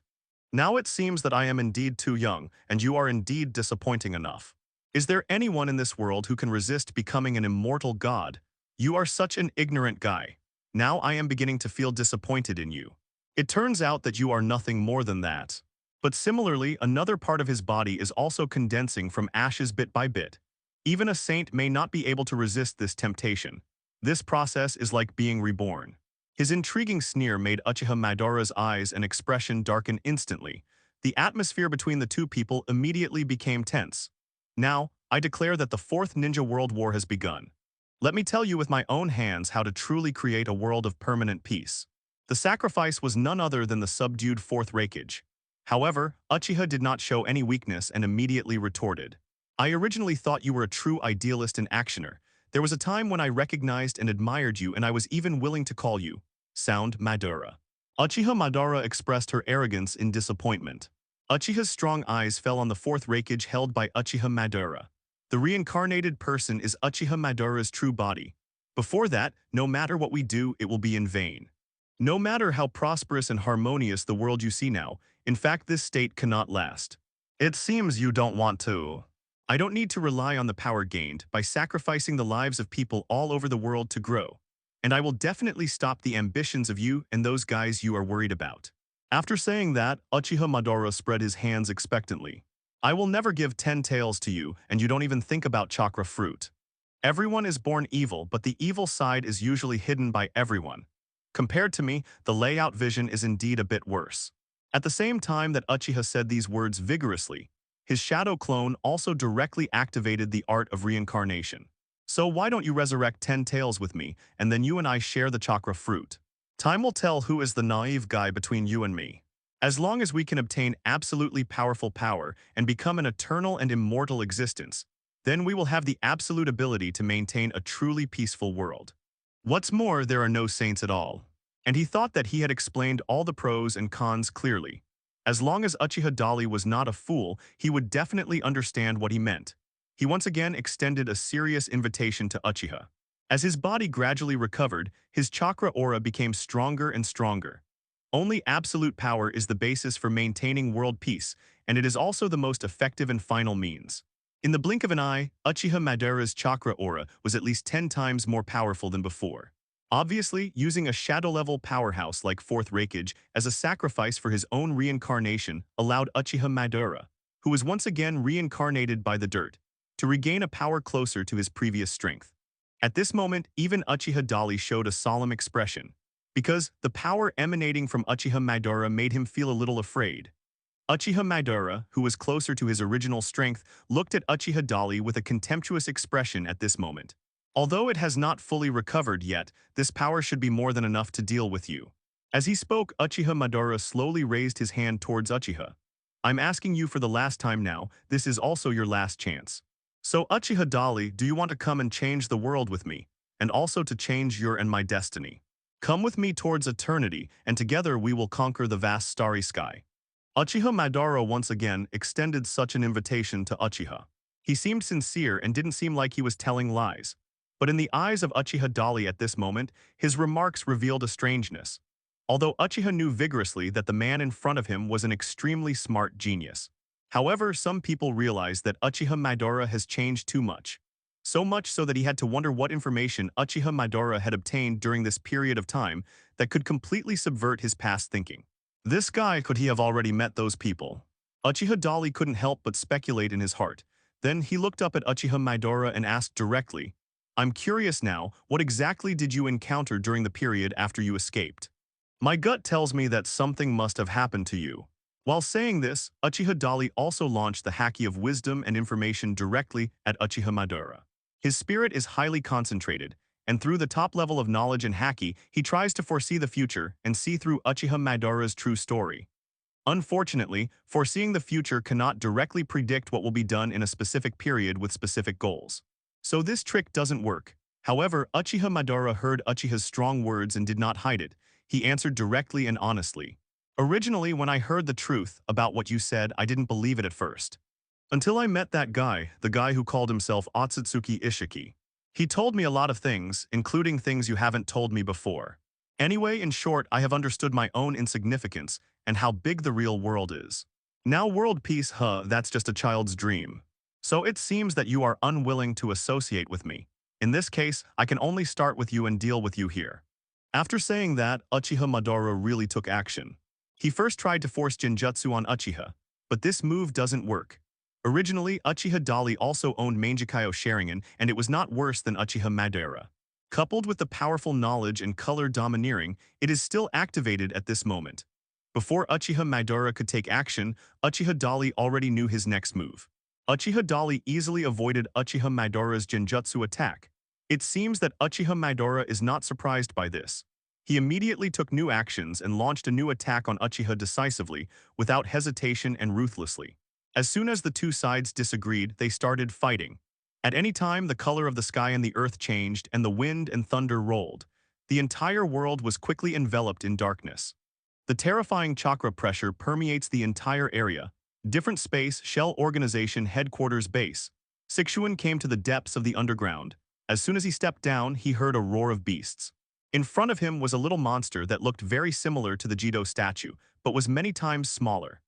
Now it seems that I am indeed too young, and you are indeed disappointing enough. Is there anyone in this world who can resist becoming an immortal god? You are such an ignorant guy. Now I am beginning to feel disappointed in you. It turns out that you are nothing more than that. But similarly, another part of his body is also condensing from ashes bit by bit. Even a saint may not be able to resist this temptation. This process is like being reborn. His intriguing sneer made Uchiha Madara's eyes and expression darken instantly. The atmosphere between the two people immediately became tense. Now, I declare that the Fourth Ninja World War has begun. Let me tell you with my own hands how to truly create a world of permanent peace. The sacrifice was none other than the subdued Fourth Raikage. However, Uchiha did not show any weakness and immediately retorted. I originally thought you were a true idealist and actioner. There was a time when I recognized and admired you, and I was even willing to call you Sound Madara. Uchiha Madara expressed her arrogance in disappointment. Uchiha's strong eyes fell on the Fourth Raikage held by Uchiha Madara. The reincarnated person is Uchiha Madara's true body. Before that, no matter what we do, it will be in vain. No matter how prosperous and harmonious the world you see now, in fact this state cannot last. It seems you don't want to. I don't need to rely on the power gained by sacrificing the lives of people all over the world to grow. And I will definitely stop the ambitions of you and those guys you are worried about. After saying that, Uchiha Madara spread his hands expectantly. I will never give 10 tails to you, and you don't even think about chakra fruit. Everyone is born evil, but the evil side is usually hidden by everyone. Compared to me, the layout vision is indeed a bit worse. At the same time that Uchiha said these words vigorously, his shadow clone also directly activated the art of reincarnation. So why don't you resurrect 10 tails with me, and then you and I share the chakra fruit? Time will tell who is the naive guy between you and me. As long as we can obtain absolutely powerful power and become an eternal and immortal existence, then we will have the absolute ability to maintain a truly peaceful world. What's more, there are no saints at all. And he thought that he had explained all the pros and cons clearly. As long as Uchiha Dali was not a fool, he would definitely understand what he meant. He once again extended a serious invitation to Uchiha. As his body gradually recovered, his chakra aura became stronger and stronger. Only absolute power is the basis for maintaining world peace, and it is also the most effective and final means. In the blink of an eye, Uchiha Madara's chakra aura was at least 10 times more powerful than before. Obviously, using a shadow-level powerhouse like Fourth Raikage as a sacrifice for his own reincarnation allowed Uchiha Madara, who was once again reincarnated by the dirt, to regain a power closer to his previous strength. At this moment, even Uchiha Dali showed a solemn expression, because the power emanating from Uchiha Madara made him feel a little afraid. Uchiha Madara, who was closer to his original strength, looked at Uchiha Dali with a contemptuous expression at this moment. Although it has not fully recovered yet, this power should be more than enough to deal with you. As he spoke, Uchiha Madara slowly raised his hand towards Uchiha. I'm asking you for the last time now, this is also your last chance. So Uchiha Dali, do you want to come and change the world with me, and also to change your and my destiny? Come with me towards eternity, and together we will conquer the vast starry sky. Uchiha Madara once again extended such an invitation to Uchiha. He seemed sincere and didn't seem like he was telling lies. But in the eyes of Uchiha Dali at this moment, his remarks revealed a strangeness. Although Uchiha knew vigorously that the man in front of him was an extremely smart genius. However, some people realized that Uchiha Madara has changed too much. So much so that he had to wonder what information Uchiha Madara had obtained during this period of time that could completely subvert his past thinking. This guy, could he have already met those people? Uchiha Dali couldn't help but speculate in his heart. Then he looked up at Uchiha Madara and asked directly, I'm curious now, what exactly did you encounter during the period after you escaped? My gut tells me that something must have happened to you. While saying this, Uchiha Dali also launched the Haki of Wisdom and Information directly at Uchiha Madara. His spirit is highly concentrated, and through the top level of knowledge and Haki, he tries to foresee the future and see through Uchiha Madara's true story. Unfortunately, foreseeing the future cannot directly predict what will be done in a specific period with specific goals. So this trick doesn't work. However, Uchiha Madara heard Uchiha's strong words and did not hide it. He answered directly and honestly. Originally, when I heard the truth about what you said, I didn't believe it at first. Until I met that guy, the guy who called himself Otsutsuki Ishiki. He told me a lot of things, including things you haven't told me before. Anyway, in short, I have understood my own insignificance and how big the real world is. Now world peace, that's just a child's dream. So it seems that you are unwilling to associate with me. In this case, I can only start with you and deal with you here. After saying that, Uchiha Madara really took action. He first tried to force Genjutsu on Uchiha, but this move doesn't work. Originally, Uchiha Dali also owned Mangekyō Sharingan, and it was not worse than Uchiha Madara. Coupled with the powerful knowledge and color domineering, it is still activated at this moment. Before Uchiha Madara could take action, Uchiha Dali already knew his next move. Uchiha Dali easily avoided Uchiha Madara's Genjutsu attack. It seems that Uchiha Madara is not surprised by this. He immediately took new actions and launched a new attack on Uchiha decisively, without hesitation and ruthlessly. As soon as the two sides disagreed, they started fighting. At any time, the color of the sky and the earth changed and the wind and thunder rolled. The entire world was quickly enveloped in darkness. The terrifying chakra pressure permeates the entire area. Different space, shell organization, headquarters base. Sixuan came to the depths of the underground. As soon as he stepped down, he heard a roar of beasts. In front of him was a little monster that looked very similar to the Jido statue, but was many times smaller.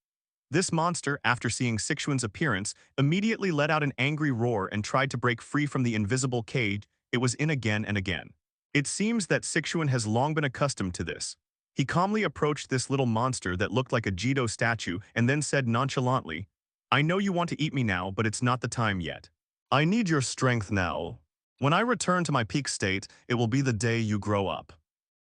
This monster, after seeing Sixuan's appearance, immediately let out an angry roar and tried to break free from the invisible cage it was in again and again. It seems that Sixuan has long been accustomed to this. He calmly approached this little monster that looked like a Jido statue and then said nonchalantly, I know you want to eat me now, but it's not the time yet. I need your strength now. When I return to my peak state, it will be the day you grow up.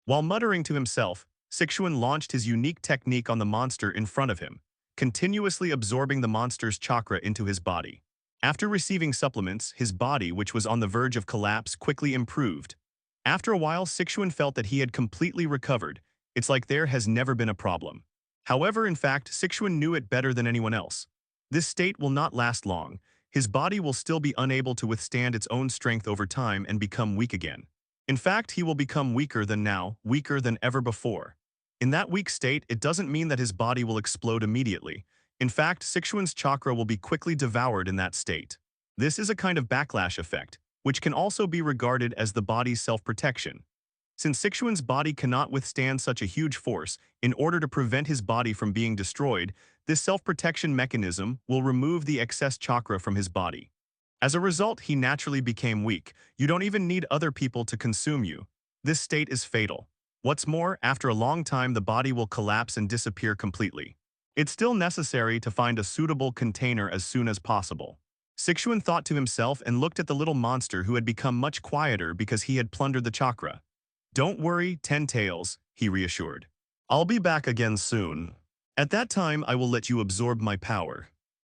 While muttering to himself, Sixuan launched his unique technique on the monster in front of him, continuously absorbing the monster's chakra into his body. After receiving supplements, his body, which was on the verge of collapse, quickly improved. After a while, Sixuan felt that he had completely recovered. It's like there has never been a problem. However, in fact, Sixuan knew it better than anyone else. This state will not last long. His body will still be unable to withstand its own strength over time and become weak again. In fact, he will become weaker than now, weaker than ever before. In that weak state, it doesn't mean that his body will explode immediately. In fact, Sixuan's chakra will be quickly devoured in that state. This is a kind of backlash effect, which can also be regarded as the body's self-protection. Since Sixuan's body cannot withstand such a huge force, in order to prevent his body from being destroyed, this self-protection mechanism will remove the excess chakra from his body. As a result, he naturally became weak. You don't even need other people to consume you. This state is fatal. What's more, after a long time the body will collapse and disappear completely. It's still necessary to find a suitable container as soon as possible. Sixuan thought to himself and looked at the little monster who had become much quieter because he had plundered the chakra. Don't worry, Ten Tails, he reassured. I'll be back again soon. At that time I will let you absorb my power.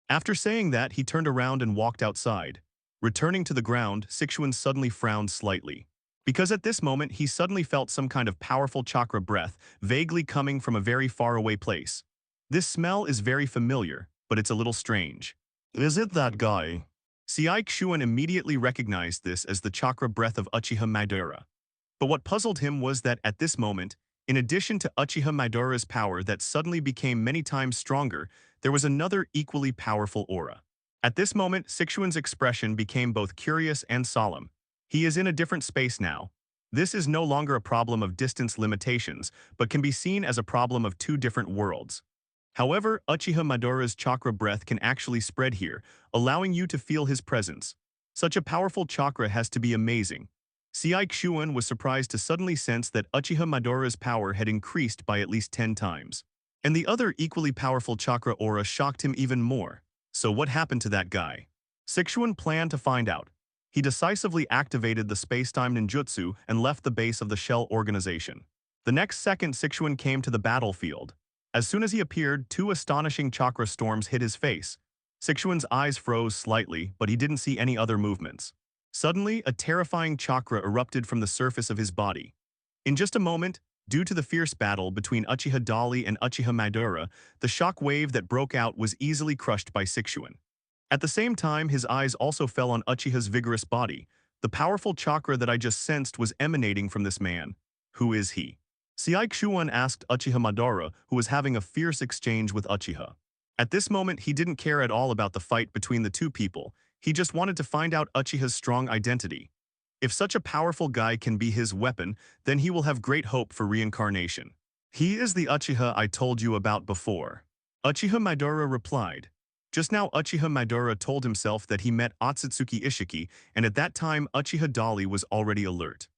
After saying that, he turned around and walked outside. Returning to the ground, Sixuan suddenly frowned slightly. Because at this moment he suddenly felt some kind of powerful chakra breath, vaguely coming from a very far away place. This smell is very familiar, but it's a little strange. Is it that guy? Sixuan immediately recognized this as the chakra breath of Uchiha Madara. But what puzzled him was that at this moment, in addition to Uchiha Madara's power that suddenly became many times stronger, there was another equally powerful aura. At this moment, Sixuan's expression became both curious and solemn. He is in a different space now. This is no longer a problem of distance limitations, but can be seen as a problem of two different worlds. However, Uchiha Madara's chakra breath can actually spread here, allowing you to feel his presence. Such a powerful chakra has to be amazing. Sixuan was surprised to suddenly sense that Uchiha Madara's power had increased by at least 10 times. And the other equally powerful chakra aura shocked him even more. So what happened to that guy? Sixuan planned to find out. He decisively activated the space-time ninjutsu and left the base of the shell organization. The next second, Sixuan came to the battlefield. As soon as he appeared, two astonishing chakra storms hit his face. Sixuan's eyes froze slightly, but he didn't see any other movements. Suddenly, a terrifying chakra erupted from the surface of his body. In just a moment, due to the fierce battle between Uchiha Dali and Uchiha Madara, the shock wave that broke out was easily crushed by Sixuan. At the same time, his eyes also fell on Uchiha's vigorous body. The powerful chakra that I just sensed was emanating from this man. Who is he? Sixuan asked Uchiha Madara, who was having a fierce exchange with Uchiha. At this moment, he didn't care at all about the fight between the two people. He just wanted to find out Uchiha's strong identity. If such a powerful guy can be his weapon, then he will have great hope for reincarnation. He is the Uchiha I told you about before. Uchiha Madara replied. Just now Uchiha Madara told himself that he met Otsutsuki Ishiki, and at that time Uchiha Dali was already alert.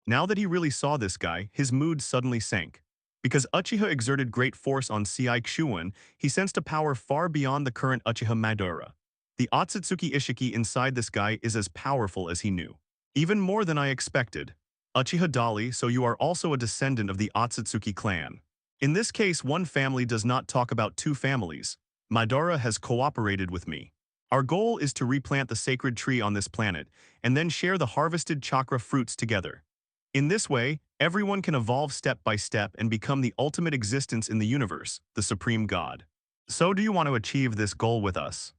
Now that he really saw this guy, his mood suddenly sank. Because Uchiha exerted great force on Sixuan, he sensed a power far beyond the current Uchiha Madara. The Otsutsuki Ishiki inside this guy is as powerful as he knew. Even more than I expected. Uchiha Dali, so you are also a descendant of the Otsutsuki clan. In this case, one family does not talk about two families. Madara has cooperated with me. Our goal is to replant the sacred tree on this planet, and then share the harvested chakra fruits together. In this way, everyone can evolve step by step and become the ultimate existence in the universe, the Supreme God. So do you want to achieve this goal with us?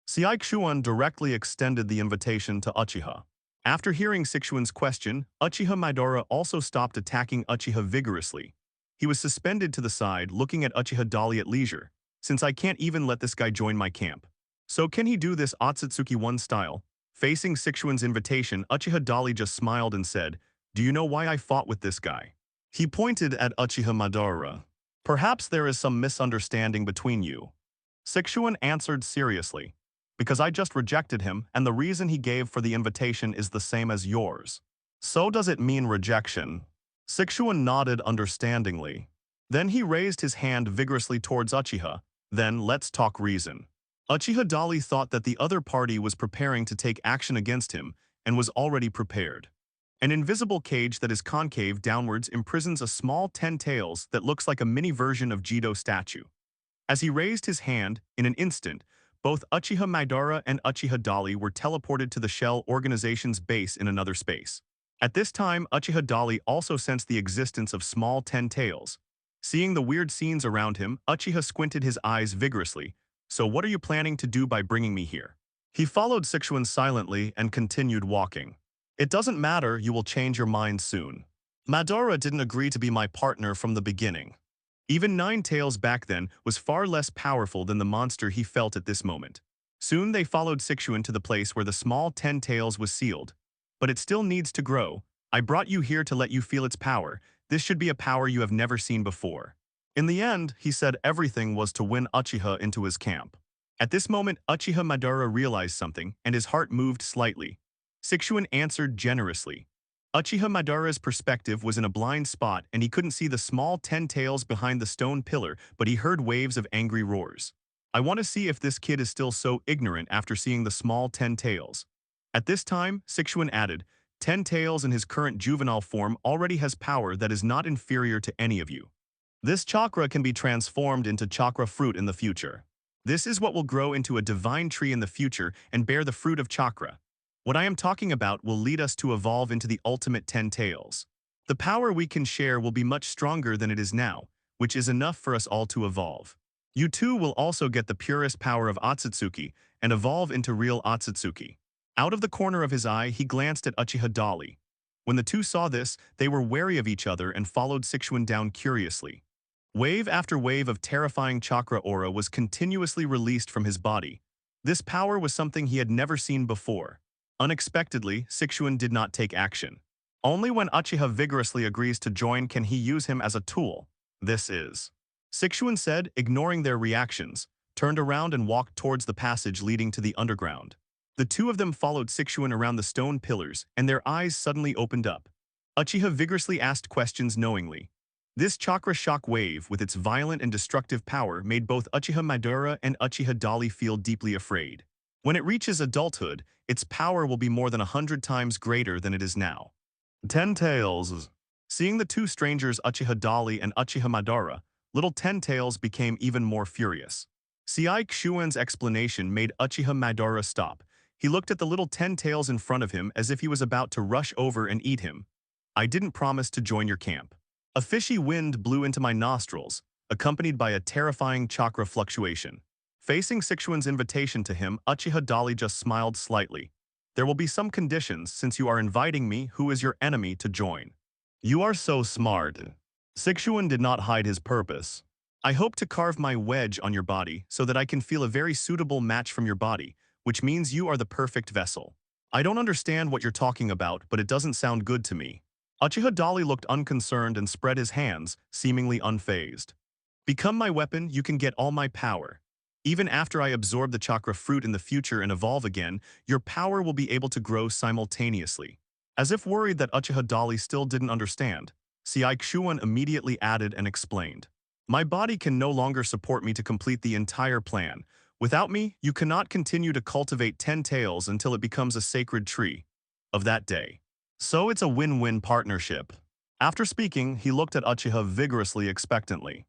Sixuan directly extended the invitation to Uchiha. After hearing Sixuan's question, Uchiha Madara also stopped attacking Uchiha vigorously. He was suspended to the side, looking at Uchiha Dali at leisure. Since I can't even let this guy join my camp. So can he do this Otsutsuki 1 style? Facing Sixuan's invitation, Uchiha Dali just smiled and said, "Do you know why I fought with this guy?" He pointed at Uchiha Madara. "Perhaps there is some misunderstanding between you." Sixuan answered seriously. "Because I just rejected him, and the reason he gave for the invitation is the same as yours." "So does it mean rejection?" Sixuan nodded understandingly. Then he raised his hand vigorously towards Uchiha. Then let's talk reason. Uchiha Dali thought that the other party was preparing to take action against him and was already prepared. An invisible cage that is concave downwards imprisons a small 10 tails that looks like a mini version of Jido statue. As he raised his hand, in an instant, both Uchiha Madara and Uchiha Dali were teleported to the Shell organization's base in another space. At this time, Uchiha Dali also sensed the existence of small 10 tails. Seeing the weird scenes around him, Uchiha squinted his eyes vigorously. "So what are you planning to do by bringing me here?" He followed Sixuan silently and continued walking. "It doesn't matter, you will change your mind soon. Madara didn't agree to be my partner from the beginning." Even Nine Tails back then was far less powerful than the monster he felt at this moment. Soon they followed Sixuan to the place where the small 10 tails was sealed. "But it still needs to grow. I brought you here to let you feel its power. This should be a power you have never seen before." In the end, he said everything was to win Uchiha into his camp. At this moment, Uchiha Madara realized something, and his heart moved slightly. Sixuan answered generously. Uchiha Madara's perspective was in a blind spot, and he couldn't see the small 10 tails behind the stone pillar, but he heard waves of angry roars. "I want to see if this kid is still so ignorant after seeing the small 10 tails." At this time, Sixuan added, 10 tails in his current juvenile form already has power that is not inferior to any of you. This chakra can be transformed into chakra fruit in the future. This is what will grow into a divine tree in the future and bear the fruit of chakra. What I am talking about will lead us to evolve into the ultimate 10 tails. The power we can share will be much stronger than it is now, which is enough for us all to evolve. You too will also get the purest power of Otsutsuki and evolve into real Otsutsuki. Out of the corner of his eye, he glanced at Uchiha Dali. When the two saw this, they were wary of each other and followed Sichuan down curiously. Wave after wave of terrifying chakra aura was continuously released from his body. This power was something he had never seen before. Unexpectedly, Sichuan did not take action. Only when Uchiha vigorously agrees to join can he use him as a tool. This is. Sichuan said, ignoring their reactions, turned around and walked towards the passage leading to the underground. The two of them followed Sichuan around the stone pillars, and their eyes suddenly opened up. Uchiha vigorously asked questions knowingly. This chakra shock wave, with its violent and destructive power, made both Uchiha Madara and Uchiha Dali feel deeply afraid. When it reaches adulthood, its power will be more than 100 times greater than it is now. 10 Tails. Seeing the two strangers Uchiha Dali and Uchiha Madara, little 10 Tails became even more furious. Siai Xuan's explanation made Uchiha Madara stop. He looked at the little 10 Tails in front of him as if he was about to rush over and eat him. I didn't promise to join your camp. A fishy wind blew into my nostrils, accompanied by a terrifying chakra fluctuation. Facing Sichuan's invitation to him, Uchiha Dali just smiled slightly. There will be some conditions since you are inviting me, who is your enemy, to join. You are so smart. Sichuan did not hide his purpose. I hope to carve my wedge on your body so that I can feel a very suitable match from your body, which means you are the perfect vessel. I don't understand what you're talking about, but it doesn't sound good to me. Uchiha Dali looked unconcerned and spread his hands, seemingly unfazed. Become my weapon, you can get all my power. Even after I absorb the chakra fruit in the future and evolve again, your power will be able to grow simultaneously. As if worried that Uchiha Dali still didn't understand, Siai Xuan immediately added and explained. My body can no longer support me to complete the entire plan. Without me, you cannot continue to cultivate 10 tails until it becomes a sacred tree. Of that day. So it's a win-win partnership. After speaking, he looked at Uchiha vigorously expectantly.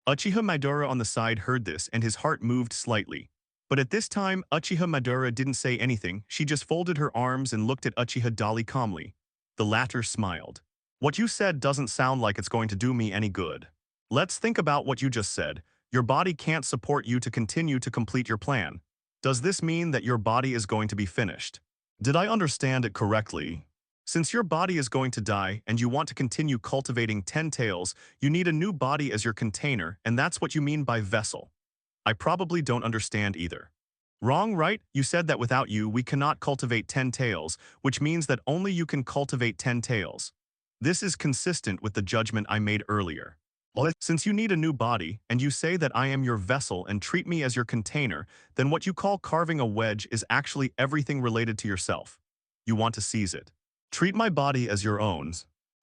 Uchiha Madara on the side heard this and his heart moved slightly. But at this time, Uchiha Madara didn't say anything, she just folded her arms and looked at Uchiha Dali calmly. The latter smiled. What you said doesn't sound like it's going to do me any good. Let's think about what you just said. Your body can't support you to continue to complete your plan. Does this mean that your body is going to be finished? Did I understand it correctly? Since your body is going to die and you want to continue cultivating 10 tails, you need a new body as your container, and that's what you mean by vessel. I probably don't understand either. Wrong, right? You said that without you, we cannot cultivate 10 tails, which means that only you can cultivate 10 tails. This is consistent with the judgment I made earlier. Since you need a new body, and you say that I am your vessel and treat me as your container, then what you call carving a wedge is actually everything related to yourself. You want to seize it. Treat my body as your own.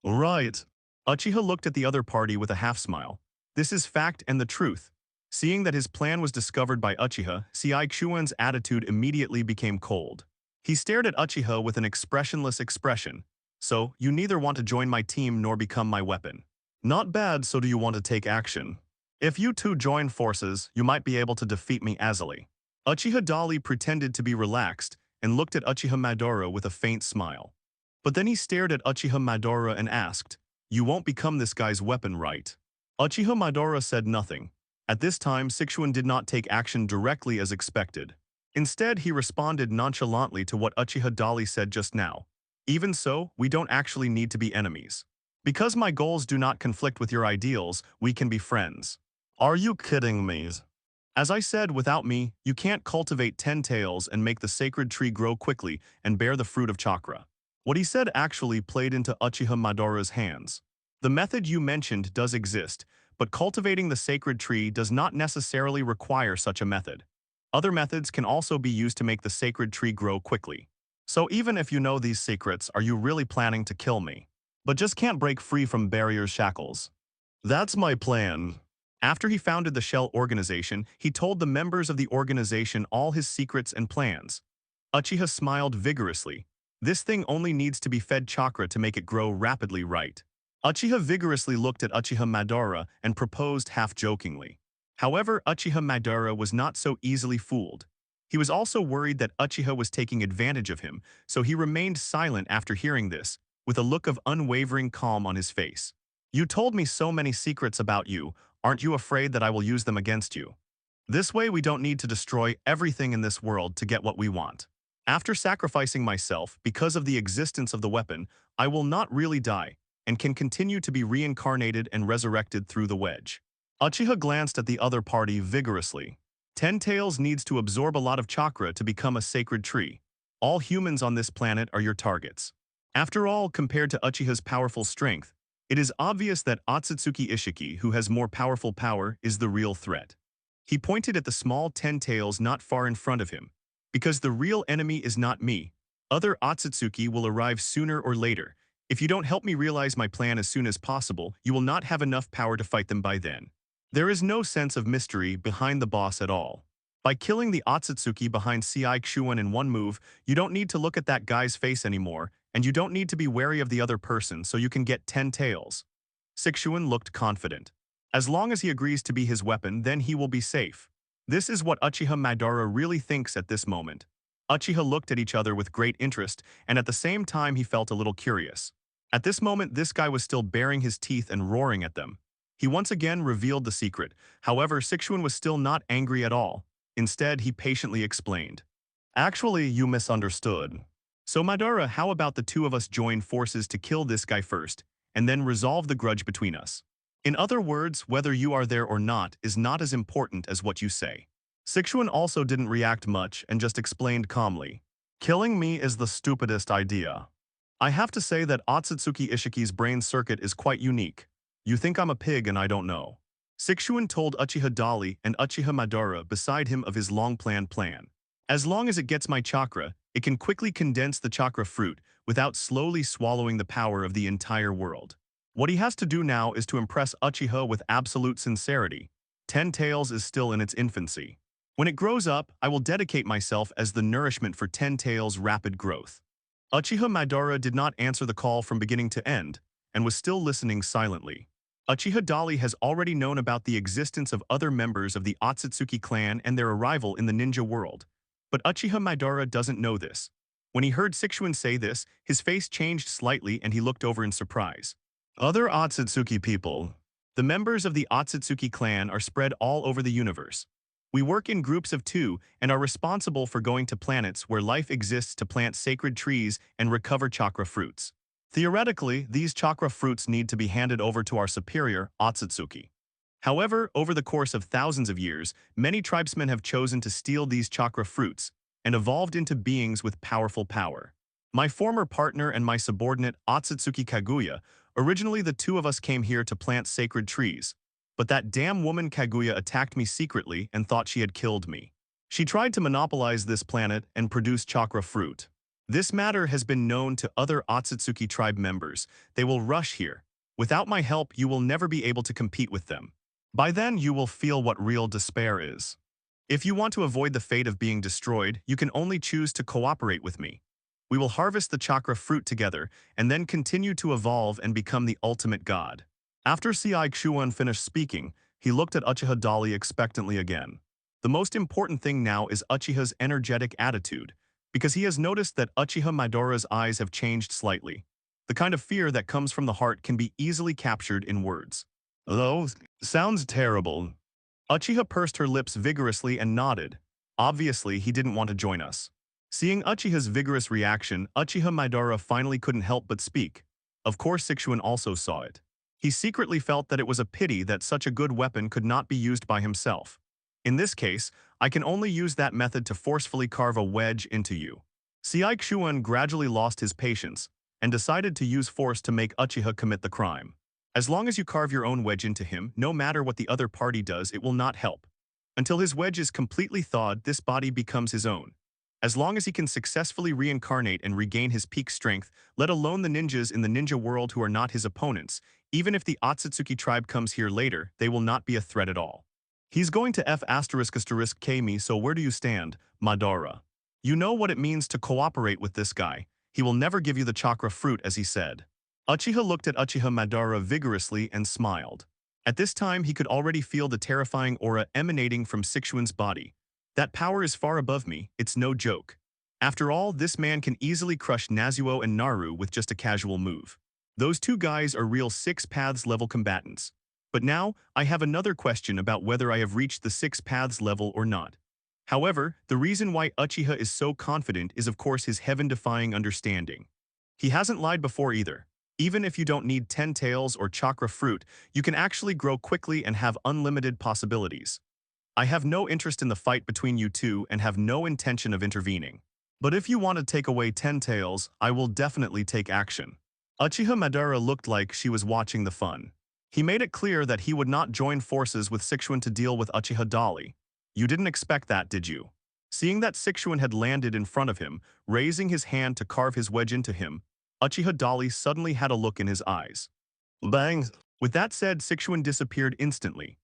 Right. Uchiha looked at the other party with a half-smile. This is fact and the truth. Seeing that his plan was discovered by Uchiha, Siai Xuan's attitude immediately became cold. He stared at Uchiha with an expressionless expression. So, you neither want to join my team nor become my weapon. Not bad, so do you want to take action? If you two join forces, you might be able to defeat me easily. Uchiha Dali pretended to be relaxed and looked at Uchiha Madara with a faint smile. But then he stared at Uchiha Madara and asked, You won't become this guy's weapon, right? Uchiha Madara said nothing. At this time, Sichuan did not take action directly as expected. Instead, he responded nonchalantly to what Uchiha Dali said just now. Even so, we don't actually need to be enemies. Because my goals do not conflict with your ideals, we can be friends. Are you kidding me? As I said, without me, you can't cultivate 10 tails and make the sacred tree grow quickly and bear the fruit of chakra. What he said actually played into Uchiha Madara's hands. The method you mentioned does exist, but cultivating the sacred tree does not necessarily require such a method. Other methods can also be used to make the sacred tree grow quickly. So even if you know these secrets, are you really planning to kill me? But just can't break free from barriers' shackles. That's my plan. After he founded the Shell organization, he told the members of the organization all his secrets and plans. Uchiha smiled vigorously. This thing only needs to be fed chakra to make it grow rapidly, right? Uchiha vigorously looked at Uchiha Madara and proposed half-jokingly. However, Uchiha Madara was not so easily fooled. He was also worried that Uchiha was taking advantage of him, so he remained silent after hearing this, with a look of unwavering calm on his face. You told me so many secrets about you, aren't you afraid that I will use them against you? This way we don't need to destroy everything in this world to get what we want. After sacrificing myself because of the existence of the weapon, I will not really die, and can continue to be reincarnated and resurrected through the wedge. Uchiha glanced at the other party vigorously. Ten Tails needs to absorb a lot of chakra to become a sacred tree. All humans on this planet are your targets. After all, compared to Uchiha's powerful strength, it is obvious that Otsutsuki Ishiki, who has more powerful power, is the real threat. He pointed at the small Ten Tails not far in front of him. Because the real enemy is not me. Other Otsutsuki will arrive sooner or later. If you don't help me realize my plan as soon as possible, you will not have enough power to fight them by then. There is no sense of mystery behind the boss at all. By killing the Otsutsuki behind Sei Kshuan in one move, you don't need to look at that guy's face anymore, and you don't need to be wary of the other person so you can get 10 tails. Sixuan looked confident. As long as he agrees to be his weapon, then he will be safe. This is what Uchiha Madara really thinks at this moment. Uchiha looked at each other with great interest, and at the same time he felt a little curious. At this moment, this guy was still baring his teeth and roaring at them. He once again revealed the secret. However, Sixuan was still not angry at all. Instead, he patiently explained. Actually, you misunderstood. So Madara, how about the two of us join forces to kill this guy first, and then resolve the grudge between us? In other words, whether you are there or not is not as important as what you say. Sixuan also didn't react much and just explained calmly. Killing me is the stupidest idea. I have to say that Otsutsuki Ishiki's brain circuit is quite unique. You think I'm a pig and I don't know. Sixuan told Uchiha Dali and Uchiha Madara beside him of his long-planned plan. As long as it gets my chakra, it can quickly condense the chakra fruit without slowly swallowing the power of the entire world. What he has to do now is to impress Uchiha with absolute sincerity. 10 Tails is still in its infancy. When it grows up, I will dedicate myself as the nourishment for 10 Tails' rapid growth. Uchiha Madara did not answer the call from beginning to end, and was still listening silently. Uchiha Dali has already known about the existence of other members of the Otsutsuki clan and their arrival in the ninja world. But Uchiha Madara doesn't know this. When he heard Sixuan say this, his face changed slightly and he looked over in surprise. Other Otsutsuki people. The members of the Otsutsuki clan are spread all over the universe. We work in groups of 2 and are responsible for going to planets where life exists to plant sacred trees and recover chakra fruits. Theoretically, these chakra fruits need to be handed over to our superior, Otsutsuki. However, over the course of thousands of years, many tribesmen have chosen to steal these chakra fruits and evolved into beings with powerful power. My former partner and my subordinate, Otsutsuki Kaguya, originally the two of us came here to plant sacred trees. But that damn woman Kaguya attacked me secretly and thought she had killed me. She tried to monopolize this planet and produce chakra fruit. This matter has been known to other Otsutsuki tribe members. They will rush here. Without my help, you will never be able to compete with them. By then, you will feel what real despair is. If you want to avoid the fate of being destroyed, you can only choose to cooperate with me. We will harvest the chakra fruit together and then continue to evolve and become the ultimate god. After Sei Kshuan finished speaking, he looked at Uchiha Dali expectantly again. The most important thing now is Uchiha's energetic attitude, because he has noticed that Uchiha Madara's eyes have changed slightly. The kind of fear that comes from the heart can be easily captured in words. Oh, sounds terrible. Uchiha pursed her lips vigorously and nodded. Obviously, he didn't want to join us. Seeing Uchiha's vigorous reaction, Uchiha Madara finally couldn't help but speak. Of course, Sixuan also saw it. He secretly felt that it was a pity that such a good weapon could not be used by himself. In this case, I can only use that method to forcefully carve a wedge into you. Sei Kshuan gradually lost his patience and decided to use force to make Uchiha commit the crime. As long as you carve your own wedge into him, no matter what the other party does, it will not help. Until his wedge is completely thawed, this body becomes his own. As long as he can successfully reincarnate and regain his peak strength, let alone the ninjas in the ninja world who are not his opponents, even if the Otsutsuki tribe comes here later, they will not be a threat at all. He's going to F***K me, so where do you stand, Madara? You know what it means to cooperate with this guy. He will never give you the chakra fruit, as he said. Uchiha looked at Uchiha Madara vigorously and smiled. At this time, he could already feel the terrifying aura emanating from Sixuan's body. That power is far above me, it's no joke. After all, this man can easily crush Nazuo and Naru with just a casual move. Those two guys are real 6 Paths level combatants. But now, I have another question about whether I have reached the 6 Paths level or not. However, the reason why Uchiha is so confident is of course his heaven-defying understanding. He hasn't lied before either. Even if you don't need 10 tails or chakra fruit, you can actually grow quickly and have unlimited possibilities. I have no interest in the fight between you two and have no intention of intervening. But if you want to take away 10 tails, I will definitely take action. Uchiha Madara looked like she was watching the fun. He made it clear that he would not join forces with Sixuan to deal with Uchiha Dali. You didn't expect that, did you? Seeing that Sixuan had landed in front of him, raising his hand to carve his wedge into him, Uchiha Dali suddenly had a look in his eyes. Bang! With that said, Sixuan disappeared instantly.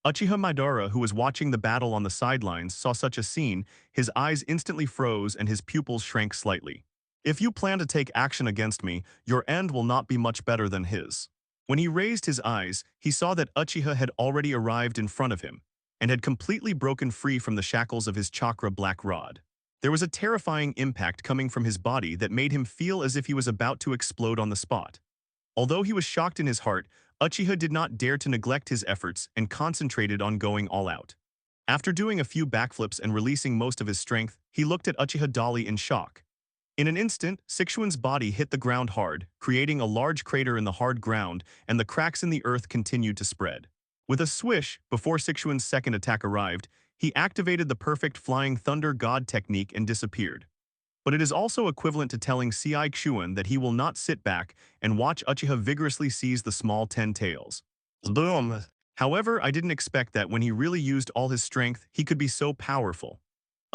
Uchiha Madara, who was watching the battle on the sidelines, saw such a scene, his eyes instantly froze and his pupils shrank slightly. If you plan to take action against me, your end will not be much better than his. When he raised his eyes, he saw that Uchiha had already arrived in front of him, and had completely broken free from the shackles of his chakra black rod. There was a terrifying impact coming from his body that made him feel as if he was about to explode on the spot. Although he was shocked in his heart, Uchiha did not dare to neglect his efforts and concentrated on going all out. After doing a few backflips and releasing most of his strength, he looked at Uchiha Dali in shock. In an instant, Sixuan's body hit the ground hard, creating a large crater in the hard ground, and the cracks in the earth continued to spread. With a swish, before Sixuan's second attack arrived, he activated the perfect Flying Thunder God technique and disappeared. But it is also equivalent to telling Sei Xuan that he will not sit back and watch Uchiha vigorously seize the small 10 tails. Boom! However, I didn't expect that when he really used all his strength, he could be so powerful.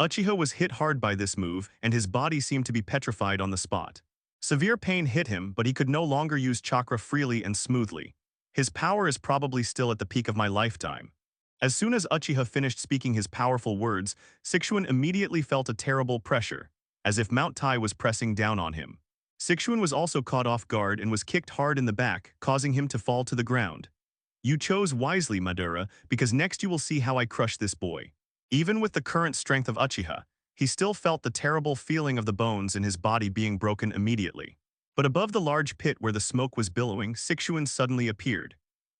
Uchiha was hit hard by this move, and his body seemed to be petrified on the spot. Severe pain hit him, but he could no longer use chakra freely and smoothly. His power is probably still at the peak of my lifetime. As soon as Uchiha finished speaking his powerful words, Sixuan immediately felt a terrible pressure, as if Mount Tai was pressing down on him. Sixuan was also caught off guard and was kicked hard in the back, causing him to fall to the ground. You chose wisely, Madara, because next you will see how I crush this boy. Even with the current strength of Uchiha, he still felt the terrible feeling of the bones in his body being broken immediately. But above the large pit where the smoke was billowing, Sixuan suddenly appeared.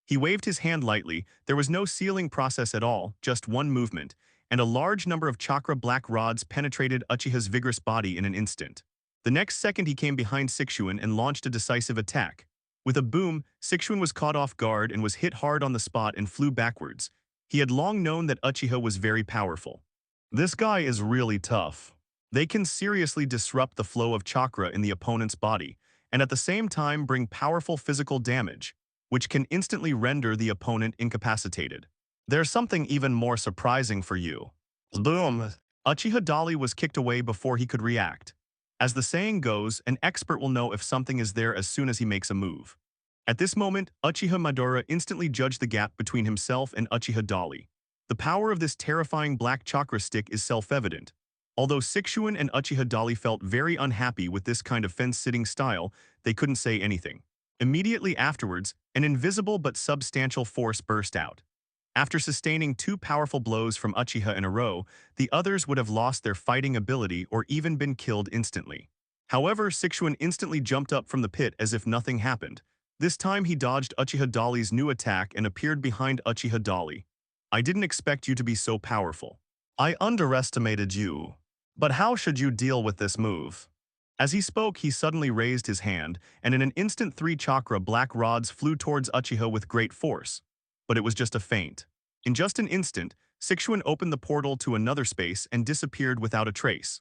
He waved his hand lightly. There was no sealing process at all, just one movement, and a large number of chakra black rods penetrated Uchiha's vigorous body in an instant. The next second he came behind Sixuan and launched a decisive attack. With a boom, Sixuan was caught off guard and was hit hard on the spot and flew backwards. He had long known that Uchiha was very powerful. This guy is really tough. They can seriously disrupt the flow of chakra in the opponent's body, and at the same time bring powerful physical damage, which can instantly render the opponent incapacitated. There's something even more surprising for you. Boom! Uchiha Dali was kicked away before he could react. As the saying goes, an expert will know if something is there as soon as he makes a move. At this moment, Uchiha Madara instantly judged the gap between himself and Uchiha Dali. The power of this terrifying black chakra stick is self-evident. Although Sixuan and Uchiha Dali felt very unhappy with this kind of fence-sitting style, they couldn't say anything. Immediately afterwards, an invisible but substantial force burst out. After sustaining two powerful blows from Uchiha in a row, the others would have lost their fighting ability or even been killed instantly. However, Sixuan instantly jumped up from the pit as if nothing happened. This time he dodged Uchiha Dali's new attack and appeared behind Uchiha Dali. I didn't expect you to be so powerful. I underestimated you. But how should you deal with this move? As he spoke, he suddenly raised his hand, and in an instant 3 chakra black rods flew towards Uchiha with great force. But it was just a feint. In just an instant, Sixuan opened the portal to another space and disappeared without a trace.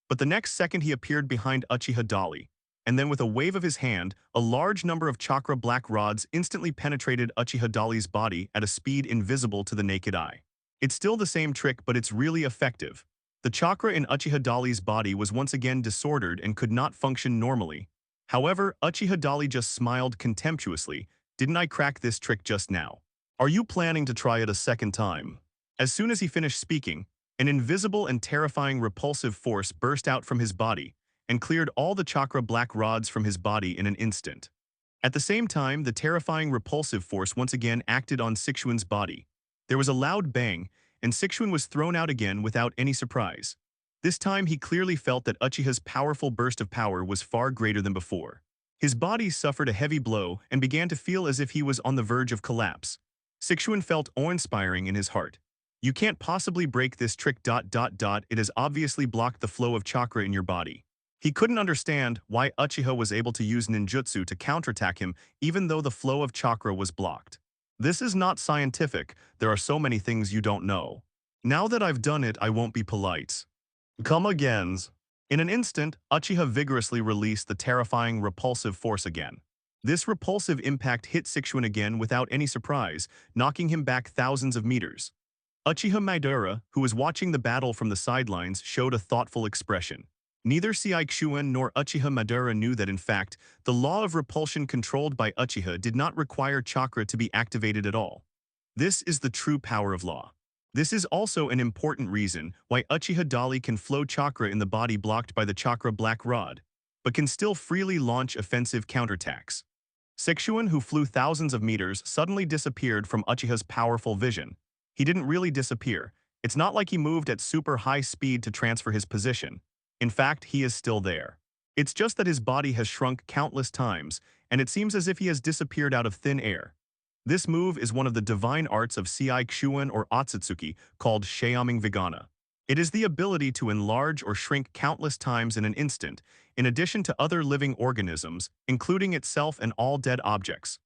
But the next second he appeared behind Uchiha Dali, and then with a wave of his hand, a large number of chakra black rods instantly penetrated Uchiha Dali's body at a speed invisible to the naked eye. It's still the same trick, but it's really effective. The chakra in Uchiha Dali's body was once again disordered and could not function normally. However, Uchiha Dali just smiled contemptuously. Didn't I crack this trick just now? Are you planning to try it a second time? As soon as he finished speaking, an invisible and terrifying repulsive force burst out from his body and cleared all the chakra black rods from his body in an instant. At the same time, the terrifying repulsive force once again acted on Sixuan's body. There was a loud bang, and Sixuan was thrown out again without any surprise. This time he clearly felt that Uchiha's powerful burst of power was far greater than before. His body suffered a heavy blow and began to feel as if he was on the verge of collapse. Sixuan felt awe-inspiring in his heart. You can't possibly break this trick. It has obviously blocked the flow of chakra in your body. He couldn't understand why Uchiha was able to use ninjutsu to counterattack him even though the flow of chakra was blocked. This is not scientific, there are so many things you don't know. Now that I've done it, I won't be polite. Come again. In an instant, Uchiha vigorously released the terrifying repulsive force again. This repulsive impact hit Sixuan again without any surprise, knocking him back thousands of meters. Uchiha Madara, who was watching the battle from the sidelines, showed a thoughtful expression. Neither Sixuan nor Uchiha Madara knew that in fact, the law of repulsion controlled by Uchiha did not require chakra to be activated at all. This is the true power of law. This is also an important reason why Uchiha Dali can flow chakra in the body blocked by the chakra black rod, but can still freely launch offensive counterattacks. Sixuan, who flew thousands of meters, suddenly disappeared from Uchiha's powerful vision. He didn't really disappear. It's not like he moved at super high speed to transfer his position. In fact, he is still there. It's just that his body has shrunk countless times, and it seems as if he has disappeared out of thin air. This move is one of the divine arts of Sixuan or Otsutsuki called Sheoming Vigana. It is the ability to enlarge or shrink countless times in an instant, in addition to other living organisms, including itself and all dead objects.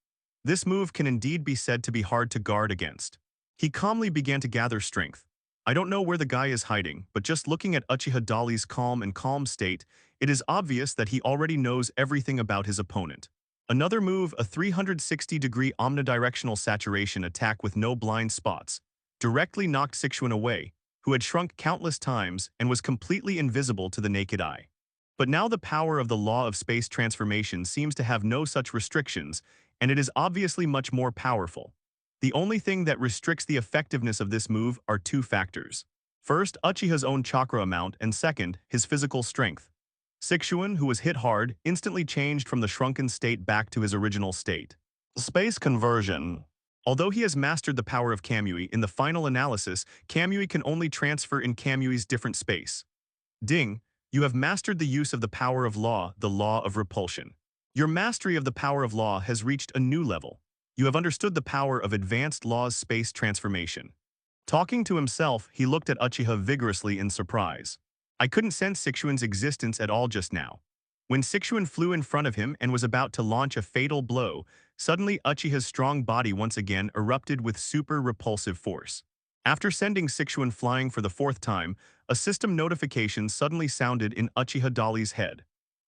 This move can indeed be said to be hard to guard against. He calmly began to gather strength. I don't know where the guy is hiding, but just looking at Uchiha Dali's calm state, it is obvious that he already knows everything about his opponent. Another move, a 360-degree omnidirectional saturation attack with no blind spots, directly knocked Sixuan away, who had shrunk countless times and was completely invisible to the naked eye. But now the power of the law of space transformation seems to have no such restrictions, and it is obviously much more powerful. The only thing that restricts the effectiveness of this move are two factors. First, Uchiha's own chakra amount, and second, his physical strength. Sixuan, who was hit hard, instantly changed from the shrunken state back to his original state. Space conversion. Although he has mastered the power of Kamui, in the final analysis, Kamui can only transfer in Kamui's different space. Ding, you have mastered the use of the power of law, the law of repulsion. Your mastery of the power of law has reached a new level. You have understood the power of advanced law's space transformation. Talking to himself, he looked at Uchiha vigorously in surprise. I couldn't sense Sixuan's existence at all just now. When Sixuan flew in front of him and was about to launch a fatal blow, suddenly Uchiha's strong body once again erupted with super repulsive force. After sending Sixuan flying for the fourth time, a system notification suddenly sounded in Uchiha Dali's head.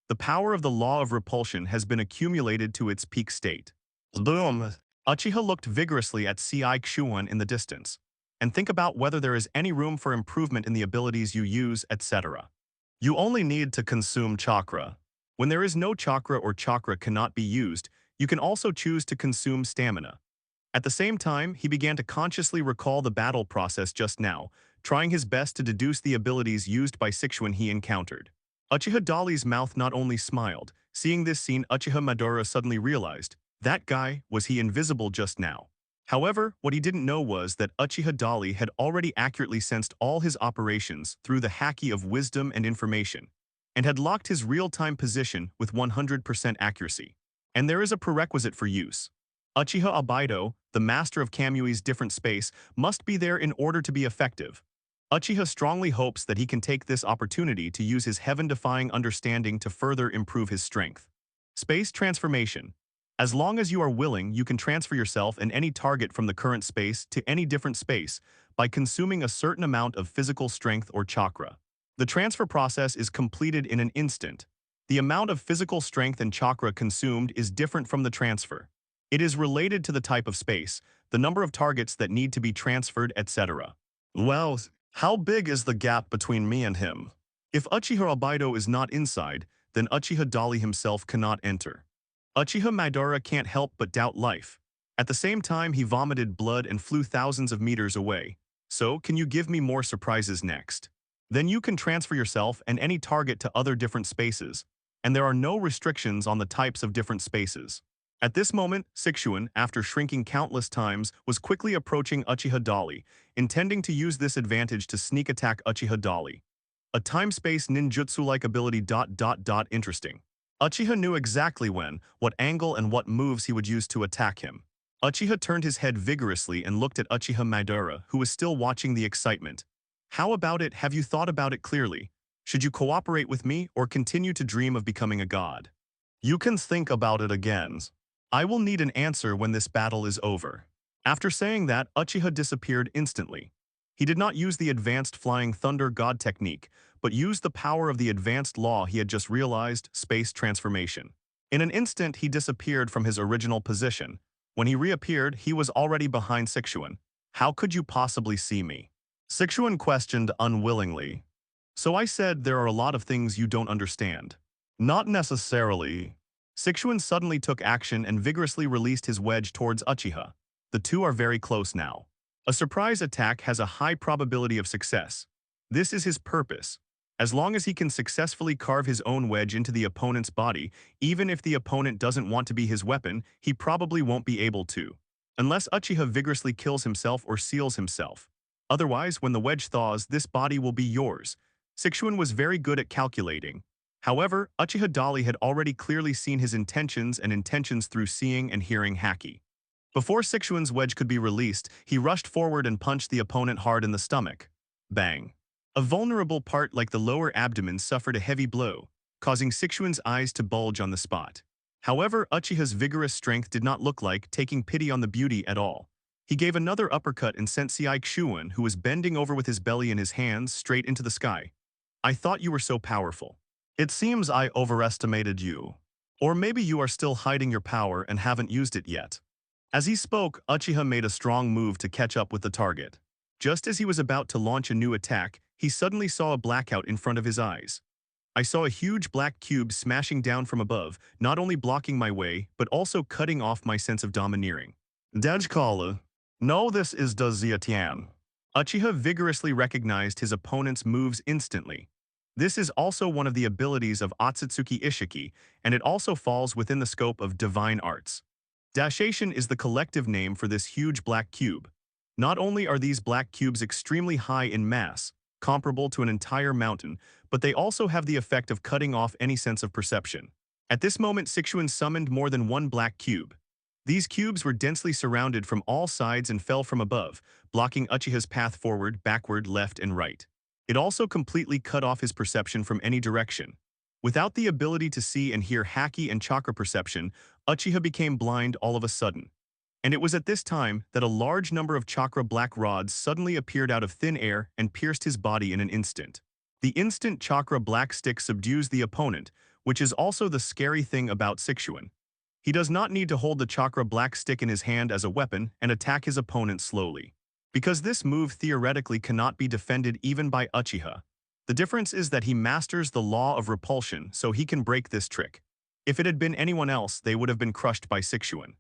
The power of the law of repulsion has been accumulated to its peak state. Boom! Uchiha looked vigorously at Sixuan in the distance. And think about whether there is any room for improvement in the abilities you use, etc. You only need to consume chakra. When there is no chakra or chakra cannot be used, you can also choose to consume stamina. At the same time, he began to consciously recall the battle process just now, trying his best to deduce the abilities used by Sixuan he encountered. Uchiha Dali's mouth not only smiled. Seeing this scene, Uchiha Madara suddenly realized, that guy, was he invisible just now? However, what he didn't know was that Uchiha Dali had already accurately sensed all his operations through the haki of wisdom and information, and had locked his real-time position with 100% accuracy. And there is a prerequisite for use. Uchiha Obaido, the master of Kamui's different space, must be there in order to be effective. Uchiha strongly hopes that he can take this opportunity to use his heaven-defying understanding to further improve his strength. Space transformation. As long as you are willing, you can transfer yourself and any target from the current space to any different space by consuming a certain amount of physical strength or chakra. The transfer process is completed in an instant. The amount of physical strength and chakra consumed is different from the transfer. It is related to the type of space, the number of targets that need to be transferred, etc. Well, how big is the gap between me and him? If Uchiha Obaido is not inside, then Uchiha Dali himself cannot enter. Uchiha Madara can't help but doubt life. At the same time, he vomited blood and flew thousands of meters away. So, can you give me more surprises next? Then you can transfer yourself and any target to other different spaces, and there are no restrictions on the types of different spaces. At this moment, Sixuan, after shrinking countless times, was quickly approaching Uchiha Dali, intending to use this advantage to sneak attack Uchiha Dali. A time-space ninjutsu-like ability. Interesting. Uchiha knew exactly when, what angle and what moves he would use to attack him. Uchiha turned his head vigorously and looked at Uchiha Madara, who was still watching the excitement. How about it? Have you thought about it clearly? Should you cooperate with me or continue to dream of becoming a god? You can think about it again. I will need an answer when this battle is over. After saying that, Uchiha disappeared instantly. He did not use the advanced flying thunder god technique, but used the power of the advanced law he had just realized, space transformation. In an instant, he disappeared from his original position. When he reappeared, he was already behind Sixuan. How could you possibly see me? Sixuan questioned unwillingly. So I said there are a lot of things you don't understand. Not necessarily. Sixuan suddenly took action and vigorously released his wedge towards Uchiha. The two are very close now. A surprise attack has a high probability of success. This is his purpose. As long as he can successfully carve his own wedge into the opponent's body, even if the opponent doesn't want to be his weapon, he probably won't be able to. Unless Uchiha vigorously kills himself or seals himself. Otherwise, when the wedge thaws, this body will be yours. Sixuan was very good at calculating. However, Uchiha Dali had already clearly seen his intentions through seeing and hearing haki. Before Sixuan's wedge could be released, he rushed forward and punched the opponent hard in the stomach. Bang. A vulnerable part like the lower abdomen suffered a heavy blow, causing Sixuan's eyes to bulge on the spot. However, Uchiha's vigorous strength did not look like taking pity on the beauty at all. He gave another uppercut and sent Sixuan, who was bending over with his belly in his hands, straight into the sky. I thought you were so powerful. It seems I overestimated you. Or maybe you are still hiding your power and haven't used it yet. As he spoke, Uchiha made a strong move to catch up with the target. Just as he was about to launch a new attack, he suddenly saw a blackout in front of his eyes. I saw a huge black cube smashing down from above, not only blocking my way, but also cutting off my sense of domineering. Dajkala. No, this is Daziatian. Uchiha vigorously recognized his opponent's moves instantly. This is also one of the abilities of Otsutsuki Ishiki, and it also falls within the scope of divine arts. Dashation is the collective name for this huge black cube. Not only are these black cubes extremely high in mass, comparable to an entire mountain, but they also have the effect of cutting off any sense of perception. At this moment, Sixuan summoned more than one black cube. These cubes were densely surrounded from all sides and fell from above, blocking Uchiha's path forward, backward, left, and right. It also completely cut off his perception from any direction. Without the ability to see and hear haki and chakra perception, Uchiha became blind all of a sudden. And it was at this time that a large number of chakra black rods suddenly appeared out of thin air and pierced his body in an instant. The instant chakra black stick subdues the opponent, which is also the scary thing about Sixuan. He does not need to hold the chakra black stick in his hand as a weapon and attack his opponent slowly. Because this move theoretically cannot be defended even by Uchiha. The difference is that he masters the law of repulsion, so he can break this trick. If it had been anyone else, they would have been crushed by Sixuan.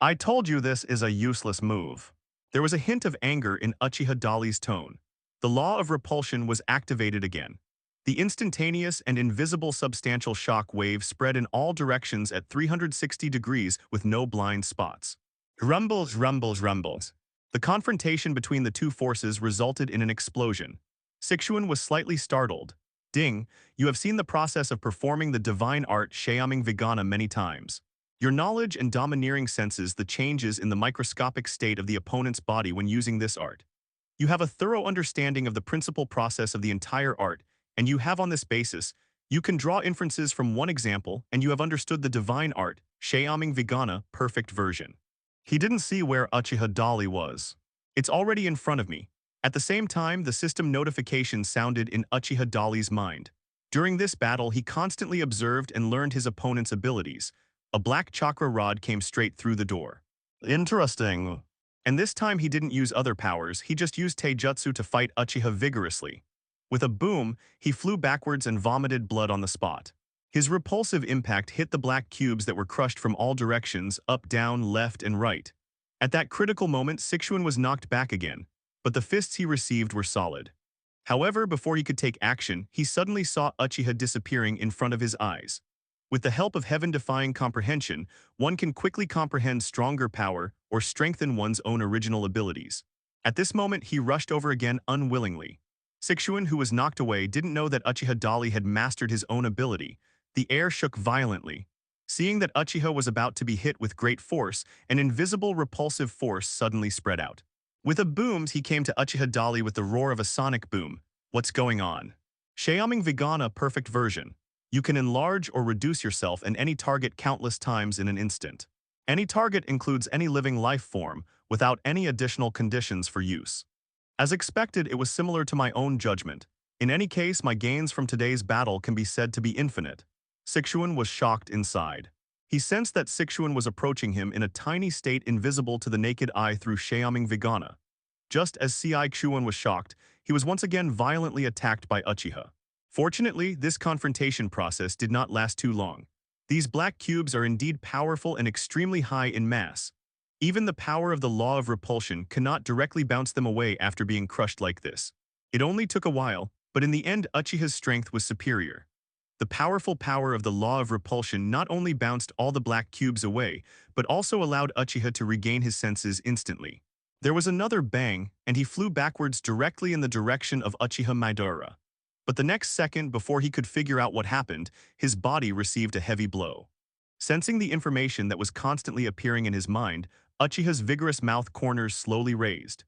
I told you this is a useless move. There was a hint of anger in Uchiha Dali's tone. The law of repulsion was activated again. The instantaneous and invisible substantial shock wave spread in all directions at 360 degrees with no blind spots. Rumbles, rumbles, rumbles. The confrontation between the two forces resulted in an explosion. Sixuan was slightly startled. Ding, you have seen the process of performing the divine art Sheaming Vigana many times. Your knowledge and domineering senses the changes in the microscopic state of the opponent's body when using this art. You have a thorough understanding of the principal process of the entire art, and you have on this basis, you can draw inferences from one example and you have understood the divine art, Sheaming Vigana, perfect version. He didn't see where Uchiha Dali was. It's already in front of me. At the same time, the system notification sounded in Uchiha Dali's mind. During this battle, he constantly observed and learned his opponent's abilities. A black chakra rod came straight through the door. Interesting. And this time he didn't use other powers, he just used taijutsu to fight Uchiha vigorously. With a boom, he flew backwards and vomited blood on the spot. His repulsive impact hit the black cubes that were crushed from all directions, up, down, left, and right. At that critical moment, Sixuan was knocked back again, but the fists he received were solid. However, before he could take action, he suddenly saw Uchiha disappearing in front of his eyes. With the help of heaven-defying comprehension, one can quickly comprehend stronger power or strengthen one's own original abilities. At this moment, he rushed over again unwillingly. Sixuan, who was knocked away, didn't know that Uchiha Dali had mastered his own ability. The air shook violently. Seeing that Uchiha was about to be hit with great force, an invisible repulsive force suddenly spread out. With a boom, he came to Uchiha Dali with the roar of a sonic boom. What's going on? Shaoming Vegana perfect version. You can enlarge or reduce yourself and any target countless times in an instant. Any target includes any living life form, without any additional conditions for use. As expected, it was similar to my own judgment. In any case, my gains from today's battle can be said to be infinite. Sixuan was shocked inside. He sensed that Sixuan was approaching him in a tiny state invisible to the naked eye through Shaoming Vegana. Just as Sixuan was shocked, he was once again violently attacked by Uchiha. Fortunately, this confrontation process did not last too long. These black cubes are indeed powerful and extremely high in mass. Even the power of the law of repulsion cannot directly bounce them away after being crushed like this. It only took a while, but in the end Uchiha's strength was superior. The powerful power of the law of repulsion not only bounced all the black cubes away, but also allowed Uchiha to regain his senses instantly. There was another bang, and he flew backwards directly in the direction of Uchiha Madara. But the next second, before he could figure out what happened, his body received a heavy blow. Sensing the information that was constantly appearing in his mind, Uchiha's vigorous mouth corners slowly raised.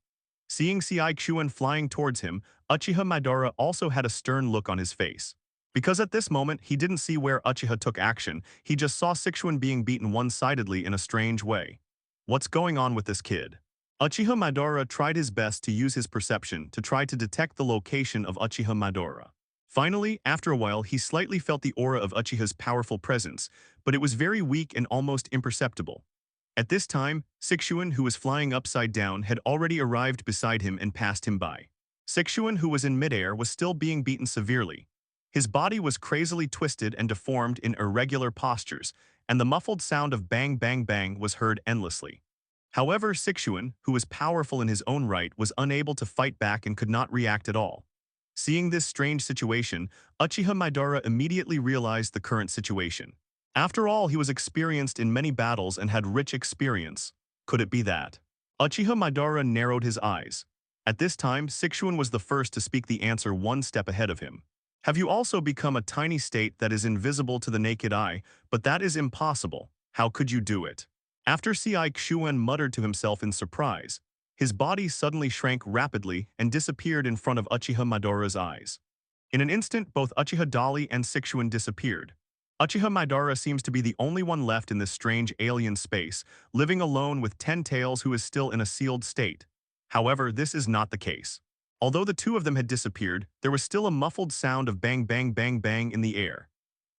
Seeing Sixuan flying towards him, Uchiha Madara also had a stern look on his face. Because at this moment, he didn't see where Uchiha took action, he just saw Sixuan being beaten one-sidedly in a strange way. What's going on with this kid? Uchiha Madara tried his best to use his perception to try to detect the location of Uchiha Madara. Finally, after a while, he slightly felt the aura of Uchiha's powerful presence, but it was very weak and almost imperceptible. At this time, Sixuan, who was flying upside down, had already arrived beside him and passed him by. Sixuan, who was in midair, was still being beaten severely. His body was crazily twisted and deformed in irregular postures, and the muffled sound of bang bang bang was heard endlessly. However, Sixuan, who was powerful in his own right, was unable to fight back and could not react at all. Seeing this strange situation, Uchiha Madara immediately realized the current situation. After all, he was experienced in many battles and had rich experience. Could it be that? Uchiha Madara narrowed his eyes. At this time, Sixuan was the first to speak the answer one step ahead of him. Have you also become a tiny state that is invisible to the naked eye, but that is impossible? How could you do it? After Sixuan muttered to himself in surprise, his body suddenly shrank rapidly and disappeared in front of Uchiha Madara's eyes. In an instant, both Uchiha Dali and Sixuan disappeared. Uchiha Madara seems to be the only one left in this strange alien space, living alone with 10 tails who is still in a sealed state. However, this is not the case. Although the two of them had disappeared, there was still a muffled sound of bang bang bang bang in the air.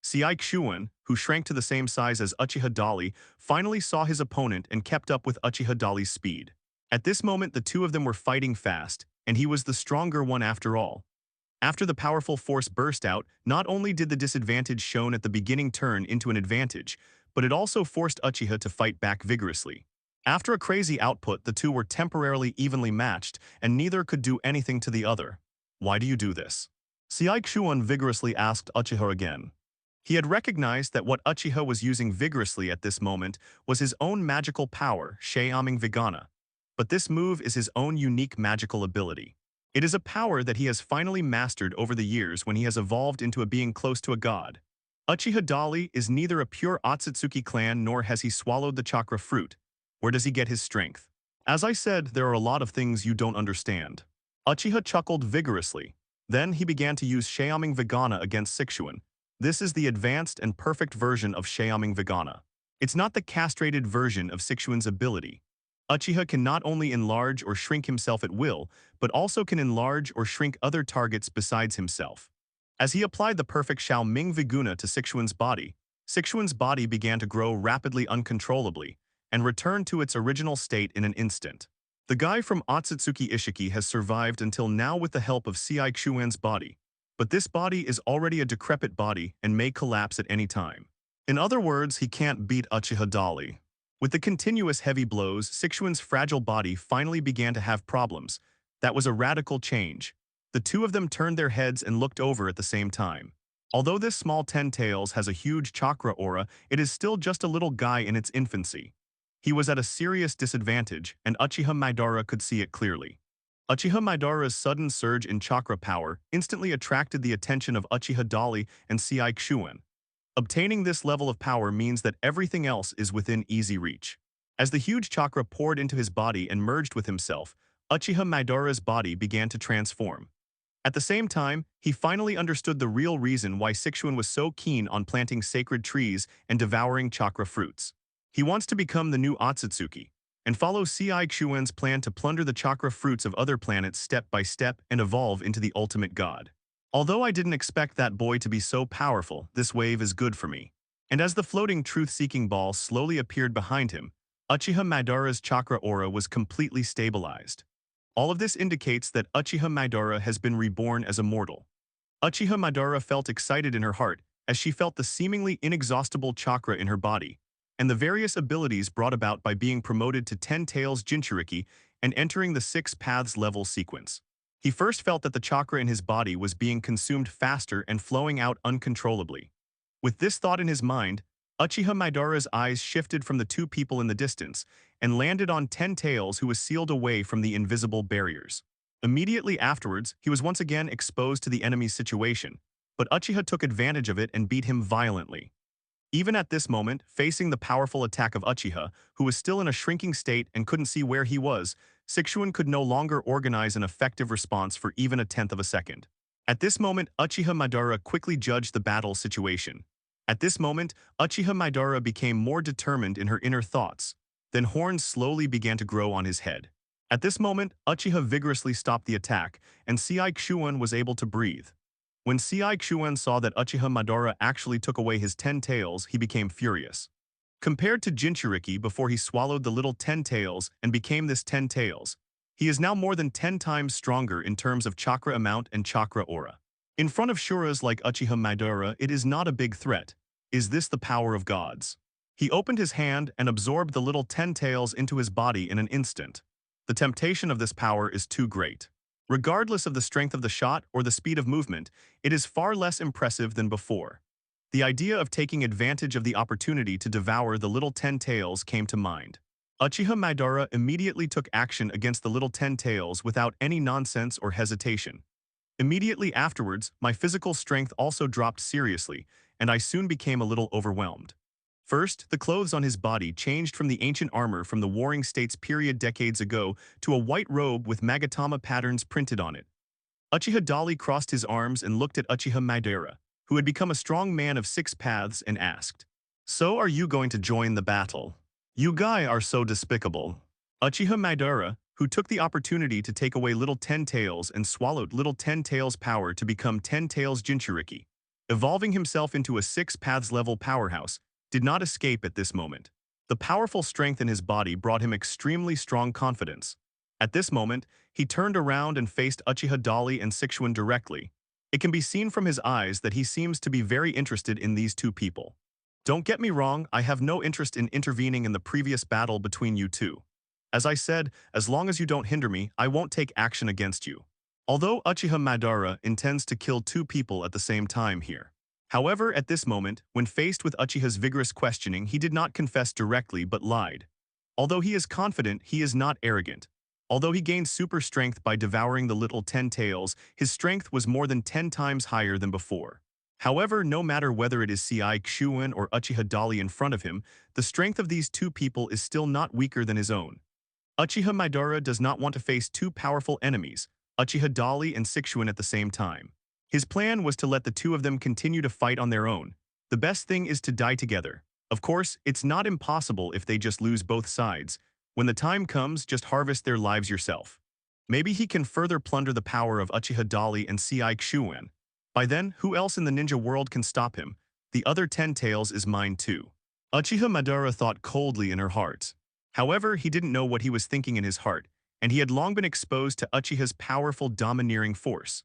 Sixuan, who shrank to the same size as Uchiha Dali, finally saw his opponent and kept up with Uchiha Dali's speed. At this moment, the two of them were fighting fast, and he was the stronger one after all. After the powerful force burst out, not only did the disadvantage shown at the beginning turn into an advantage, but it also forced Uchiha to fight back vigorously. After a crazy output, the two were temporarily evenly matched, and neither could do anything to the other. Why do you do this? Sixuan vigorously asked Uchiha again. He had recognized that what Uchiha was using vigorously at this moment was his own magical power, Shaoming Vegana. But this move is his own unique magical ability. It is a power that he has finally mastered over the years when he has evolved into a being close to a god. Uchiha Dali is neither a pure Otsutsuki clan nor has he swallowed the chakra fruit. Where does he get his strength? As I said, there are a lot of things you don't understand. Uchiha chuckled vigorously. Then he began to use Shaoming Vegana against Sixuan. This is the advanced and perfect version of Shaoming Vegana. It's not the castrated version of Sixuan's ability. Uchiha can not only enlarge or shrink himself at will, but also can enlarge or shrink other targets besides himself. As he applied the perfect Shaoming Vegana to Sixuan's body began to grow rapidly uncontrollably, and returned to its original state in an instant. The guy from Otsutsuki Ishiki has survived until now with the help of Sixuan's body, but this body is already a decrepit body and may collapse at any time. In other words, he can't beat Uchiha Dali. With the continuous heavy blows, Sixuan's fragile body finally began to have problems. That was a radical change. The two of them turned their heads and looked over at the same time. Although this small 10 tails has a huge chakra aura, it is still just a little guy in its infancy. He was at a serious disadvantage, and Uchiha Madara could see it clearly. Uchiha Madara's sudden surge in chakra power instantly attracted the attention of Uchiha Dali and Sixuan. Obtaining this level of power means that everything else is within easy reach. As the huge chakra poured into his body and merged with himself, Uchiha Madara's body began to transform. At the same time, he finally understood the real reason why Sixuan was so keen on planting sacred trees and devouring chakra fruits. He wants to become the new Otsutsuki, and follow Sixuan's plan to plunder the chakra fruits of other planets step by step and evolve into the ultimate god. Although I didn't expect that boy to be so powerful, this wave is good for me. And as the floating truth-seeking ball slowly appeared behind him, Uchiha Madara's chakra aura was completely stabilized. All of this indicates that Uchiha Madara has been reborn as a mortal. Uchiha Madara felt excited in her heart as she felt the seemingly inexhaustible chakra in her body, and the various abilities brought about by being promoted to 10 Tails Jinchuriki and entering the 6 Paths level sequence. He first felt that the chakra in his body was being consumed faster and flowing out uncontrollably. With this thought in his mind, Uchiha Madara's eyes shifted from the two people in the distance and landed on 10 Tails, who was sealed away from the invisible barriers. Immediately afterwards, he was once again exposed to the enemy's situation, but Uchiha took advantage of it and beat him violently. Even at this moment, facing the powerful attack of Uchiha, who was still in a shrinking state and couldn't see where he was, Sixuan could no longer organize an effective response for even a tenth of a second. At this moment, Uchiha Madara quickly judged the battle situation. At this moment, Uchiha Madara became more determined in her inner thoughts. Then horns slowly began to grow on his head. At this moment, Uchiha vigorously stopped the attack, and Sixuan was able to breathe. When Sixuan saw that Uchiha Madara actually took away his 10 tails, he became furious. Compared to Jinchuriki before he swallowed the little 10 tails and became this 10 tails, he is now more than 10 times stronger in terms of chakra amount and chakra aura. In front of Shuras like Uchiha Madara, it is not a big threat. Is this the power of gods? He opened his hand and absorbed the little 10 tails into his body in an instant. The temptation of this power is too great. Regardless of the strength of the shot or the speed of movement, it is far less impressive than before. The idea of taking advantage of the opportunity to devour the little 10 tails came to mind. Uchiha Madara immediately took action against the little 10 tails without any nonsense or hesitation. Immediately afterwards, my physical strength also dropped seriously, and I soon became a little overwhelmed. First, the clothes on his body changed from the ancient armor from the Warring States period decades ago to a white robe with Magatama patterns printed on it. Uchiha Dali crossed his arms and looked at Uchiha Madara, who had become a strong man of 6 paths, and asked, "So are you going to join the battle? You guy are so despicable." Uchiha Madara, who took the opportunity to take away little 10 tails and swallowed little 10 tails power to become 10 tails Jinchuriki, evolving himself into a 6 paths level powerhouse, did not escape at this moment. The powerful strength in his body brought him extremely strong confidence. At this moment, he turned around and faced Uchiha Dali and Sixuan directly. It can be seen from his eyes that he seems to be very interested in these two people. Don't get me wrong, I have no interest in intervening in the previous battle between you two. As I said, as long as you don't hinder me, I won't take action against you. Although Uchiha Madara intends to kill two people at the same time here. However, at this moment, when faced with Uchiha's vigorous questioning, he did not confess directly but lied. Although he is confident, he is not arrogant. Although he gained super strength by devouring the little 10 tails, his strength was more than 10 times higher than before. However, no matter whether it is Sixuan or Uchiha Dali in front of him, the strength of these two people is still not weaker than his own. Uchiha Madara does not want to face two powerful enemies, Uchiha Dali and Sixuan, at the same time. His plan was to let the two of them continue to fight on their own. The best thing is to die together. Of course, it's not impossible if they just lose both sides. When the time comes, just harvest their lives yourself. Maybe he can further plunder the power of Uchiha Dali and Sixuan. By then, who else in the ninja world can stop him? The other 10 tails is mine too. Uchiha Madara thought coldly in her heart. However, he didn't know what he was thinking in his heart, and he had long been exposed to Uchiha's powerful domineering force.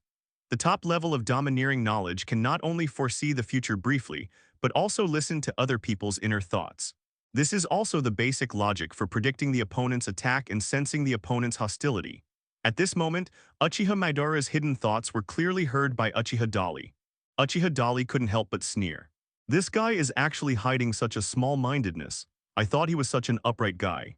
The top level of domineering knowledge can not only foresee the future briefly, but also listen to other people's inner thoughts. This is also the basic logic for predicting the opponent's attack and sensing the opponent's hostility. At this moment, Uchiha Madara's hidden thoughts were clearly heard by Uchiha Dali. Uchiha Dali couldn't help but sneer. This guy is actually hiding such a small-mindedness. I thought he was such an upright guy.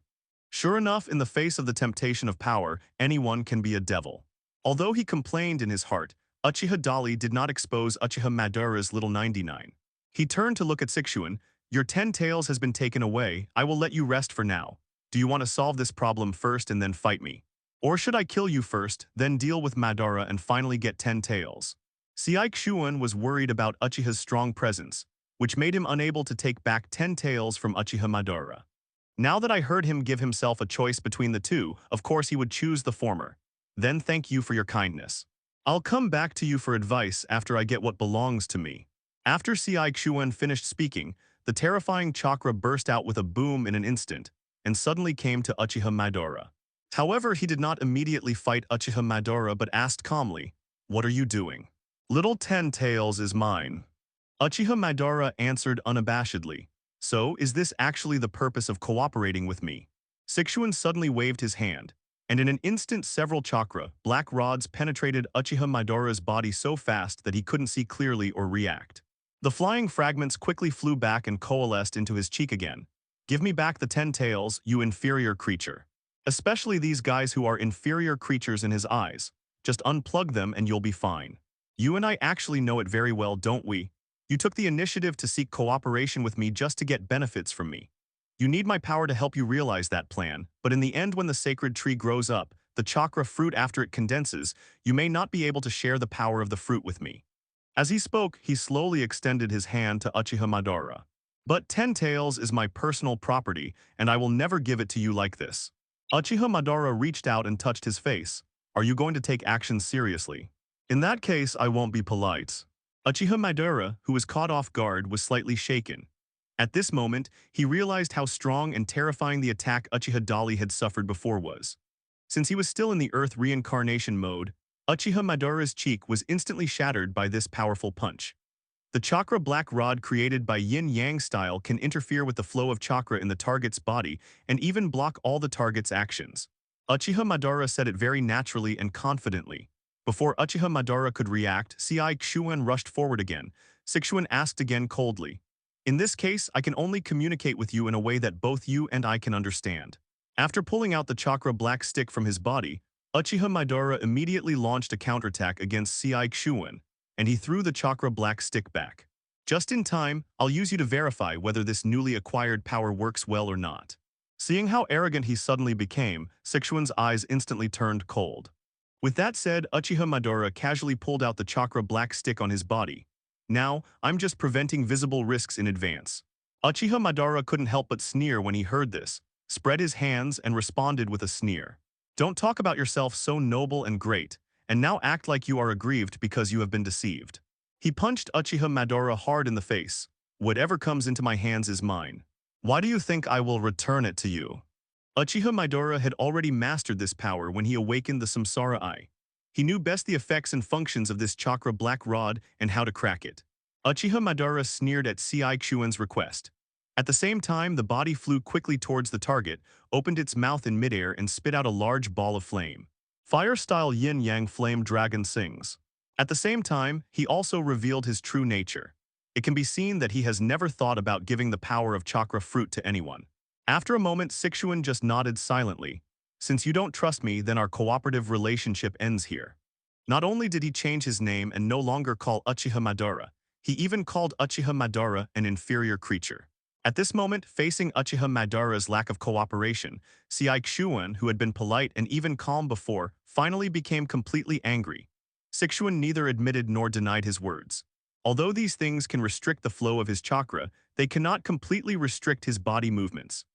Sure enough, in the face of the temptation of power, anyone can be a devil. Although he complained in his heart, Uchiha Dali did not expose Uchiha Madara's little 99. He turned to look at Sixuan. Your 10 tails has been taken away. I will let you rest for now. Do you want to solve this problem first and then fight me? Or should I kill you first, then deal with Madara and finally get 10 tails? Sixuan was worried about Uchiha's strong presence, which made him unable to take back 10 tails from Uchiha Madara. Now that I heard him give himself a choice between the two, of course he would choose the former. Then thank you for your kindness. I'll come back to you for advice after I get what belongs to me. After Sixuan finished speaking, the terrifying chakra burst out with a boom in an instant, and suddenly came to Uchiha Madara. However, he did not immediately fight Uchiha Madara but asked calmly, "What are you doing?" "Little 10 tails is mine." Uchiha Madara answered unabashedly. "So, is this actually the purpose of cooperating with me?" Sixuan suddenly waved his hand, and in an instant several chakra, black rods penetrated Uchiha Madara's body so fast that he couldn't see clearly or react. The flying fragments quickly flew back and coalesced into his cheek again. "Give me back the 10 tails, you inferior creature. Especially these guys who are inferior creatures in his eyes. Just unplug them and you'll be fine. You and I actually know it very well, don't we? You took the initiative to seek cooperation with me just to get benefits from me. You need my power to help you realize that plan, but in the end when the sacred tree grows up, the chakra fruit after it condenses, you may not be able to share the power of the fruit with me." As he spoke, he slowly extended his hand to Uchiha Madara. "But 10 tails is my personal property, and I will never give it to you like this." Uchiha Madara reached out and touched his face. "Are you going to take action seriously? In that case, I won't be polite." Uchiha Madara, who was caught off guard, was slightly shaken. At this moment, he realized how strong and terrifying the attack Uchiha Dali had suffered before was. Since he was still in the Earth reincarnation mode, Uchiha Madara's cheek was instantly shattered by this powerful punch. The chakra black rod created by yin-yang style can interfere with the flow of chakra in the target's body and even block all the target's actions. Uchiha Madara said it very naturally and confidently. Before Uchiha Madara could react, Sixuan rushed forward again. Sixuan asked again coldly, "In this case, I can only communicate with you in a way that both you and I can understand." After pulling out the chakra black stick from his body, Uchiha Madara immediately launched a counterattack against Sixuan, and he threw the chakra black stick back. "Just in time, I'll use you to verify whether this newly acquired power works well or not." Seeing how arrogant he suddenly became, Sixuan's eyes instantly turned cold. With that said, Uchiha Madara casually pulled out the chakra black stick on his body. "Now, I'm just preventing visible risks in advance." Uchiha Madara couldn't help but sneer when he heard this, spread his hands and responded with a sneer. "Don't talk about yourself so noble and great, and now act like you are aggrieved because you have been deceived." He punched Uchiha Madara hard in the face. "Whatever comes into my hands is mine. Why do you think I will return it to you?" Uchiha Madara had already mastered this power when he awakened the Samsara Eye. He knew best the effects and functions of this chakra black rod and how to crack it. Uchiha Madara sneered at Sixuan's request. At the same time, the body flew quickly towards the target, opened its mouth in midair and spit out a large ball of flame. Fire-style yin-yang flame dragon sings. At the same time, he also revealed his true nature. It can be seen that he has never thought about giving the power of chakra fruit to anyone. After a moment, Sixuan just nodded silently. "Since you don't trust me, then our cooperative relationship ends here." Not only did he change his name and no longer call Uchiha Madara, he even called Uchiha Madara an inferior creature. At this moment, facing Uchiha Madara's lack of cooperation, Sixuan, who had been polite and even calm before, finally became completely angry. Sixuan neither admitted nor denied his words. Although these things can restrict the flow of his chakra, they cannot completely restrict his body movements.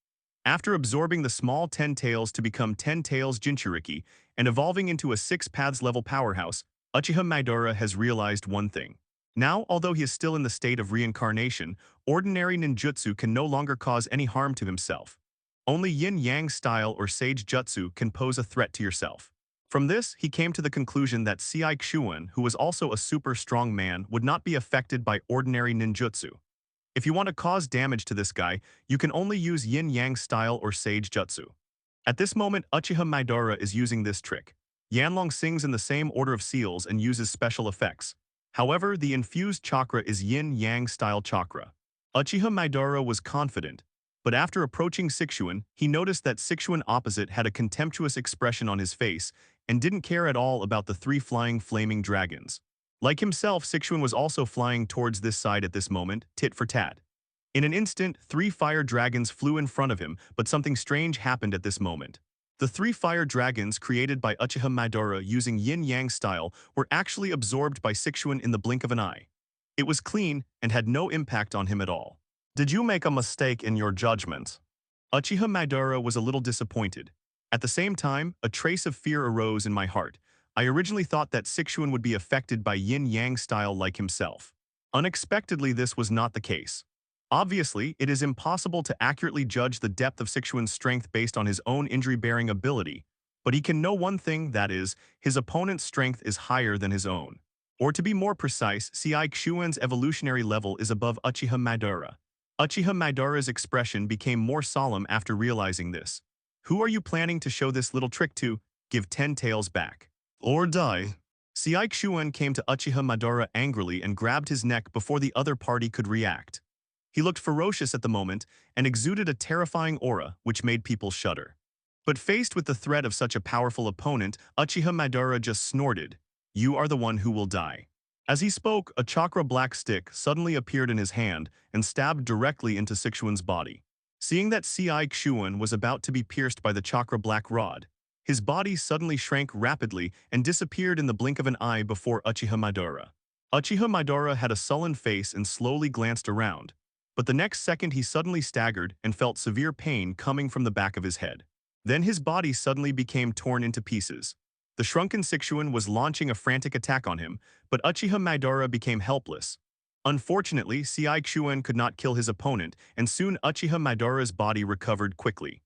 After absorbing the small 10 tails to become 10 tails Jinchuriki and evolving into a 6 paths level powerhouse, Uchiha Madara has realized one thing. Now, although he is still in the state of reincarnation, ordinary ninjutsu can no longer cause any harm to himself. Only yin-yang style or sage jutsu can pose a threat to yourself. From this, he came to the conclusion that Sixuan, who was also a super strong man, would not be affected by ordinary ninjutsu. If you want to cause damage to this guy, you can only use yin-yang style or sage jutsu. At this moment, Uchiha Madara is using this trick. Yanlong sings in the same order of seals and uses special effects. However, the infused chakra is yin-yang style chakra. Uchiha Madara was confident, but after approaching Sixuan, he noticed that Sixuan opposite had a contemptuous expression on his face and didn't care at all about the 3 flying flaming dragons. Like himself, Sixuan was also flying towards this side at this moment, tit for tat. In an instant, 3 fire dragons flew in front of him, but something strange happened at this moment. The 3 fire dragons created by Uchiha Madara using yin-yang style were actually absorbed by Sixuan in the blink of an eye. It was clean and had no impact on him at all. Did you make a mistake in your judgment? Uchiha Madara was a little disappointed. At the same time, a trace of fear arose in my heart. I originally thought that Sixuan would be affected by yin-yang style like himself. Unexpectedly, this was not the case. Obviously, it is impossible to accurately judge the depth of Sixuan's strength based on his own injury-bearing ability, but he can know one thing, that is, his opponent's strength is higher than his own. Or to be more precise, Sixuan's evolutionary level is above Uchiha Madara. Uchiha Madara's expression became more solemn after realizing this. Who are you planning to show this little trick to? Give 10 tails back. Or die. Sixuan came to Uchiha Madara angrily and grabbed his neck before the other party could react. He looked ferocious at the moment and exuded a terrifying aura which made people shudder. But faced with the threat of such a powerful opponent, Uchiha Madara just snorted, "You are the one who will die." As he spoke, a chakra black stick suddenly appeared in his hand and stabbed directly into Sixuan's body. Seeing that Sixuan was about to be pierced by the chakra black rod, his body suddenly shrank rapidly and disappeared in the blink of an eye before Uchiha Madara. Uchiha Madara had a sullen face and slowly glanced around, but the next second he suddenly staggered and felt severe pain coming from the back of his head. Then his body suddenly became torn into pieces. The shrunken Sixuan was launching a frantic attack on him, but Uchiha Madara became helpless. Unfortunately, Sixuan could not kill his opponent, and soon Uchiha Madara's body recovered quickly.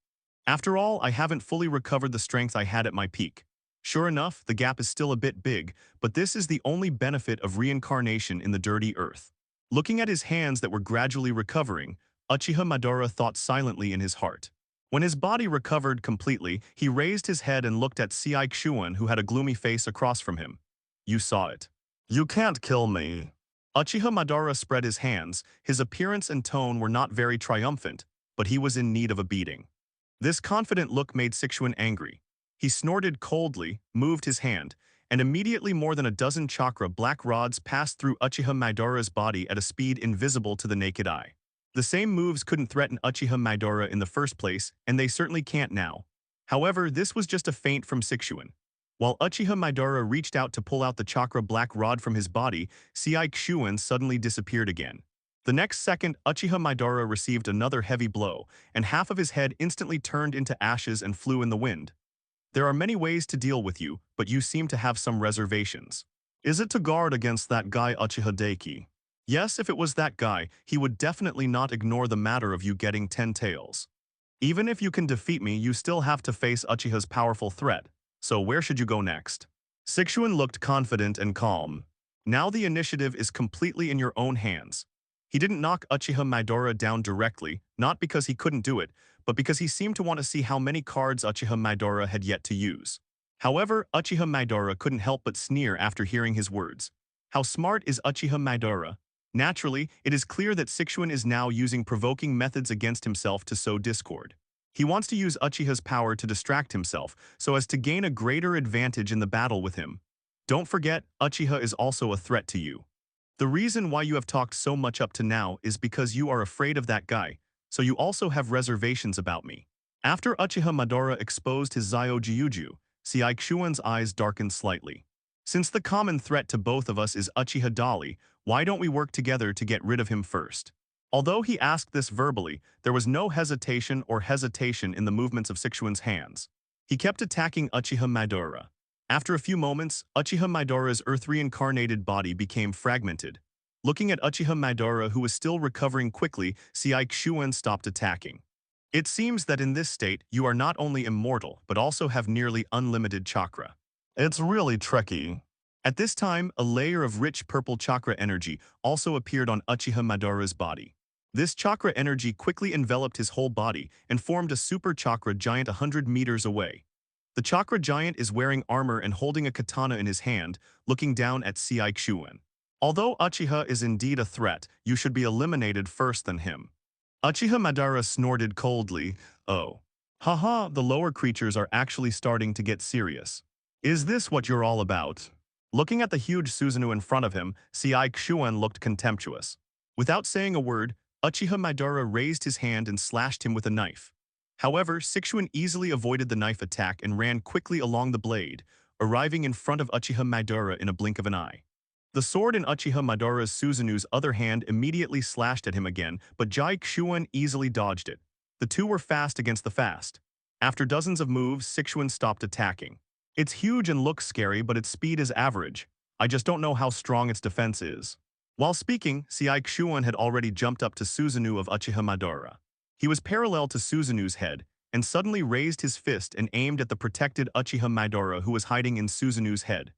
After all, I haven't fully recovered the strength I had at my peak. Sure enough, the gap is still a bit big, but this is the only benefit of reincarnation in the dirty earth. Looking at his hands that were gradually recovering, Uchiha Madara thought silently in his heart. When his body recovered completely, he raised his head and looked at Sixuan, who had a gloomy face across from him. You saw it. You can't kill me. Uchiha Madara spread his hands. His appearance and tone were not very triumphant, but he was in need of a beating. This confident look made Sixuan angry. He snorted coldly, moved his hand, and immediately more than a dozen chakra black rods passed through Uchiha Madara's body at a speed invisible to the naked eye. The same moves couldn't threaten Uchiha Madara in the first place, and they certainly can't now. However, this was just a feint from Sixuan. While Uchiha Madara reached out to pull out the chakra black rod from his body, Sixuan suddenly disappeared again. The next second, Uchiha Madara received another heavy blow, and half of his head instantly turned into ashes and flew in the wind. There are many ways to deal with you, but you seem to have some reservations. Is it to guard against that guy Uchiha Daiki? Yes, if it was that guy, he would definitely not ignore the matter of you getting 10 tails. Even if you can defeat me, you still have to face Uchiha's powerful threat. So where should you go next? Sixuan looked confident and calm. Now the initiative is completely in your own hands. He didn't knock Uchiha Madara down directly, not because he couldn't do it, but because he seemed to want to see how many cards Uchiha Madara had yet to use. However, Uchiha Madara couldn't help but sneer after hearing his words. How smart is Uchiha Madara? Naturally, it is clear that Sixuan is now using provoking methods against himself to sow discord. He wants to use Uchiha's power to distract himself, so as to gain a greater advantage in the battle with him. Don't forget, Uchiha is also a threat to you. The reason why you have talked so much up to now is because you are afraid of that guy, so you also have reservations about me. After Uchiha Madara exposed his Zio-Gyuju, Sixuan's eyes darkened slightly. Since the common threat to both of us is Uchiha Dali, why don't we work together to get rid of him first? Although he asked this verbally, there was no hesitation in the movements of Sixuan's hands. He kept attacking Uchiha Madara. After a few moments, Uchiha Madara's earth-reincarnated body became fragmented. Looking at Uchiha Madara, who was still recovering quickly, Sixuan stopped attacking. It seems that in this state, you are not only immortal, but also have nearly unlimited chakra. It's really tricky. At this time, a layer of rich purple chakra energy also appeared on Uchiha Madara's body. This chakra energy quickly enveloped his whole body and formed a super chakra giant 100 meters away. The chakra giant is wearing armor and holding a katana in his hand, looking down at Sixuan. Although Uchiha is indeed a threat, you should be eliminated first than him. Uchiha Madara snorted coldly, "Oh. Haha, the lower creatures are actually starting to get serious. Is this what you're all about? Looking at the huge Susanoo in front of him, Seai Xuan looked contemptuous. Without saying a word, Uchiha Madara raised his hand and slashed him with a knife. However, Sixuan easily avoided the knife attack and ran quickly along the blade, arriving in front of Uchiha Madara in a blink of an eye. The sword in Uchiha Madara's Susanoo's other hand immediately slashed at him again, but Jai Xuan easily dodged it. The two were fast against the fast. After dozens of moves, Sixuan stopped attacking. It's huge and looks scary, but its speed is average. I just don't know how strong its defense is. While speaking, Seai Xuan had already jumped up to Susanoo of Uchiha Madara. He was parallel to Susanoo's head, and suddenly raised his fist and aimed at the protected Uchiha Madara who was hiding in Susanoo's head.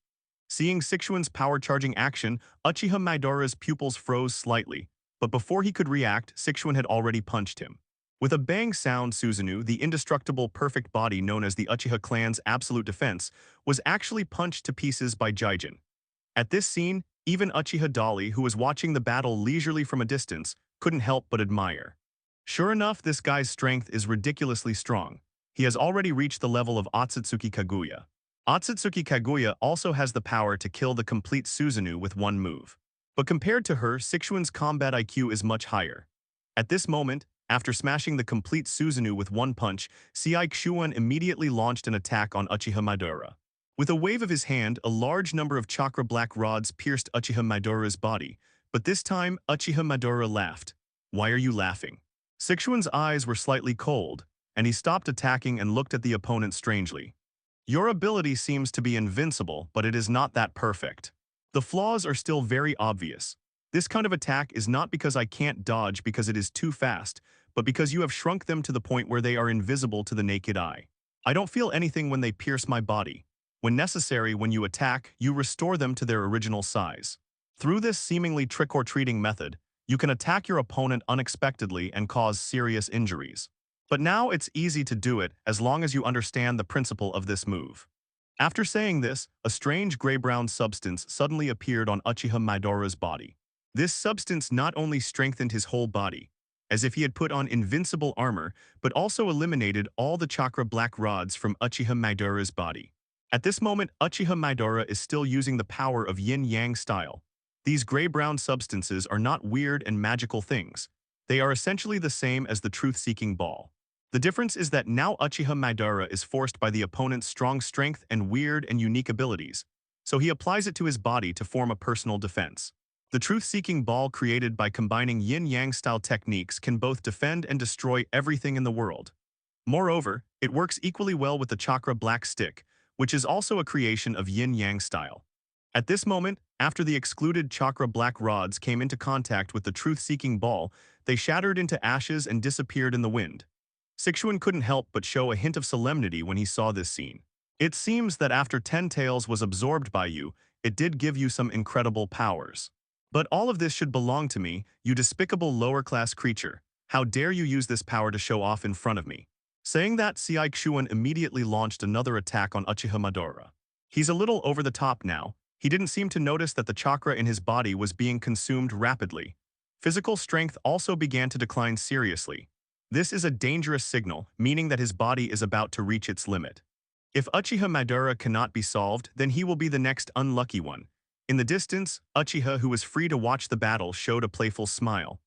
Seeing Sixuan's power-charging action, Uchiha Madara's pupils froze slightly, but before he could react, Sixuan had already punched him. With a bang sound, Susanoo, the indestructible perfect body known as the Uchiha clan's absolute defense, was actually punched to pieces by Gaijin. At this scene, even Uchiha Dali, who was watching the battle leisurely from a distance, couldn't help but admire. Sure enough, this guy's strength is ridiculously strong. He has already reached the level of Otsutsuki Kaguya. Otsutsuki Kaguya also has the power to kill the complete Susanoo with one move. But compared to her, Sixuan's combat IQ is much higher. At this moment, after smashing the complete Susanoo with one punch, Seai Xuan immediately launched an attack on Uchiha Madara. With a wave of his hand, a large number of chakra black rods pierced Uchiha Madara's body, but this time, Uchiha Madara laughed. "Why are you laughing?" Sixuan's eyes were slightly cold, and he stopped attacking and looked at the opponent strangely. "Your ability seems to be invincible, but it is not that perfect. The flaws are still very obvious. This kind of attack is not because I can't dodge because it is too fast, but because you have shrunk them to the point where they are invisible to the naked eye. I don't feel anything when they pierce my body. When necessary, when you attack, you restore them to their original size. Through this seemingly trick-or-treating method, you can attack your opponent unexpectedly and cause serious injuries. But now it's easy to do it as long as you understand the principle of this move." After saying this, a strange gray-brown substance suddenly appeared on Uchiha Madara's body. This substance not only strengthened his whole body, as if he had put on invincible armor, but also eliminated all the chakra black rods from Uchiha Madara's body. At this moment, Uchiha Madara is still using the power of yin-yang style. These gray-brown substances are not weird and magical things. They are essentially the same as the truth-seeking ball. The difference is that now Uchiha Madara is forced by the opponent's strong strength and weird and unique abilities, so he applies it to his body to form a personal defense. The truth-seeking ball created by combining yin-yang style techniques can both defend and destroy everything in the world. Moreover, it works equally well with the chakra black stick, which is also a creation of yin-yang style. At this moment, after the excluded chakra black rods came into contact with the truth-seeking ball, they shattered into ashes and disappeared in the wind. Sixuan couldn't help but show a hint of solemnity when he saw this scene. "It seems that after 10 Tails was absorbed by you, it did give you some incredible powers. But all of this should belong to me, you despicable lower-class creature. How dare you use this power to show off in front of me?" Saying that, Seai Xuan immediately launched another attack on Uchiha Madara. He's a little over the top now. He didn't seem to notice that the chakra in his body was being consumed rapidly. Physical strength also began to decline seriously. This is a dangerous signal, meaning that his body is about to reach its limit. If Uchiha Madara cannot be solved, then he will be the next unlucky one. In the distance, Uchiha, who was free to watch the battle, showed a playful smile.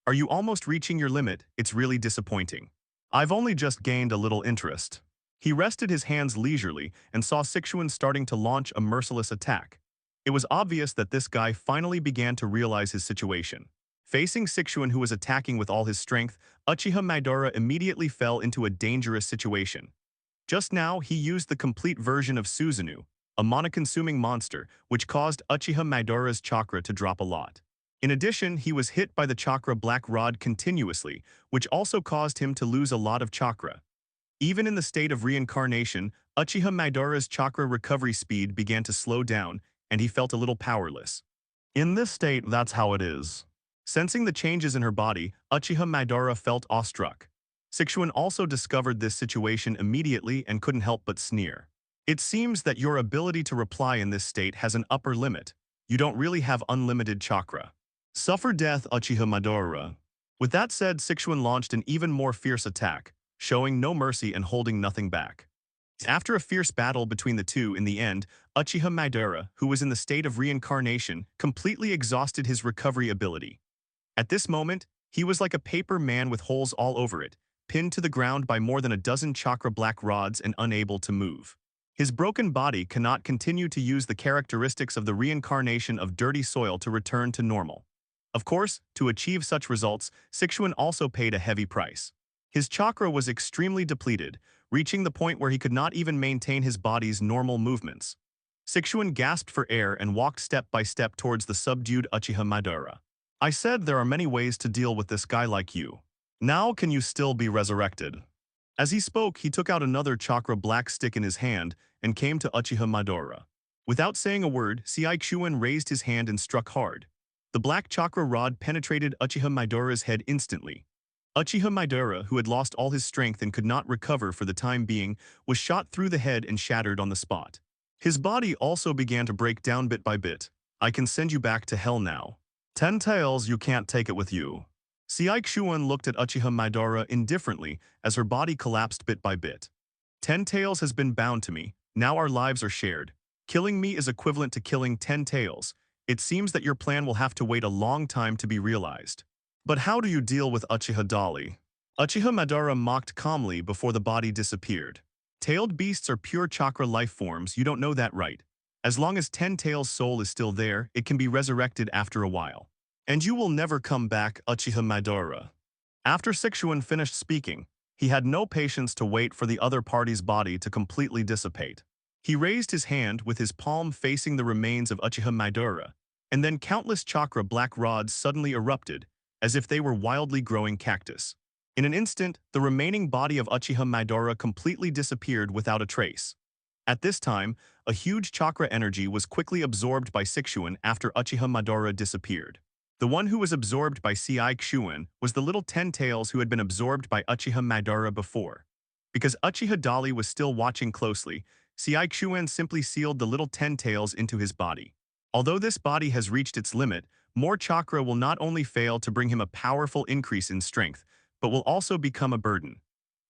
"Are you almost reaching your limit? It's really disappointing. I've only just gained a little interest." He rested his hands leisurely and saw Sixuan starting to launch a merciless attack. It was obvious that this guy finally began to realize his situation. Facing Sixuan, who was attacking with all his strength, Uchiha Madara immediately fell into a dangerous situation. Just now, he used the complete version of Susanoo, a mana-consuming monster, which caused Uchiha Madara's chakra to drop a lot. In addition, he was hit by the chakra black rod continuously, which also caused him to lose a lot of chakra. Even in the state of reincarnation, Uchiha Madara's chakra recovery speed began to slow down, and he felt a little powerless. In this state, that's how it is. Sensing the changes in her body, Uchiha Madara felt awestruck. Sixuan also discovered this situation immediately and couldn't help but sneer. "It seems that your ability to reply in this state has an upper limit. You don't really have unlimited chakra. Suffer death, Uchiha Madara." With that said, Sixuan launched an even more fierce attack, showing no mercy and holding nothing back. After a fierce battle between the two in the end, Uchiha Madara, who was in the state of reincarnation, completely exhausted his recovery ability. At this moment, he was like a paper man with holes all over it, pinned to the ground by more than a dozen chakra black rods and unable to move. His broken body cannot continue to use the characteristics of the reincarnation of dirty soil to return to normal. Of course, to achieve such results, Sixuan also paid a heavy price. His chakra was extremely depleted, reaching the point where he could not even maintain his body's normal movements. Sixuan gasped for air and walked step by step towards the subdued Uchiha Madara. I said there are many ways to deal with this guy like you. Now can you still be resurrected? As he spoke, he took out another chakra black stick in his hand and came to Uchiha Madara. Without saying a word, Sixuan raised his hand and struck hard. The black chakra rod penetrated Uchiha Madara's head instantly. Uchiha Madara, who had lost all his strength and could not recover for the time being, was shot through the head and shattered on the spot. His body also began to break down bit by bit. I can send you back to hell now. 10 tails, you can't take it with you. Sixuan looked at Uchiha Madara indifferently as her body collapsed bit by bit. 10 tails has been bound to me. Now our lives are shared. Killing me is equivalent to killing 10 tails. It seems that your plan will have to wait a long time to be realized. But how do you deal with Uchiha Dali? Uchiha Madara mocked calmly before the body disappeared. Tailed beasts are pure chakra life forms, you don't know that, right? As long as 10 Tails' soul is still there, it can be resurrected after a while. And you will never come back, Uchiha Madara. After Sixuan finished speaking, he had no patience to wait for the other party's body to completely dissipate. He raised his hand with his palm facing the remains of Uchiha Madara, and then countless chakra black rods suddenly erupted, as if they were wildly growing cactus. In an instant, the remaining body of Uchiha Madara completely disappeared without a trace. At this time, a huge chakra energy was quickly absorbed by Sixuan after Uchiha Madara disappeared. The one who was absorbed by Sixuan was the little 10 Tails who had been absorbed by Uchiha Madara before. Because Uchiha Dali was still watching closely, Sixuan simply sealed the little 10 Tails into his body. Although this body has reached its limit, more chakra will not only fail to bring him a powerful increase in strength, but will also become a burden.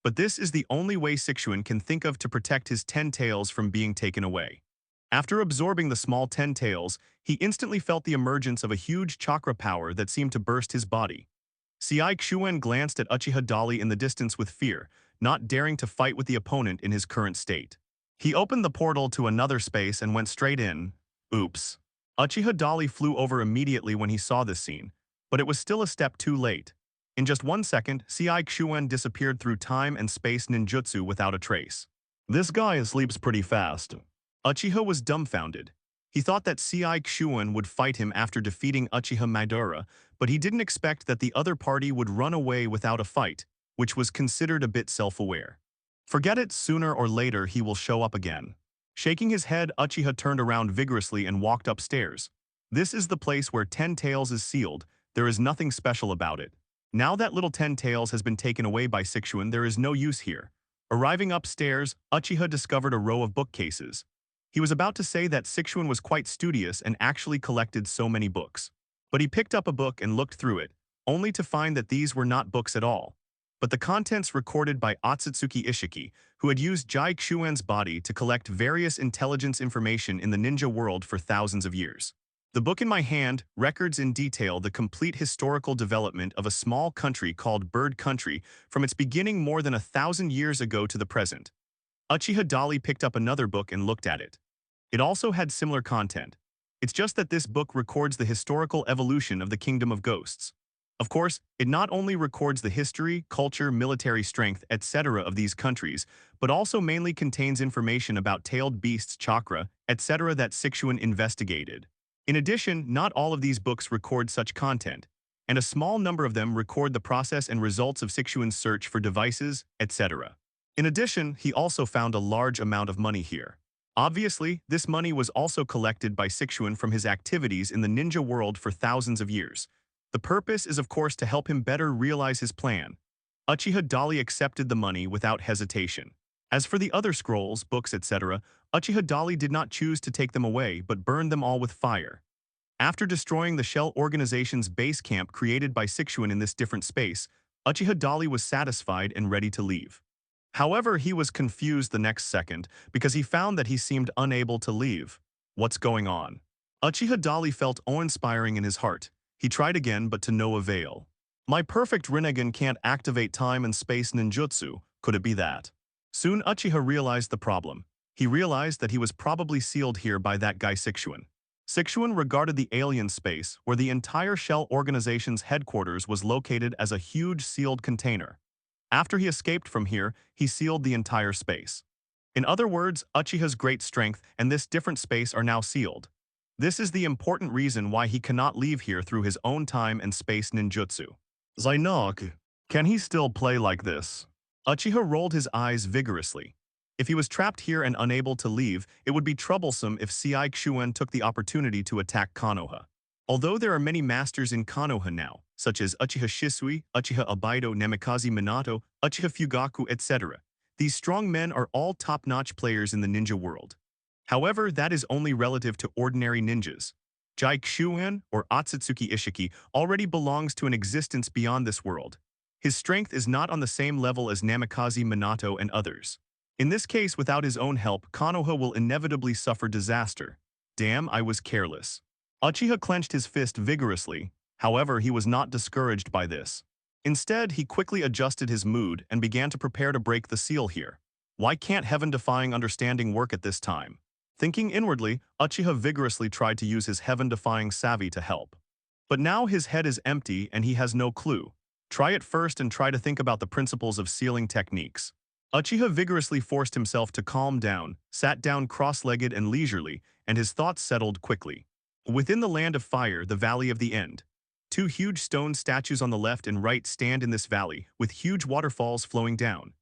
But this is the only way Sixuan can think of to protect his 10 Tails from being taken away. After absorbing the small 10 Tails, he instantly felt the emergence of a huge chakra power that seemed to burst his body. Sixuan glanced at Uchiha Dali in the distance with fear, not daring to fight with the opponent in his current state. He opened the portal to another space and went straight in. Oops. Uchiha Dali flew over immediately when he saw this scene, but it was still a step too late. In just 1 second, Sixuan disappeared through time and space ninjutsu without a trace. This guy sleeps pretty fast. Uchiha was dumbfounded. He thought that Sixuan would fight him after defeating Uchiha Madara, but he didn't expect that the other party would run away without a fight, which was considered a bit self-aware. Forget it, sooner or later he will show up again. Shaking his head, Uchiha turned around vigorously and walked upstairs. This is the place where 10 Tails is sealed. There is nothing special about it. Now that little 10 Tails has been taken away by Sixuan, there is no use here. Arriving upstairs, Uchiha discovered a row of bookcases. He was about to say that Sixuan was quite studious and actually collected so many books. But he picked up a book and looked through it, only to find that these were not books at all, but the contents recorded by Otsutsuki Ishiki, who had used Sixuan's body to collect various intelligence information in the ninja world for thousands of years. The book in my hand records in detail the complete historical development of a small country called Bird Country from its beginning more than 1,000 years ago to the present. Uchiha Dali picked up another book and looked at it. It also had similar content. It's just that this book records the historical evolution of the Kingdom of Ghosts. Of course, it not only records the history, culture, military strength, etc. of these countries, but also mainly contains information about tailed beasts, chakra, etc. that Sixuan investigated. In addition, not all of these books record such content, and a small number of them record the process and results of Sixuan's search for devices, etc. In addition, he also found a large amount of money here. Obviously, this money was also collected by Sixuan from his activities in the ninja world for thousands of years. The purpose is of course to help him better realize his plan. Uchiha Dali accepted the money without hesitation. As for the other scrolls, books, etc., Uchiha Dali did not choose to take them away but burned them all with fire. After destroying the Shell Organization's base camp created by Sixuan in this different space, Uchiha Dali was satisfied and ready to leave. However, he was confused the next second because he found that he seemed unable to leave. What's going on? Uchiha Dali felt awe-inspiring in his heart. He tried again, but to no avail. My perfect Rinnegan can't activate time and space ninjutsu. Could it be that? Soon Uchiha realized the problem. He realized that he was probably sealed here by that guy Sixuan. Sixuan regarded the alien space, where the entire Shell organization's headquarters was located, as a huge sealed container. After he escaped from here, he sealed the entire space. In other words, Uchiha's great strength and this different space are now sealed. This is the important reason why he cannot leave here through his own time and space ninjutsu. Zainok, can he still play like this? Uchiha rolled his eyes vigorously. If he was trapped here and unable to leave, it would be troublesome if Seixuan took the opportunity to attack Konoha. Although there are many masters in Konoha now, such as Uchiha Shisui, Uchiha Obaido, Namikaze Minato, Uchiha Fugaku, etc., these strong men are all top-notch players in the ninja world. However, that is only relative to ordinary ninjas. Jai Kshuan, or Otsutsuki Ishiki, already belongs to an existence beyond this world. His strength is not on the same level as Namikaze Minato and others. In this case, without his own help, Konoha will inevitably suffer disaster. Damn, I was careless. Uchiha clenched his fist vigorously. However, he was not discouraged by this. Instead, he quickly adjusted his mood and began to prepare to break the seal here. Why can't heaven-defying understanding work at this time? Thinking inwardly, Uchiha vigorously tried to use his heaven-defying savvy to help. But now his head is empty and he has no clue. Try it first and try to think about the principles of sealing techniques. Uchiha vigorously forced himself to calm down, sat down cross-legged and leisurely, and his thoughts settled quickly. Within the land of fire, the Valley of the End. Two huge stone statues on the left and right stand in this valley, with huge waterfalls flowing down.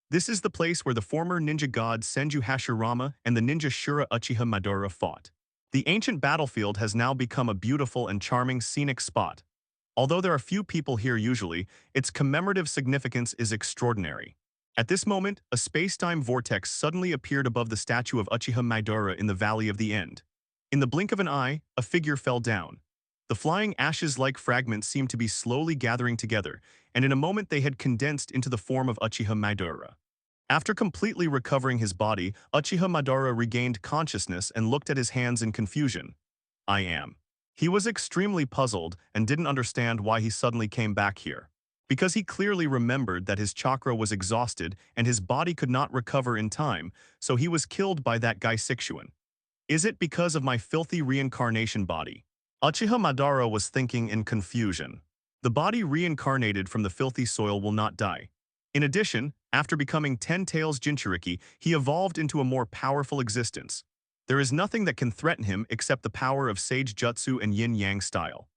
This is the place where the former ninja god Senju Hashirama and the ninja Shura Uchiha Madara fought. The ancient battlefield has now become a beautiful and charming scenic spot. Although there are few people here usually, its commemorative significance is extraordinary. At this moment, a space-time vortex suddenly appeared above the statue of Uchiha Madara in the Valley of the End. In the blink of an eye, a figure fell down. The flying ashes-like fragments seemed to be slowly gathering together, and in a moment they had condensed into the form of Uchiha Madara. After completely recovering his body, Uchiha Madara regained consciousness and looked at his hands in confusion. I am. He was extremely puzzled and didn't understand why he suddenly came back here. Because he clearly remembered that his chakra was exhausted and his body could not recover in time, so he was killed by that guy Sixuan. Is it because of my filthy reincarnation body? Uchiha Madara was thinking in confusion. The body reincarnated from the filthy soil will not die. In addition, after becoming 10 Tails Jinchuriki, he evolved into a more powerful existence. There is nothing that can threaten him except the power of Sage Jutsu and Yin-Yang style.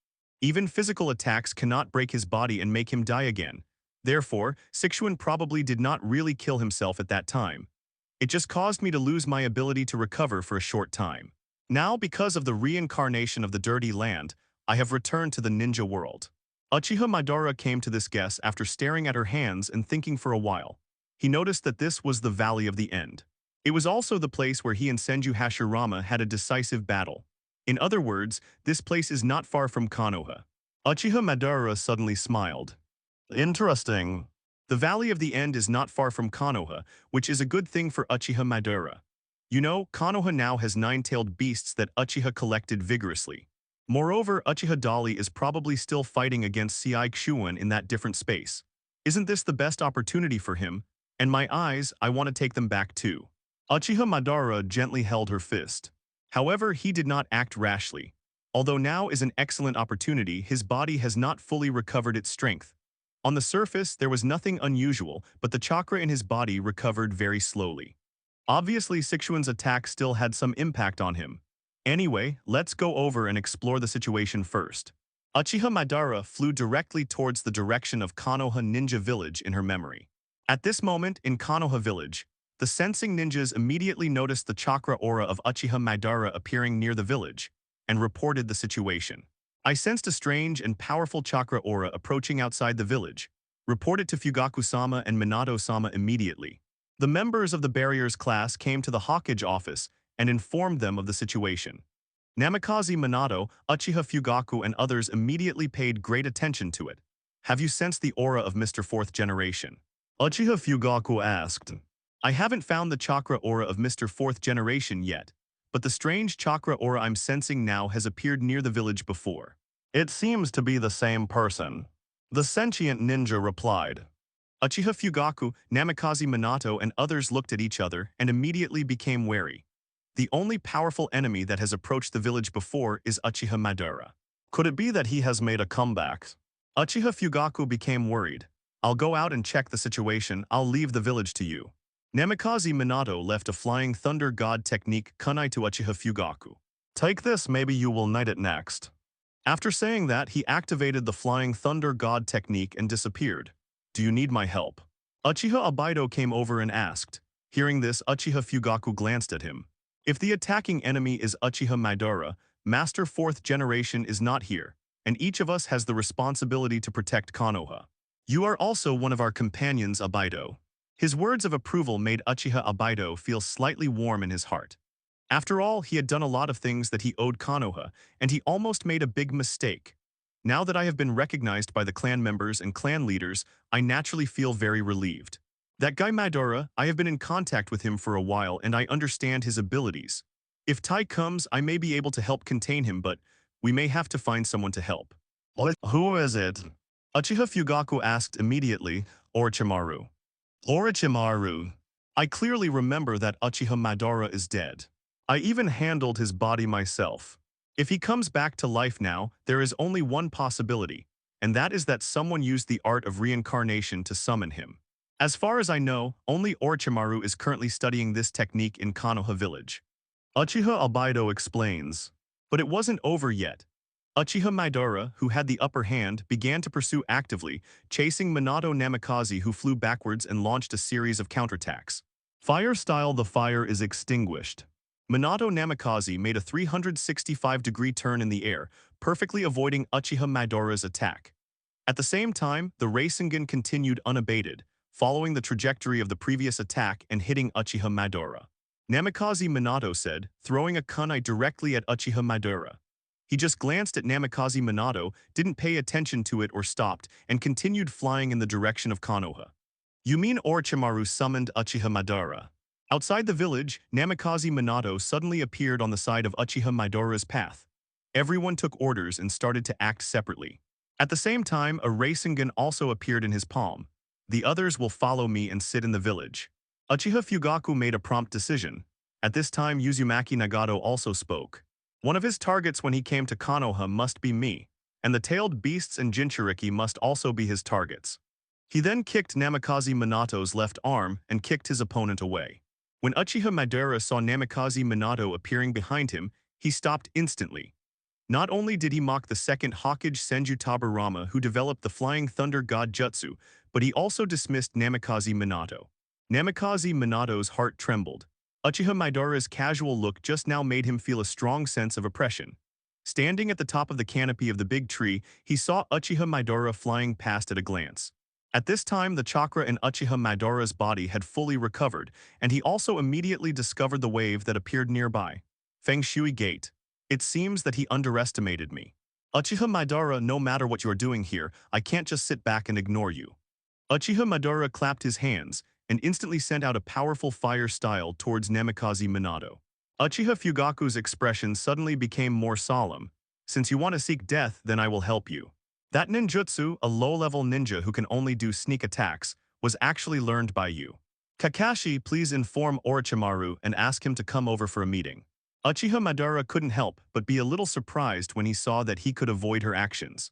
Even physical attacks cannot break his body and make him die again. Therefore, Sixuan probably did not really kill himself at that time. It just caused me to lose my ability to recover for a short time. Now, because of the reincarnation of the Dirty Land, I have returned to the ninja world. Uchiha Madara came to this guess after staring at her hands and thinking for a while. He noticed that this was the Valley of the End. It was also the place where he and Senju Hashirama had a decisive battle. In other words, this place is not far from Konoha. Uchiha Madara suddenly smiled. Interesting. The Valley of the End is not far from Konoha, which is a good thing for Uchiha Madara. You know, Konoha now has 9-tailed beasts that Uchiha collected vigorously. Moreover, Uchiha Dali is probably still fighting against Seixuan in that different space. Isn't this the best opportunity for him? And my eyes, I want to take them back too. Uchiha Madara gently held her fist. However, he did not act rashly. Although now is an excellent opportunity, his body has not fully recovered its strength. On the surface, there was nothing unusual, but the chakra in his body recovered very slowly. Obviously, Sixuan's attack still had some impact on him. Anyway, let's go over and explore the situation first. Uchiha Madara flew directly towards the direction of Konoha Ninja Village in her memory. At this moment, in Konoha Village, the sensing ninjas immediately noticed the chakra aura of Uchiha Madara appearing near the village, and reported the situation. I sensed a strange and powerful chakra aura approaching outside the village. Report it to Fugaku-sama and Minato-sama immediately. The members of the barriers class came to the Hawkage office and informed them of the situation. Namikaze Minato, Uchiha Fugaku, and others immediately paid great attention to it. Have you sensed the aura of Mr. Fourth Generation? Uchiha Fugaku asked. I haven't found the chakra aura of Mr. Fourth Generation yet, but the strange chakra aura I'm sensing now has appeared near the village before. It seems to be the same person. The sentient ninja replied. Uchiha Fugaku, Namikaze Minato, and others looked at each other and immediately became wary. The only powerful enemy that has approached the village before is Uchiha Madara. Could it be that he has made a comeback? Uchiha Fugaku became worried. I'll go out and check the situation. I'll leave the village to you. Namikaze Minato left a flying thunder god technique kunai to Uchiha Fugaku. Take this, maybe you will knight it next. After saying that, he activated the flying thunder god technique and disappeared. Do you need my help? Uchiha Obaido came over and asked. Hearing this, Uchiha Fugaku glanced at him. If the attacking enemy is Uchiha Madara, Master Fourth Generation is not here, and each of us has the responsibility to protect Konoha. You are also one of our companions, Obaido. His words of approval made Uchiha Obaido feel slightly warm in his heart. After all, he had done a lot of things that he owed Konoha, and he almost made a big mistake. Now that I have been recognized by the clan members and clan leaders, I naturally feel very relieved. That guy Madara, I have been in contact with him for a while and I understand his abilities. If Tai comes, I may be able to help contain him, but we may have to find someone to help. Who is it? Uchiha Fugaku asked immediately. Orochimaru. Orochimaru. I clearly remember that Uchiha Madara is dead. I even handled his body myself. If he comes back to life now, there is only one possibility, and that is that someone used the art of reincarnation to summon him. As far as I know, only Orochimaru is currently studying this technique in Konoha village. Uchiha Obaido explains. But it wasn't over yet. Uchiha Madara, who had the upper hand, began to pursue actively, chasing Minato Namikaze, who flew backwards and launched a series of counterattacks. Fire style: the fire is extinguished. Minato Namikaze made a 365-degree turn in the air, perfectly avoiding Uchiha Madara's attack. At the same time, the Rasengan continued unabated, following the trajectory of the previous attack and hitting Uchiha Madara. Namikaze Minato said, throwing a kunai directly at Uchiha Madara. He just glanced at Namikaze Minato, didn't pay attention to it or stopped, and continued flying in the direction of Konoha. You mean Orochimaru summoned Uchiha Madara? Outside the village, Namikaze Minato suddenly appeared on the side of Uchiha Madara's path. Everyone took orders and started to act separately. At the same time, a Rasengan also appeared in his palm. The others will follow me and sit in the village. Uchiha Fugaku made a prompt decision. At this time, Uzumaki Nagato also spoke. One of his targets when he came to Konoha must be me, and the tailed beasts and Jinchuriki must also be his targets. He then kicked Namikaze Minato's left arm and kicked his opponent away. When Uchiha Madara saw Namikaze Minato appearing behind him, he stopped instantly. Not only did he mock the second Hokage Senju Taburama who developed the Flying Thunder God Jutsu, but he also dismissed Namikaze Minato. Namikaze Minato's heart trembled. Uchiha Madara's casual look just now made him feel a strong sense of oppression. Standing at the top of the canopy of the big tree, he saw Uchiha Madara flying past at a glance. At this time, the chakra in Uchiha Madara's body had fully recovered, and he also immediately discovered the wave that appeared nearby. Feng Shui Gate. It seems that he underestimated me. Uchiha Madara, no matter what you are doing here, I can't just sit back and ignore you. Uchiha Madara clapped his hands and instantly sent out a powerful fire style towards Namikaze Minato. Uchiha Fugaku's expression suddenly became more solemn. Since you want to seek death, then I will help you. That ninjutsu, a low-level ninja who can only do sneak attacks, was actually learned by you. Kakashi, please inform Orochimaru and ask him to come over for a meeting. Uchiha Madara couldn't help but be a little surprised when he saw that he could avoid her actions.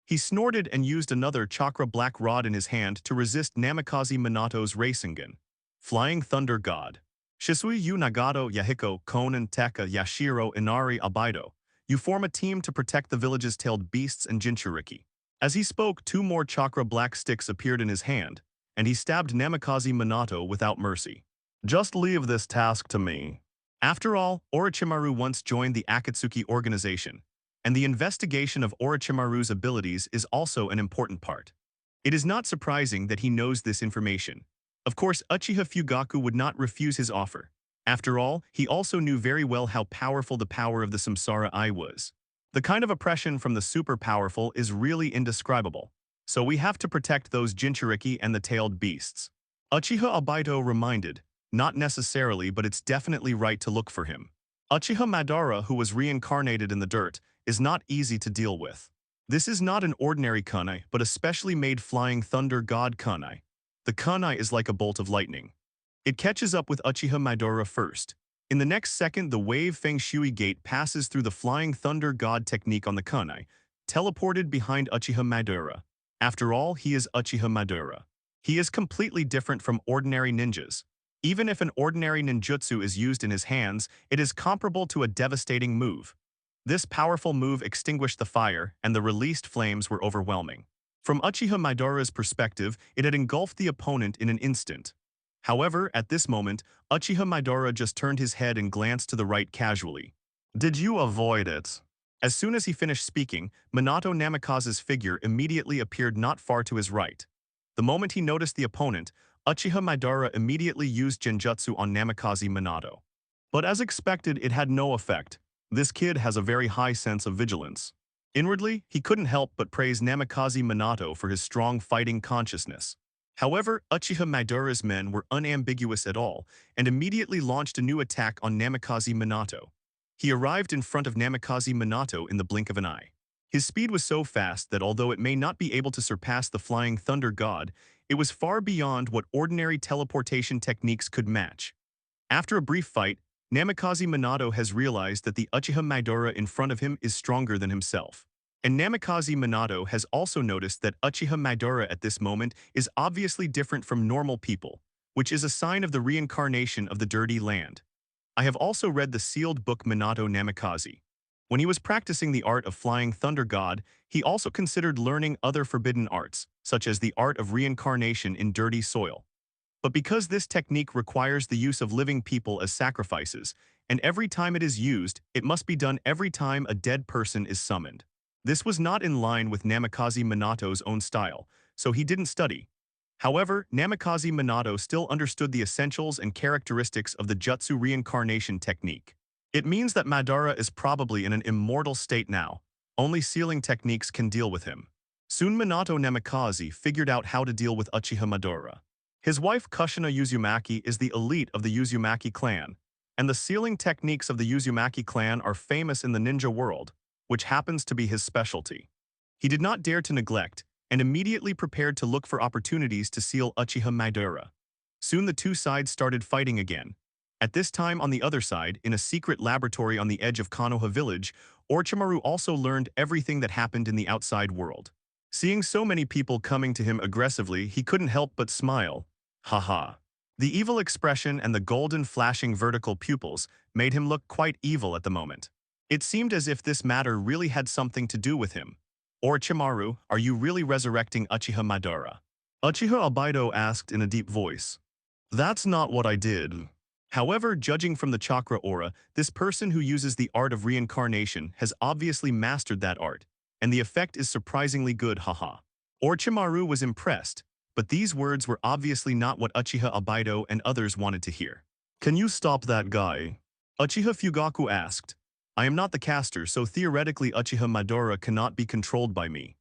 He snorted and used another chakra black rod in his hand to resist Namikaze Minato's Rasengan. Flying Thunder God. Shisui Yu Nagato Yahiko Konan Teka Yashiro Inari Abaido. You form a team to protect the village's tailed beasts and Jinchuriki. As he spoke, two more chakra black sticks appeared in his hand, and he stabbed Namikaze Minato without mercy. Just leave this task to me. After all, Orochimaru once joined the Akatsuki organization, and the investigation of Orochimaru's abilities is also an important part. It is not surprising that he knows this information. Of course, Uchiha Fugaku would not refuse his offer. After all, he also knew very well how powerful the power of the Samsara Eye was. The kind of oppression from the super powerful is really indescribable. So we have to protect those Jinchuriki and the tailed beasts. Uchiha Obito reminded, not necessarily, but it's definitely right to look for him. Uchiha Madara, who was reincarnated in the dirt, is not easy to deal with. This is not an ordinary kunai, but a specially made flying thunder god kunai. The kunai is like a bolt of lightning. It catches up with Uchiha Madara first. In the next second, the wave Feng Shui gate passes through the flying thunder god technique on the kunai, teleported behind Uchiha Madara. After all, he is Uchiha Madara. He is completely different from ordinary ninjas. Even if an ordinary ninjutsu is used in his hands, it is comparable to a devastating move. This powerful move extinguished the fire, and the released flames were overwhelming. From Uchiha Madara's perspective, it had engulfed the opponent in an instant. However, at this moment, Uchiha Madara just turned his head and glanced to the right casually. "Did you avoid it?" As soon as he finished speaking, Minato Namikaze's figure immediately appeared not far to his right. The moment he noticed the opponent, Uchiha Madara immediately used Genjutsu on Namikaze Minato. But as expected, it had no effect. This kid has a very high sense of vigilance. Inwardly, he couldn't help but praise Namikaze Minato for his strong fighting consciousness. However, Uchiha Madara's men were unambiguous at all, and immediately launched a new attack on Namikaze Minato. He arrived in front of Namikaze Minato in the blink of an eye. His speed was so fast that although it may not be able to surpass the flying thunder god, it was far beyond what ordinary teleportation techniques could match. After a brief fight, Namikaze Minato has realized that the Uchiha Madara in front of him is stronger than himself. And Namikaze Minato has also noticed that Uchiha Madara at this moment is obviously different from normal people, which is a sign of the reincarnation of the dirty land. I have also read the sealed book Minato Namikaze. When he was practicing the art of flying thunder god, he also considered learning other forbidden arts, such as the art of reincarnation in dirty soil. But because this technique requires the use of living people as sacrifices, and every time it is used, it must be done every time a dead person is summoned. This was not in line with Namikaze Minato's own style, so he didn't study. However, Namikaze Minato still understood the essentials and characteristics of the Jutsu reincarnation technique. It means that Madara is probably in an immortal state now. Only sealing techniques can deal with him. Soon Minato Namikaze figured out how to deal with Uchiha Madara. His wife Kushina Uzumaki is the elite of the Uzumaki clan, and the sealing techniques of the Uzumaki clan are famous in the ninja world, which happens to be his specialty. He did not dare to neglect, and immediately prepared to look for opportunities to seal Uchiha Madara. Soon the two sides started fighting again. At this time on the other side, in a secret laboratory on the edge of Konoha village, Orochimaru also learned everything that happened in the outside world. Seeing so many people coming to him aggressively, he couldn't help but smile. Haha. The evil expression and the golden flashing vertical pupils made him look quite evil at the moment. It seemed as if this matter really had something to do with him. Orochimaru, are you really resurrecting Uchiha Madara? Uchiha Obito asked in a deep voice. That's not what I did. However, judging from the chakra aura, this person who uses the art of reincarnation has obviously mastered that art, and the effect is surprisingly good, haha. Orochimaru was impressed, but these words were obviously not what Uchiha Obito and others wanted to hear. Can you stop that guy? Uchiha Fugaku asked. I am not the caster, so theoretically Uchiha Madara cannot be controlled by me.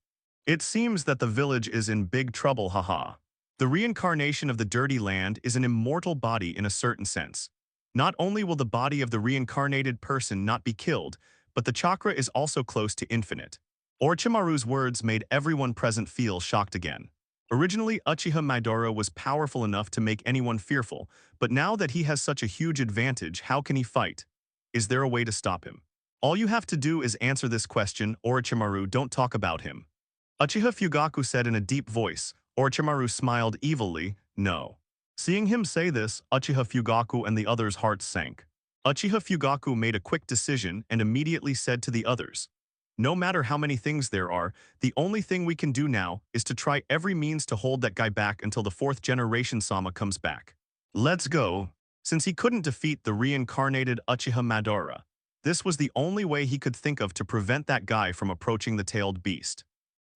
It seems that the village is in big trouble, haha. The reincarnation of the dirty land is an immortal body in a certain sense. Not only will the body of the reincarnated person not be killed, but the chakra is also close to infinite. Orochimaru's words made everyone present feel shocked again. Originally, Uchiha Madara was powerful enough to make anyone fearful, but now that he has such a huge advantage, how can he fight? Is there a way to stop him? All you have to do is answer this question, Orochimaru, don't talk about him. Uchiha Fugaku said in a deep voice. Orochimaru smiled evilly, no. Seeing him say this, Uchiha Fugaku and the others' hearts sank. Uchiha Fugaku made a quick decision and immediately said to the others, no matter how many things there are, the only thing we can do now is to try every means to hold that guy back until the 4th generation Sama comes back. Let's go. Since he couldn't defeat the reincarnated Uchiha Madara, this was the only way he could think of to prevent that guy from approaching the tailed beast.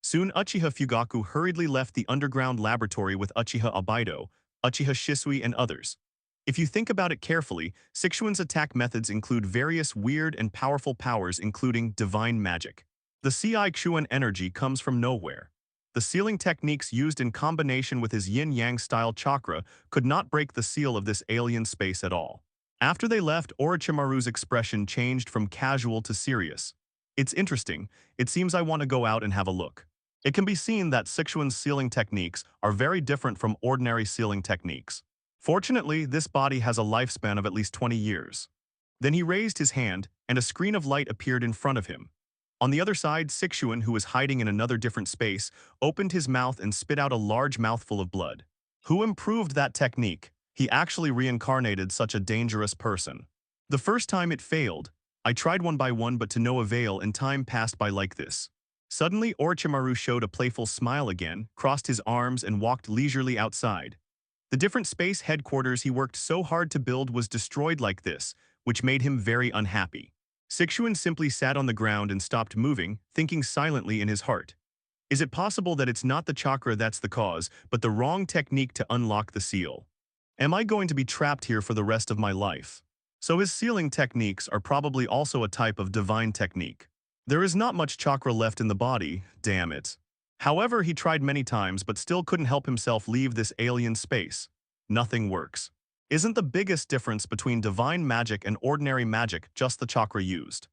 Soon Uchiha Fugaku hurriedly left the underground laboratory with Uchiha Obito, Uchiha Shisui, and others. If you think about it carefully, Sixuan's attack methods include various weird and powerful powers including divine magic. The Ci Chuan energy comes from nowhere. The sealing techniques used in combination with his yin-yang style chakra could not break the seal of this alien space at all. After they left, Orochimaru's expression changed from casual to serious. It's interesting. It seems I want to go out and have a look. It can be seen that Sichuan's sealing techniques are very different from ordinary sealing techniques. Fortunately, this body has a lifespan of at least 20 years. Then he raised his hand, and a screen of light appeared in front of him. On the other side, Sichuan, who was hiding in another different space, opened his mouth and spit out a large mouthful of blood. Who improved that technique? He actually reincarnated such a dangerous person. The first time it failed. I tried one by one but to no avail, and time passed by like this. Suddenly, Orochimaru showed a playful smile again, crossed his arms and walked leisurely outside. The different space headquarters he worked so hard to build was destroyed like this, which made him very unhappy. Sichuan simply sat on the ground and stopped moving, thinking silently in his heart. Is it possible that it's not the chakra that's the cause, but the wrong technique to unlock the seal? Am I going to be trapped here for the rest of my life? So his sealing techniques are probably also a type of divine technique. There is not much chakra left in the body, damn it. However, he tried many times but still couldn't help himself leave this alien space. Nothing works. Isn't the biggest difference between divine magic and ordinary magic just the chakra used?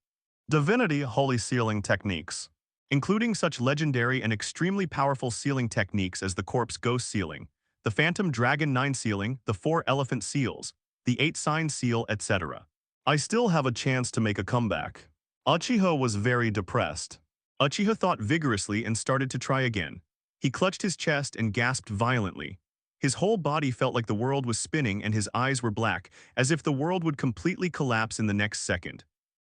Divinity holy sealing techniques, including such legendary and extremely powerful sealing techniques as the corpse ghost sealing, the phantom dragon 9 sealing, the 4 elephant seals, the 8 sign seal, etc. I still have a chance to make a comeback. Uchiha was very depressed. Uchiha thought vigorously and started to try again. He clutched his chest and gasped violently. His whole body felt like the world was spinning and his eyes were black, as if the world would completely collapse in the next second.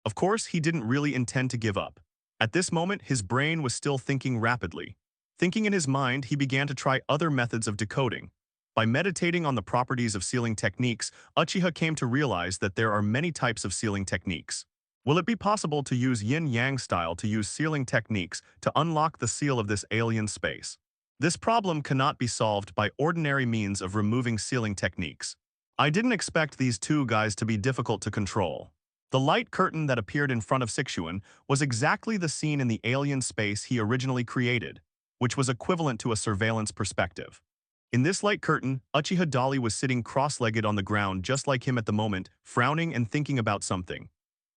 Of course, he didn't really intend to give up. At this moment, his brain was still thinking rapidly. Thinking in his mind, he began to try other methods of decoding. By meditating on the properties of sealing techniques, Uchiha came to realize that there are many types of sealing techniques. Will it be possible to use yin-yang style to use sealing techniques to unlock the seal of this alien space? This problem cannot be solved by ordinary means of removing sealing techniques. I didn't expect these two guys to be difficult to control. The light curtain that appeared in front of Sichuan was exactly the scene in the alien space he originally created, which was equivalent to a surveillance perspective. In this light curtain, Uchiha Dali was sitting cross-legged on the ground just like him at the moment, frowning and thinking about something.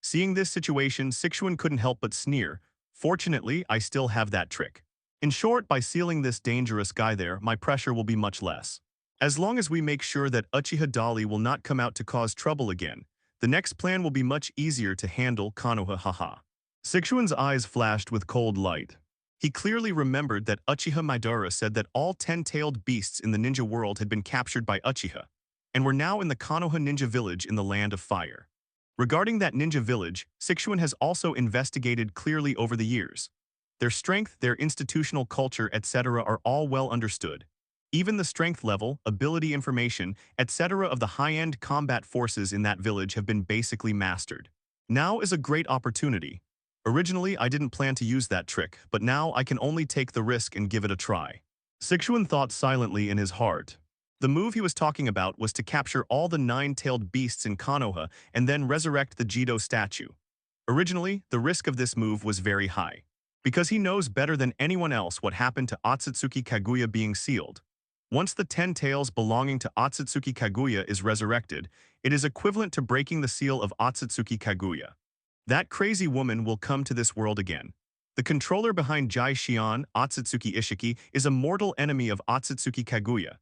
Seeing this situation, Sichuan couldn't help but sneer. Fortunately, I still have that trick. In short, by sealing this dangerous guy there, my pressure will be much less. As long as we make sure that Uchiha Dali will not come out to cause trouble again, the next plan will be much easier to handle. Konoha haha. Sichuan's eyes flashed with cold light. He clearly remembered that Uchiha Madara said that all 10-tailed beasts in the ninja world had been captured by Uchiha, and were now in the Konoha ninja village in the Land of Fire. Regarding that ninja village, Sichuan has also investigated clearly over the years. Their strength, their institutional culture, etc. are all well understood. Even the strength level, ability information, etc. of the high-end combat forces in that village have been basically mastered. Now is a great opportunity. Originally, I didn't plan to use that trick, but now I can only take the risk and give it a try. Sichuan thought silently in his heart. The move he was talking about was to capture all the 9-tailed beasts in Konoha and then resurrect the Jido statue. Originally, the risk of this move was very high, because he knows better than anyone else what happened to Otsutsuki Kaguya being sealed. Once the 10 tails belonging to Otsutsuki Kaguya is resurrected, it is equivalent to breaking the seal of Otsutsuki Kaguya. That crazy woman will come to this world again. The controller behind Jai Shion, Otsutsuki Ishiki, is a mortal enemy of Otsutsuki Kaguya.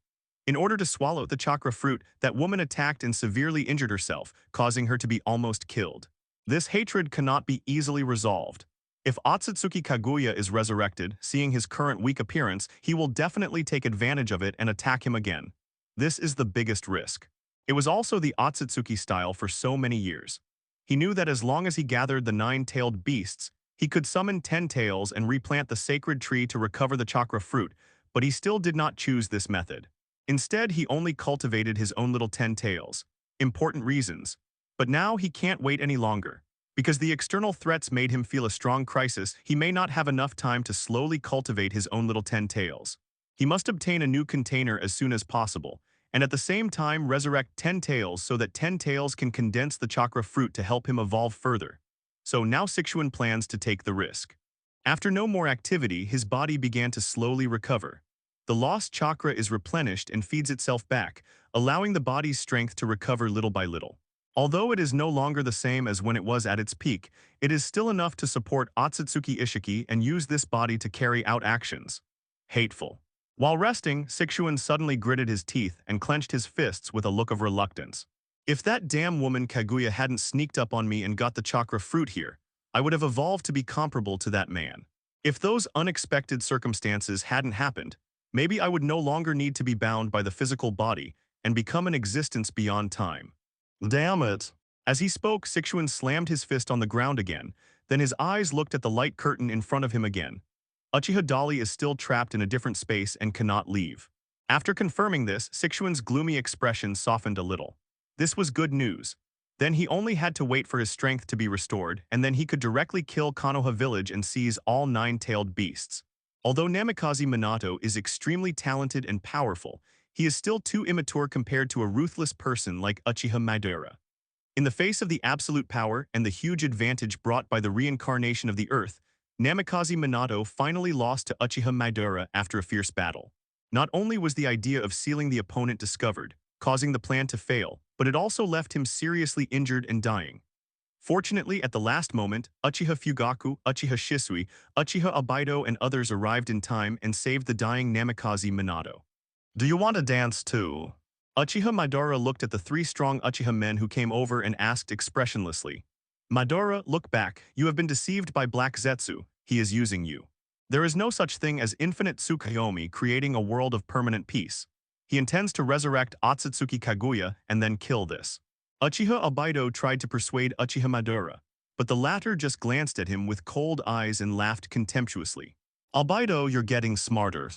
In order to swallow the chakra fruit, that woman attacked and severely injured herself, causing her to be almost killed. This hatred cannot be easily resolved. If Otsutsuki Kaguya is resurrected, seeing his current weak appearance, he will definitely take advantage of it and attack him again. This is the biggest risk. It was also the Otsutsuki style for so many years. He knew that as long as he gathered the 9-tailed beasts, he could summon 10 tails and replant the sacred tree to recover the chakra fruit, but he still did not choose this method. Instead, he only cultivated his own little 10 tails. Important reasons. But now he can't wait any longer. Because the external threats made him feel a strong crisis, he may not have enough time to slowly cultivate his own little 10 tails. He must obtain a new container as soon as possible, and at the same time resurrect 10 tails so that 10 tails can condense the chakra fruit to help him evolve further. So now Sichuan plans to take the risk. After no more activity, his body began to slowly recover. The lost chakra is replenished and feeds itself back, allowing the body's strength to recover little by little. Although it is no longer the same as when it was at its peak, it is still enough to support Otsutsuki Ishiki and use this body to carry out actions. Hateful. While resting, Sixuan suddenly gritted his teeth and clenched his fists with a look of reluctance. If that damn woman Kaguya hadn't sneaked up on me and got the chakra fruit here, I would have evolved to be comparable to that man. If those unexpected circumstances hadn't happened, maybe I would no longer need to be bound by the physical body and become an existence beyond time. Damn it. As he spoke, Sixuan slammed his fist on the ground again, then his eyes looked at the light curtain in front of him again. Uchiha Dali is still trapped in a different space and cannot leave. After confirming this, Sixuan's gloomy expression softened a little. This was good news. Then he only had to wait for his strength to be restored, and then he could directly kill Konoha village and seize all 9-tailed beasts. Although Namikaze Minato is extremely talented and powerful, he is still too immature compared to a ruthless person like Uchiha Madara. In the face of the absolute power and the huge advantage brought by the reincarnation of the earth, Namikaze Minato finally lost to Uchiha Madara after a fierce battle. Not only was the idea of sealing the opponent discovered, causing the plan to fail, but it also left him seriously injured and dying. Fortunately, at the last moment, Uchiha Fugaku, Uchiha Shisui, Uchiha Obaido and others arrived in time and saved the dying Namikaze Minato. Do you want to dance too? Uchiha Madara looked at the 3 strong Uchiha men who came over and asked expressionlessly. Madara, look back, you have been deceived by Black Zetsu, he is using you. There is no such thing as infinite Tsukuyomi creating a world of permanent peace. He intends to resurrect Otsutsuki Kaguya and then kill this. Uchiha Obaido tried to persuade Uchiha Madara, but the latter just glanced at him with cold eyes and laughed contemptuously. Obaido, you're getting smarter.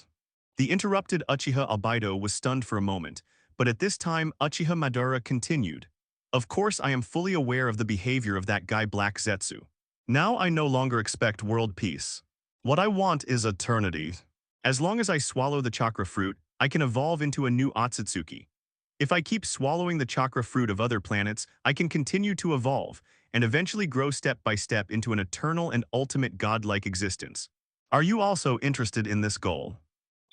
The interrupted Uchiha Obaido was stunned for a moment, but at this time Uchiha Madara continued. Of course I am fully aware of the behavior of that guy Black Zetsu. Now I no longer expect world peace. What I want is eternity. As long as I swallow the chakra fruit, I can evolve into a new Otsutsuki. If I keep swallowing the chakra fruit of other planets, I can continue to evolve and eventually grow step by step into an eternal and ultimate godlike existence. Are you also interested in this goal?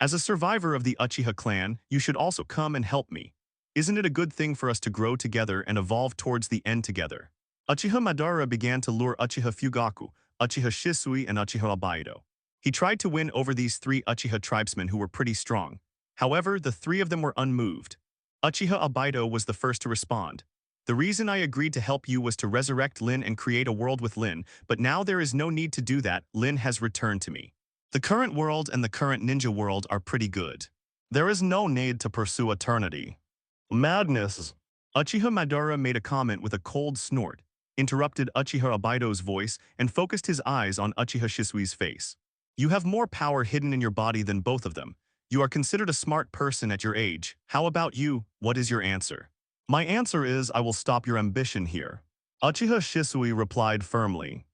As a survivor of the Uchiha clan, you should also come and help me. Isn't it a good thing for us to grow together and evolve towards the end together? Uchiha Madara began to lure Uchiha Fugaku, Uchiha Shisui, and Uchiha Obaido. He tried to win over these 3 Uchiha tribesmen who were pretty strong. However, the 3 of them were unmoved. Uchiha Obaido was the first to respond. The reason I agreed to help you was to resurrect Lin and create a world with Lin, but now there is no need to do that. Lin has returned to me. The current world and the current ninja world are pretty good. There is no need to pursue eternity. Madness. Uchiha Madara made a comment with a cold snort, interrupted Uchiha Obaido's voice, and focused his eyes on Uchiha Shisui's face. You have more power hidden in your body than both of them. You are considered a smart person at your age. How about you? What is your answer? My answer is I will stop your ambition here. Uchiha Shisui replied firmly.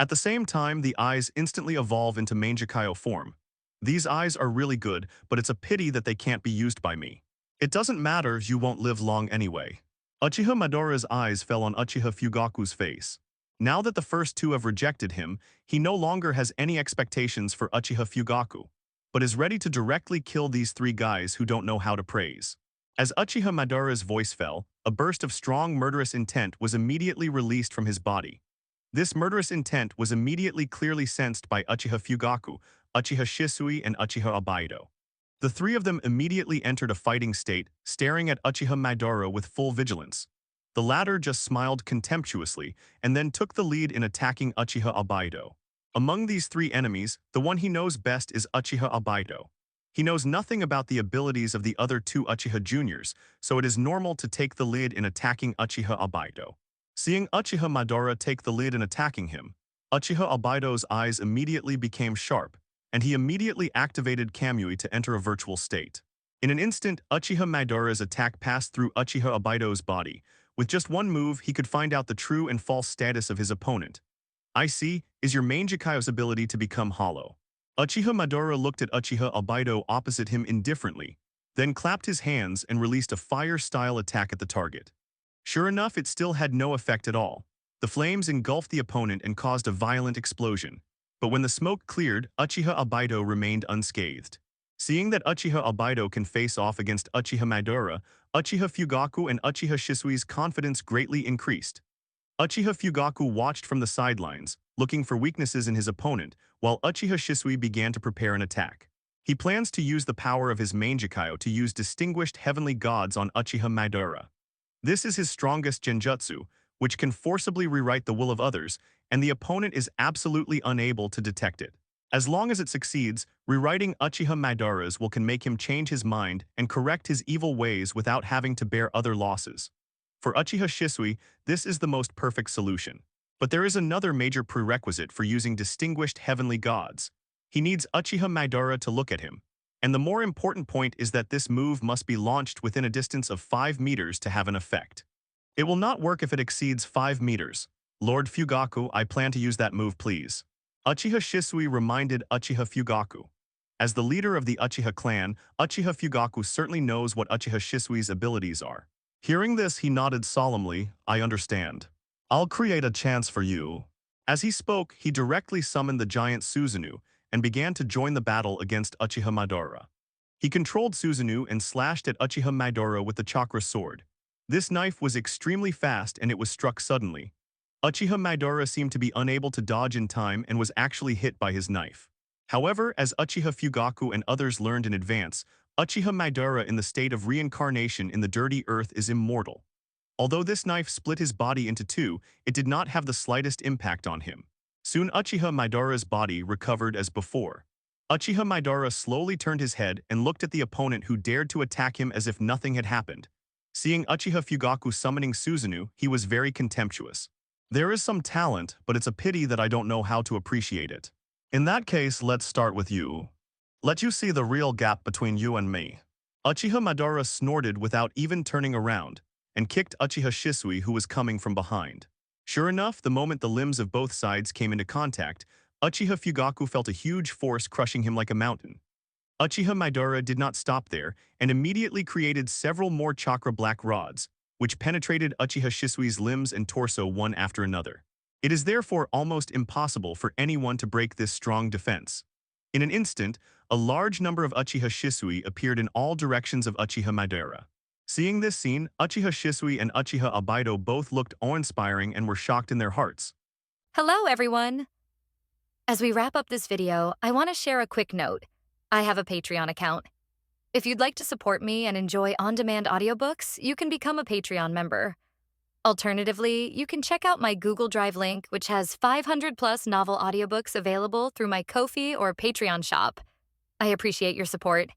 At the same time, the eyes instantly evolve into Mangekyō form. These eyes are really good, but it's a pity that they can't be used by me. It doesn't matter, you won't live long anyway. Uchiha Madara's eyes fell on Uchiha Fugaku's face. Now that the first 2 have rejected him, he no longer has any expectations for Uchiha Fugaku, but is ready to directly kill these 3 guys who don't know how to praise. As Uchiha Madara's voice fell, a burst of strong murderous intent was immediately released from his body. This murderous intent was immediately clearly sensed by Uchiha Fugaku, Uchiha Shisui, and Uchiha Obaido. The 3 of them immediately entered a fighting state, staring at Uchiha Madara with full vigilance. The latter just smiled contemptuously and then took the lead in attacking Uchiha Obaido. Among these 3 enemies, the one he knows best is Uchiha Obaido. He knows nothing about the abilities of the other 2 Uchiha juniors, so it is normal to take the lead in attacking Uchiha Obaido. Seeing Uchiha Madara take the lead in attacking him, Uchiha Obaido's eyes immediately became sharp, and he immediately activated Kamui to enter a virtual state. In an instant, Uchiha Madara's attack passed through Uchiha Obaido's body. With just one move, he could find out the true and false status of his opponent. I see, is your Mangekyō's ability to become hollow. Uchiha Madara looked at Uchiha Obaido opposite him indifferently, then clapped his hands and released a fire-style attack at the target. Sure enough, it still had no effect at all. The flames engulfed the opponent and caused a violent explosion. But when the smoke cleared, Uchiha Obito remained unscathed. Seeing that Uchiha Obito can face off against Uchiha Madara, Uchiha Fugaku and Uchiha Shisui's confidence greatly increased. Uchiha Fugaku watched from the sidelines, looking for weaknesses in his opponent, while Uchiha Shisui began to prepare an attack. He plans to use the power of his Mangekyō to use distinguished heavenly gods on Uchiha Madara. This is his strongest genjutsu, which can forcibly rewrite the will of others, and the opponent is absolutely unable to detect it. As long as it succeeds, rewriting Uchiha Madara's will can make him change his mind and correct his evil ways without having to bear other losses. For Uchiha Shisui, this is the most perfect solution. But there is another major prerequisite for using distinguished heavenly gods. He needs Uchiha Madara to look at him. And the more important point is that this move must be launched within a distance of 5 meters to have an effect. It will not work if it exceeds 5 meters. Lord Fugaku, I plan to use that move, please. Uchiha Shisui reminded Uchiha Fugaku. As the leader of the Uchiha clan, Uchiha Fugaku certainly knows what Uchiha Shisui's abilities are. Hearing this, he nodded solemnly. I understand. I'll create a chance for you. As he spoke, he directly summoned the giant Susanoo and began to join the battle against Uchiha Madara. He controlled Susanoo and slashed at Uchiha Madara with the chakra sword. This knife was extremely fast and it was struck suddenly. Uchiha Madara seemed to be unable to dodge in time and was actually hit by his knife. However, as Uchiha Fugaku and others learned in advance, Uchiha Madara in the state of reincarnation in the dirty earth is immortal. Although this knife split his body into two, it did not have the slightest impact on him. Soon Uchiha Madara's body recovered as before. Uchiha Madara slowly turned his head and looked at the opponent who dared to attack him as if nothing had happened. Seeing Uchiha Fugaku summoning Susanoo, he was very contemptuous. There is some talent, but it's a pity that I don't know how to appreciate it. In that case, let's start with you. Let you see the real gap between you and me. Uchiha Madara snorted without even turning around, and kicked Uchiha Shisui who was coming from behind. Sure enough, the moment the limbs of both sides came into contact, Uchiha Fugaku felt a huge force crushing him like a mountain. Uchiha Madara did not stop there, and immediately created several more chakra black rods, which penetrated Uchiha Shisui's limbs and torso one after another. It is therefore almost impossible for anyone to break this strong defense. In an instant, a large number of Uchiha Shisui appeared in all directions of Uchiha Madara. Seeing this scene, Uchiha Shisui and Uchiha Obito both looked awe-inspiring and were shocked in their hearts.
Hello, everyone! As we wrap up this video, I want to share a quick note. I have a Patreon account. If you'd like to support me and enjoy on-demand audiobooks, you can become a Patreon member. Alternatively, you can check out my Google Drive link, which has 500+ novel audiobooks available through my Ko-fi or Patreon shop. I appreciate your support.